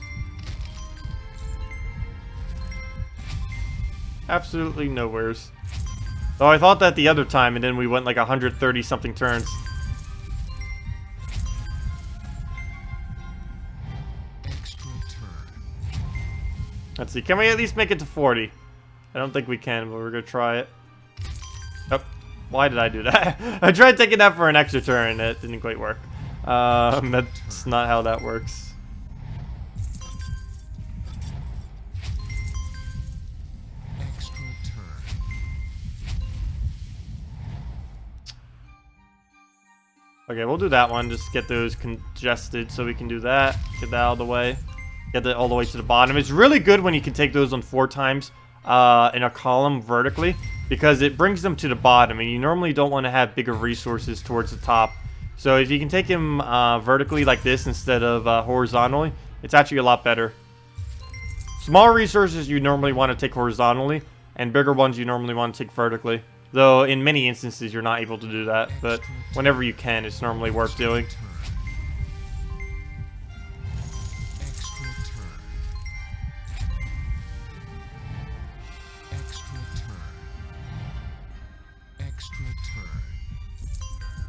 Absolutely nowheres. Oh, I thought that the other time, and then we went like 130 something turns. Let's see. Can we at least make it to 40? I don't think we can, but we're gonna try it. Oh, why did I do that? I tried taking that for an extra turn. It didn't quite work. That's not how that works. Extra turn. Okay, we'll do that one. Just get those congested so we can do that. Get that out of the way. Get that all the way to the bottom. It's really good when you can take those on 4 times in a column vertically, because it brings them to the bottom, and you normally don't want to have bigger resources towards the top. So if you can take them vertically like this instead of horizontally, it's actually a lot better. Small resources you normally want to take horizontally, and bigger ones you normally want to take vertically. Though in many instances you're not able to do that, but whenever you can, it's normally worth doing. Extra turn. Extra turn. Extra turn.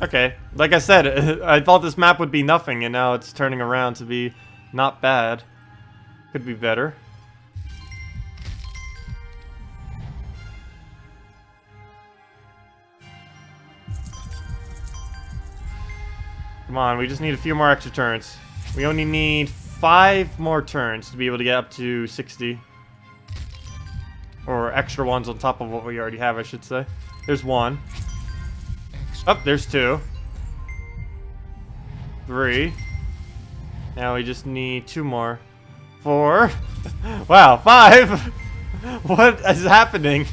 Okay, like I said, I thought this map would be nothing, and now it's turning around to be not bad. Could be better. Come on, we just need a few more extra turns. We only need 5 more turns to be able to get up to 60. Or extra ones on top of what we already have, I should say. There's 1. Oh, there's 2. 3. Now we just need 2 more. 4. Wow, 5! What is happening?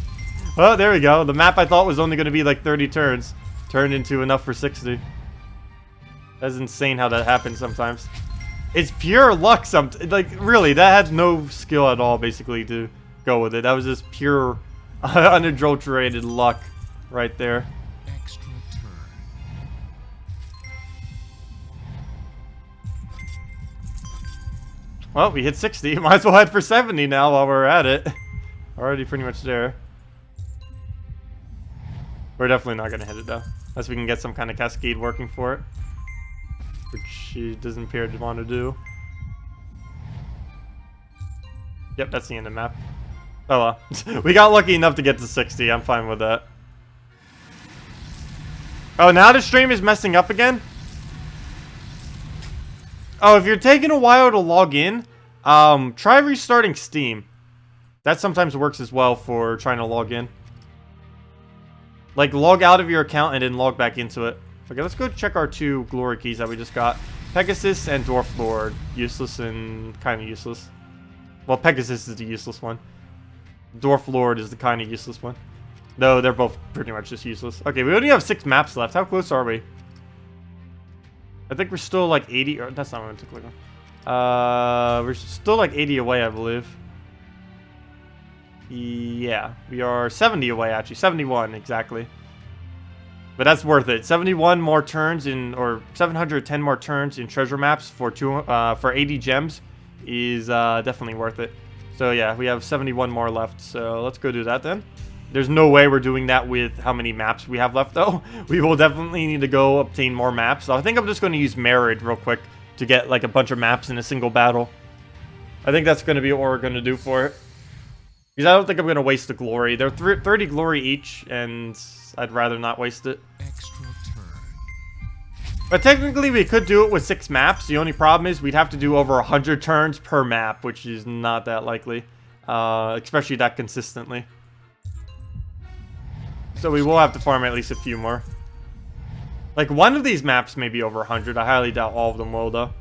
Oh, there we go. The map I thought was only going to be like 30 turns turned into enough for 60. That's insane how that happens sometimes. It's pure luck like, really, that had no skill at all, basically, to go with it. That was just pure, unadulterated luck right there. Extra turn. Well, we hit 60. Might as well head for 70 now while we're at it. Already pretty much there. We're definitely not going to hit it, though. Unless we can get some kind of cascade working for it. Which she doesn't appear to want to do. Yep, that's the end of the map. Oh well. We got lucky enough to get to 60. I'm fine with that. Oh, now the stream is messing up again? Oh, if you're taking a while to log in, try restarting Steam. That sometimes works as well for trying to log in. Like, log out of your account and then log back into it. Okay, let's go check our 2 glory keys that we just got. Pegasus and Dwarf Lord. Useless and kind of useless. Well, Pegasus is the useless one. Dwarf Lord is the kind of useless one. Though they're both pretty much just useless. Okay, we only have 6 maps left. How close are we? I think we're still like 80. Or that's not what I took a look on. We're still like 80 away, I believe. Yeah, we are 70 away actually. 71 exactly. But that's worth it. 71 more turns in, or 710 more turns in treasure maps for 80 gems is definitely worth it. So yeah, we have 71 more left. So let's go do that then. There's no way we're doing that with how many maps we have left though. We will definitely need to go obtain more maps. So I think I'm just going to use Married real quick to get like a bunch of maps in a single battle. I think that's going to be what we're going to do for it. Because I don't think I'm going to waste the glory. They're 30 glory each, and I'd rather not waste it. Extra turn. But technically, we could do it with 6 maps. The only problem is we'd have to do over 100 turns per map, which is not that likely. Especially that consistently. So we will have to farm at least a few more. Like, one of these maps may be over 100. I highly doubt all of them will, though.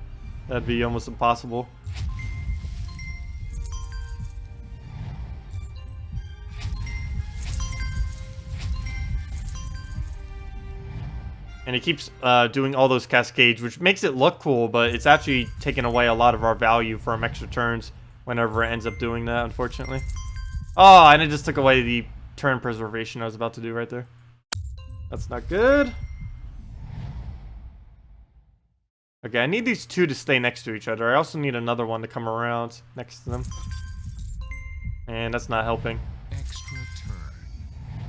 That'd be almost impossible. And it keeps doing all those cascades, which makes it look cool, but it's actually taking away a lot of our value from extra turns whenever it ends up doing that, unfortunately. Oh, and it just took away the turn preservation I was about to do right there. That's not good. Okay, I need these 2 to stay next to each other. I also need another one to come around next to them. And that's not helping. Extra turn.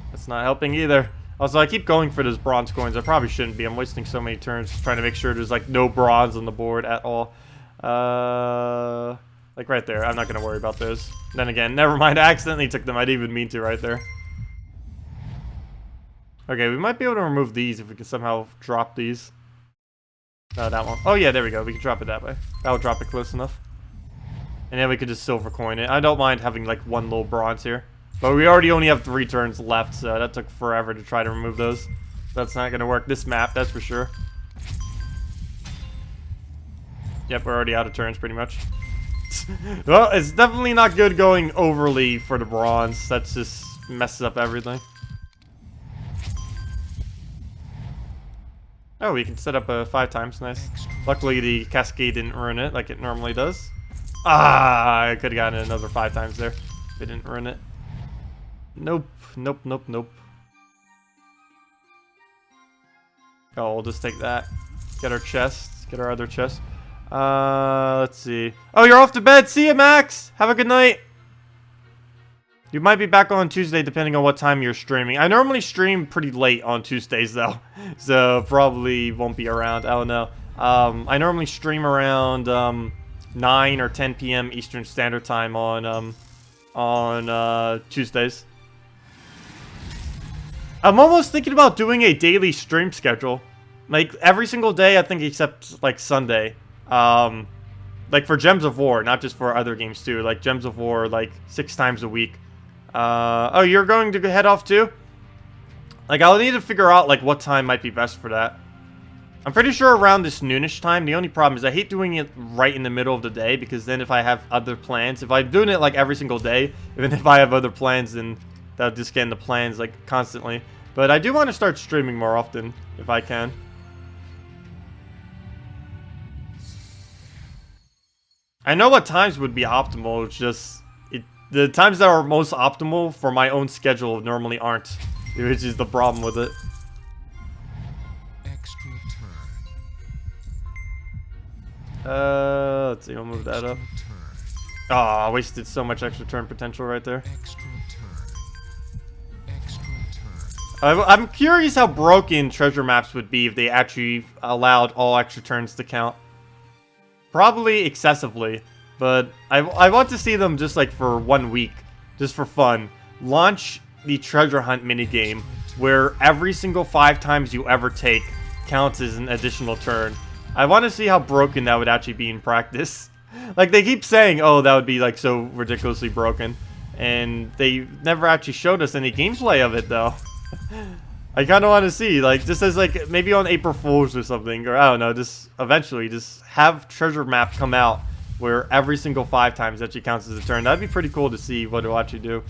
That's not helping either. Also, I keep going for those bronze coins. I probably shouldn't be. I'm wasting so many turns trying to make sure there's, like, no bronze on the board at all. Like, Like right there. I'm not gonna worry about those. Then again, never mind. I accidentally took them. I didn't even mean to right there. Okay, we might be able to remove these if we can somehow drop these. No, that one. Oh yeah, there we go. We can drop it that way. That'll drop it close enough. And then we could just silver coin it. I don't mind having like one little bronze here. But we already only have 3 turns left, so that took forever to try to remove those. That's not gonna work this map, that's for sure. Yep, we're already out of turns pretty much. Well, it's definitely not good going overly for the bronze. That just messes up everything. Oh, we can set up 5 times, nice. Luckily the cascade didn't ruin it like it normally does. Ah, I could have gotten another 5 times there. They didn't ruin it. Nope, nope, nope, nope. Oh, we'll just take that. Get our chest. Get our other chest. Let's see. Oh, you're off to bed. See ya, Max. Have a good night. You might be back on Tuesday depending on what time you're streaming. I normally stream pretty late on Tuesdays though. So probably won't be around. I don't know. I normally stream around 9 or 10 p.m. Eastern Standard Time on Tuesdays. I'm almost thinking about doing a daily stream schedule. Like, every single day, I think, except, like, Sunday. Like, for Gems of War, not just for other games, too. Like, Gems of War, like, 6 times a week. Oh, you're going to head off, too? Like, I'll need to figure out, like, what time might be best for that. I'm pretty sure around this noonish time. The only problem is I hate doing it right in the middle of the day, because then if I have other plans, if I'm doing it, like, every single day, even if I have other plans, then that'll just get in the plans, like, constantly. But I do want to start streaming more often, if I can. I know what times would be optimal, it's just... the times that are most optimal for my own schedule normally aren't. Which is the problem with it. Extra turn. Let's see, I'll move that up. Extra turn. Oh, I wasted so much extra turn potential right there. Extra turn. Extra turn. I'm curious how broken treasure maps would be if they actually allowed all extra turns to count. Probably excessively, but I want to see them just like for 1 week, just for fun. Launch the treasure hunt minigame where every single 5 times you ever take counts as an additional turn. I want to see how broken that would actually be in practice. Like, they keep saying, oh, that would be like so ridiculously broken, and they never actually showed us any gameplay of it though. I kind of want to see, like, just as, like, maybe on April Fool's or something, or I don't know, just eventually, just have treasure map come out where every single 5 times actually counts as a turn. That'd be pretty cool to see what it'll actually do.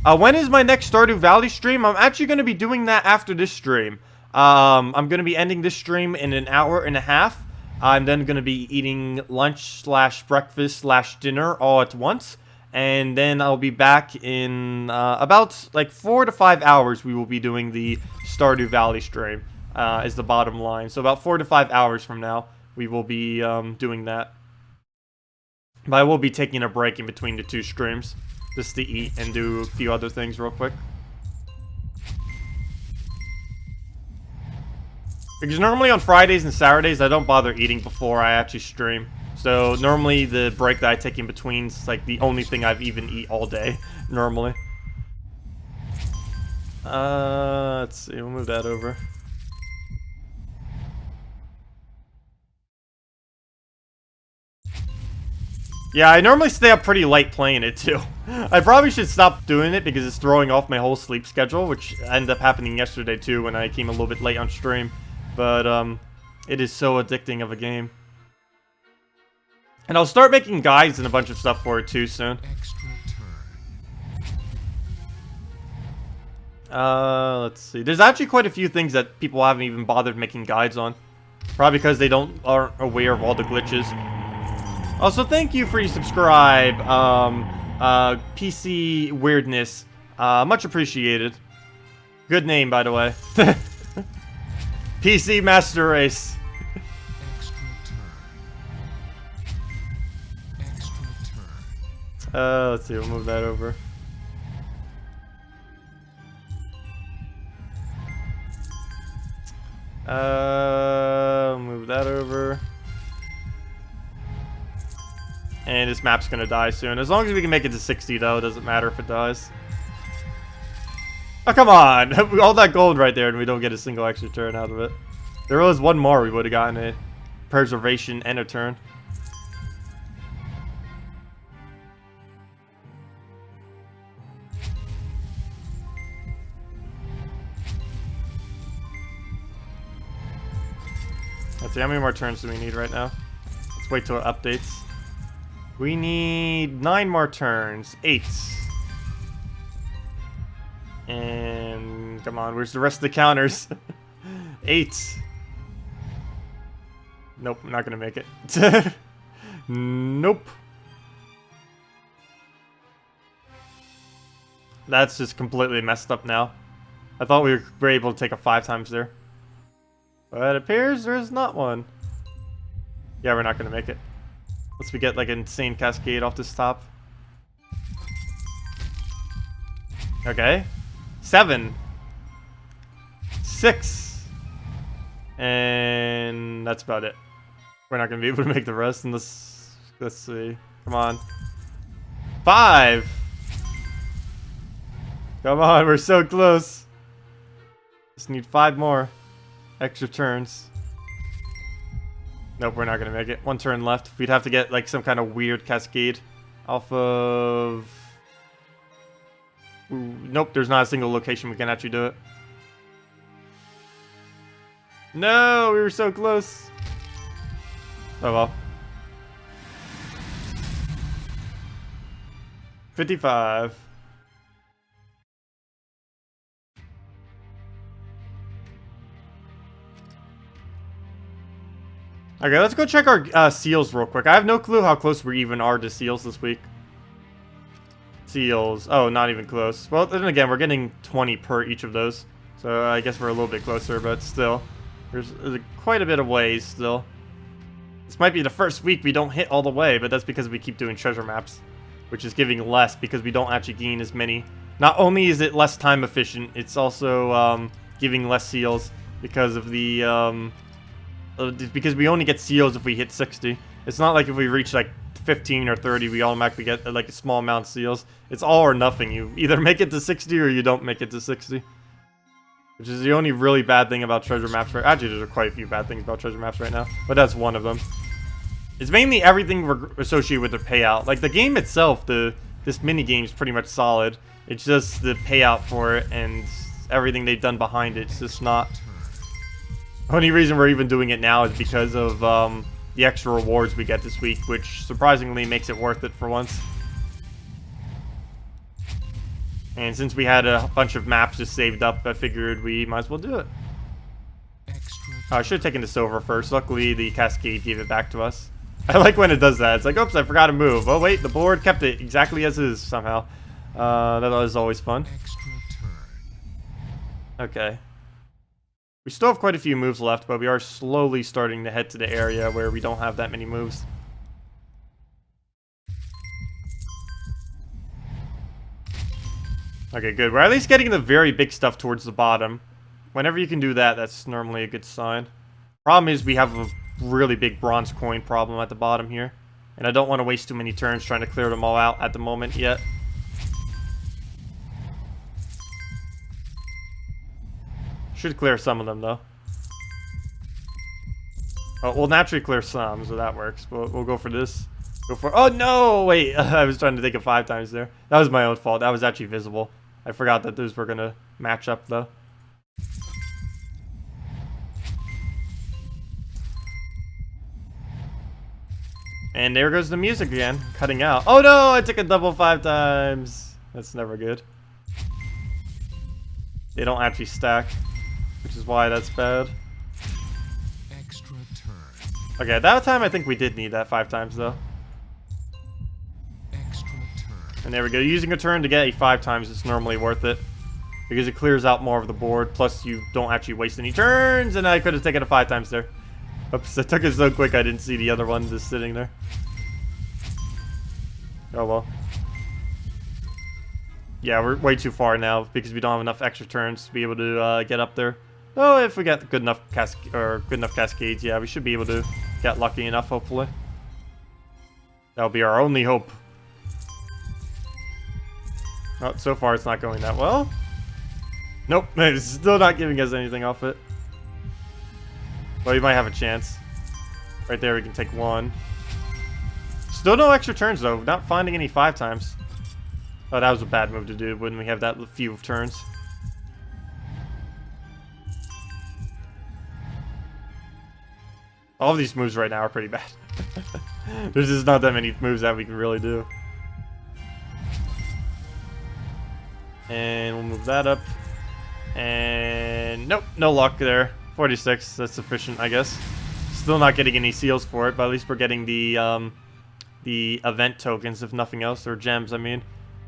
When is my next Stardew Valley stream? I'm actually going to be doing that after this stream. I'm going to be ending this stream in an hour and a half. I'm then going to be eating lunch / breakfast / dinner all at once. And then I'll be back in about like 4 to 5 hours. We will be doing the Stardew Valley stream is the bottom line. So about 4 to 5 hours from now, we will be doing that. But I will be taking a break in between the 2 streams just to eat and do a few other things real quick. Because normally on Fridays and Saturdays, I don't bother eating before I actually stream. So normally the break that I take in between is like the only thing I've even eat all day, normally. Let's see, we'll move that over. Yeah, I normally stay up pretty late playing it too. I probably should stop doing it because it's throwing off my whole sleep schedule, which ended up happening yesterday too when I came a little bit late on stream. But it is so addicting of a game. And I'll start making guides and a bunch of stuff for it too soon. Extra turn. Let's see. There's actually quite a few things that people haven't even bothered making guides on. Probably because they aren't aware of all the glitches. Also, thank you for your subscribe, PC Weirdness. Much appreciated. Good name, by the way. PC Master Race. Extra turn. Extra turn. Let's see, we'll move that over. Move that over. And this map's gonna die soon. As long as we can make it to 60 though, it doesn't matter if it dies. Oh, come on! All that gold right there and we don't get a single extra turn out of it. There was one more, we would have gotten a preservation and a turn. Let's see, how many more turns do we need right now? Let's wait till it updates. We need 9 more turns. 8. And come on, where's the rest of the counters? 8. Nope, I'm not gonna make it. Nope. That's just completely messed up now. I thought we were able to take a 5 times there. But it appears there is not one. Yeah, we're not gonna make it. Unless we get like an insane cascade off this top. Okay. 7. 6. And that's about it. We're not gonna be able to make the rest unless, let's see. Come on. 5. Come on, we're so close. Just need 5 more extra turns. Nope, we're not gonna make it. 1 turn left. We'd have to get like some kind of weird cascade off of... Ooh, nope, there's not a single location we can actually do it. No, we were so close. Oh well. 55. Okay, let's go check our seals real quick. I have no clue how close we even are to seals this week. Seals. Oh, not even close. Well, then again, we're getting 20 per each of those. So I guess we're a little bit closer, but still. There's quite a bit of ways still. This might be the first week we don't hit all the way, but that's because we keep doing treasure maps. Which is giving less because we don't actually gain as many. Not only is it less time efficient, it's also giving less seals because of the... because we only get seals if we hit 60. It's not like if we reach like 15 or 30, we automatically get like a small amount of seals. It's all or nothing. You either make it to 60 or you don't make it to 60. Which is the only really bad thing about treasure maps. Actually, there's quite a few bad things about treasure maps right now, but that's one of them. It's mainly everything associated with the payout. Like the game itself, this mini game is pretty much solid. It's just the payout for it and everything they've done behind it. It's just not. The only reason we're even doing it now is because of the extra rewards we get this week, which surprisingly makes it worth it for once. And since we had a bunch of maps just saved up, I figured we might as well do it. Oh, I should have taken the silver first. Luckily, the cascade gave it back to us. I like when it does that. It's like, oops, I forgot to move. Oh, wait, the board kept it exactly as is somehow. That is always fun. Okay. We still have quite a few moves left, but we are slowly starting to head to the area where we don't have that many moves. Okay, good. We're at least getting the very big stuff towards the bottom. Whenever you can do that, that's normally a good sign. Problem is we have a really big bronze coin problem at the bottom here. And I don't want to waste too many turns trying to clear them all out at the moment yet. Should clear some of them, though. Oh, we'll naturally clear some, so that works. We'll go for this. Go for... Oh, no! Wait, I was trying to take it 5 times there. That was my own fault. That was actually visible. I forgot that those were going to match up, though. And there goes the music again, cutting out. Oh, no! I took a double 5 times. That's never good. They don't actually stack, which is why that's bad. Extra turn. Okay, that time I think we did need that 5 times, though. And there we go. Using a turn to get a 5 times is normally worth it. Because it clears out more of the board. Plus, you don't actually waste any turns. And I could have taken it 5 times there. Oops, I took it so quick I didn't see the other one just sitting there. Oh well. Yeah, we're way too far now because we don't have enough extra turns to be able to get up there. Oh, if we get good enough cascades, yeah, we should be able to get lucky enough, hopefully. That'll be our only hope. Oh, so far it's not going that well. Nope, it's still not giving us anything off it. Well, you might have a chance. Right there, we can take one. Still no extra turns, though. Not finding any 5 times. Oh, that was a bad move to do when we have that few turns. All of these moves right now are pretty bad. There's just not that many moves that we can really do. And we'll move that up. And nope, no luck there. 46, that's sufficient, I guess. Still not getting any seals for it, but at least we're getting the event tokens, if nothing else, or gems, I mean.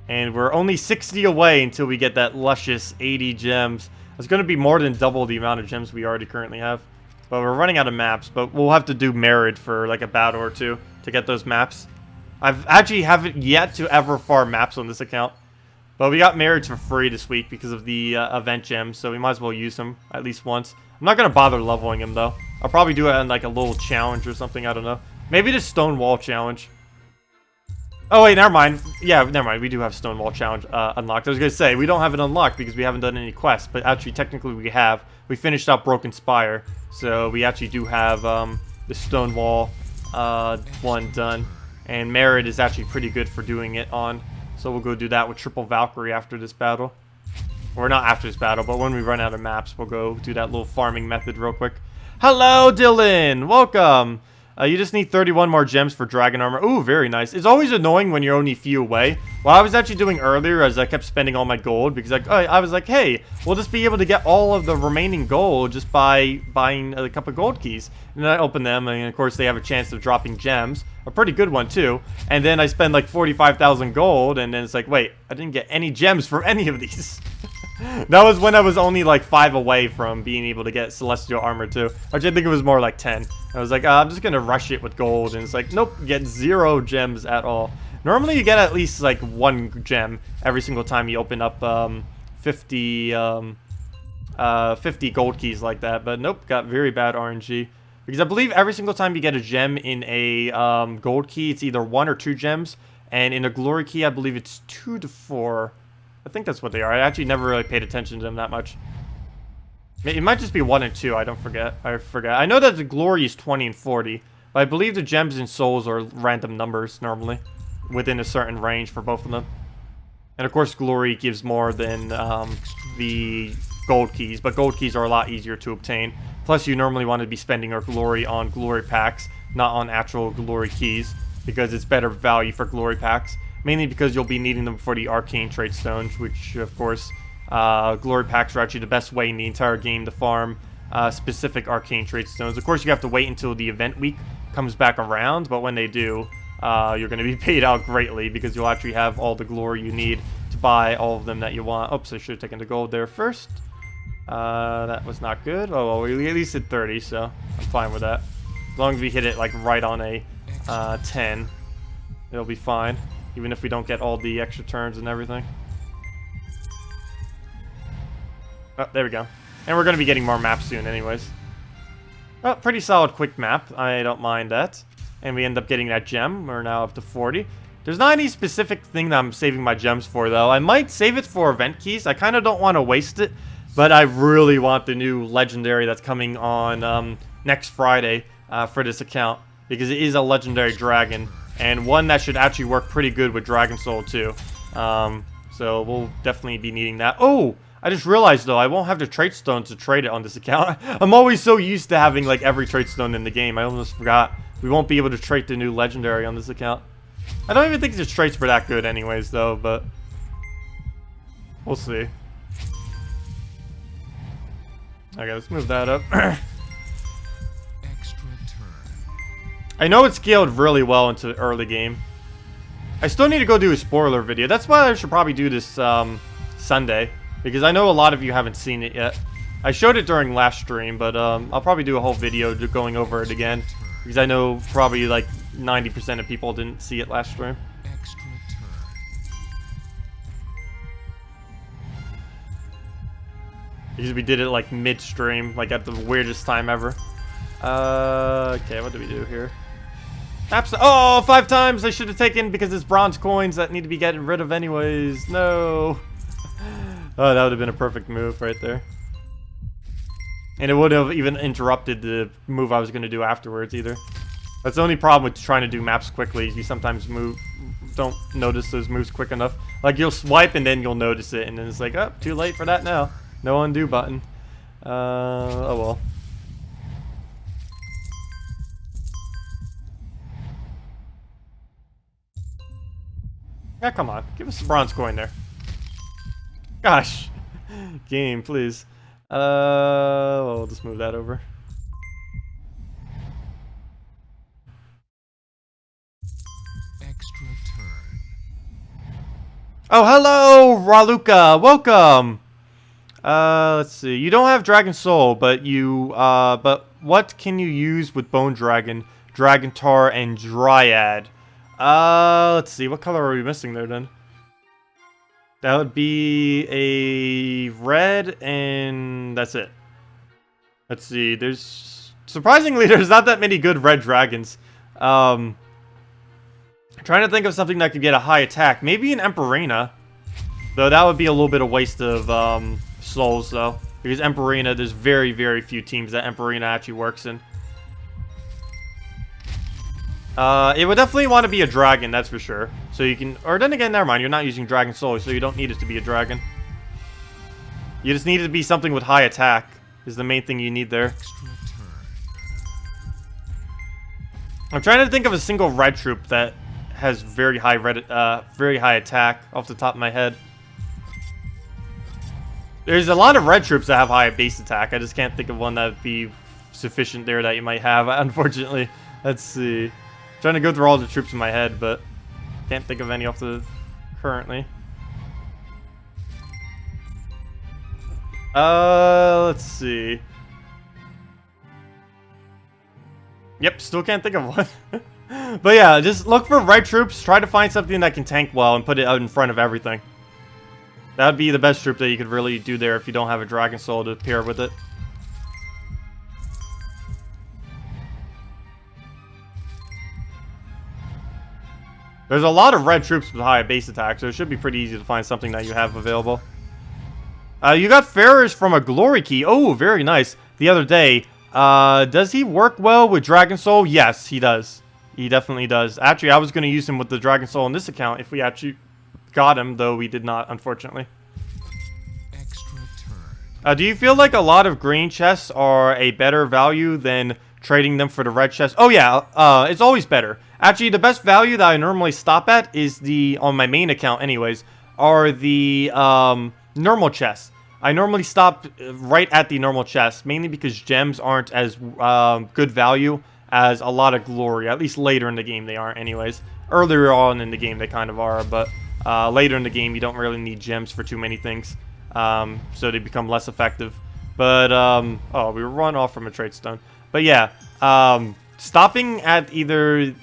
And we're only 60 away until we get that luscious 80 gems. It's going to be more than double the amount of gems we already currently have. But we're running out of maps, but we'll have to do merit for like a battle or two to get those maps. I've actually haven't yet to ever farm maps on this account. But we got marriage for free this week because of the event gems, so we might as well use them at least once. I'm not going to bother leveling him, though. I'll probably do it on like a little challenge or something, I don't know. Maybe the stone wall challenge. Oh, wait, never mind. Yeah, never mind. We do have stone wall challenge unlocked. I was going to say, we don't have it unlocked because we haven't done any quests, but actually, technically, we have. We finished up Broken Spire, so we actually do have the stone wall one done. And merit is actually pretty good for doing it on. So we'll go do that with Triple Valkyrie after this battle. Or not after this battle, but when we run out of maps, we'll go do that little farming method real quick. Hello, Dylan! Welcome! You just need 31 more gems for Dragon Armor. Ooh, very nice. It's always annoying when you're only a few away. What I was actually doing earlier as I kept spending all my gold, because I was like, hey, we'll just be able to get all of the remaining gold just by buying a couple of gold keys. And then I open them, and of course they have a chance of dropping gems. A pretty good one, too. And then I spend like 45,000 gold, and then it's like, wait, I didn't get any gems for any of these. That was when I was only like 5 away from being able to get Celestial Armor too. Which I think it was more like 10. I was like, I'm just gonna rush it with gold. And it's like, nope, get 0 gems at all. Normally you get at least like 1 gem every single time you open up 50 gold keys like that. But nope, got very bad RNG. Because I believe every single time you get a gem in a gold key, it's either 1 or 2 gems. And in a glory key, I believe it's 2 to 4. I think that's what they are. I actually never really paid attention to them that much. It might just be 1 and 2. I forget. I know that the glory is 20 and 40. But I believe the gems and souls are random numbers normally. Within a certain range for both of them. And of course, glory gives more than the gold keys. But gold keys are a lot easier to obtain. Plus, you normally want to be spending your glory on glory packs. Not on actual glory keys. Because it's better value for glory packs. Mainly because you'll be needing them for the arcane trait stones, which, of course, glory packs are actually the best way in the entire game to farm specific arcane trait stones. Of course, you have to wait until the event week comes back around, but when they do, you're going to be paid out greatly because you'll actually have all the glory you need to buy all of them that you want. Oops, I should have taken the gold there first. That was not good. Oh, well, we at least hit 30, so I'm fine with that. As long as we hit it, like, right on a 10, it'll be fine. Even if we don't get all the extra turns and everything. Oh, there we go. And we're going to be getting more maps soon anyways. Oh, pretty solid quick map. I don't mind that. And we end up getting that gem. We're now up to 40. There's not any specific thing that I'm saving my gems for, though. I might save it for event keys. I kind of don't want to waste it. But I really want the new legendary that's coming on next Friday for this account. Because it is a legendary dragon. And one that should actually work pretty good with Dragon Soul, too. So we'll definitely be needing that. Oh! I just realized, though, I won't have the trait stone to trade it on this account. I'm always so used to having, like, every trait stone in the game. I almost forgot. We won't be able to trait the new legendary on this account. I don't even think the traits were that good anyways, though, but we'll see. Okay, let's move that up. I know it's scaled really well into the early game. I still need to go do a spoiler video. That's why I should probably do this Sunday. Because I know a lot of you haven't seen it yet. I showed it during last stream, but I'll probably do a whole video going over it again. Because I know probably like 90% of people didn't see it last stream. Because we did it like mid-stream, like at the weirdest time ever. Okay, what do we do here? Oh, 5 times I should have taken because it's bronze coins that need to be getting rid of anyways. No. Oh, that would have been a perfect move right there. And it would have even interrupted the move I was going to do afterwards either. That's the only problem with trying to do maps quickly. You sometimes don't notice those moves quick enough. Like you'll swipe and then you'll notice it, and then it's like, oh, too late for that now. No undo button. Oh well. Yeah, come on. Give us a bronze coin there. Gosh. Game, please. Well, we'll just move that over. Extra turn. Oh, hello, Raluca. Welcome. Let's see. You don't have Dragon Soul, but but what can you use with Bone Dragon, Dragon Tar, and Dryad? Let's see. What color are we missing there then? That would be a red, and that's it. Let's see. Surprisingly, there's not that many good red dragons. Trying to think of something that could get a high attack. Maybe an Emperina. Though that would be a little bit of waste of souls, though. Because Emperina, there's very, very few teams that Emperina actually works in. It would definitely want to be a dragon, that's for sure. So you can... Or then again, never mind. You're not using Dragon Soul, so you don't need it to be a dragon. You just need it to be something with high attack. Is the main thing you need there. Extra turn. I'm trying to think of a single red troop that has very high attack off the top of my head. There's a lot of red troops that have high base attack. I just can't think of one that would be sufficient there that you might have, unfortunately. Let's see. Trying to go through all the troops in my head, but can't think of any off the currently. Let's see. Yep, still can't think of one. But yeah, just look for red troops. Try to find something that can tank well and put it out in front of everything. That would be the best troop that you could really do there if you don't have a Dragon Soul to pair with it. There's a lot of red troops with high base attack, so it should be pretty easy to find something that you have available. You got Ferrys from a Glory Key. Oh, very nice. The other day. Does he work well with Dragon Soul? Yes, he does. He definitely does. Actually, I was going to use him with the Dragon Soul in this account if we actually got him, though we did not, unfortunately. Extra turn. Do you feel like a lot of green chests are a better value than trading them for the red chest? Oh, yeah. It's always better. Actually, the best value that I normally stop at is on my main account anyways, are the normal chests. I normally stop right at the normal chest, mainly because gems aren't as good value as a lot of glory. At least later in the game they aren't anyways. Earlier on in the game they kind of are, but later in the game you don't really need gems for too many things. So they become less effective. But, oh, we were run off from a trade stone. But yeah, stopping at either...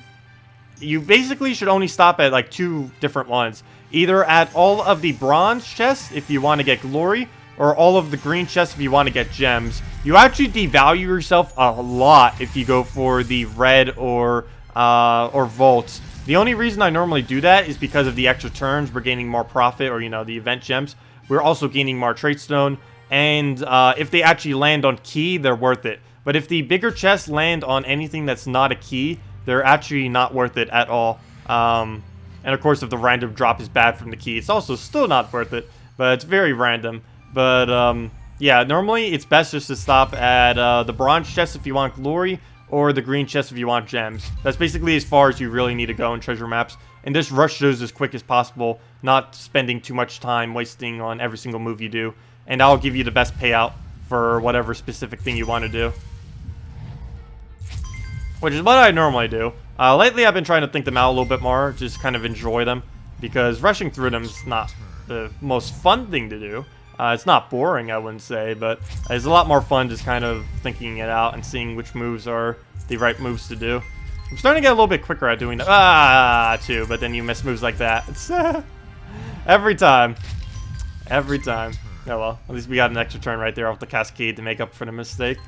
You basically should only stop at like 2 different ones. Either at all of the bronze chests if you want to get glory, or all of the green chests if you want to get gems. You actually devalue yourself a lot if you go for the red or vaults. The only reason I normally do that is because of the extra turns. We're gaining more profit, or, you know, the event gems. We're also gaining more trade stone. And if they actually land on key, they're worth it. But if the bigger chests land on anything that's not a key, they're actually not worth it at all. And of course, if the random drop is bad from the key, it's also still not worth it. But it's very random. But yeah, normally it's best just to stop at the bronze chest if you want glory, or the green chest if you want gems. That's basically as far as you really need to go in treasure maps. And just rush those as quick as possible, not spending too much time wasting on every single move you do. And I'll give you the best payout for whatever specific thing you want to do. Which is what I normally do. Lately, I've been trying to think them out a little bit more, just kind of enjoy them. Because rushing through them is not the most fun thing to do. It's not boring, I wouldn't say, but it's a lot more fun just kind of thinking it out and seeing which moves are the right moves to do. I'm starting to get a little bit quicker at doing that. Too, but then you miss moves like that. It's every time. Every time. Oh well, at least we got an extra turn right there off the cascade to make up for the mistake.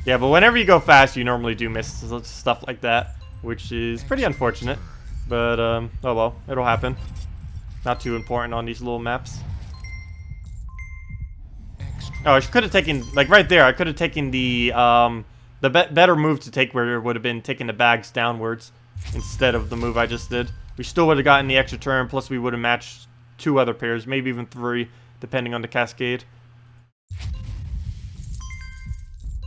Yeah, but whenever you go fast, you normally do miss stuff like that, which is pretty unfortunate. But, oh well, it'll happen. Not too important on these little maps. Oh, I could have taken, like right there, I could have taken the better move to take, where it would have been taking the bags downwards instead of the move I just did. We still would have gotten the extra turn, plus we would have matched 2 other pairs, maybe even 3, depending on the cascade.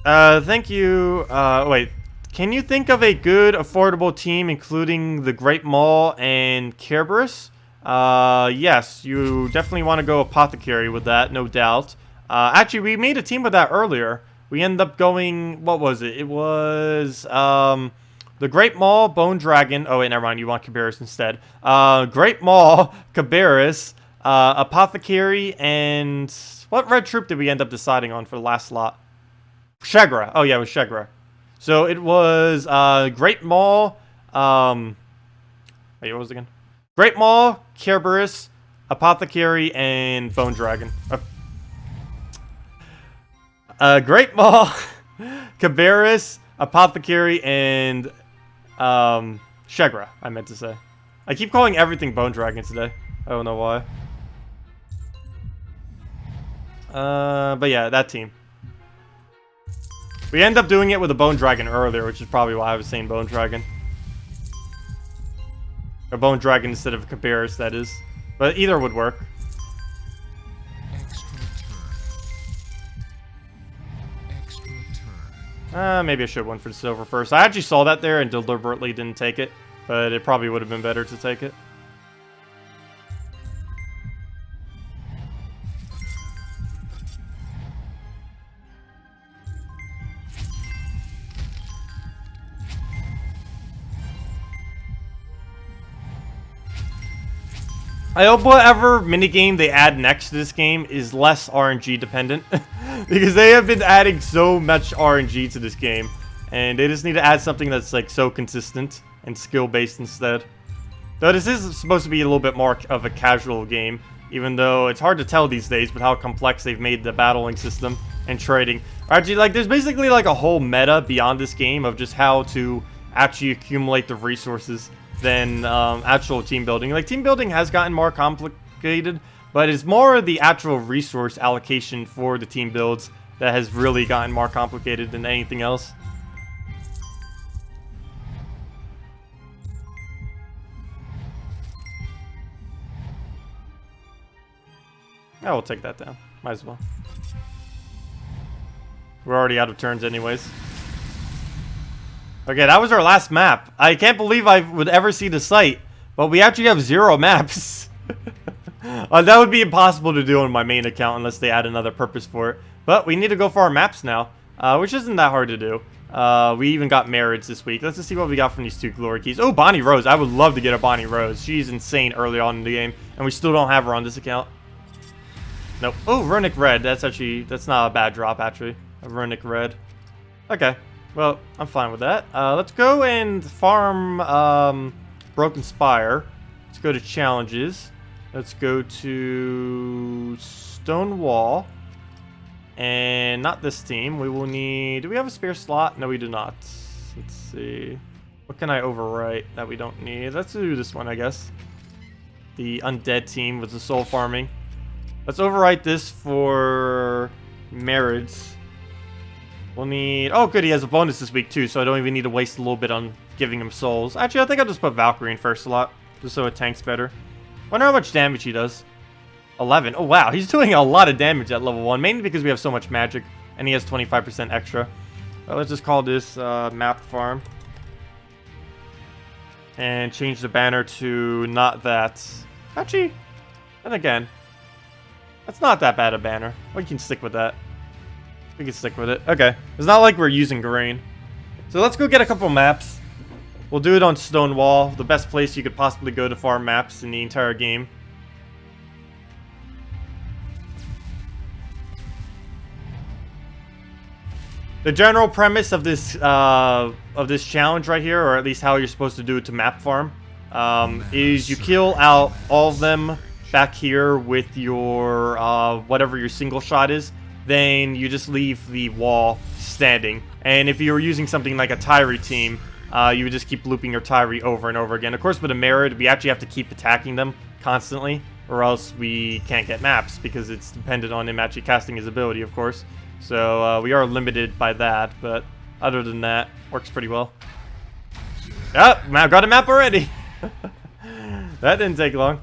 Thank you. Wait. Can you think of a good, affordable team, including the Great Maul and Kerberos? Yes. You definitely want to go Apothecary with that, no doubt. Actually, we made a team with that earlier. We ended up going... What was it? It was, the Great Maul, Bone Dragon... Oh, wait, never mind. You want Kerberos instead. Great Maul, Kerberos, Apothecary, and... What red troop did we end up deciding on for the last slot? Shegra. Oh, yeah, it was Shegra. So it was Great Maul. Wait, what was it again? Great Maul, Kerberos, Apothecary, and Bone Dragon. Great Maul, Kerberos, Apothecary, and Shegra, I meant to say. I keep calling everything Bone Dragon today. I don't know why. But yeah, that team. We end up doing it with a Bone Dragon earlier, which is probably why I was saying Bone Dragon. Or Bone Dragon instead of Kerberos, that is. But either would work. Extra turn. Maybe I should have went for the silver first. I actually saw that there and deliberately didn't take it. But it probably would have been better to take it. I hope whatever minigame they add next to this game is less RNG dependent. Because they have been adding so much RNG to this game. And they just need to add something that's like so consistent and skill based instead. Though this is supposed to be a little bit more of a casual game. Even though it's hard to tell these days with how complex they've made the battling system and trading. Actually, like there's basically like a whole meta beyond this game of just how to actually accumulate the resources than actual team building. Like, team building has gotten more complicated, but it's more the actual resource allocation for the team builds that has really gotten more complicated than anything else. I will take that down. Might as well. We're already out of turns anyways. Okay, that was our last map. I can't believe I would ever see the site, but we actually have 0 maps. That would be impossible to do on my main account unless they add another purpose for it. But we need to go for our maps now, which isn't that hard to do. We even got merits this week. Let's just see what we got from these 2 glory keys. Oh, Bonnie Rose. I would love to get a Bonnie Rose. She's insane early on in the game, and we still don't have her on this account. Nope. Oh, Runic Red. That's not a bad drop, actually. A Runic Red. Okay. Well, I'm fine with that. Let's go and farm Broken Spire. Let's go to challenges. Let's go to Stone Wall. And not this team. We will need... Do we have a spare slot? No, we do not. Let's see. What can I overwrite that we don't need? Let's do this one, I guess. The Undead team with the soul farming. Let's overwrite this for merits. We'll need... Oh, good, he has a bonus this week, too, so I don't even need to waste a little bit on giving him souls. Actually, I think I'll just put Valkyrie in first slot, just so it tanks better. Wonder how much damage he does. 11. Oh, wow, he's doing a lot of damage at level 1, mainly because we have so much magic, and he has 25% extra. Let's just call this map farm. And change the banner to not that. Actually, and again, that's not that bad a banner. We can stick with that. We can stick with it. Okay. It's not like we're using green. So let's go get a couple maps. We'll do it on Stonewall, the best place you could possibly go to farm maps in the entire game. The general premise of this challenge right here, or at least how you're supposed to do it to map farm, is you kill out all of them back here with your whatever your single shot is. Then you just leave the wall standing. And if you were using something like a Tyree team, you would just keep looping your Tyree over and over again. Of course, with a Merid, we actually have to keep attacking them constantly, or else we can't get maps, because it's dependent on him actually casting his ability, of course. So we are limited by that, but other than that, works pretty well. Oh, I got a map already! That didn't take long.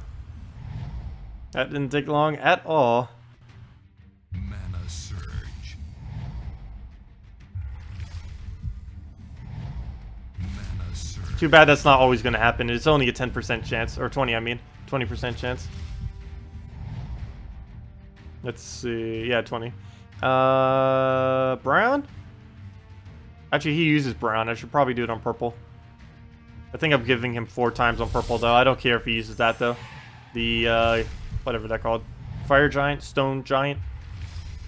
That didn't take long at all. Mana surge. Mana surge. Too bad that's not always going to happen. It's only a 10% chance, or 20, I mean. 20% chance. Let's see. Yeah, 20. Brown? Actually, he uses brown. I should probably do it on purple. I think I'm giving him 4 times on purple, though. I don't care if he uses that, though. The, whatever they're called. Fire Giant? Stone Giant?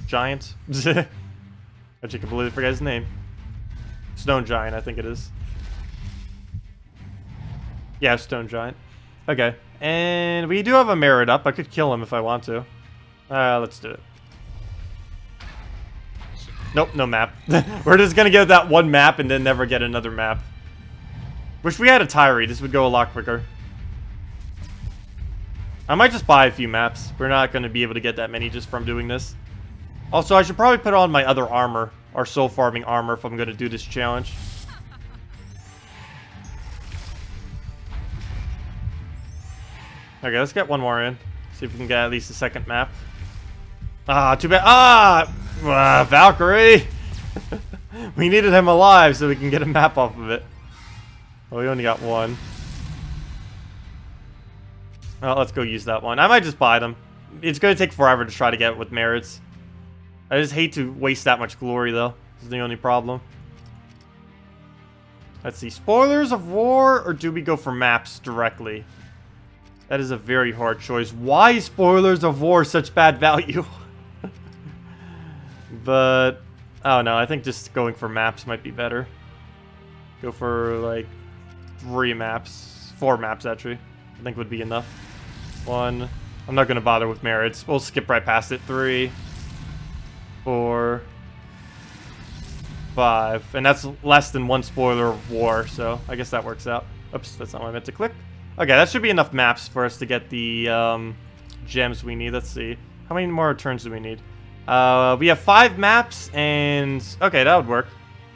Giant? I completely forget his name. Stone Giant, I think it is. Yeah, Stone Giant. Okay. And we do have a Merid up. I could kill him if I want to. Let's do it. Nope, no map. We're just gonna get that one map and then never get another map. Wish we had a Tyree. This would go a lot quicker. I might just buy a few maps. We're not going to be able to get that many just from doing this. Also, I should probably put on my other armor, or soul farming armor, if I'm going to do this challenge. Okay, let's get one more in. See if we can get at least a second map. Ah, too bad. Valkyrie! We needed him alive so we can get a map off of it. Well, we only got one. Well, let's go use that one. I might just buy them. It's going to take forever to try to get with merits. I just hate to waste that much glory, though. This is the only problem. Let's see. Spoilers of War, or do we go for maps directly? That is a very hard choice. Why is Spoilers of War such bad value? But, oh no, I think just going for maps might be better. Go for, like, 3 maps. 4 maps, actually. I think would be enough. 1. I'm not going to bother with merits. We'll skip right past it. 3. 4. 5. And that's less than 1 spoiler of war, so I guess that works out. Oops, that's not what I meant to click. Okay, that should be enough maps for us to get the gems we need. Let's see. How many more turns do we need? We have 5 maps, and... okay, that would work.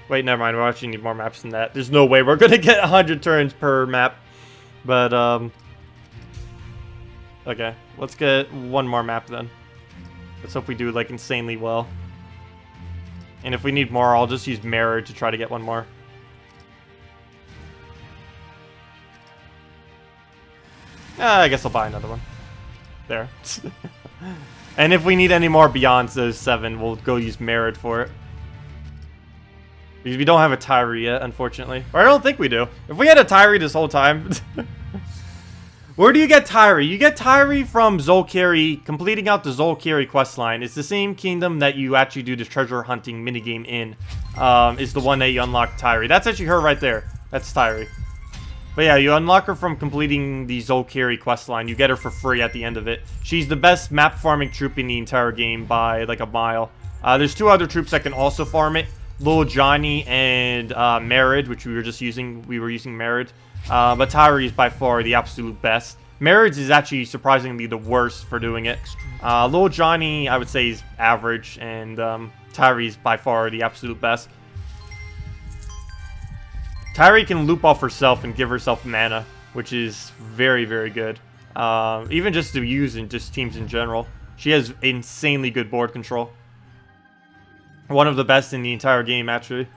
Wait, never mind. We actually need more maps than that. There's no way we're going to get 100 turns per map. But, okay, let's get 1 more map then. Let's hope we do, like, insanely well. And if we need more, I'll just use Mirror to try to get 1 more. I guess I'll buy another one. There. And if we need any more beyond those 7, we'll go use Merid for it. Because we don't have a Tyree yet, unfortunately. Or I don't think we do. If we had a Tyree this whole time... Where do you get Tyree? You get Tyree from Zolkari, completing out the Zolkari questline. It's the same kingdom that you actually do the treasure hunting minigame in. Is the one that you unlock Tyree. That's actually her right there. That's Tyree. But yeah, you unlock her from completing the Zolkari questline. You get her for free at the end of it. She's the best map farming troop in the entire game by like a mile. There's 2 other troops that can also farm it. Lil Johnny and Merid, which we were just using. We were using Merid. But Tyree is by far the absolute best. Merid's is actually surprisingly the worst for doing it. Lil Johnny, I would say, is average. And Tyree's by far the absolute best. Tyree can loop off herself and give herself mana, which is very, very good. Even just to use in just teams in general. She has insanely good board control. One of the best in the entire game, actually.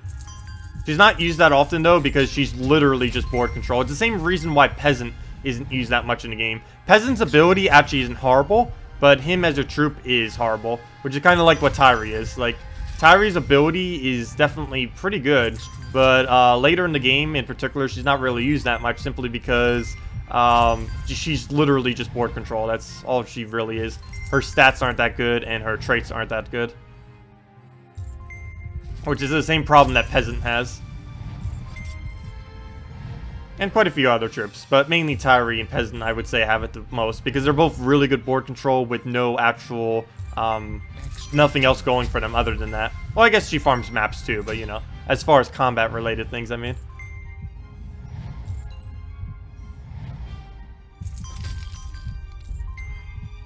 She's not used that often, though, because she's literally just board control. It's the same reason why Peasant isn't used that much in the game. Peasant's ability actually isn't horrible, but him as a troop is horrible, which is kind of like what Tyree is. Like, Tyree's ability is definitely pretty good, but later in the game, in particular, she's not really used that much, simply because she's literally just board control. That's all she really is. Her stats aren't that good, and her traits aren't that good. Which is the same problem that Peasant has. And quite a few other troops, but mainly Tyree and Peasant, I would say, have it the most, because they're both really good board control with no actual Nothing else going for them other than that. Well, I guess she farms maps too, but you know, as far as combat related things, I mean.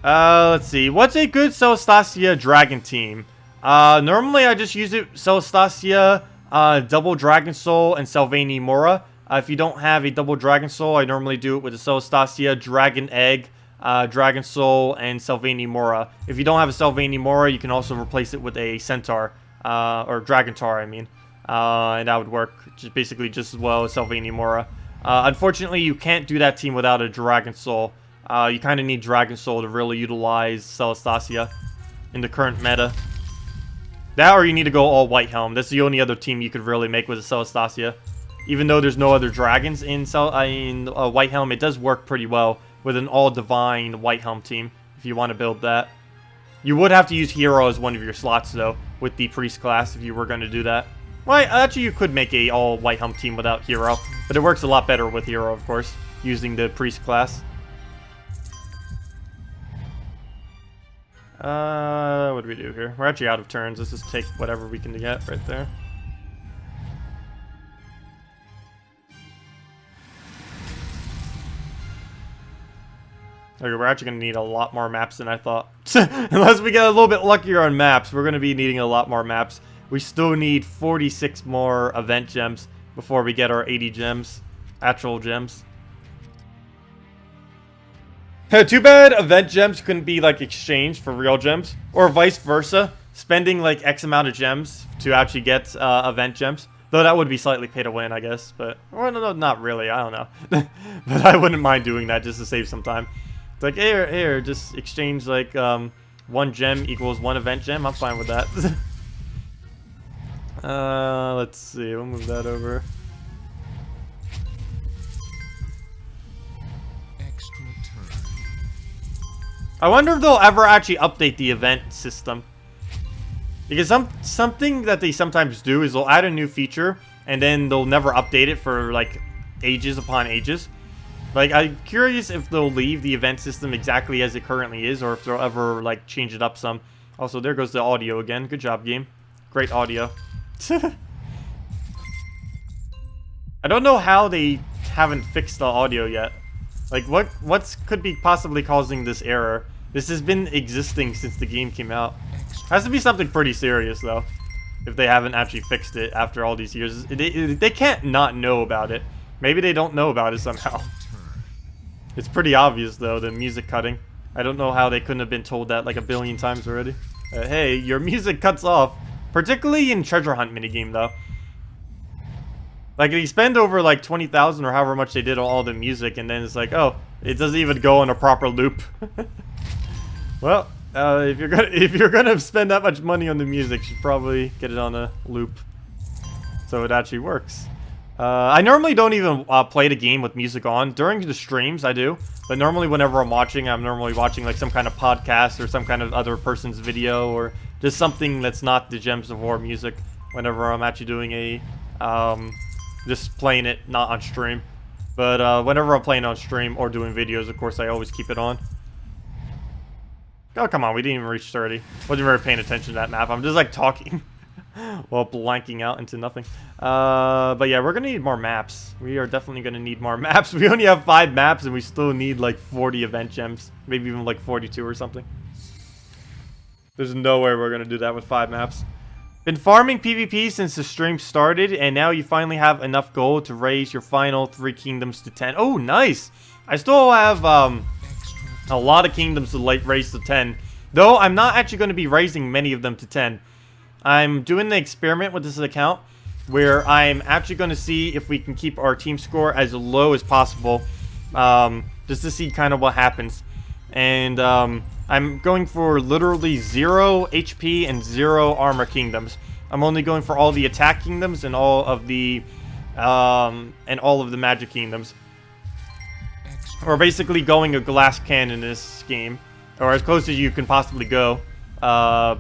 Let's see. What's a good Celestia Dragon team? Normally I just use it Celestia, double Dragon Soul, and Sylvanie Mora. If you don't have a double Dragon Soul, I normally do it with a Celestia, Dragon Egg, Dragon Soul, and Sylvanie Mora. If you don't have a Sylvanie Mora, you can also replace it with a Centaur, or Dragon Tar, I mean. And that would work basically just as well as Sylvanie Mora. Unfortunately, you can't do that team without a Dragon Soul. You kind of need Dragon Soul to really utilize Celestia in the current meta. That or you need to go all White Helm. That's the only other team you could really make with a Celestia. Even though there's no other dragons in White Helm, it does work pretty well with an all-divine White Helm team, if you want to build that. You would have to use Hero as one of your slots, though, with the Priest class, if you were going to do that. Well, actually, you could make a all-White Helm team without Hero, but it works a lot better with Hero, of course, using the Priest class. What do we do here? We're actually out of turns. Let's just take whatever we can get right there. Okay, we're actually going to need a lot more maps than I thought. Unless we get a little bit luckier on maps, we're going to be needing a lot more maps. We still need 46 more event gems before we get our 80 gems. Actual gems. Too bad event gems couldn't be, like, exchanged for real gems. Or vice versa. Spending, like, X amount of gems to actually get event gems. Though that would be slightly pay to win, I guess. But, well, no, not really. I don't know. But I wouldn't mind doing that just to save some time. It's like, here, just exchange, like, 1 gem equals 1 event gem. I'm fine with that. Let's see. We'll move that over. Extra turn. I wonder if they'll ever actually update the event system. Because something that they sometimes do is they'll add a new feature, and then they'll never update it for, like, ages upon ages. Like, I'm curious if they'll leave the event system exactly as it currently is, or if they'll ever, like, change it up some. Also, there goes the audio again. Good job, game. Great audio. I don't know how they haven't fixed the audio yet. Like, what could be possibly causing this error? This has been existing since the game came out. Has to be something pretty serious, though, if they haven't actually fixed it after all these years. They can't not know about it. Maybe they don't know about it somehow. It's pretty obvious, though, the music cutting. I don't know how they couldn't have been told that like a billion times already. Hey, your music cuts off. Particularly in Treasure Hunt minigame, though. Like, they spend over, like, 20,000 or however much they did on all the music, and then it's like, oh, it doesn't even go on a proper loop. Well, if you're gonna spend that much money on the music, you should probably get it on a loop. So it actually works. I normally don't even play the game with music on. During the streams, I do. But normally whenever I'm normally watching like some kind of podcast or some kind of other person's video or just something that's not the Gems of War music whenever I'm actually doing a, just playing it not on stream. But whenever I'm playing on stream or doing videos, of course, I always keep it on. Oh, come on, we didn't even reach 30. Wasn't very paying attention to that map. I'm just like talking. While blanking out into nothing. But yeah, we're gonna need more maps. We are definitely gonna need more maps. We only have 5 maps and we still need like 40 event gems. Maybe even like 42 or something. There's no way we're gonna do that with 5 maps. Been farming PvP since the stream started, and now you finally have enough gold to raise your final 3 kingdoms to 10. Oh, nice! I still have a lot of kingdoms to raise to 10. Though I'm not actually going to be raising many of them to 10. I'm doing the experiment with this account where I'm actually going to see if we can keep our team score as low as possible, just to see kind of what happens. And I'm going for literally 0 HP and 0 armor kingdoms. I'm only going for all the attack kingdoms and all of the magic kingdoms. We're basically going a glass cannon in this game, or as close as you can possibly go,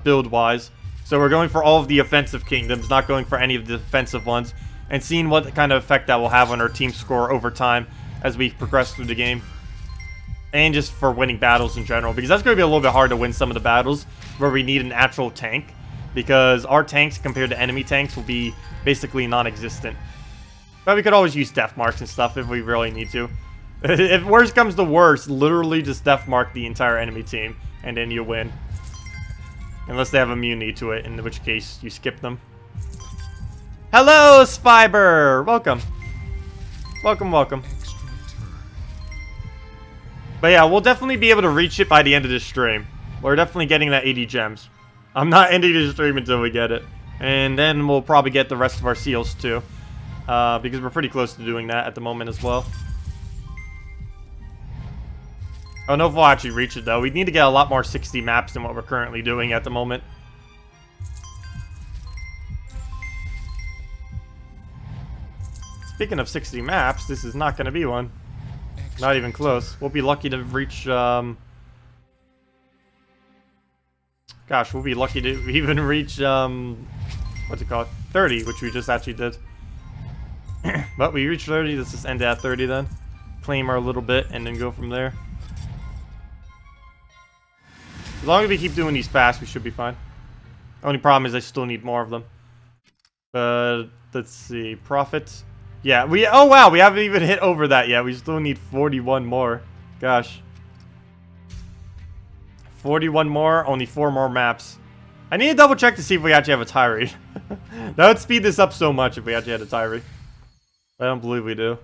build-wise. So we're going for all of the offensive kingdoms, not going for any of the defensive ones, and seeing what kind of effect that will have on our team score over time as we progress through the game. And just for winning battles in general, because that's going to be a little bit hard to win some of the battles where we need an actual tank, because our tanks compared to enemy tanks will be basically non-existent. But we could always use death marks and stuff if we really need to. If worst comes to worst, literally just death mark the entire enemy team, and then you win. Unless they have immunity to it, in which case you skip them. Hello, Spyber! Welcome. Welcome, welcome. But yeah, we'll definitely be able to reach it by the end of this stream. We're definitely getting that 80 gems. I'm not ending the stream until we get it. And then we'll probably get the rest of our seals too. Because we're pretty close to doing that at the moment as well. I don't know if we'll actually reach it though. We need to get a lot more 60 maps than what we're currently doing at the moment. Speaking of 60 maps, this is not going to be one. Not even close. We'll be lucky to reach, gosh, we'll be lucky to even reach, what's it called? 30, which we just actually did. But we reached 30, let's just end at 30 then. Claim our little bit, and then go from there. As long as we keep doing these fast, we should be fine. Only problem is I still need more of them. But, let's see, profits. Yeah, oh wow, we haven't even hit over that yet. We still need 41 more. Gosh. 41 more, only 4 more maps. I need to double check to see if we actually have a tirade. That would speed this up so much if we actually had a tirade. I don't believe we do.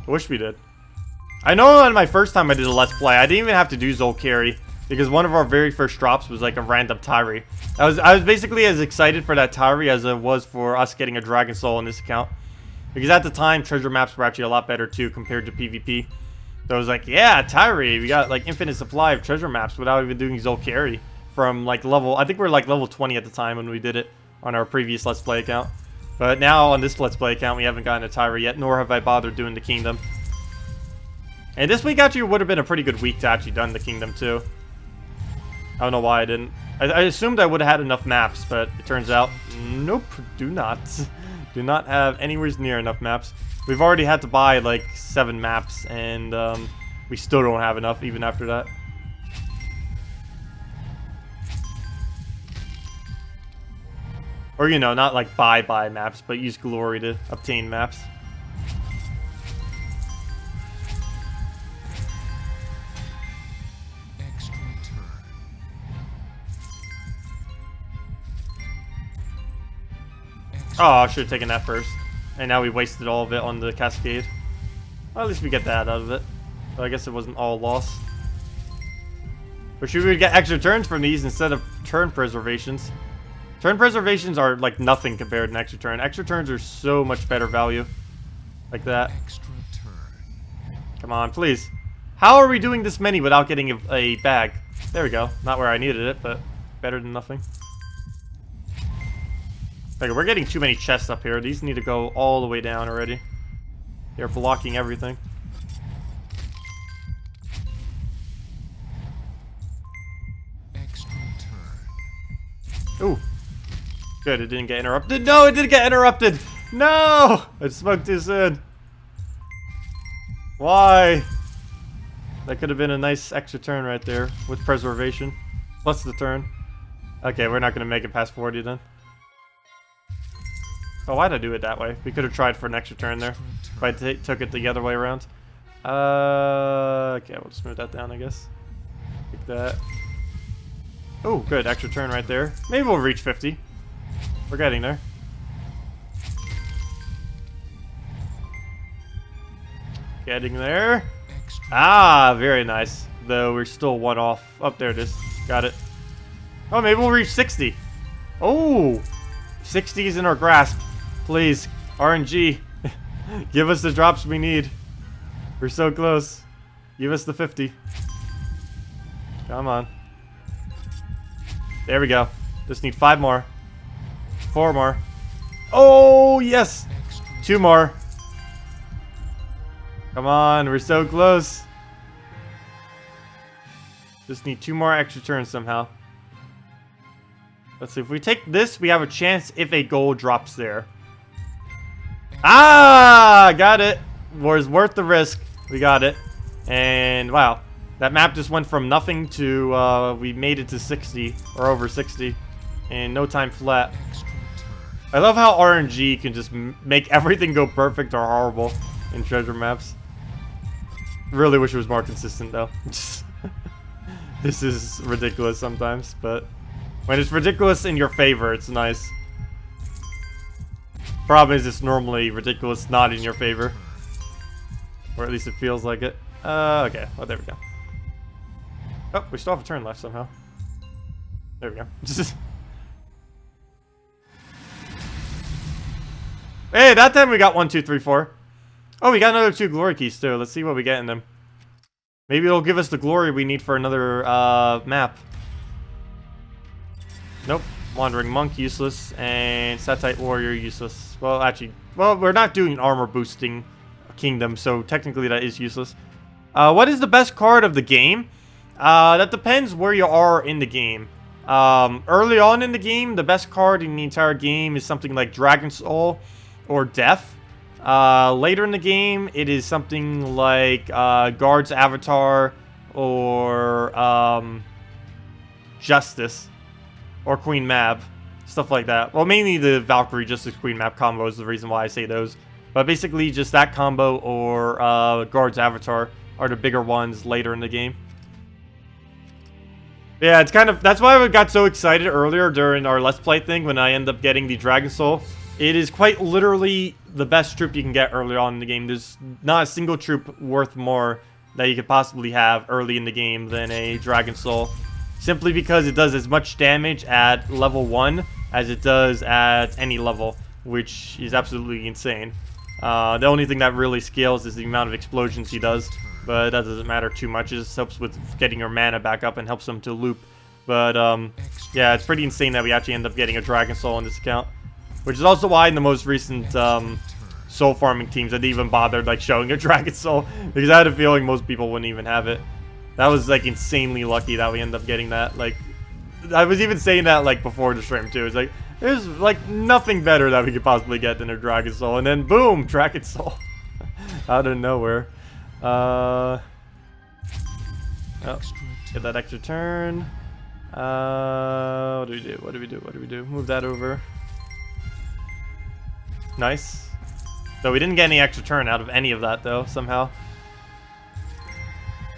I wish we did. I know on my first time I did a Let's Play, I didn't even have to do Zol Carry. Because one of our very first drops was like a random tirade. I was basically as excited for that tirade as I was for us getting a Dragon Soul on this account. Because at the time, treasure maps were actually a lot better too compared to PvP. So I was like, yeah, tirade. We got like infinite supply of treasure maps without even doing Zol Carry. From like level, I think we were like level 20 at the time when we did it on our previous Let's Play account. But now on this Let's Play account, we haven't gotten a tirade yet, nor have I bothered doing the Kingdom. And this week actually would have been a pretty good week to actually done the Kingdom too. I don't know why I didn't. I assumed I would have had enough maps, but it turns out, nope, do not. Do not have anywhere near enough maps. We've already had to buy like 7 maps, and we still don't have enough even after that. Or, you know, not like buy maps, but use glory to obtain maps. Oh, I should have taken that first. And now we wasted all of it on the cascade. Well, at least we get that out of it. So I guess it wasn't all lost. But should we get extra turns from these instead of turn preservations? Turn preservations are like nothing compared to an extra turn. Extra turns are so much better value. Like that. Extra turn. Come on, please. How are we doing this many without getting a bag? There we go. Not where I needed it, but better than nothing. Okay, we're getting too many chests up here. These need to go all the way down already. They're blocking everything. Extra turn. Ooh. Good, it didn't get interrupted. No, it didn't get interrupted! No! I smoked too soon. Why? That could have been a nice extra turn right there with preservation. Plus the turn. Okay, we're not going to make it past 40 then. Oh, why'd I do it that way? We could have tried for an extra turn there. If I took it the other way around. Okay, we'll just move that down, I guess. Like that. Oh, good. Extra turn right there. Maybe we'll reach 50. We're getting there. Getting there. Ah, very nice. Though we're still 1 off. Up there it is. Got it. Oh, maybe we'll reach 60. Oh! 60 is in our grasp. Please, RNG, give us the drops we need. We're so close. Give us the 50. Come on. There we go. Just need 5 more. 4 more. Oh, yes! 2 more. Come on, we're so close. Just need 2 more extra turns somehow. Let's see, if we take this, we have a chance if a gold drops there. Ah, got it. Was worth the risk. We got it. And wow, That map just went from nothing to, we made it to 60, or over 60, in no time flat. I love how RNG can just make everything go perfect or horrible in treasure maps. Really wish it was more consistent, though. This is ridiculous sometimes, but when it's ridiculous in your favor, it's nice. Problem is, it's normally ridiculous not in your favor. Or at least it feels like it. Okay. Well, there we go. Oh, we still have a turn left somehow. There we go. Hey, that time we got 1, 2, 3, 4. Oh, we got another 2 glory keys too. Let's see what we get in them. Maybe it'll give us the glory we need for another map. Nope. Wandering Monk, useless. And Satite Warrior, useless. Well, actually, well, we're not doing armor boosting kingdom, so technically that is useless. What is the best card of the game? That depends where you are in the game. Early on in the game, the best card in the entire game is something like Dragon Soul or Death. Later in the game, it is something like Guard's Avatar or Justice or Queen Mab. Stuff like that. Well, mainly the Valkyrie Justice Queen Mab combo is the reason why I say those. But basically, just that combo or Guard's Avatar are the bigger ones later in the game. Yeah, it's kind of... That's why I got so excited earlier during our Let's Play thing when I end up getting the Dragon Soul. It is quite literally the best troop you can get early on in the game. There's not a single troop worth more that you could possibly have early in the game than a Dragon Soul. Simply because it does as much damage at level 1 as it does at any level, which is absolutely insane. The only thing that really scales is the amount of explosions he does, but that doesn't matter too much. It just helps with getting your mana back up and helps them to loop. But yeah, it's pretty insane that we actually end up getting a Dragon Soul on this account, which is also why in the most recent soul farming teams I didn't even bother like showing a Dragon Soul, because I had a feeling most people wouldn't even have it. That was like insanely lucky that we ended up getting that. Like, I was even saying that like before the stream too. It's like there's like nothing better that we could possibly get than a Dragon Soul, and then boom, Dragon Soul out of nowhere. Oh, get that extra turn. What do we do? What do we do? What do we do? Move that over. Nice. So we didn't get any extra turn out of any of that though, somehow.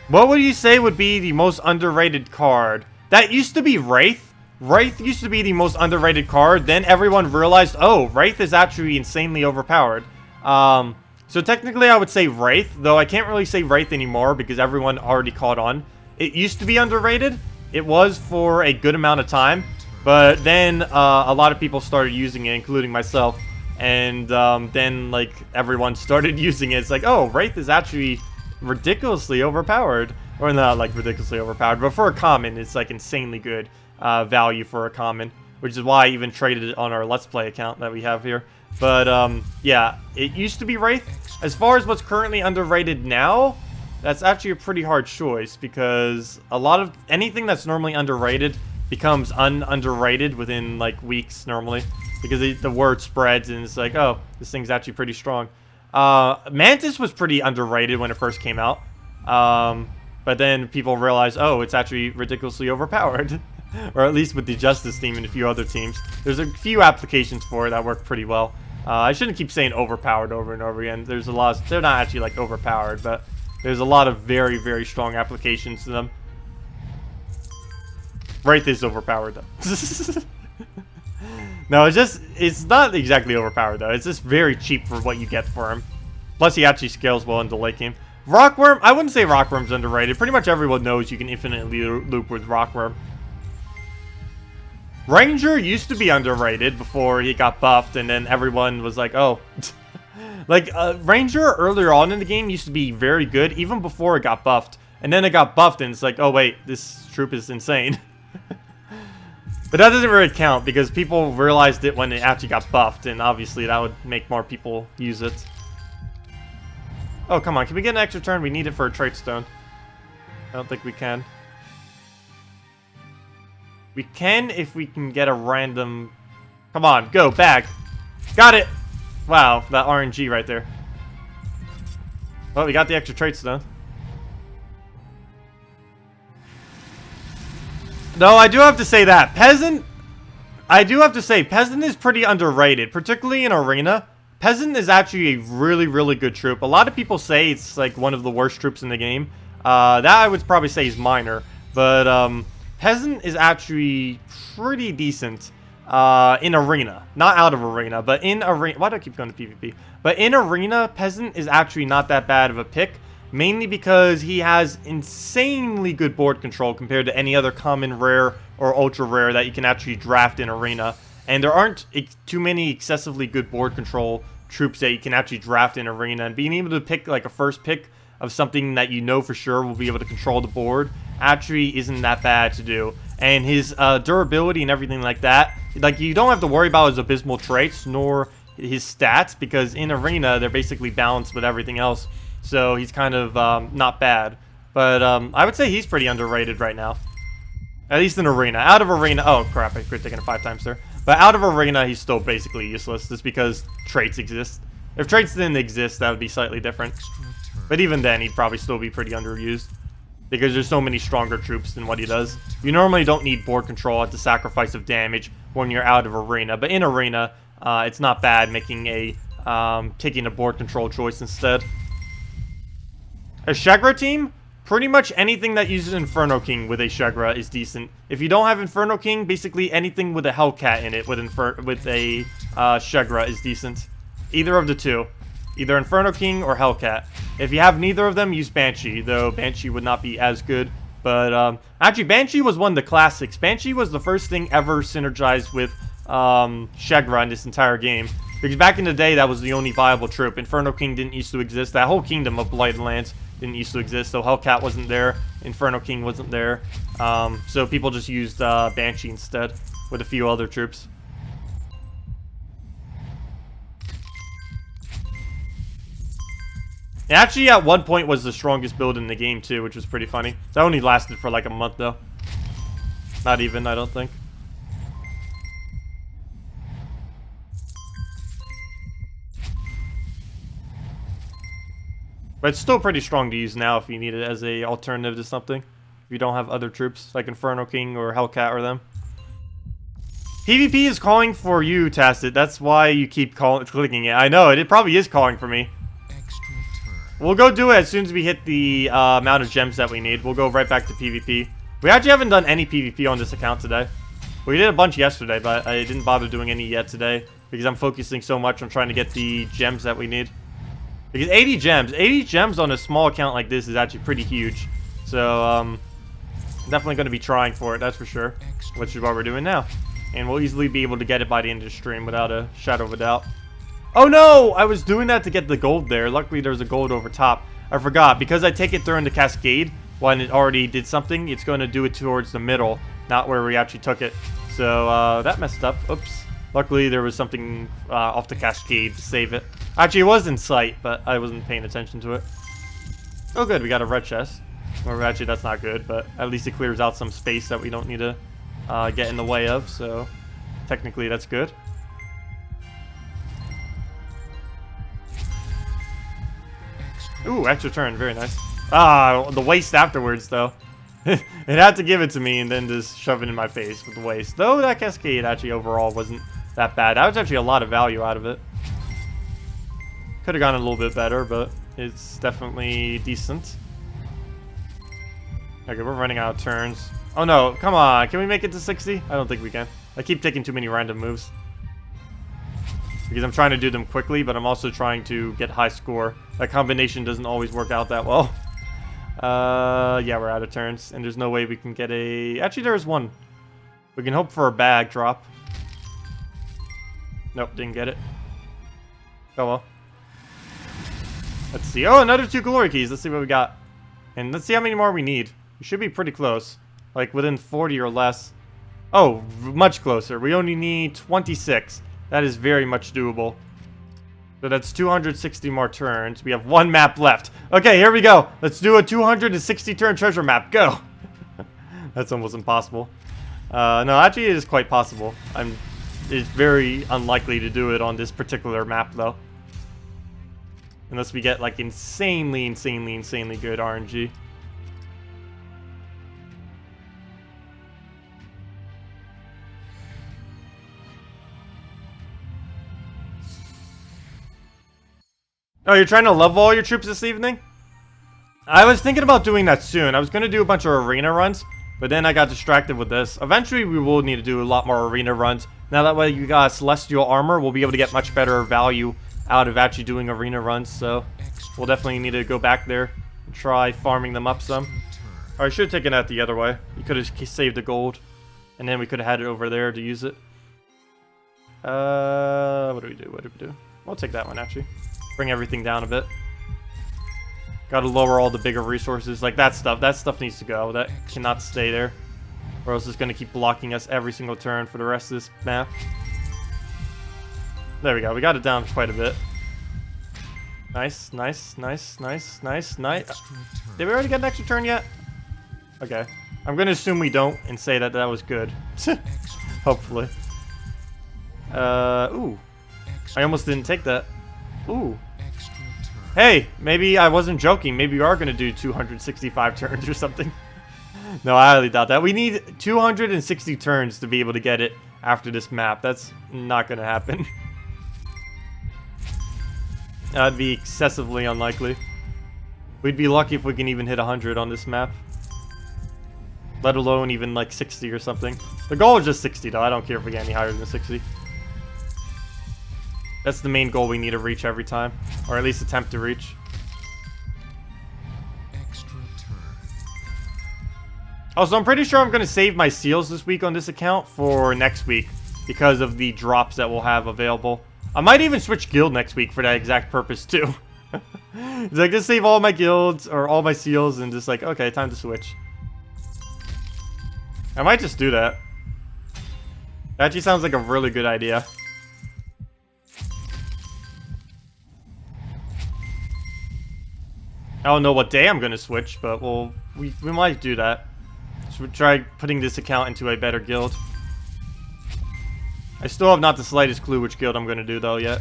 What would you say would be the most underrated card? That used to be Wraith. Wraith used to be the most underrated card. Then everyone realized, oh, Wraith is actually insanely overpowered. So technically I would say Wraith, though I can't really say Wraith anymore because everyone already caught on. It used to be underrated. It was for a good amount of time. But then a lot of people started using it, including myself. And then like everyone started using it. It's like, oh, Wraith is actually ridiculously overpowered. Or not like ridiculously overpowered, but for a common, it's like insanely good value for a common. Which is why I even traded it on our Let's Play account that we have here. But yeah, it used to be Wraith. As far as what's currently underrated now, that's actually a pretty hard choice. Because a lot of anything that's normally underrated becomes underrated within like weeks normally. Because the word spreads and it's like, oh, this thing's actually pretty strong. Mantis was pretty underrated when it first came out. But then people realized, oh, it's actually ridiculously overpowered. Or at least with the Justice team and a few other teams. There's a few applications for it that work pretty well. I shouldn't keep saying overpowered over and over again. There's a lot of, they're not actually like overpowered, but there's a lot of very, very strong applications to them. Wraith is overpowered though. No, it's not exactly overpowered though. It's just very cheap for what you get for him. Plus he actually scales well in the late game. Rockworm, I wouldn't say Rockworm's underrated. Pretty much everyone knows you can infinitely loop with Rockworm. Ranger used to be underrated before he got buffed, and then everyone was like, oh. Like, Ranger earlier on in the game used to be very good, even before it got buffed. And then it got buffed, and it's like, oh wait, this troop is insane. But that doesn't really count, because people realized it when it actually got buffed, and obviously that would make more people use it. Oh, come on, can we get an extra turn? We need it for a trait stone. I don't think we can. We can if we can get a random... Come on, go, bag. Got it! Wow, that RNG right there. Well, we got the extra trait stone. Though I do have to say that Peasant, I do have to say Peasant is pretty underrated, particularly in Arena. Peasant is actually a really, really good troop. A lot of people say it's like one of the worst troops in the game. That I would probably say is minor, but Peasant is actually pretty decent in Arena. Not out of Arena, but in Arena. Why do I keep going to PvP? But in Arena, Peasant is actually not that bad of a pick. Mainly because he has insanely good board control compared to any other common rare or ultra rare that you can actually draft in Arena. And there aren't too many excessively good board control troops that you can actually draft in Arena. And being able to pick like a first pick of something that you know for sure will be able to control the board actually isn't that bad to do. And his durability and everything like that, like you don't have to worry about his abysmal traits nor his stats, because in Arena they're basically balanced with everything else. So he's kind of not bad. But I would say he's pretty underrated right now. At least in Arena. Out of Arena... Oh, crap. I could have taken it 5 times there. But out of Arena, he's still basically useless. Just because traits exist. If traits didn't exist, that would be slightly different. But even then, he'd probably still be pretty underused. Because there's so many stronger troops than what he does. You normally don't need board control at the sacrifice of damage when you're out of Arena. But in Arena, it's not bad making a... taking a board control choice instead. A Shegra team, pretty much anything that uses Inferno King with a Shegra is decent. If you don't have Inferno King, basically anything with a Hellcat in it with a Shegra is decent. Either of the two. Either Inferno King or Hellcat. If you have neither of them, use Banshee, though Banshee would not be as good. But, actually, Banshee was one of the classics. Banshee was the first thing ever synergized with Shegra in this entire game. Because back in the day, that was the only viable troop. Inferno King didn't used to exist. That whole kingdom of Blighted Lands didn't used to exist. So Hellcat wasn't there. Inferno King wasn't there. So people just used Banshee instead with a few other troops. It actually, at one point, was the strongest build in the game, too, which was pretty funny. That only lasted for like a month, though. Not even, I don't think. But it's still pretty strong to use now if you need it as a alternative to something. If you don't have other troops, like Inferno King or Hellcat or them. PvP is calling for you, Tacet. That's why you keep clicking it. I know, it probably is calling for me. We'll go do it as soon as we hit the amount of gems that we need. We'll go right back to PvP. We actually haven't done any PvP on this account today. We did a bunch yesterday, but I didn't bother doing any yet today. Because I'm focusing so much on trying to get the gems that we need. Because 80 gems on a small account like this is actually pretty huge. So, definitely going to be trying for it, that's for sure. Which is what we're doing now. And we'll easily be able to get it by the end of the stream without a shadow of a doubt. Oh no! I was doing that to get the gold there. Luckily, there's a gold over top. I forgot. Because I take it during the cascade, when it already did something, it's going to do it towards the middle, not where we actually took it. So, that messed up. Oops. Luckily, there was something off the cascade to save it. Actually, it was in sight, but I wasn't paying attention to it. Oh, good. We got a red chest. Or actually, that's not good, but at least it clears out some space that we don't need to get in the way of. So, technically, that's good. Ooh, extra turn. Very nice. Ah, the waste afterwards, though. It had to give it to me and then just shove it in my face with the waste. Though that cascade actually overall wasn't that bad. That was actually a lot of value out of it. Could have gone a little bit better, but it's definitely decent. Okay, we're running out of turns. Oh no, come on. Can we make it to 60? I don't think we can. I keep taking too many random moves. Because I'm trying to do them quickly, but I'm also trying to get high score. That combination doesn't always work out that well. Yeah, we're out of turns. And there's no way we can get a... Actually, there's one. We can hope for a bag drop. Nope, didn't get it. Oh well. Let's see. Oh, another 2 glory keys. Let's see what we got. And let's see how many more we need. We should be pretty close. Like within 40 or less. Oh, much closer. We only need 26. That is very much doable. So that's 260 more turns. We have 1 map left. Okay, here we go. Let's do a 260 turn treasure map. Go. That's almost impossible. No, actually it is quite possible. It's very unlikely to do it on this particular map though. Unless we get like insanely good RNG. Oh, you're trying to level all your troops this evening? I was thinking about doing that soon. I was going to do a bunch of arena runs, but then I got distracted with this. Eventually, we will need to do a lot more arena runs. Now that way you got celestial armor, we'll be able to get much better value out of actually doing arena runs. So we'll definitely need to go back there and try farming them up some. Or I should have taken that the other way. You could have saved the gold, and then we could have had it over there to use it. What do we do? What do we do? We'll take that one, actually. Bring everything down a bit. Gotta lower all the bigger resources. Like that stuff. That stuff needs to go. That cannot stay there. Or else it's gonna keep blocking us every single turn for the rest of this map. There we go. We got it down quite a bit. Nice, nice, nice, nice, nice, nice. Did we already get an extra turn yet? Okay. I'm gonna assume we don't and say that that was good. Hopefully. Ooh. I almost didn't take that. Ooh. Hey, maybe I wasn't joking. Maybe we are going to do 265 turns or something. No, I highly doubt that. We need 260 turns to be able to get it after this map. That's not going to happen. That'd be excessively unlikely. We'd be lucky if we can even hit 100 on this map. Let alone even like 60 or something. The goal is just 60 though. I don't care if we get any higher than 60. That's the main goal we need to reach every time. Or at least attempt to reach. Extra turn. Also, I'm pretty sure I'm going to save my seals this week on this account for next week. Because of the drops that we'll have available. I might even switch guild next week for that exact purpose too. It's like, just save all my guilds or all my seals and just like, okay, time to switch. I might just do that. That actually sounds like a really good idea. I don't know what day I'm gonna switch, but we might do that. So try putting this account into a better guild. I still have not the slightest clue which guild I'm gonna do though yet.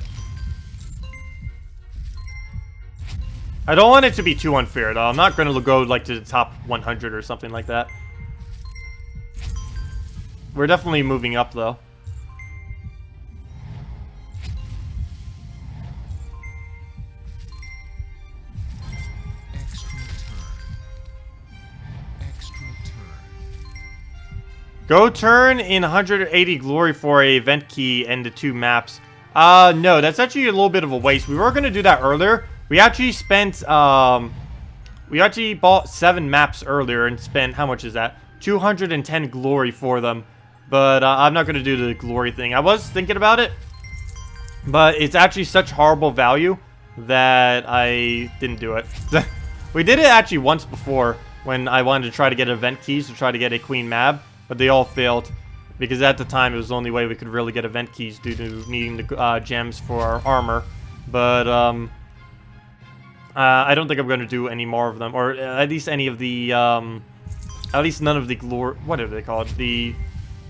I don't want it to be too unfair though. I'm not gonna go like to the top 100 or something like that. We're definitely moving up though. Go turn in 180 glory for a event key and the 2 maps. No, that's actually a little bit of a waste. We were going to do that earlier. We actually spent, we actually bought 7 maps earlier and spent, how much is that? 210 glory for them. But I'm not going to do the glory thing. I was thinking about it, but it's actually such horrible value that I didn't do it. We did it actually once before when I wanted to try to get event keys to try to get a queen mab. But they all failed, because at the time it was the only way we could really get event keys due to needing the gems for our armor. But I don't think I'm going to do any more of them, or at least any of the, at least none of the what are they called? The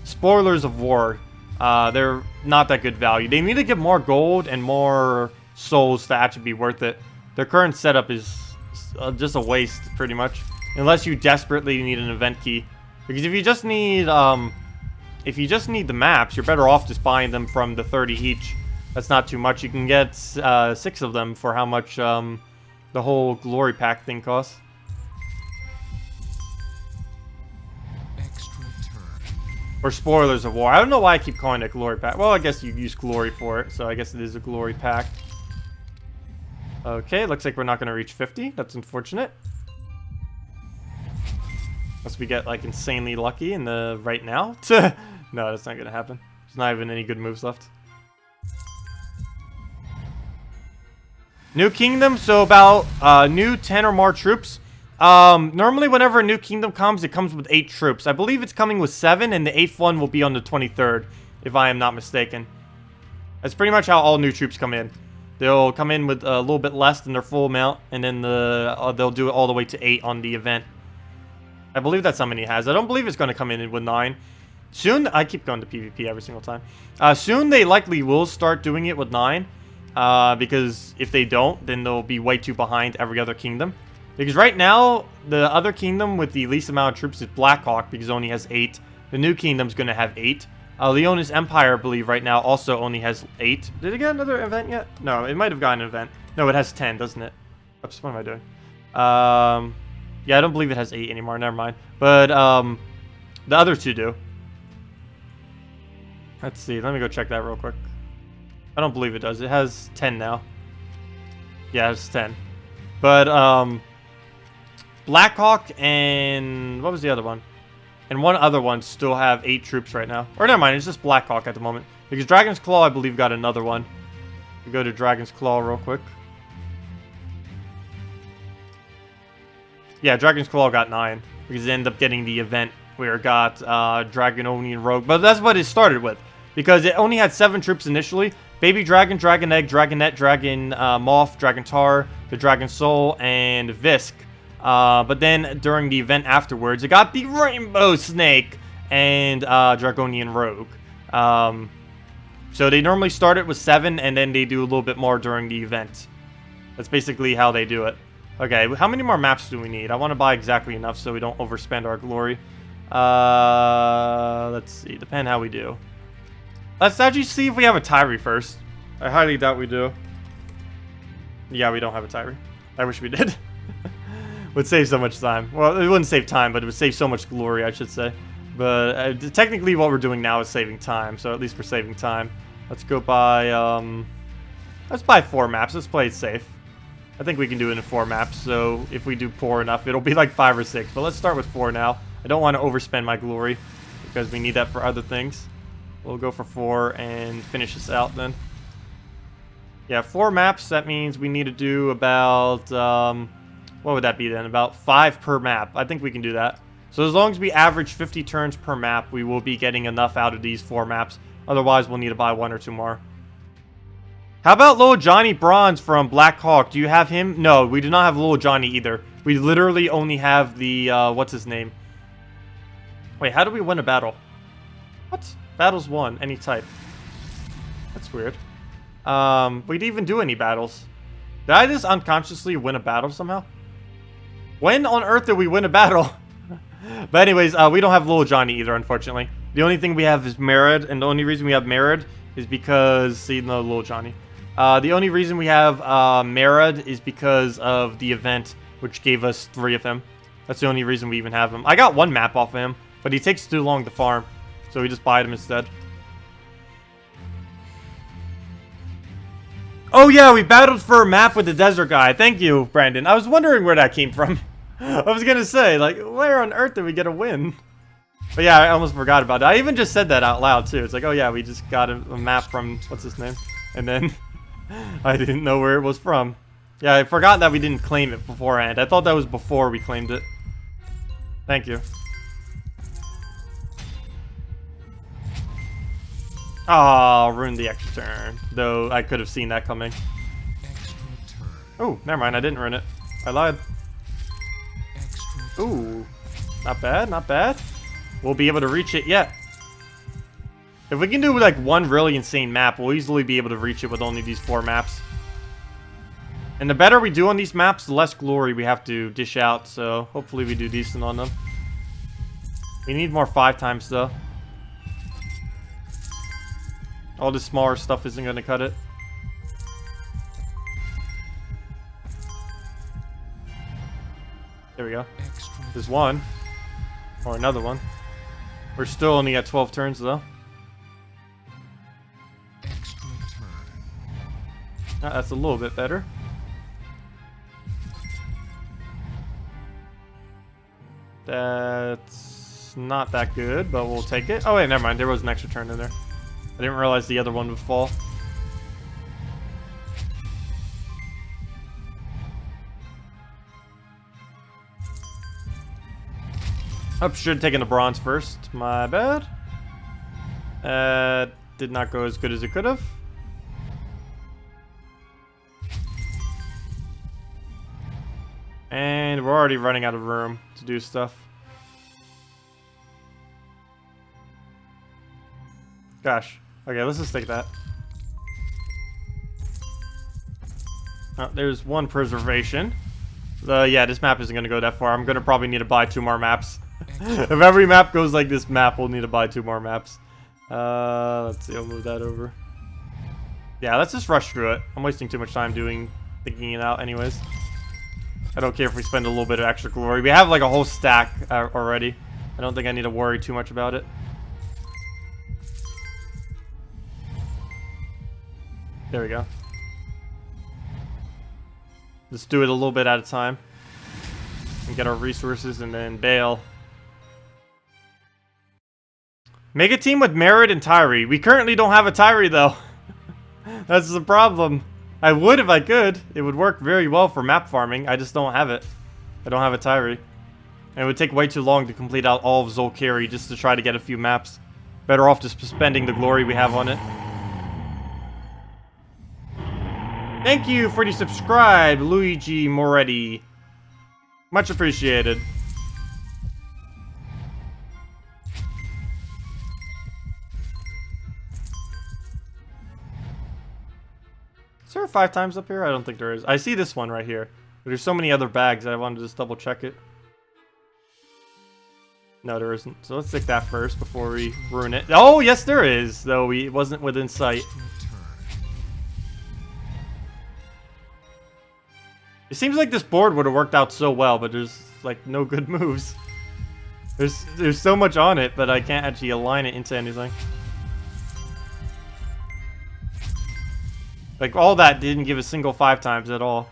spoilers of war. They're not that good value. They need to get more gold and more souls to actually be worth it. Their current setup is just a waste, pretty much, unless you desperately need an event key. Because if you just need the maps, you're better off just buying them from the 30 each. That's not too much. You can get 6 of them for how much the whole glory pack thing costs. Extra turn. Or spoilers of war. I don't know why I keep calling it glory pack. Well, I guess you use glory for it, so I guess it is a glory pack. Okay, looks like we're not going to reach 50. That's unfortunate. Unless we get, like, insanely lucky in the right now. No, that's not going to happen. There's not even any good moves left. New kingdom, so about new 10 or more troops. Normally, whenever a new kingdom comes, it comes with 8 troops. I believe it's coming with 7, and the 8th one will be on the 23rd, if I am not mistaken. That's pretty much how all new troops come in. They'll come in with a little bit less than their full amount, and then they'll do it all the way to 8 on the event. I believe that's how many it has. I don't believe it's going to come in with 9. Soon, I keep going to PvP every single time. Soon, they likely will start doing it with 9. Because if they don't, then they'll be way too behind every other kingdom. Because right now, the other kingdom with the least amount of troops is Blackhawk, because it only has 8. The new kingdom's going to have 8. Leonis Empire, I believe, right now also only has 8. Did it get another event yet? No, it might have gotten an event. No, it has 10, doesn't it? Oops, what am I doing? Yeah, I don't believe it has 8 anymore. Never mind. But the other 2 do. Let's see. Let me go check that real quick. I don't believe it does. It has 10 now. Yeah, it's 10. But Blackhawk and what was the other one? And one other one still have 8 troops right now. Or never mind, it's just Blackhawk at the moment. Because Dragon's Claw, I believe, got another one. We go to Dragon's Claw real quick. Yeah, Dragon's Claw got 9. Because it ended up getting the event where it got Dragononian Rogue. But that's what it started with. Because it only had 7 troops initially. Baby Dragon, Dragon Egg, Dragonette, Dragon Moth, Dragon Tar, the Dragon Soul, and Visk. But then during the event afterwards, it got the Rainbow Snake and Dragonian Rogue. So they normally start it with 7, and then they do a little bit more during the event. That's basically how they do it. Okay, how many more maps do we need? I want to buy exactly enough so we don't overspend our glory. Let's see, depend how we do. Let's actually see if we have a Tyree first. I highly doubt we do. Yeah, we don't have a Tyree. I wish we did. Would save so much time. Well, it wouldn't save time, but it would save so much glory, I should say. But technically what we're doing now is saving time, so at least we're saving time. Let's go buy, let's buy 4 maps. Let's play it safe. I think we can do it in 4 maps, so if we do poor enough, it'll be like 5 or 6. But let's start with 4 now. I don't want to overspend my glory, because we need that for other things. We'll go for 4 and finish this out then. Yeah, 4 maps, that means we need to do about, what would that be then? About 5 per map. I think we can do that. So as long as we average 50 turns per map, we will be getting enough out of these 4 maps. Otherwise, we'll need to buy 1 or 2 more. How about Little Johnny Bronze from Black Hawk? Do you have him? No, we do not have Little Johnny either. We literally only have the, what's his name? Wait, how do we win a battle? What? Battles won, any type. That's weird. We didn't even do any battles. Did I just unconsciously win a battle somehow? When on earth did we win a battle? But anyways, we don't have Little Johnny either, unfortunately. The only thing we have is Merid, and the only reason we have Merid is because... See, no, Little Johnny. The only reason we have Merid is because of the event, which gave us 3 of him. That's the only reason we even have him. I got 1 map off of him, but he takes too long to farm. So we just buy him instead. Oh yeah, we battled for a map with the desert guy. Thank you, Brandon. I was wondering where that came from. I was gonna say, like, where on earth did we get a win? But yeah, I almost forgot about that. I even just said that out loud too. It's like, oh yeah, we just got a map from, what's his name? And then I didn't know where it was from. Yeah, I forgot that we didn't claim it beforehand. I thought that was before we claimed it. Thank you. Oh, ruined the extra turn. Though I could have seen that coming. Oh, never mind. I didn't ruin it. I lied. Ooh, not bad, not bad. We'll be able to reach it yet. If we can do like 1 really insane map, we'll easily be able to reach it with only these 4 maps. And the better we do on these maps, the less glory we have to dish out. So hopefully we do decent on them. We need more 5 times though. All this smaller stuff isn't going to cut it. There we go. There's 1. Or another one. We're still only at 12 turns though. That's a little bit better. That's not that good, but we'll take it. Oh wait, never mind. There was an extra turn in there. I didn't realize the other one would fall. Oh, should have taken the bronze first. My bad. Did not go as good as it could have. And we're already running out of room to do stuff. Gosh. Okay, let's just take that. Oh, there's 1 preservation. Yeah, this map isn't going to go that far. I'm going to probably need to buy 2 more maps. If every map goes like this map, we'll need to buy 2 more maps. Let's see, I'll move that over. Yeah, let's just rush through it. I'm wasting too much time doing thinking it out anyways. I don't care if we spend a little bit of extra glory. We have like a whole stack already. I don't think I need to worry too much about it. There we go. Let's do it a little bit at a time. And get our resources and then bail. Make a team with Merit and Tyree. We currently don't have a Tyree though. That's the problem. I would if I could. It would work very well for map farming. I just don't have it. I don't have a Tyree. And it would take way too long to complete out all of Zolkiri just to try to get a few maps. Better off just spending the glory we have on it. Thank you for the subscribe, Luigi Moretti. Much appreciated. Is there 5 times up here? I don't think there is. I see this one right here. But there's so many other bags that I wanted to just double check it. No, there isn't. So let's take that first before we ruin it. Oh, yes, there is. Though it wasn't within sight. It seems like this board would have worked out so well, but there's like no good moves. There's so much on it, but I can't actually align it into anything. Like all that didn't give a single 5 times at all.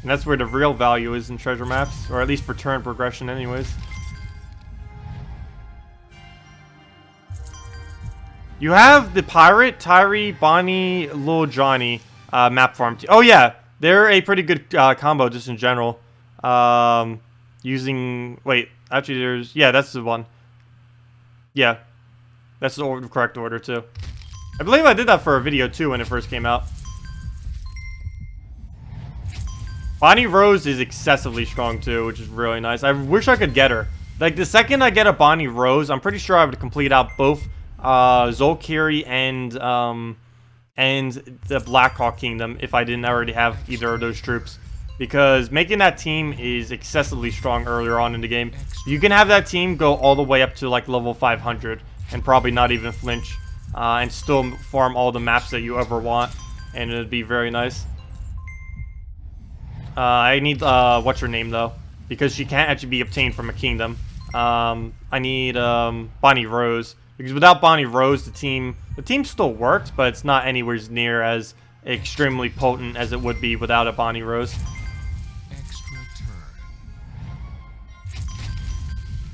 And that's where the real value is in treasure maps, or at least for turn progression anyways. You have the Pirate, Tyree, Bonnie, Lil Johnny map farm team. Oh yeah, they're a pretty good combo just in general. Using... Wait, actually there's... Yeah, that's the one. Yeah. That's the correct order too. I believe I did that for a video too when it first came out. Bonnie Rose is excessively strong too, which is really nice. I wish I could get her. Like the second I get a Bonnie Rose, I'm pretty sure I would complete out both Zolkiri and the Blackhawk Kingdom if I didn't already have either of those troops. Because making that team is excessively strong earlier on in the game. You can have that team go all the way up to like level 500 and probably not even flinch. And still farm all the maps that you ever want. And it'd be very nice. I need, what's her name though? Because she can't actually be obtained from a kingdom. I need, Bonnie Rose. Because without Bonnie Rose, the team still works, but it's not anywhere near as extremely potent as it would be without a Bonnie Rose. Extra turn.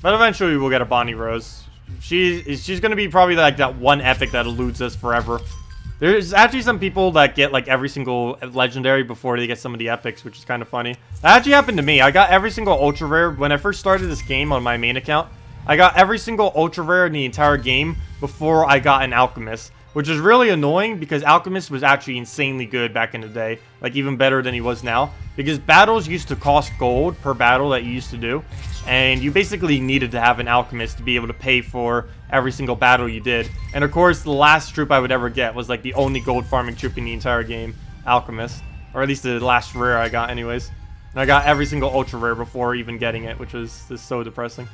But eventually we'll get a Bonnie Rose. She's gonna be probably like that one epic that eludes us forever. There's actually some people that get like every single legendary before they get some of the epics, which is kind of funny. That actually happened to me. I got every single ultra rare when I first started this game on my main account. I got every single ultra rare in the entire game before I got an alchemist, which is really annoying because alchemist was actually insanely good back in the day, like even better than he was now, because battles used to cost gold per battle that you used to do, and you basically needed to have an alchemist to be able to pay for every single battle you did. And of course, the last troop I would ever get was like the only gold farming troop in the entire game, alchemist, or at least the last rare I got anyways. And I got every single ultra rare before even getting it, which was just so depressing.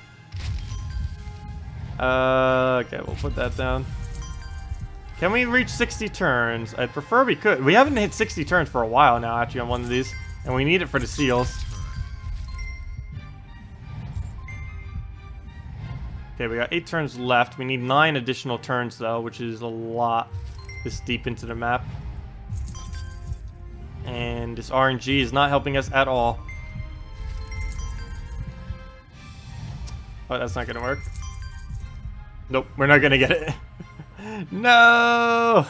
Okay, we'll put that down. Can we reach 60 turns? I'd prefer we could. We haven't hit 60 turns for a while now, actually, on one of these. And we need it for the seals. Okay, we got 8 turns left. We need 9 additional turns, though, which is a lot this deep into the map. And this RNG is not helping us at all. Oh, that's not going to work. Nope, we're not going to get it. No!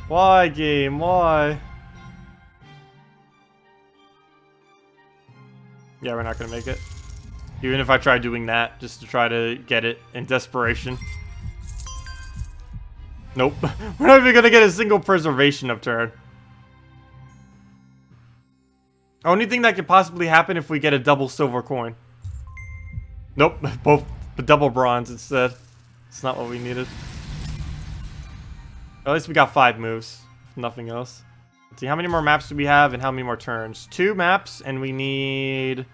Why, game? Why? Yeah, we're not going to make it. Even if I try doing that, just to try to get it in desperation. Nope. We're not even going to get a single preservation of turn. Only thing that could possibly happen if we get a double silver coin. Nope. Both double bronze instead. It's not what we needed. At least we got 5 moves. If nothing else. Let's see, how many more maps do we have and how many more turns? 2 maps, and we need...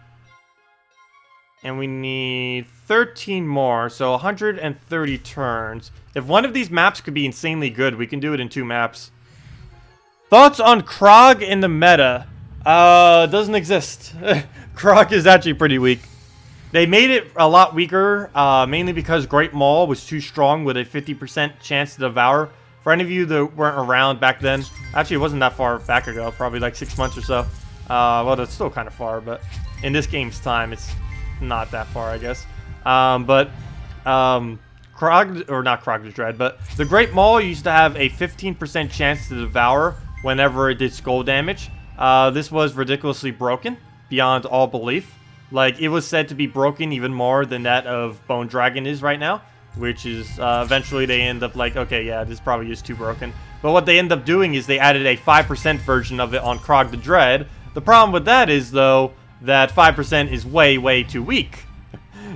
And we need 13 more, so 130 turns. If one of these maps could be insanely good, we can do it in 2 maps. Thoughts on Krog in the meta? Doesn't exist. Krog is actually pretty weak. They made it a lot weaker, mainly because Great Maul was too strong with a 50% chance to devour. For any of you that weren't around back then, actually it wasn't that far back ago, probably like 6 months or so. Well, that's still kind of far, but in this game's time, it's not that far, I guess. Krog, or not Krog the Dread, but the Great Maul used to have a 15% chance to devour whenever it did skull damage. This was ridiculously broken, beyond all belief. Like, it was said to be broken even more than that of Bone Dragon is right now, which is, eventually they end up like, okay, yeah, this probably is too broken. But what they end up doing is they added a 5% version of it on Krog the Dread. The problem with that is, though, that 5% is way, way too weak.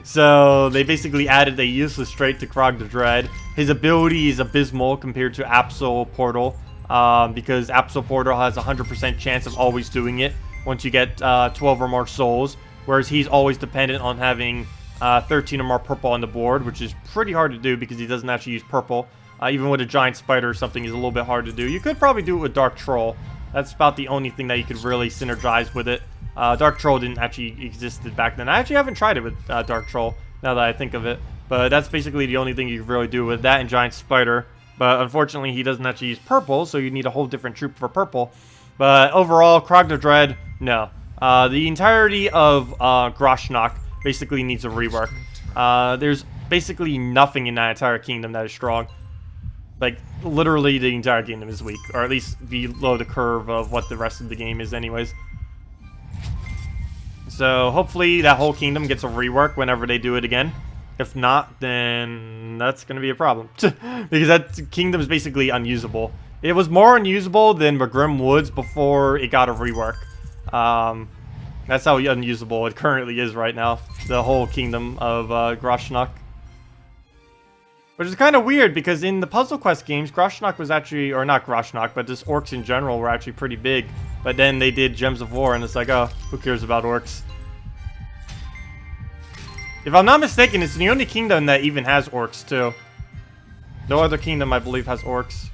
So, they basically added a useless trait to Krog the Dread. His ability is abysmal compared to Absol Portal, because Absol Portal has a 100% chance of always doing it once you get 12 or more souls. Whereas he's always dependent on having 13 or more purple on the board, which is pretty hard to do because he doesn't actually use purple. Even with a giant spider or something is a little bit hard to do. You could probably do it with Dark Troll. That's about the only thing that you could really synergize with it. Dark Troll didn't actually exist back then. I actually haven't tried it with Dark Troll, now that I think of it. But that's basically the only thing you can really do with that and Giant Spider. But unfortunately, he doesn't actually use purple, so you need a whole different troop for purple. But overall, Krog the Dread, no. The entirety of Groshnok basically needs a rework. There's basically nothing in that entire kingdom that is strong. Like, literally the entire kingdom is weak. Or at least below the curve of what the rest of the game is anyways. So, hopefully that whole kingdom gets a rework whenever they do it again. If not, then that's going to be a problem. Because that kingdom is basically unusable. It was more unusable than Magrim Woods before it got a rework. That's how unusable it currently is right now. The whole kingdom of Groshnok. Which is kind of weird because in the Puzzle Quest games, Groshnok was actually, or not Groshnok, but just orcs in general were actually pretty big. But then they did Gems of War and it's like, oh, who cares about orcs? If I'm not mistaken, it's the only kingdom that even has orcs too. No other kingdom, I believe, has orcs.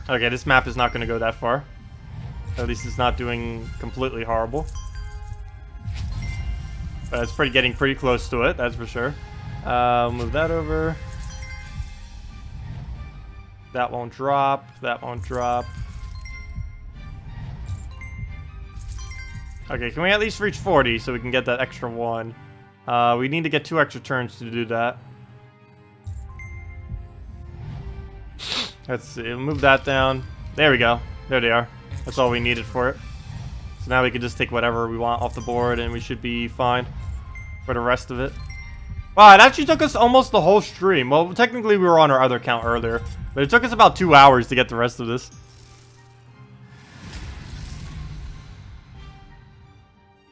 Okay, this map is not going to go that far. At least it's not doing completely horrible. But it's getting pretty close to it, that's for sure. Move that over. That won't drop. That won't drop. Okay, can we at least reach 40 so we can get that extra 1? We need to get 2 extra turns to do that. Let's see, move that down. There we go. There they are. That's all we needed for it. So now we can just take whatever we want off the board and we should be fine for the rest of it. Wow, it actually took us almost the whole stream. Well, technically we were on our other account earlier, but it took us about 2 hours to get the rest of this.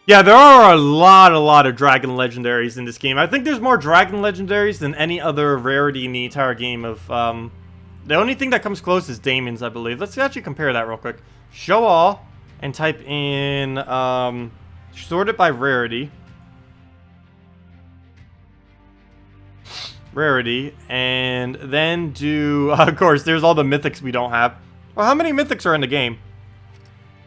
Yeah, there are a lot of dragon legendaries in this game. I think there's more dragon legendaries than any other rarity in the entire game of, the only thing that comes close is Daemons, I believe. Let's actually compare that real quick. Show all, and type in, sort it by rarity. Rarity, and then do, of course, there's all the mythics we don't have. Well, how many mythics are in the game?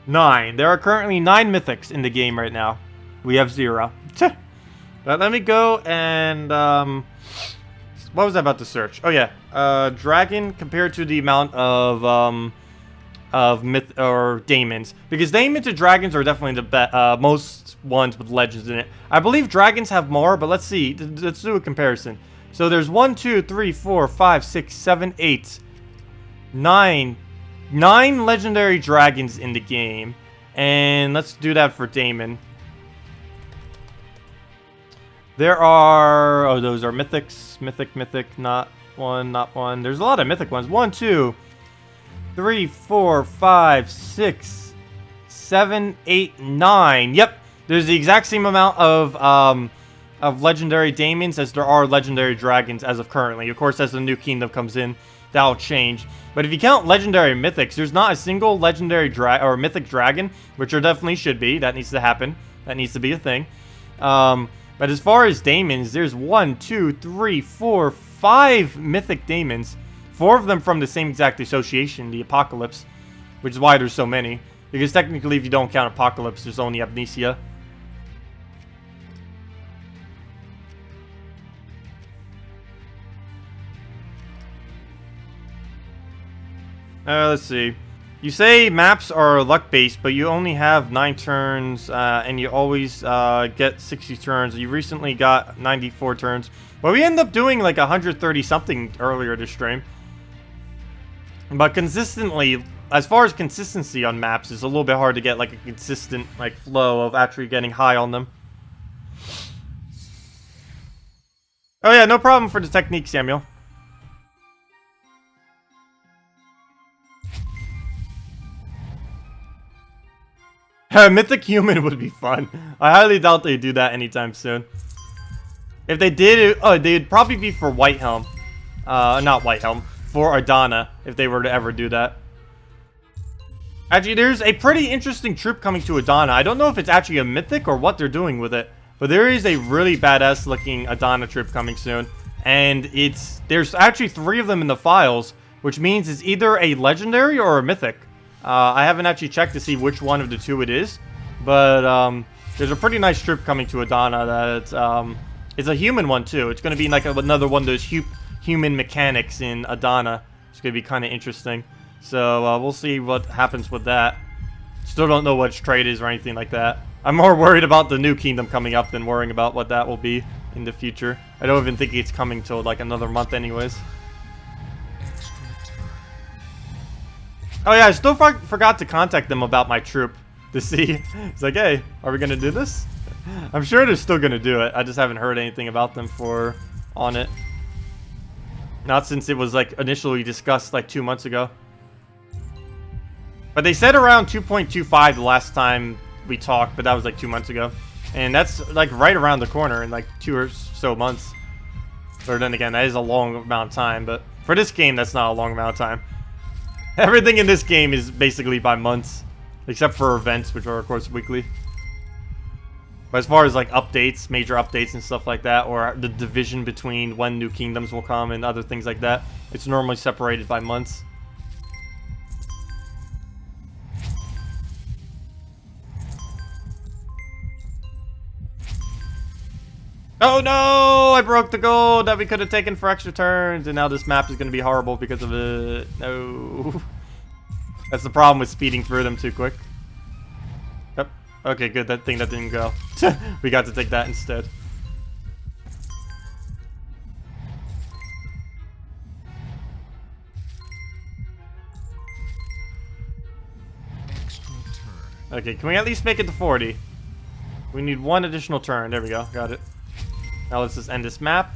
9. There are currently 9 mythics in the game right now. We have 0. But let me go and, what was I about to search? Oh yeah, dragon compared to the amount of myth or daemons, because daemons and dragons are definitely the most ones with legends in it. I believe dragons have more, but let's see. Let's do a comparison. So there's 1, 2, 3, 4, 5, 6, 7, 8, 9 legendary dragons in the game, and let's do that for Daemon. There are, oh, those are mythics. Mythic, not one. There's a lot of mythic ones. 1, 2, 3, 4, 5, 6, 7, 8, 9. Yep, there's the exact same amount of legendary daemons as there are legendary dragons as of currently. Of course, as the new kingdom comes in, that'll change. But if you count legendary mythics, there's not a single legendary mythic dragon, which there definitely should be. That needs to happen. That needs to be a thing. But as far as daemons, there's 1, 2, 3, 4, 5 mythic daemons. 4 of them from the same exact association, the Apocalypse, which is why there's so many. Because technically, if you don't count Apocalypse, there's only Amnesia. Let's see. You say maps are luck-based, but you only have 9 turns, and you always get 60 turns. You recently got 94 turns. But we end up doing like 130-something earlier this stream. But consistently, as far as consistency on maps, it's a little bit hard to get like a consistent like flow of actually getting high on them. Oh yeah, no problem for the technique, Samuel. Mythic Human would be fun. I highly doubt they do that anytime soon. If they did, they'd probably be for White Helm. Not White Helm. For Ardana, if they were to ever do that. Actually, there's a pretty interesting troop coming to Adana. I don't know if it's actually a mythic or what they're doing with it. But there is a really badass looking Adana troop coming soon. And there's actually 3 of them in the files. Which means it's either a legendary or a mythic. I haven't actually checked to see which one of the 2 it is. But there's a pretty nice troop coming to Adana that it's a human one too. It's going to be like another one of those human mechanics in Adana. It's going to be kind of interesting. So we'll see what happens with that. Still don't know what its trade is or anything like that. I'm more worried about the new kingdom coming up than worrying about what that will be in the future. I don't even think it's coming till like another month anyways. Oh yeah, I still forgot to contact them about my troop to see. It's like, hey, are we going to do this? I'm sure they're still going to do it. I just haven't heard anything about them on it. Not since it was like initially discussed like 2 months ago. But they said around 2.25 the last time we talked, but that was like 2 months ago. And that's like right around the corner in like 2 or so months. Or then again, that is a long amount of time, but for this game, that's not a long amount of time. Everything in this game is basically by months, except for events, which are of course weekly. But as far as like updates, major updates and stuff like that, or the division between when new kingdoms will come and other things like that, it's normally separated by months. Oh no! I broke the gold that we could have taken for extra turns, and now this map is going to be horrible because of it. No. That's the problem with speeding through them too quick. Yep. Okay, good. That thing that didn't go. We got to take that instead. Okay, can we at least make it to 40? We need 1 additional turn. There we go. Got it. Now let's just end this map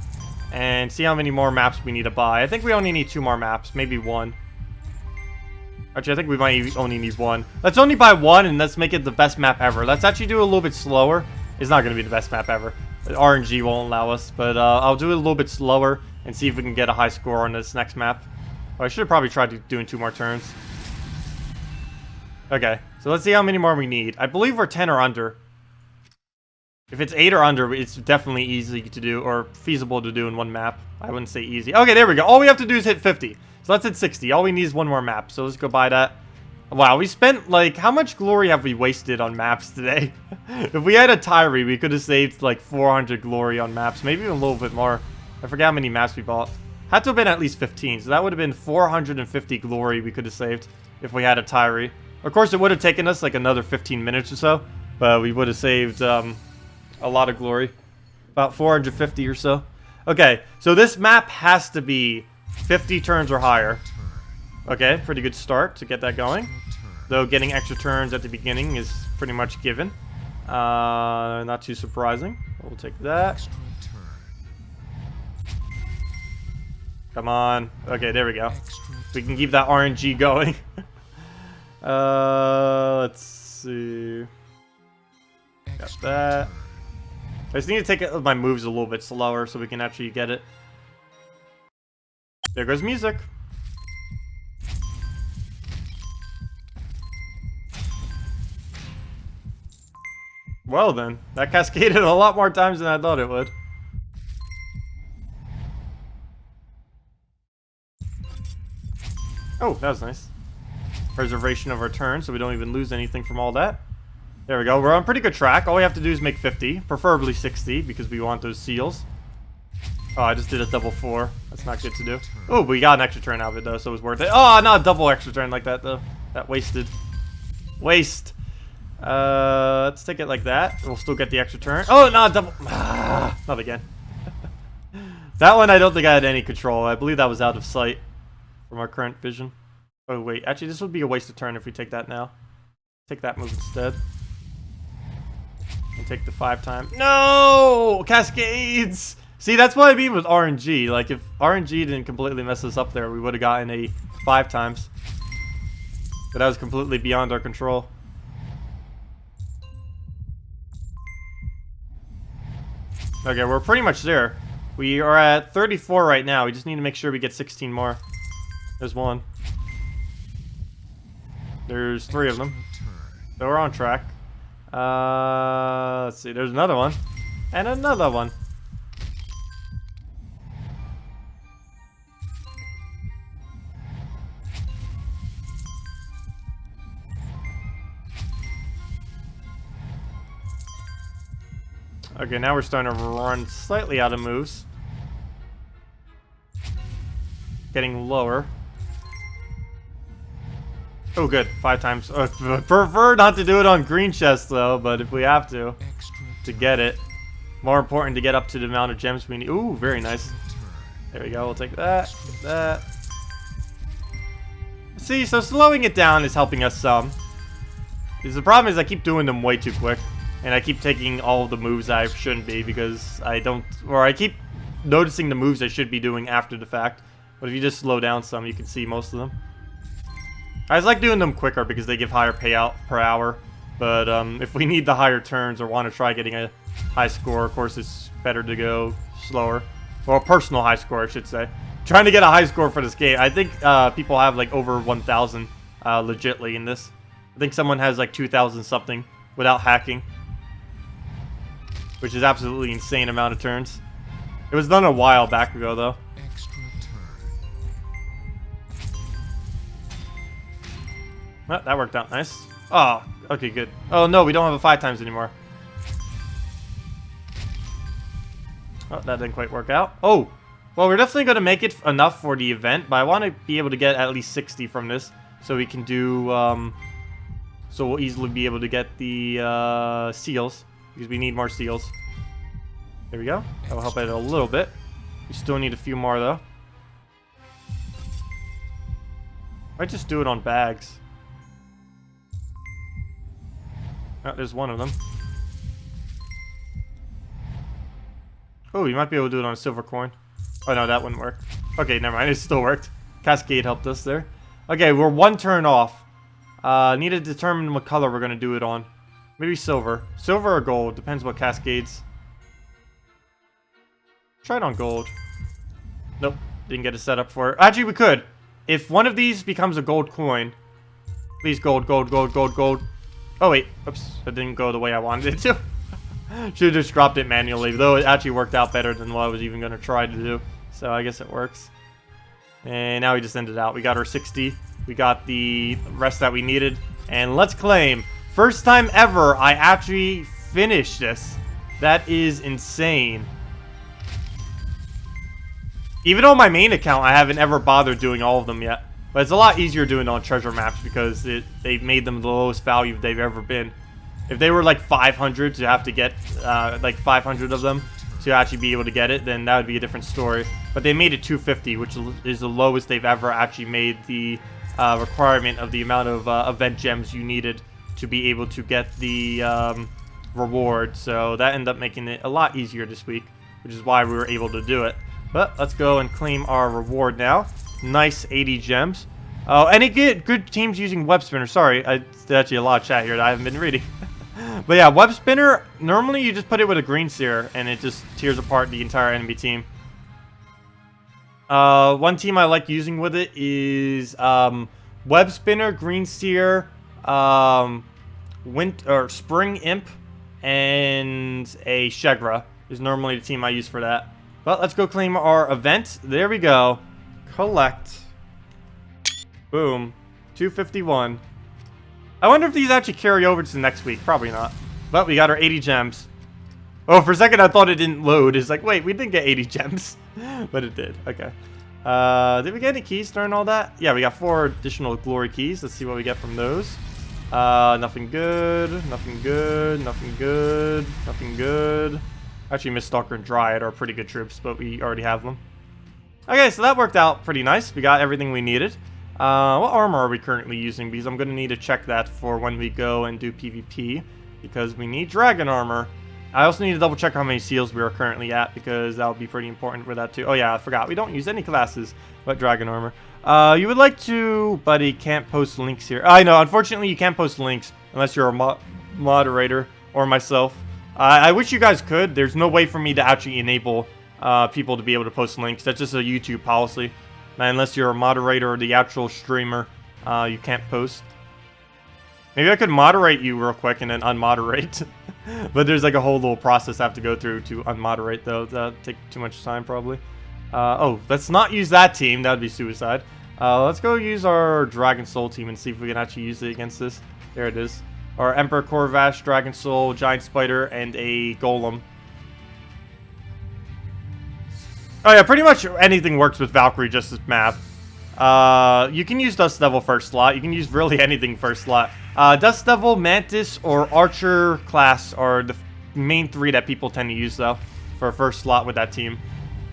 and see how many more maps we need to buy. I think we only need 2 more maps, maybe 1. Actually, I think we might only need 1. Let's only buy 1 and let's make it the best map ever. Let's actually do it a little bit slower. It's not going to be the best map ever. RNG won't allow us, but I'll do it a little bit slower and see if we can get a high score on this next map. Oh, I should have probably tried doing 2 more turns. Okay, so let's see how many more we need. I believe we're 10 or under. If it's 8 or under, it's definitely easy to do, or feasible to do in 1 map. I wouldn't say easy. Okay, there we go. All we have to do is hit 50. So let's hit 60. All we need is 1 more map. So let's go buy that. Wow, we spent, like, how much glory have we wasted on maps today? If we had a Tyree, we could have saved, like, 400 glory on maps. Maybe even a little bit more. I forgot how many maps we bought. Had to have been at least 15. So that would have been 450 glory we could have saved if we had a Tyree. Of course, it would have taken us, like, another 15 minutes or so. But we would have saved, a lot of glory. About 450 or so. Okay, so this map has to be 50 turns or higher. Okay, pretty good start to get that going. Though getting extra turns at the beginning is pretty much given. Not too surprising. We'll take that. Come on. Okay, there we go. We can keep that RNG going. Let's see. Got that. I just need to take my moves a little bit slower so we can actually get it. There goes music. Well then, that cascaded a lot more times than I thought it would. Oh, that was nice. Preservation of our turn, so we don't even lose anything from all that. There we go. We're on pretty good track. All we have to do is make 50, preferably 60, because we want those seals. Oh, I just did a double 4. That's not good to do. Oh, we got an extra turn out of it, though, so it was worth it. Oh, not a double extra turn like that, though. That wasted. Waste. Let's take it like that. We'll still get the extra turn. Oh, no, double. Not again. That one, I don't think I had any control. I believe that was out of sight from our current vision. Oh, wait. Actually, this would be a waste of turn if we take that now. Take that move instead. And take the 5 time. No! Cascades! See, that's what I mean with RNG. Like, if RNG didn't completely mess us up there, we would have gotten a 5 times. But that was completely beyond our control. Okay, we're pretty much there. We are at 34 right now. We just need to make sure we get 16 more. There's one. There's 3 of them. So we're on track. Let's see. There's another one. And another one. Okay, now we're starting to run slightly out of moves. Getting lower. Oh, good. 5 times. Prefer not to do it on green chests, though, but if we have to get it. More important to get up to the amount of gems we need. Ooh, very nice. There we go. We'll take that. That. See, so slowing it down is helping us some. Because the problem is I keep doing them way too quick. And I keep taking all of the moves I shouldn't be because I don't... Or I keep noticing the moves I should be doing after the fact. But if you just slow down some, you can see most of them. I just like doing them quicker because they give higher payout per hour. But if we need the higher turns or want to try getting a high score, of course it's better to go slower. Or a personal high score, I should say. Trying to get a high score for this game. I think people have like over 1,000 legitly in this. I think someone has like 2,000 something without hacking. Which is absolutely insane amount of turns. It was done a while back ago, though. Well, that worked out nice. Oh, okay, good. Oh, no, we don't have a 5 times anymore. Oh, that didn't quite work out. Oh, well, we're definitely going to make it enough for the event, but I want to be able to get at least 60 from this, so we can do, so we'll easily be able to get the seals. Because we need more seals. There we go. That'll help it a little bit. We still need a few more, though. Might just do it on bags. Oh, there's one of them. Oh, you might be able to do it on a silver coin. Oh, no, that wouldn't work. Okay, never mind. It still worked. Cascade helped us there. Okay, we're 1 turn off. Need to determine what color we're going to do it on. Maybe silver. Silver or gold. Depends what cascades. Try it on gold. Nope. Didn't get a setup for it. Actually, we could. If one of these becomes a gold coin. Please, gold, gold, gold, gold, gold. Oh, wait. Oops. That didn't go the way I wanted it to. Should have just dropped it manually. Though it actually worked out better than what I was even going to try to do. So I guess it works. And now we just ended out. We got our 60. We got the rest that we needed. And let's claim... First time ever I actually finished this. That is insane. Even on my main account, I haven't ever bothered doing all of them yet. But it's a lot easier doing it on treasure maps because they've made them the lowest value they've ever been. If they were like 500 to have to get like 500 of them to actually be able to get it, then that would be a different story. But they made it 250, which is the lowest they've ever actually made the requirement of the amount of event gems you needed to be able to get the reward. So that ended up making it a lot easier this week, which is why we were able to do it. But let's go and claim our reward now. Nice 80 gems. Oh, any good teams using web spinner. Sorry, there's actually a lot of chat here that I haven't been reading. But yeah, web spinner, normally you just put it with a green seer and it just tears apart the entire enemy team. One team I like using with it is web spinner, green seer, spring imp, and a Shegra is normally the team I use for that. But let's go claim our event. There we go. Collect. Boom. 251. I wonder if these actually carry over to next week. Probably not. But we got our 80 gems. Oh, for a second I thought it didn't load. It's like, wait, we didn't get 80 gems. But it did. Okay. Did we get any keys during all that? Yeah, we got 4 additional glory keys. Let's see what we get from those. Nothing good. Nothing good. Nothing good. Nothing good. Actually, Miststalker and Dryad are pretty good troops, but we already have them. Okay, so that worked out pretty nice. We got everything we needed. What armor are we currently using? Because I'm going to need to check that for when we go and do PvP. Because we need dragon armor. I also need to double check how many seals we are currently at, because that would be pretty important for that too. Oh yeah, I forgot. We don't use any classes but dragon armor. You would like to, buddy, can't post links here. I know, unfortunately you can't post links unless you're a moderator or myself. I wish you guys could. There's no way for me to actually enable people to be able to post links. That's just a YouTube policy. Unless you're a moderator or the actual streamer, you can't post. Maybe I could moderate you real quick and then unmoderate. But there's like a whole little process I have to go through to unmoderate, though. That'll take too much time, probably. Oh, let's not use that team. That would be suicide. Let's go use our Dragon Soul team and see if we can actually use it against this. There it is. Our Emperor Corvash, Dragon Soul, Giant Spider, and a Golem. Oh yeah, pretty much anything works with Valkyrie, just as map. You can use Dust Devil first slot. You can use really anything first slot. Dust Devil, Mantis, or Archer class are the main 3 that people tend to use, though, for first slot with that team.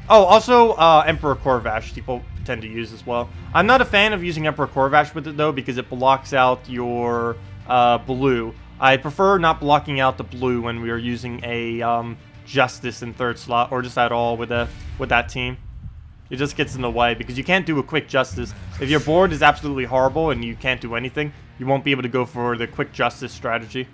Oh, also, Emperor Corvash people tend to use as well. I'm not a fan of using Emperor Corvash with it, though, because it blocks out your blue. I prefer not blocking out the blue when we are using a Justice in 3rd slot, or just at all with that team. It just gets in the way, because you can't do a quick Justice. If your board is absolutely horrible and you can't do anything, you won't be able to go for the quick Justice strategy.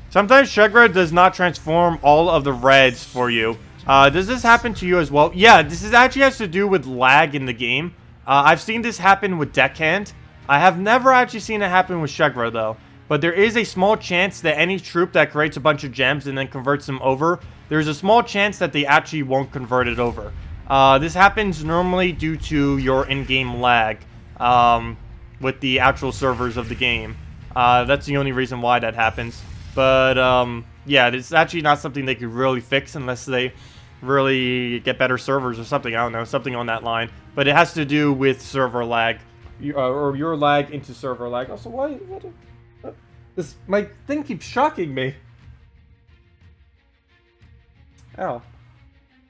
Sometimes Shegra does not transform all of the reds for you. Does this happen to you as well? Yeah, this actually has to do with lag in the game. I've seen this happen with Deckhand. I have never actually seen it happen with Shegra, though. But there is a small chance that any troop that creates a bunch of gems and then converts them over, there's a small chance that they actually won't convert it over. This happens normally due to your in-game lag with the actual servers of the game. That's the only reason why that happens. But, yeah, it's actually not something they could really fix unless they really get better servers or something. I don't know, something on that line. But it has to do with server lag, or your lag into server lag. Also, why? My thing keeps shocking me. Ow.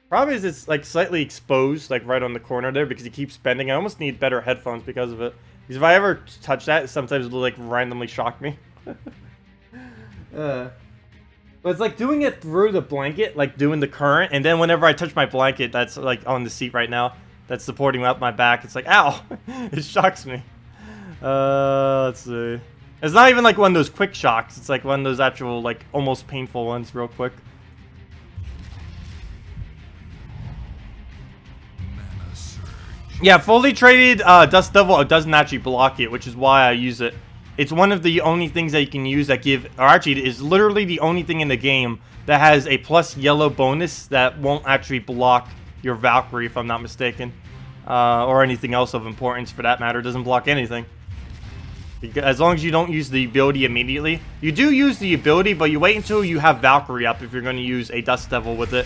Problem is it's like slightly exposed, like right on the corner there, because it keeps bending. I almost need better headphones because of it. Because if I ever touch that, sometimes it'll like randomly shock me. But it's like doing it through the blanket, like doing the current, and then whenever I touch my blanket that's like on the seat right now, that's supporting up my back, it's like, ow! It shocks me. Let's see. It's not even like one of those quick shocks. It's like one of those actual, like, almost painful ones real quick. Yeah, fully traded Dust Devil doesn't actually block it, which is why I use it. It's one of the only things that you can use that give... Or actually, it is literally the only thing in the game that has a plus yellow bonus that won't actually block your Valkyrie, if I'm not mistaken. Or anything else of importance, for that matter. It doesn't block anything. As long as you don't use the ability immediately. You do use the ability, but you wait until you have Valkyrie up if you're going to use a Dust Devil with it.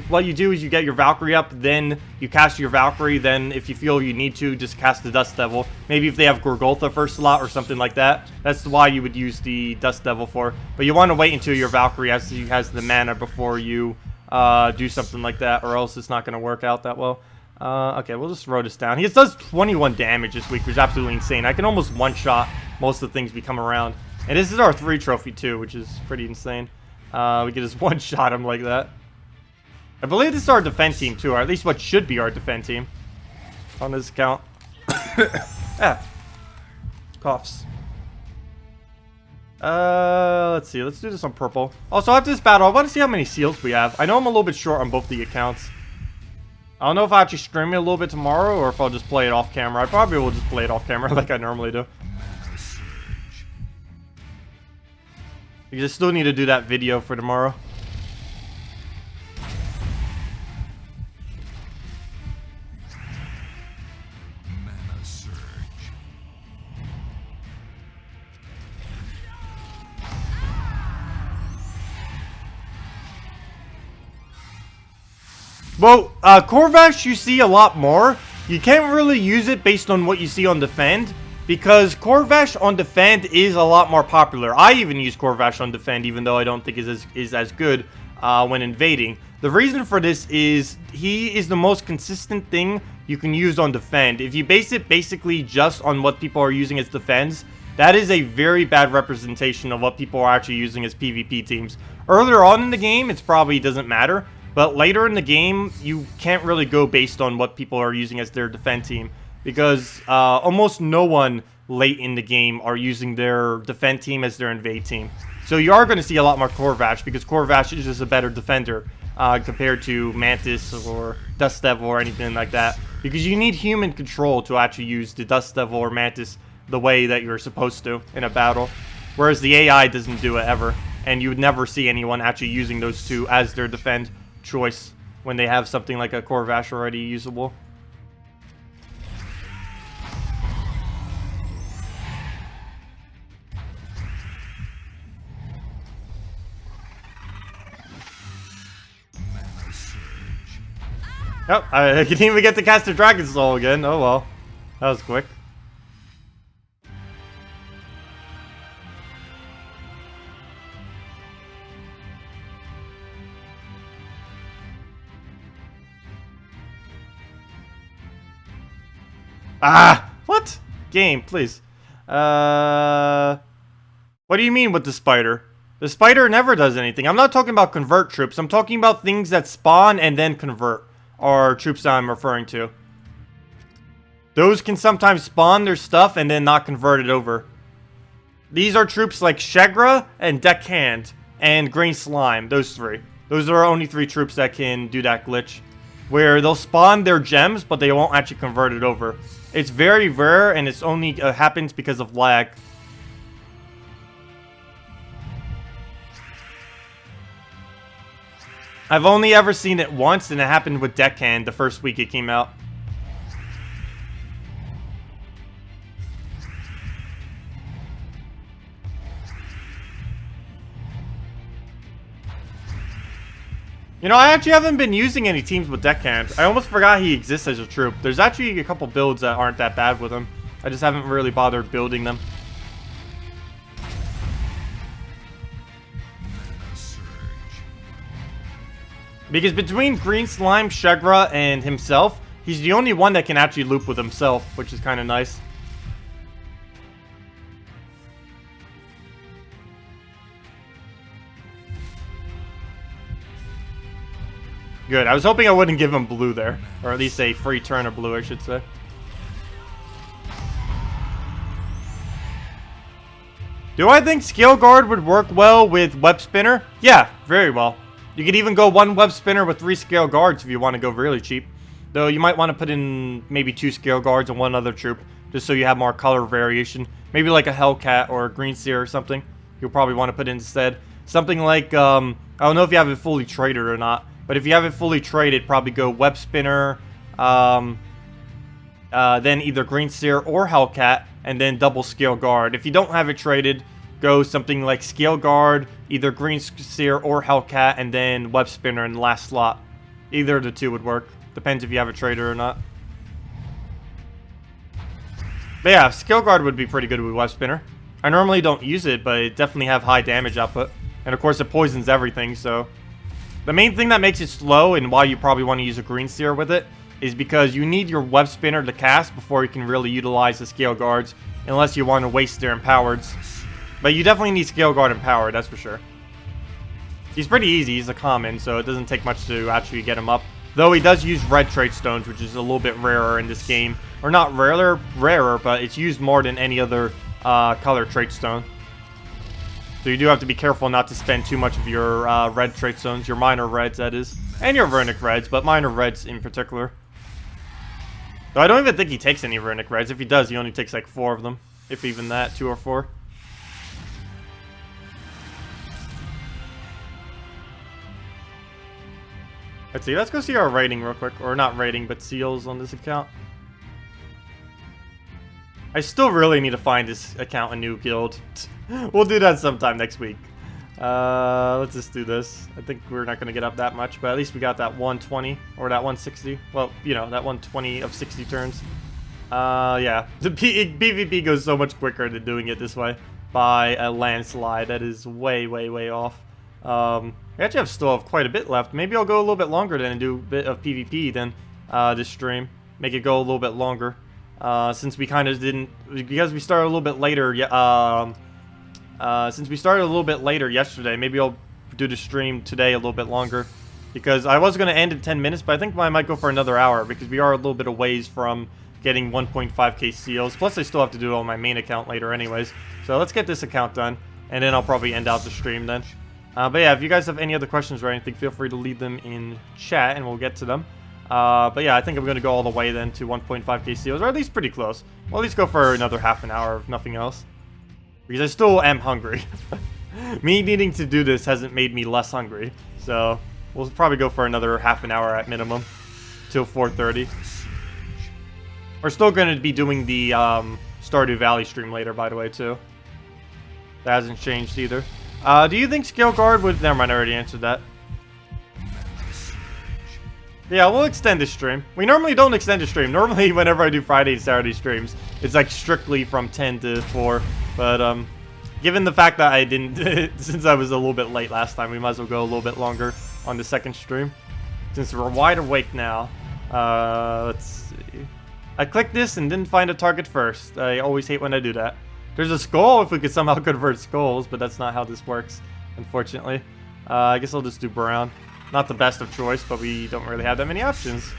What you do is you get your Valkyrie up, then you cast your Valkyrie, then if you feel you need to, just cast the Dust Devil. Maybe if they have Gorgultha first slot or something like that. That's why you would use the Dust Devil for. But you want to wait until your Valkyrie has the mana before you do something like that, or else it's not going to work out that well. Okay, we'll just throw this down. He does 21 damage this week, which is absolutely insane. I can almost one-shot most of the things we come around. And this is our 3 trophy, too, which is pretty insane. We can just one-shot him like that. I believe this is our defend team, too, or at least what should be our defend team on this account. Ah. Coughs. Let's see. Let's do this on purple. Also, after this battle, I want to see how many seals we have. I know I'm a little bit short on both the accounts. I don't know if I actually stream it a little bit tomorrow or if I'll just play it off camera. I probably will just play it off camera like I normally do. Because I still need to do that video for tomorrow. Mana surge. Well, Corvash you see a lot more. You can't really use it based on what you see on Defend, because Corvash on Defend is a lot more popular. I even use Corvash on Defend, even though I don't think is as good when invading. The reason for this is he is the most consistent thing you can use on Defend. If you base it basically just on what people are using as defense, that is a very bad representation of what people are actually using as PvP teams. Earlier on in the game, it probably doesn't matter. But later in the game, you can't really go based on what people are using as their defend team. Because almost no one late in the game are using their defend team as their invade team. So you are going to see a lot more Corvash, because Corvash is just a better defender compared to Mantis or Dust Devil or anything like that. Because you need human control to actually use the Dust Devil or Mantis the way that you're supposed to in a battle. Whereas the AI doesn't do it ever. And you would never see anyone actually using those two as their defend choice when they have something like a Corvash already usable. Oh, I didn't even get to cast a Dragon Soul again. Oh well. That was quick. Ah! What? Game, please. What do you mean with the spider? The spider never does anything. I'm not talking about convert troops. I'm talking about things that spawn and then convert. Are troops that I'm referring to. Those can sometimes spawn their stuff and then not convert it over. These are troops like Shegra and Deckhand and Green Slime. Those three. Those are only three troops that can do that glitch. Where they'll spawn their gems, but they won't actually convert it over. It's very rare, and it's only happens because of lag. I've only ever seen it once, and it happened with Deckhand the first week it came out. You know, I actually haven't been using any teams with Deckhand. I almost forgot he exists as a troop. There's actually a couple builds that aren't that bad with him. I just haven't really bothered building them. Because between Green Slime, Shegra, and himself, he's the only one that can actually loop with himself, which is kind of nice. Good. I was hoping I wouldn't give him blue there. Or at least a free turn of blue, I should say. Do I think Scale Guard would work well with Web Spinner? Yeah, very well. You could even go one Web Spinner with 3 Scale Guards if you want to go really cheap. Though you might want to put in maybe 2 Scale Guards and one other troop, just so you have more color variation. Maybe like a Hellcat or a Green Seer or something. You'll probably want to put in instead. Something like, I don't know if you have it fully traded or not. But if you have it fully traded, probably go Web Spinner, then either Green Seer or Hellcat, and then double Scale Guard. If you don't have it traded, go something like Scale Guard, either Green Seer or Hellcat, and then Web Spinner in the last slot. Either of the two would work. Depends if you have a trader or not. But yeah, Scale Guard would be pretty good with Web Spinner. I normally don't use it, but it definitely have high damage output. And of course it poisons everything, so... The main thing that makes it slow, and why you probably want to use a Green Seer with it, is because you need your Web Spinner to cast before you can really utilize the Scale Guards, unless you want to waste their Empowereds. But you definitely need Scale Guard Empowered, that's for sure. He's pretty easy, he's a common, so it doesn't take much to actually get him up. Though he does use red trait stones, which is a little bit rarer in this game. Or not rarer, but it's used more than any other color trait stone. So you do have to be careful not to spend too much of your red trait stones, your minor reds that is. And your Vernic reds, but minor reds in particular. Though I don't even think he takes any Vernic reds. If he does, he only takes like 4 of them. If even that, 2 or 4. Let's see. Let's go see our rating real quick. Or not rating, but seals on this account. I still really need to find this account a new guild. We'll do that sometime next week. Let's just do this. I think we're not going to get up that much, but at least we got that 120 or that 160. Well, you know, that 120 of 60 turns. Yeah. The PvP goes so much quicker than doing it this way by a landslide. That is way, way, way off. We actually still have quite a bit left. Maybe I'll go a little bit longer then and do a bit of PvP than this stream. Make it go a little bit longer. Since we kind of didn't, because we started a little bit later, since we started a little bit later yesterday, maybe I'll do the stream today a little bit longer. Because I was going to end in 10 minutes, but I think I might go for another hour, because we are a little bit of ways from getting 1.5k seals. Plus, I still have to do it on my main account later anyways. So let's get this account done, and then I'll probably end out the stream then. But yeah, if you guys have any other questions or anything, feel free to leave them in chat, and we'll get to them. But yeah, I think I'm going to go all the way then to 1.5k seals, or at least pretty close. We'll at least go for another half an hour, if nothing else. Because I still am hungry. Me needing to do this hasn't made me less hungry. So, we'll probably go for another half an hour at minimum. Till 4:30. We're still going to be doing the Stardew Valley stream later, by the way, too. That hasn't changed either. Do you think Scale Guard would... Never mind, I already answered that. Yeah, we'll extend this stream. We normally don't extend the stream. Normally, whenever I do Friday and Saturday streams, it's like strictly from 10 to 4. But, given the fact that I didn't... since I was a little bit late last time, we might as well go a little bit longer on the second stream. Since we're wide awake now. Let's see. I clicked this and didn't find a target first. I always hate when I do that. There's a skull if we could somehow convert skulls, but that's not how this works, unfortunately. I guess I'll just do brown. Not the best of choice, but we don't really have that many options.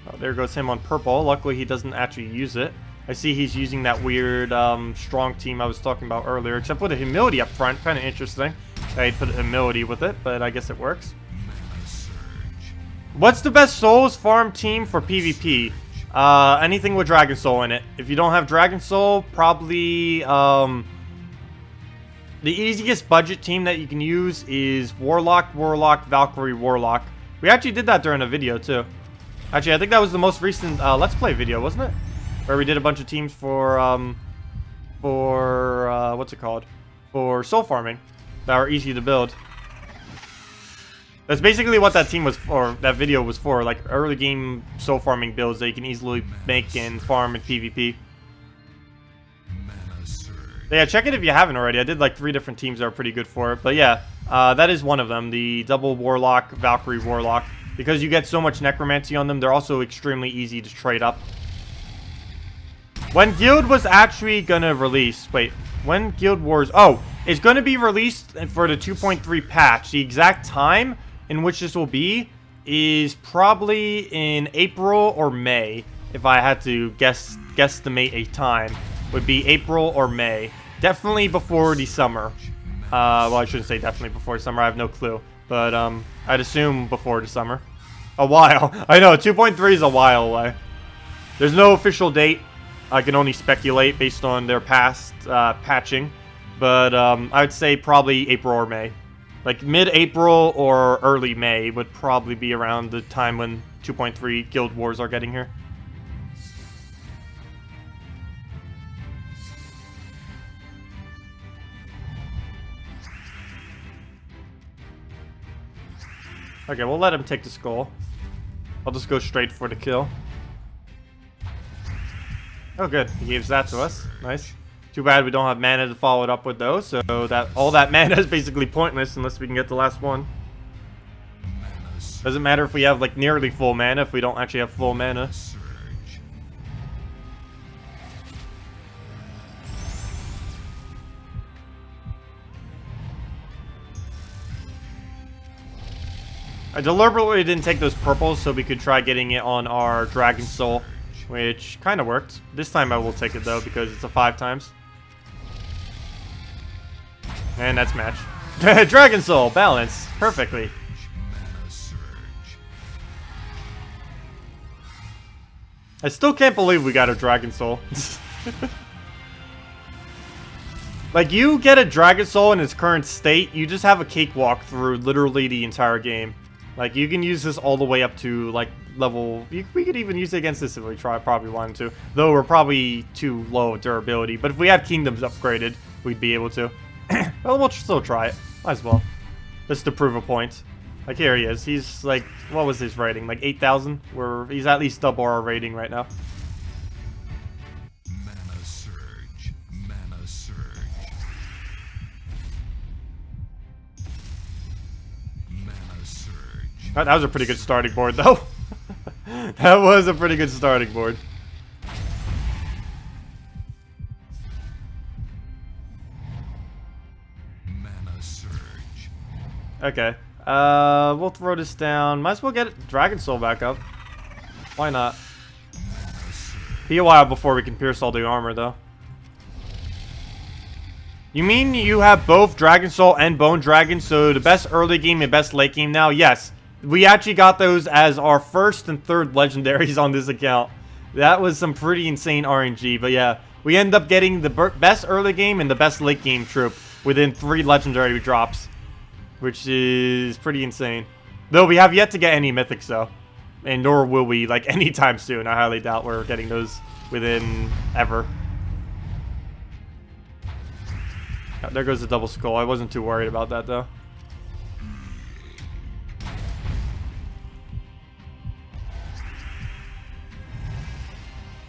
Oh, there goes him on purple. Luckily, he doesn't actually use it. I see he's using that weird strong team I was talking about earlier, except with a humility up front. Kind of interesting. I put humility with it, but I guess it works. What's the best Souls farm team for PvP? Anything with Dragon Soul in it. If you don't have Dragon Soul, probably the easiest budget team that you can use is Warlock, Valkyrie, Warlock. We actually did that during a video too. Actually, I think that was the most recent Let's Play video, wasn't it? Where we did a bunch of teams for what's it called? For soul farming that are easy to build. That's basically what that team was for, that video was for, like early game soul farming builds that you can easily make and farm in PvP. Yeah, check it if you haven't already. I did like 3 different teams that are pretty good for it. But yeah, that is one of them. The double Warlock, Valkyrie Warlock. Because you get so much Necromancy on them, they're also extremely easy to trade up. When Guild was actually gonna release... Wait, when Guild Wars... Oh, it's gonna be released for the 2.3 patch. The exact time in which this will be is probably in April or May. If I had to guesstimate a time. Would be April or May. Definitely before the summer. Well, I shouldn't say definitely before summer. I have no clue. But, I'd assume before the summer. A while. I know, 2.3 is a while away. There's no official date. I can only speculate based on their past patching. But, I would say probably April or May. Like, mid-April or early May would probably be around the time when 2.3 Guild Wars are getting here. Okay, we'll let him take the skull. I'll just go straight for the kill. Oh, good. He gives that to us. Nice. Too bad we don't have mana to follow it up with those, so that all that mana is basically pointless unless we can get the last one. Doesn't matter if we have like nearly full mana if we don't actually have full mana. I deliberately didn't take those purples so we could try getting it on our Dragon Soul, which kind of worked. This time I will take it though because it's a 5 times. And that's match. Dragon Soul, balance, perfectly. I still can't believe we got a Dragon Soul. Like, you get a Dragon Soul in its current state, you just have a cakewalk through literally the entire game. Like, you can use this all the way up to, like, level... We could even use it against this if we probably wanted to. Though we're probably too low durability. But if we had Kingdoms upgraded, we'd be able to. Well, we'll still try it. Might as well. Just to prove a point. Like, here he is. He's, like... What was his rating? Like, 8,000? He's at least double our rating right now. Mana surge. Mana surge. Mana surge. That was a pretty good starting board, though. That was a pretty good starting board. Mana surge. Okay. We'll throw this down. Might as well get Dragon Soul back up. Why not? Be a while before we can pierce all the armor, though. You mean you have both Dragon Soul and Bone Dragon, so the best early game and best late game now? Yes. We actually got those as our first and third legendaries on this account. That was some pretty insane RNG, but yeah. We end up getting the best early game and the best late game troop within 3 legendary drops. Which is pretty insane. Though we have yet to get any mythics, though. And nor will we, like, anytime soon. I highly doubt we're getting those within ever. Oh, there goes the double skull. I wasn't too worried about that, though.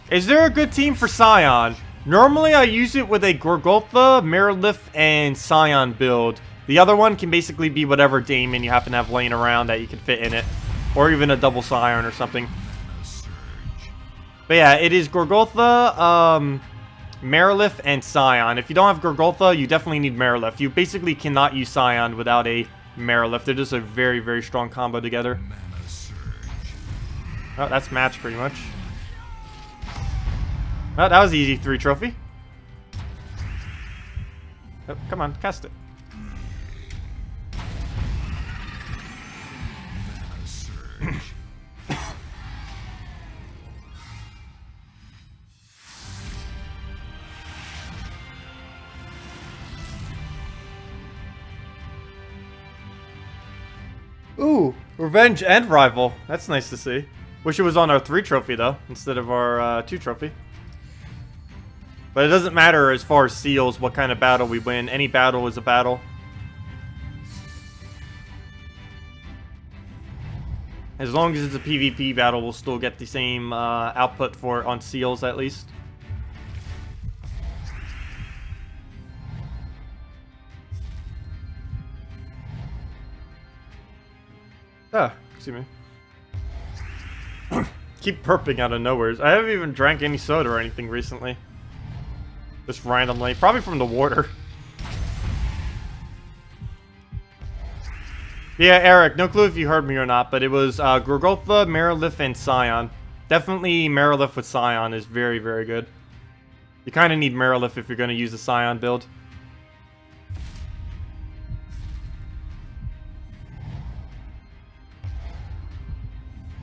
Is there a good team for Scion? Normally I use it with a Gorgotha, Merilith, and Scion build. The other one can basically be whatever Daemon you happen to have laying around that you can fit in it. Or even a double Scion or something. But yeah, it is Gorgotha, Merilith, and Scion. If you don't have Gorgotha, you definitely need Merilith. You basically cannot use Scion without a Merilith. They're just a very, very strong combo together. Oh, that's match pretty much. Oh, that was easy 3 trophy. Oh, come on, cast it. Ooh, revenge and rival. That's nice to see. Wish it was on our 3 trophy though, instead of our 2 trophy. But it doesn't matter as far as seals what kind of battle we win. Any battle is a battle. As long as it's a PvP battle, we'll still get the same output for it on seals at least. Ah, excuse me. Keep burping out of nowhere. I haven't even drank any soda or anything recently. Just randomly. Probably from the water. Yeah, Eric, no clue if you heard me or not, but it was Gorgotha, Merilith, and Scion. Definitely Merilith with Scion is very, very good. You kind of need Merilith if you're going to use a Scion build.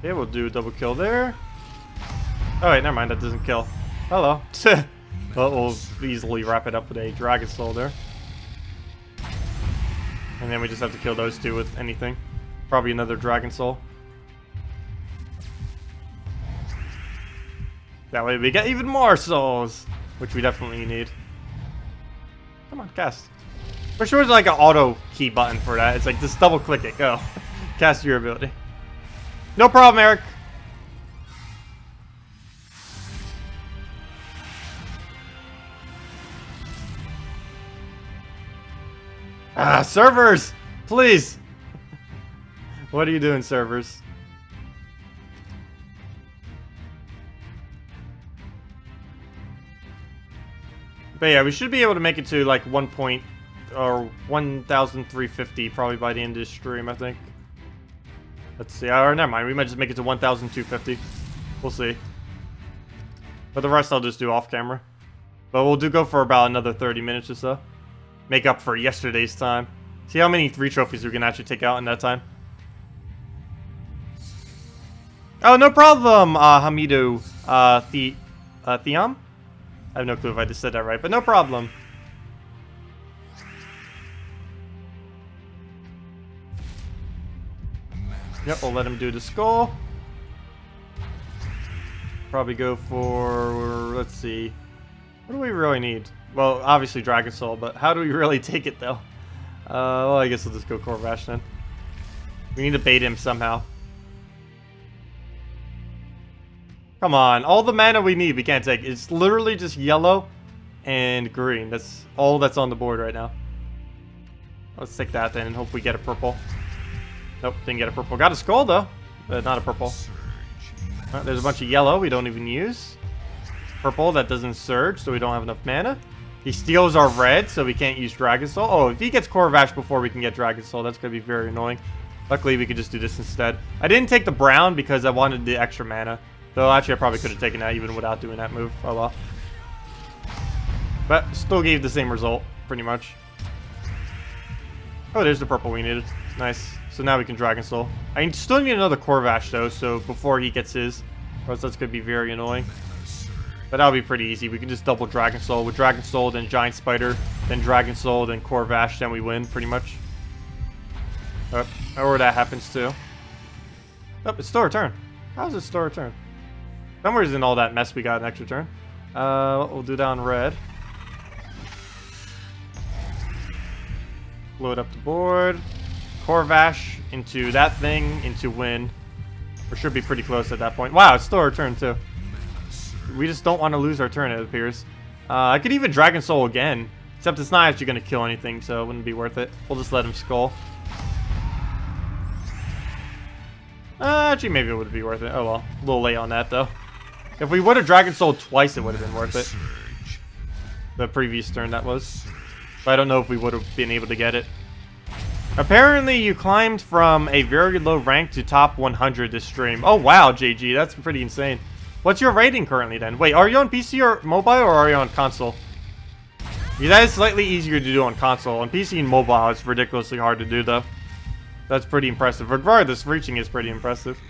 Okay, we'll do a double kill there. Oh wait, never mind, that doesn't kill. Hello. Well, we'll easily wrap it up with a Dragon Soul there. And then we just have to kill those 2 with anything. Probably another Dragon Soul. That way we get even more souls, which we definitely need. Come on, cast. For sure there's like an auto key button for that. It's like just double click it, go. Cast your ability. No problem, Eric. Ah, servers! Please! What are you doing, servers? But yeah, we should be able to make it to like 1,350 probably by the end of this stream, I think. Let's see. Or never mind, we might just make it to 1,250. We'll see. But the rest I'll just do off camera. But we'll go for about another 30 minutes or so. Make up for yesterday's time. See how many 3 trophies we can actually take out in that time. Oh, no problem, Hamidu. Theam? I have no clue if I just said that right, but no problem. Yep, we'll let him do the skull. Probably go for, let's see. What do we really need? Well, obviously Dragon Soul, but how do we really take it though? Well, I guess we'll just go Corvash then. We need to bait him somehow. Come on, all the mana we need we can't take. It's literally just yellow and green. That's all that's on the board right now. Let's take that then and hope we get a purple. Nope, didn't get a purple. Got a skull though, but not a purple. There's a bunch of yellow we don't even use. Purple that doesn't surge, so we don't have enough mana. He steals our red, so we can't use Dragon Soul. Oh, if he gets Corvash before we can get Dragon Soul, that's going to be very annoying. Luckily, we could just do this instead. I didn't take the brown because I wanted the extra mana. Though, actually, I probably could have taken that even without doing that move. Oh, well. But still gave the same result, pretty much. Oh, there's the purple we needed. Nice. So now we can Dragon Soul. I still need another Corvash, though, so before he gets his. Or else that's going to be very annoying. But that'll be pretty easy. We can just double Dragon Soul. With Dragon Soul, then Giant Spider, then Dragon Soul, then Corvash, then we win, pretty much. Or that happens, too. Oh, it's still a turn. How is it still a turn? Somewhere's in all that mess we got an extra turn. We'll do that on red. Load up the board. Corvash into that thing, into win. We should be pretty close at that point. Wow, it's still our turn, too. We just don't want to lose our turn, it appears. I could even Dragon Soul again. Except it's not actually going to kill anything, so it wouldn't be worth it. We'll just let him skull. Actually, maybe it would be worth it. Oh well. A little late on that, though. If we would have Dragon Soul twice, it would have been worth it. The previous turn, that was. But I don't know if we would have been able to get it. Apparently, you climbed from a very low rank to top 100 this stream. Oh, wow, JG. That's pretty insane. What's your rating currently, then? Wait, are you on PC or mobile, or are you on console? Because that is slightly easier to do on console. On PC and mobile, it's ridiculously hard to do, though. That's pretty impressive. Regardless, reaching is pretty impressive.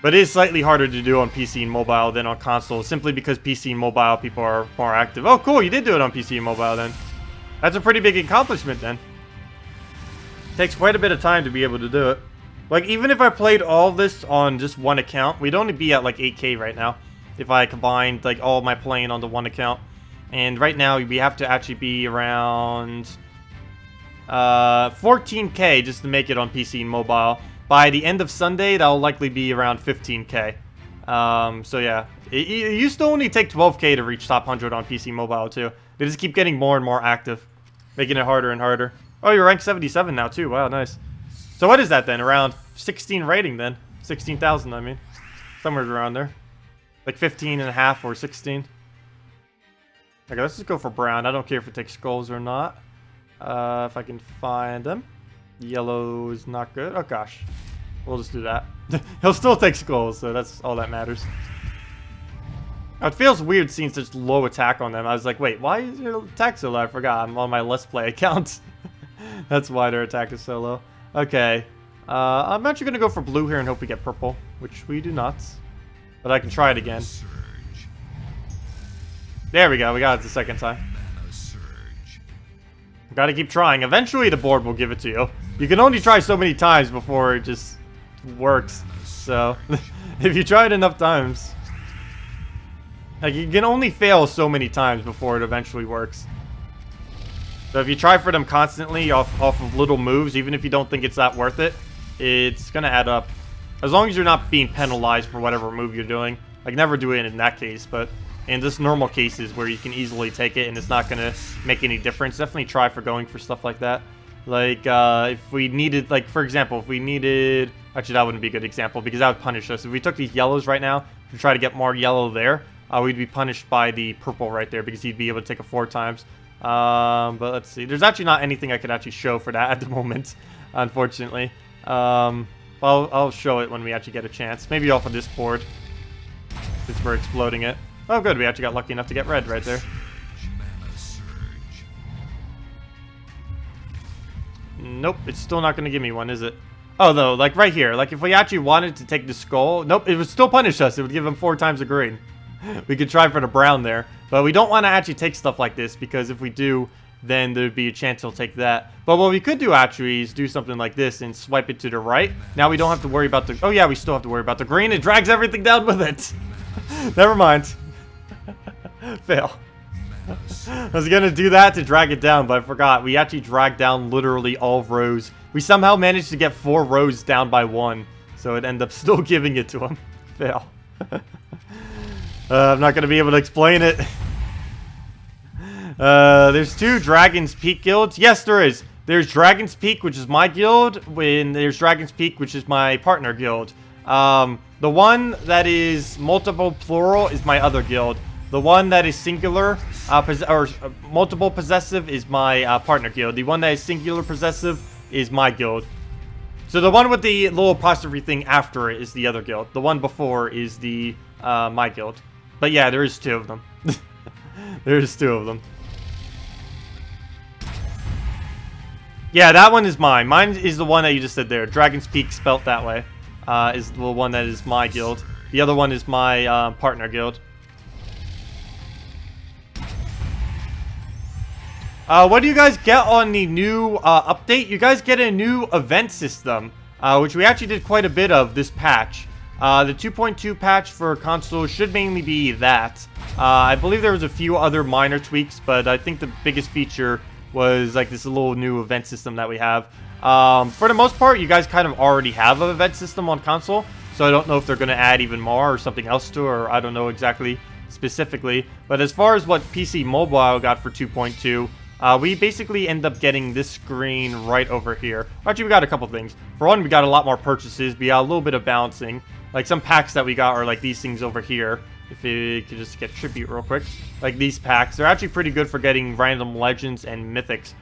But it is slightly harder to do on PC and mobile than on console, simply because PC and mobile people are more active. Oh, cool, you did do it on PC and mobile, then. That's a pretty big accomplishment, then. Takes quite a bit of time to be able to do it. Like, even if I played all this on just one account, we'd only be at, like, 8K right now. If I combined, like, all my playing onto one account. And right now, we have to actually be around 14K just to make it on PC and mobile. By the end of Sunday, that'll likely be around 15K. So, yeah. It used to only take 12K to reach top 100 on PC and mobile, too. They just keep getting more and more active. Making it harder and harder. Oh, you're ranked 77 now, too. Wow, nice. So what is that then? Around 16 rating then. 16,000, I mean. Somewhere around there. Like 15.5 or 16. Okay, let's just go for brown. I don't care if it takes skulls or not. If I can find them. Yellow is not good. Oh gosh. We'll just do that. He'll still take skulls, so that's all that matters. Now, it feels weird seeing such low attack on them. I was like, wait, why is your attack so low? I forgot. I'm on my Let's Play account. That's why their attack is so low. Okay. I'm actually going to go for blue here and hope we get purple, which we do not. But I can try it again. There we go. We got it the second time. Got to keep trying. Eventually, the board will give it to you. You can only try so many times before it just works. So, if you try it enough times... Like, you can only fail so many times before it eventually works. So if you try for them constantly off of little moves, even if you don't think it's that worth it, it's going to add up. As long as you're not being penalized for whatever move you're doing. Like, never do it in that case, but in just normal cases where you can easily take it and it's not going to make any difference, definitely try for going for stuff like that. Like, if we needed, like, for example, if we needed... Actually, that wouldn't be a good example because that would punish us. If we took these yellows right now to try to get more yellow there, we'd be punished by the purple right there because he'd be able to take it 4 times. But let's see. There's actually not anything I could actually show for that at the moment, unfortunately. I'll show it when we actually get a chance. Maybe off of this board, since we're exploding it. Oh, good. We actually got lucky enough to get red right there. Nope. It's still not going to give me one, is it? Oh, though, like right here. Like, if we actually wanted to take the skull... Nope, it would still punish us. It would give him 4 times the green. We could try for the brown there. But we don't want to actually take stuff like this, because if we do, then there'd be a chance he'll take that. But what we could do actually is do something like this and swipe it to the right. Now we don't have to worry about the... Oh yeah, we still have to worry about the green. It drags everything down with it. Never mind. Fail. I was gonna do that to drag it down, but I forgot. We actually dragged down literally all of rows. We somehow managed to get 4 rows down by 1. So it ended up still giving it to him. Fail. I'm not gonna be able to explain it. There's 2 Dragon's Peak guilds. Yes, there is. There's Dragon's Peak, which is my guild, and there's Dragon's Peak, which is my partner guild. The one that is multiple plural is my other guild. The one that is singular, multiple possessive is my partner guild. The one that is singular possessive is my guild. So the one with the little apostrophe thing after it is the other guild. The one before is the my guild. But yeah, there is 2 of them. There's 2 of them. Yeah, that one is mine. Mine is the one that you just said there. Dragon's Peak spelt that way. Is the one that is my guild. The other one is my partner guild. What do you guys get on the new update? You guys get a new event system, which we actually did quite a bit of this patch. The 2.2 patch for console should mainly be that. I believe there was a few other minor tweaks, but I think the biggest feature was like this little new event system that we have. For the most part, you guys kind of already have an event system on console, so I don't know if they're going to add even more or something else to it, or I don't know exactly specifically. But as far as what PC Mobile got for 2.2, we basically end up getting this screen right over here. Actually, we got a couple things. For one, we got a lot more purchases. We got a little bit of balancing. Like some packs that we got are like these things over here. If you could just get tribute real quick. Like these packs. They're actually pretty good for getting random legends and mythics.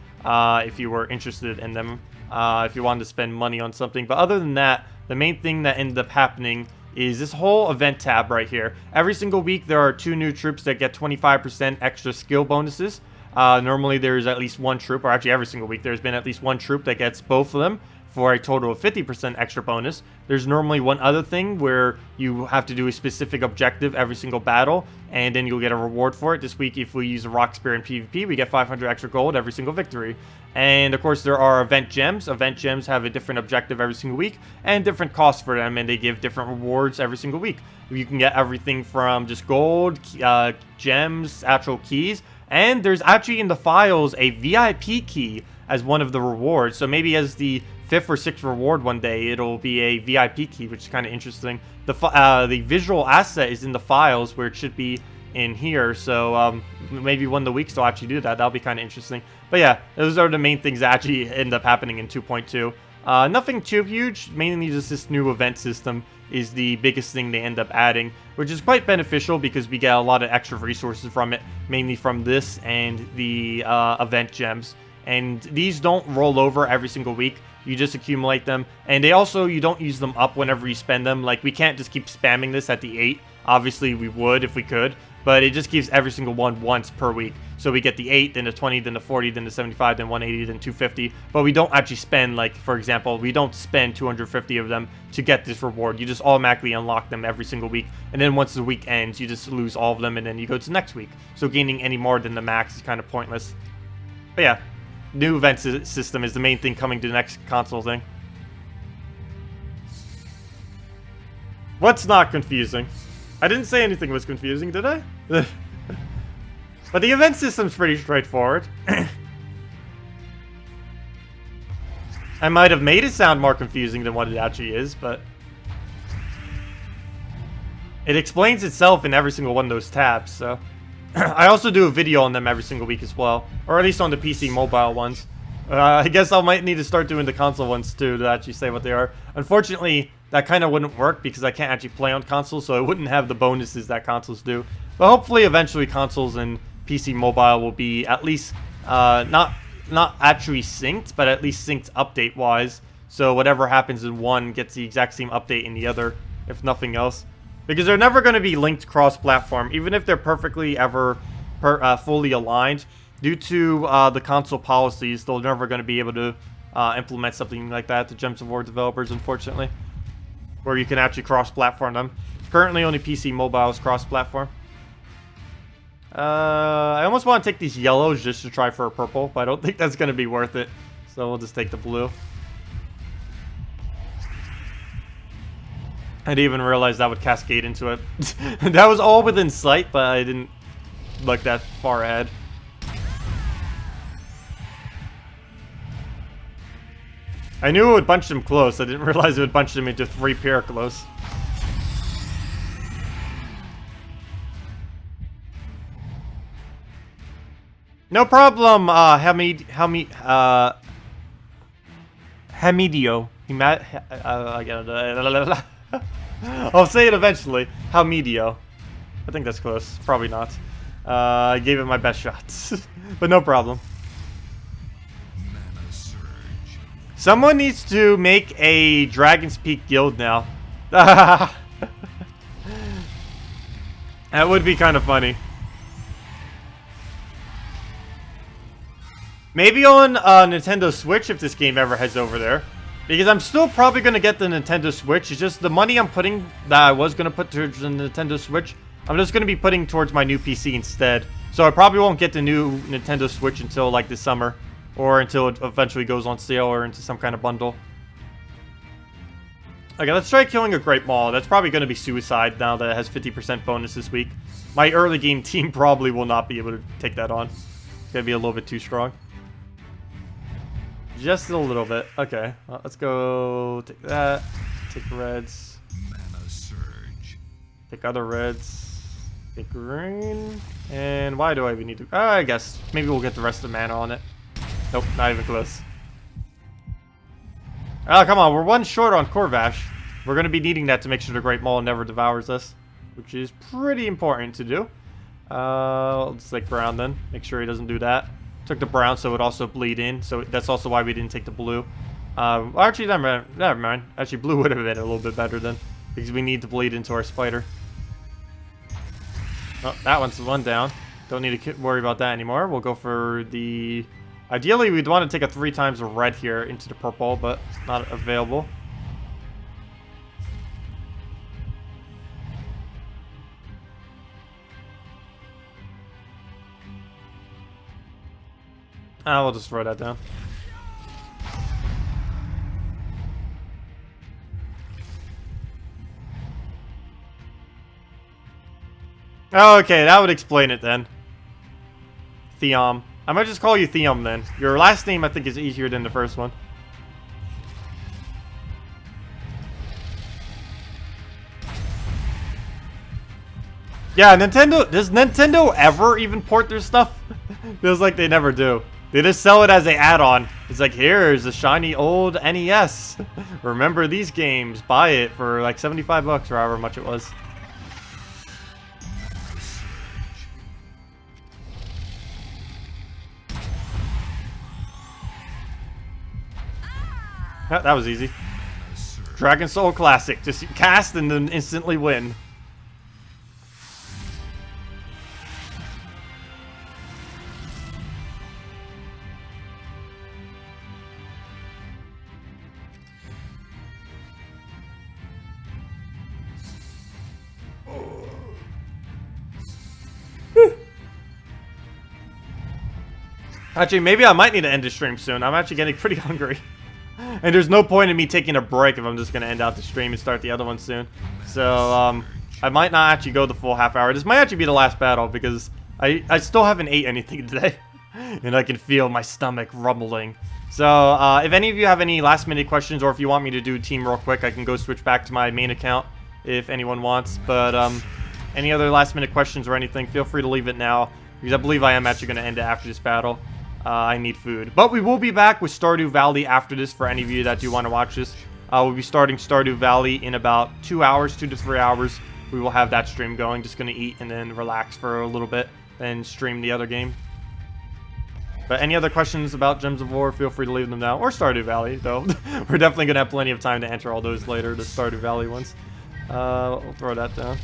If you were interested in them. If you wanted to spend money on something. But other than that, the main thing that ended up happening is this whole event tab right here. Every single week, there are 2 new troops that get 25% extra skill bonuses. Normally there's at least 1 troop, or actually every single week there's been at least 1 troop that gets both of them for a total of 50% extra bonus. There's normally one other thing where you have to do a specific objective every single battle, and then you'll get a reward for it. This week, if we use a rock spear in PvP, we get 500 extra gold every single victory. And of course, there are event gems. Event gems have a different objective every single week, and different costs for them, and they give different rewards every single week. You can get everything from just gold, gems, actual keys, and there's actually in the files a VIP key as one of the rewards. So maybe as the 5th or 6th reward one day, it'll be a VIP key, which is kind of interesting. The visual asset is in the files where it should be in here. So maybe one of the weeks they'll actually do that. That'll be kind of interesting. But yeah, those are the main things that actually end up happening in 2.2. Nothing too huge, mainly just this new event system is the biggest thing they end up adding, which is quite beneficial because we get a lot of extra resources from it, mainly from this and the event gems. And these don't roll over every single week. You just accumulate them. And they also, you don't use them up whenever you spend them. Like, we can't just keep spamming this at the 8. Obviously, we would if we could. But it just gives every single one once per week. So we get the 8, then the 20, then the 40, then the 75, then 180, then 250. But we don't actually spend, like, for example, we don't spend 250 of them to get this reward. You just automatically unlock them every single week. And then once the week ends, you just lose all of them, and then you go to the next week. So gaining any more than the max is kind of pointless. But yeah, new event system is the main thing coming to the next console thing. What's not confusing? I didn't say anything was confusing, did I? But the event system's pretty straightforward. I might have made it sound more confusing than what it actually is, but it explains itself in every single one of those tabs, so I also do a video on them every single week as well, or at least on the PC mobile ones. I guess I might need to start doing the console ones too to actually say what they are. Unfortunately, that kind of wouldn't work because I can't actually play on consoles, so it wouldn't have the bonuses that consoles do. But hopefully, eventually, consoles and PC mobile will be at least not actually synced, but at least synced update-wise. So whatever happens in one gets the exact same update in the other, if nothing else. Because they're never going to be linked cross-platform, even if they're perfectly fully aligned. Due to the console policies, they're never going to be able to implement something like that, the Gems of War developers, unfortunately. Where you can actually cross-platform them. Currently, only PC Mobile is cross-platform. I almost want to take these yellows just to try for a purple, but I don't think that's going to be worth it. So we'll just take the blue. I didn't even realize that would cascade into it. That was all within sight, but I didn't look that far ahead. I knew it would bunch them close. I didn't realize it would bunch them into 3 pair close. No problem, Hamidio. I'll say it eventually. Hamidio. I think that's close. Probably not. I gave it my best shots. But no problem. Someone needs to make a Dragon's Peak guild now. That would be kind of funny. Maybe on Nintendo Switch if this game ever heads over there. Because I'm still probably going to get the Nintendo Switch. It's just the money I'm putting that I was going to put towards the Nintendo Switch, I'm just going to be putting towards my new PC instead. So I probably won't get the new Nintendo Switch until like this summer. Or until it eventually goes on sale or into some kind of bundle. Okay, let's try killing a Great Maul. That's probably going to be suicide now that it has 50% bonus this week. My early game team probably will not be able to take that on. It's going to be a little bit too strong. Just a little bit. Okay, well, let's go take that. Take reds. Mana surge. Take other reds. Take green. And why do I even need to... I guess maybe we'll get the rest of the mana on it. Nope, not even close. Oh, come on. We're 1 short on Corvash. We're going to be needing that to make sure the Great Maul never devours us, which is pretty important to do. Let's take brown then. Make sure he doesn't do that. Took the brown so it would also bleed in, so that's also why we didn't take the blue. Actually, never mind. Actually, blue would have been a little bit better then, because we need to bleed into our spider. Oh, that one's 1 down. Don't need to worry about that anymore. We'll go for the... Ideally, we'd want to take a 3 times a red here into the purple, but it's not available. We'll just throw that down. Okay, that would explain it then. Theom. I might just call you Theom then. Your last name I think is easier than the first one. Yeah, Nintendo... Does Nintendo ever even port their stuff? Feels like they never do. They just sell it as an add-on. It's like, here's a shiny old NES. Remember these games. Buy it for like 75 bucks or however much it was. That was easy. Dragon Soul Classic. Just cast and then instantly win. Actually, maybe I might need to end the stream soon. I'm actually getting pretty hungry. And there's no point in me taking a break if I'm just going to end out the stream and start the other one soon. So, I might not actually go the full half hour. This might actually be the last battle because I still haven't ate anything today. And I can feel my stomach rumbling. So, if any of you have any last minute questions or if you want me to do team real quick, I can go switch back to my main account if anyone wants. But, any other last minute questions or anything, feel free to leave it now. Because I believe I am actually going to end it after this battle. I need food. But we will be back with Stardew Valley after this for any of you that do want to watch this. We'll be starting Stardew Valley in about 2 hours, 2 to 3 hours. We will have that stream going. Just going to eat and then relax for a little bit. Then stream the other game. But any other questions about Gems of War, feel free to leave them down. Or Stardew Valley, though. We're definitely going to have plenty of time to answer all those later, the Stardew Valley ones. We'll throw that down.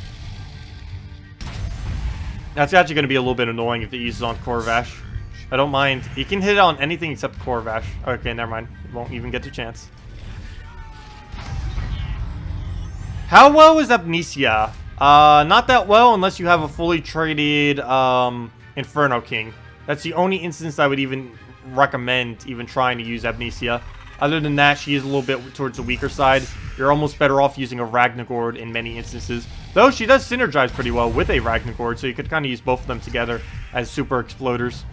That's actually going to be a little bit annoying if it uses on Corvash. I don't mind. You can hit it on anything except Corvash. Okay, never mind. It won't even get the chance. How well is Amnesia? Not that well unless you have a fully traded Inferno King. That's the only instance I would even recommend even trying to use Amnesia. Other than that, she is a little bit towards the weaker side. You're almost better off using a Ragnagord in many instances. Though she does synergize pretty well with a Ragnagord, so you could kind of use both of them together as super exploders.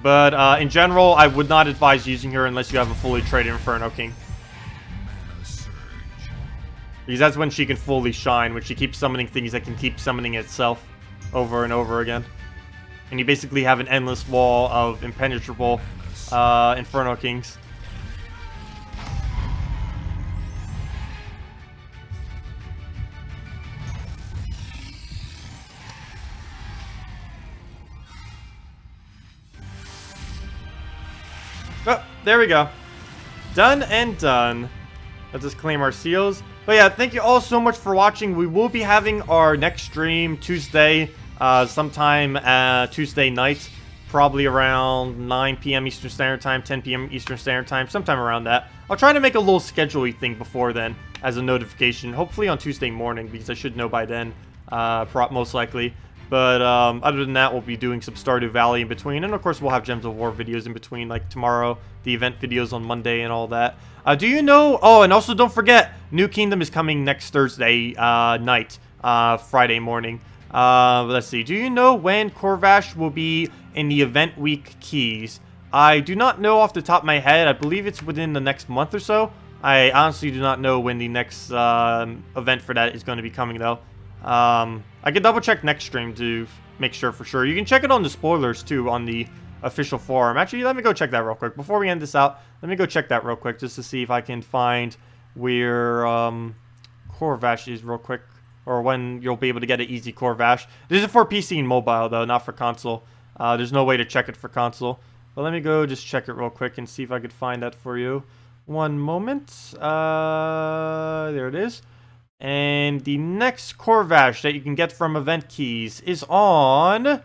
But in general, I would not advise using her unless you have a fully traded Inferno King. Because that's when she can fully shine, when she keeps summoning things that can keep summoning itself over and over again. And you basically have an endless wall of impenetrable Inferno Kings. Oh, there we go. Done and done. Let's just claim our seals. But yeah, thank you all so much for watching. We will be having our next stream Tuesday, sometime Tuesday night, probably around 9 p.m. Eastern Standard Time, 10 p.m. Eastern Standard Time, sometime around that. I'll try to make a little schedule-y thing before then as a notification, hopefully on Tuesday morning, because I should know by then, most likely. But other than that, we'll be doing some Stardew Valley in between. And of course, we'll have Gems of War videos in between, like tomorrow, the event videos on Monday and all that. Do you know... Oh, and also don't forget, New Kingdom is coming next Thursday night, Friday morning. Let's see. Do you know when Corvash will be in the event week keys? I do not know off the top of my head. I believe it's within the next month or so. I honestly do not know when the next event for that is going to be coming, though. I can double check next stream to make sure for sure. You can check it on the spoilers too on the official forum. Actually, let me go check that real quick. Before we end this out, let me go check that real quick just to see if I can find where Corvash is real quick. Or when you'll be able to get an easy Corvash. This is for PC and mobile though, not for console. There's no way to check it for console. But let me go just check it real quick and see if I could find that for you. One moment. There it is. And the next Corvash that you can get from event keys is on...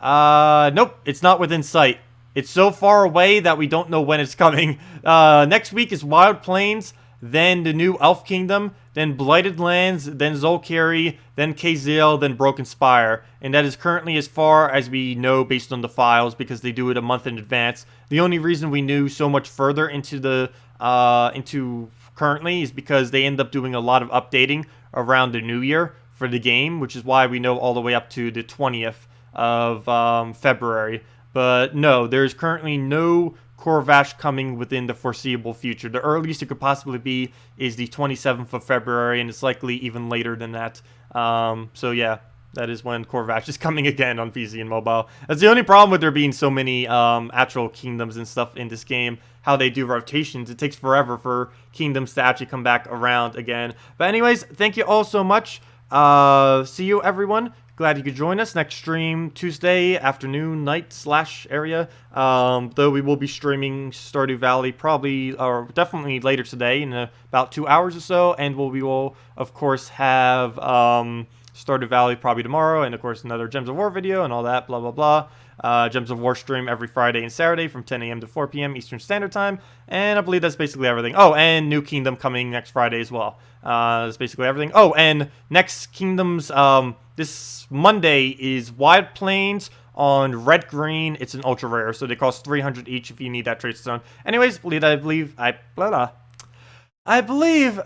nope, it's not within sight. It's so far away that we don't know when it's coming. Next week is Wild Plains, then the new Elf Kingdom, then Blighted Lands, then Zolkiri, then Kazil, then Broken Spire. And that is currently as far as we know based on the files, because they do it a month in advance. The only reason we knew so much further into the... currently is because they end up doing a lot of updating around the new year for the game, which is why we know all the way up to the 20th of February. But no, there's currently no Corvash coming within the foreseeable future. The earliest it could possibly be is the 27th of February, and it's likely even later than that. So yeah, that is when Corvash is coming again on PC and mobile. That's the only problem with there being so many actual kingdoms and stuff in this game. How they do rotations. It takes forever for kingdoms to actually come back around again. But anyways, thank you all so much. See you, everyone. Glad you could join us. Next stream Tuesday afternoon, night / area. Though we will be streaming Stardew Valley probably, or definitely later today in about 2 hours or so. And we will, of course, have Stardew Valley probably tomorrow. And, of course, another Gems of War video and all that, blah, blah, blah. Gems of War stream every Friday and Saturday from 10 a.m. to 4 p.m. Eastern Standard Time. And I believe that's basically everything. Oh, and New Kingdom coming next Friday as well. That's basically everything. Oh, and next Kingdoms, this Monday is Wild Plains on Red Green. It's an ultra rare, so they cost 300 each if you need that trade stone. Anyways, I believe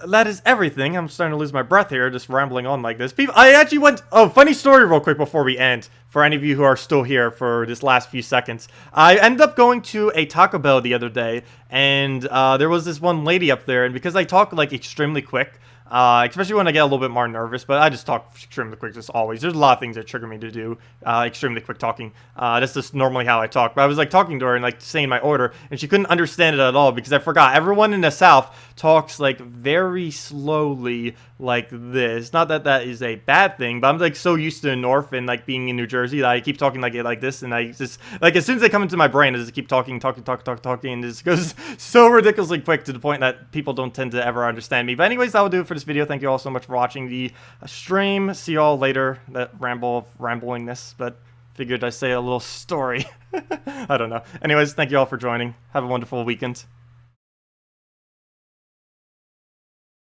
that is everything. I'm starting to lose my breath here, just rambling on like this. I actually went... Oh, funny story real quick before we end. For any of you who are still here for this last few seconds. I ended up going to a Taco Bell the other day, and there was this one lady up there, and because I talk, like, extremely quick, especially when I get a little bit more nervous, but I just talk extremely quick, just always. There's a lot of things that trigger me to do extremely quick talking. That's just normally how I talk. But I was, like, talking to her and, like, saying my order, and she couldn't understand it at all because I forgot. Everyone in the South talks, like, very slowly like this. Not that that is a bad thing, but I'm, like, so used to the North and, like, being in New Jersey that I keep talking like this, and I just, like, as soon as they come into my brain, I just keep talking, and it just goes so ridiculously quick to the point that people don't tend to ever understand me. But anyways, that will do it for this video. Thank you all so much for watching the stream. See you all later. That ramblingness, but figured I'd say a little story. I don't know. Anyways, thank you all for joining. Have a wonderful weekend.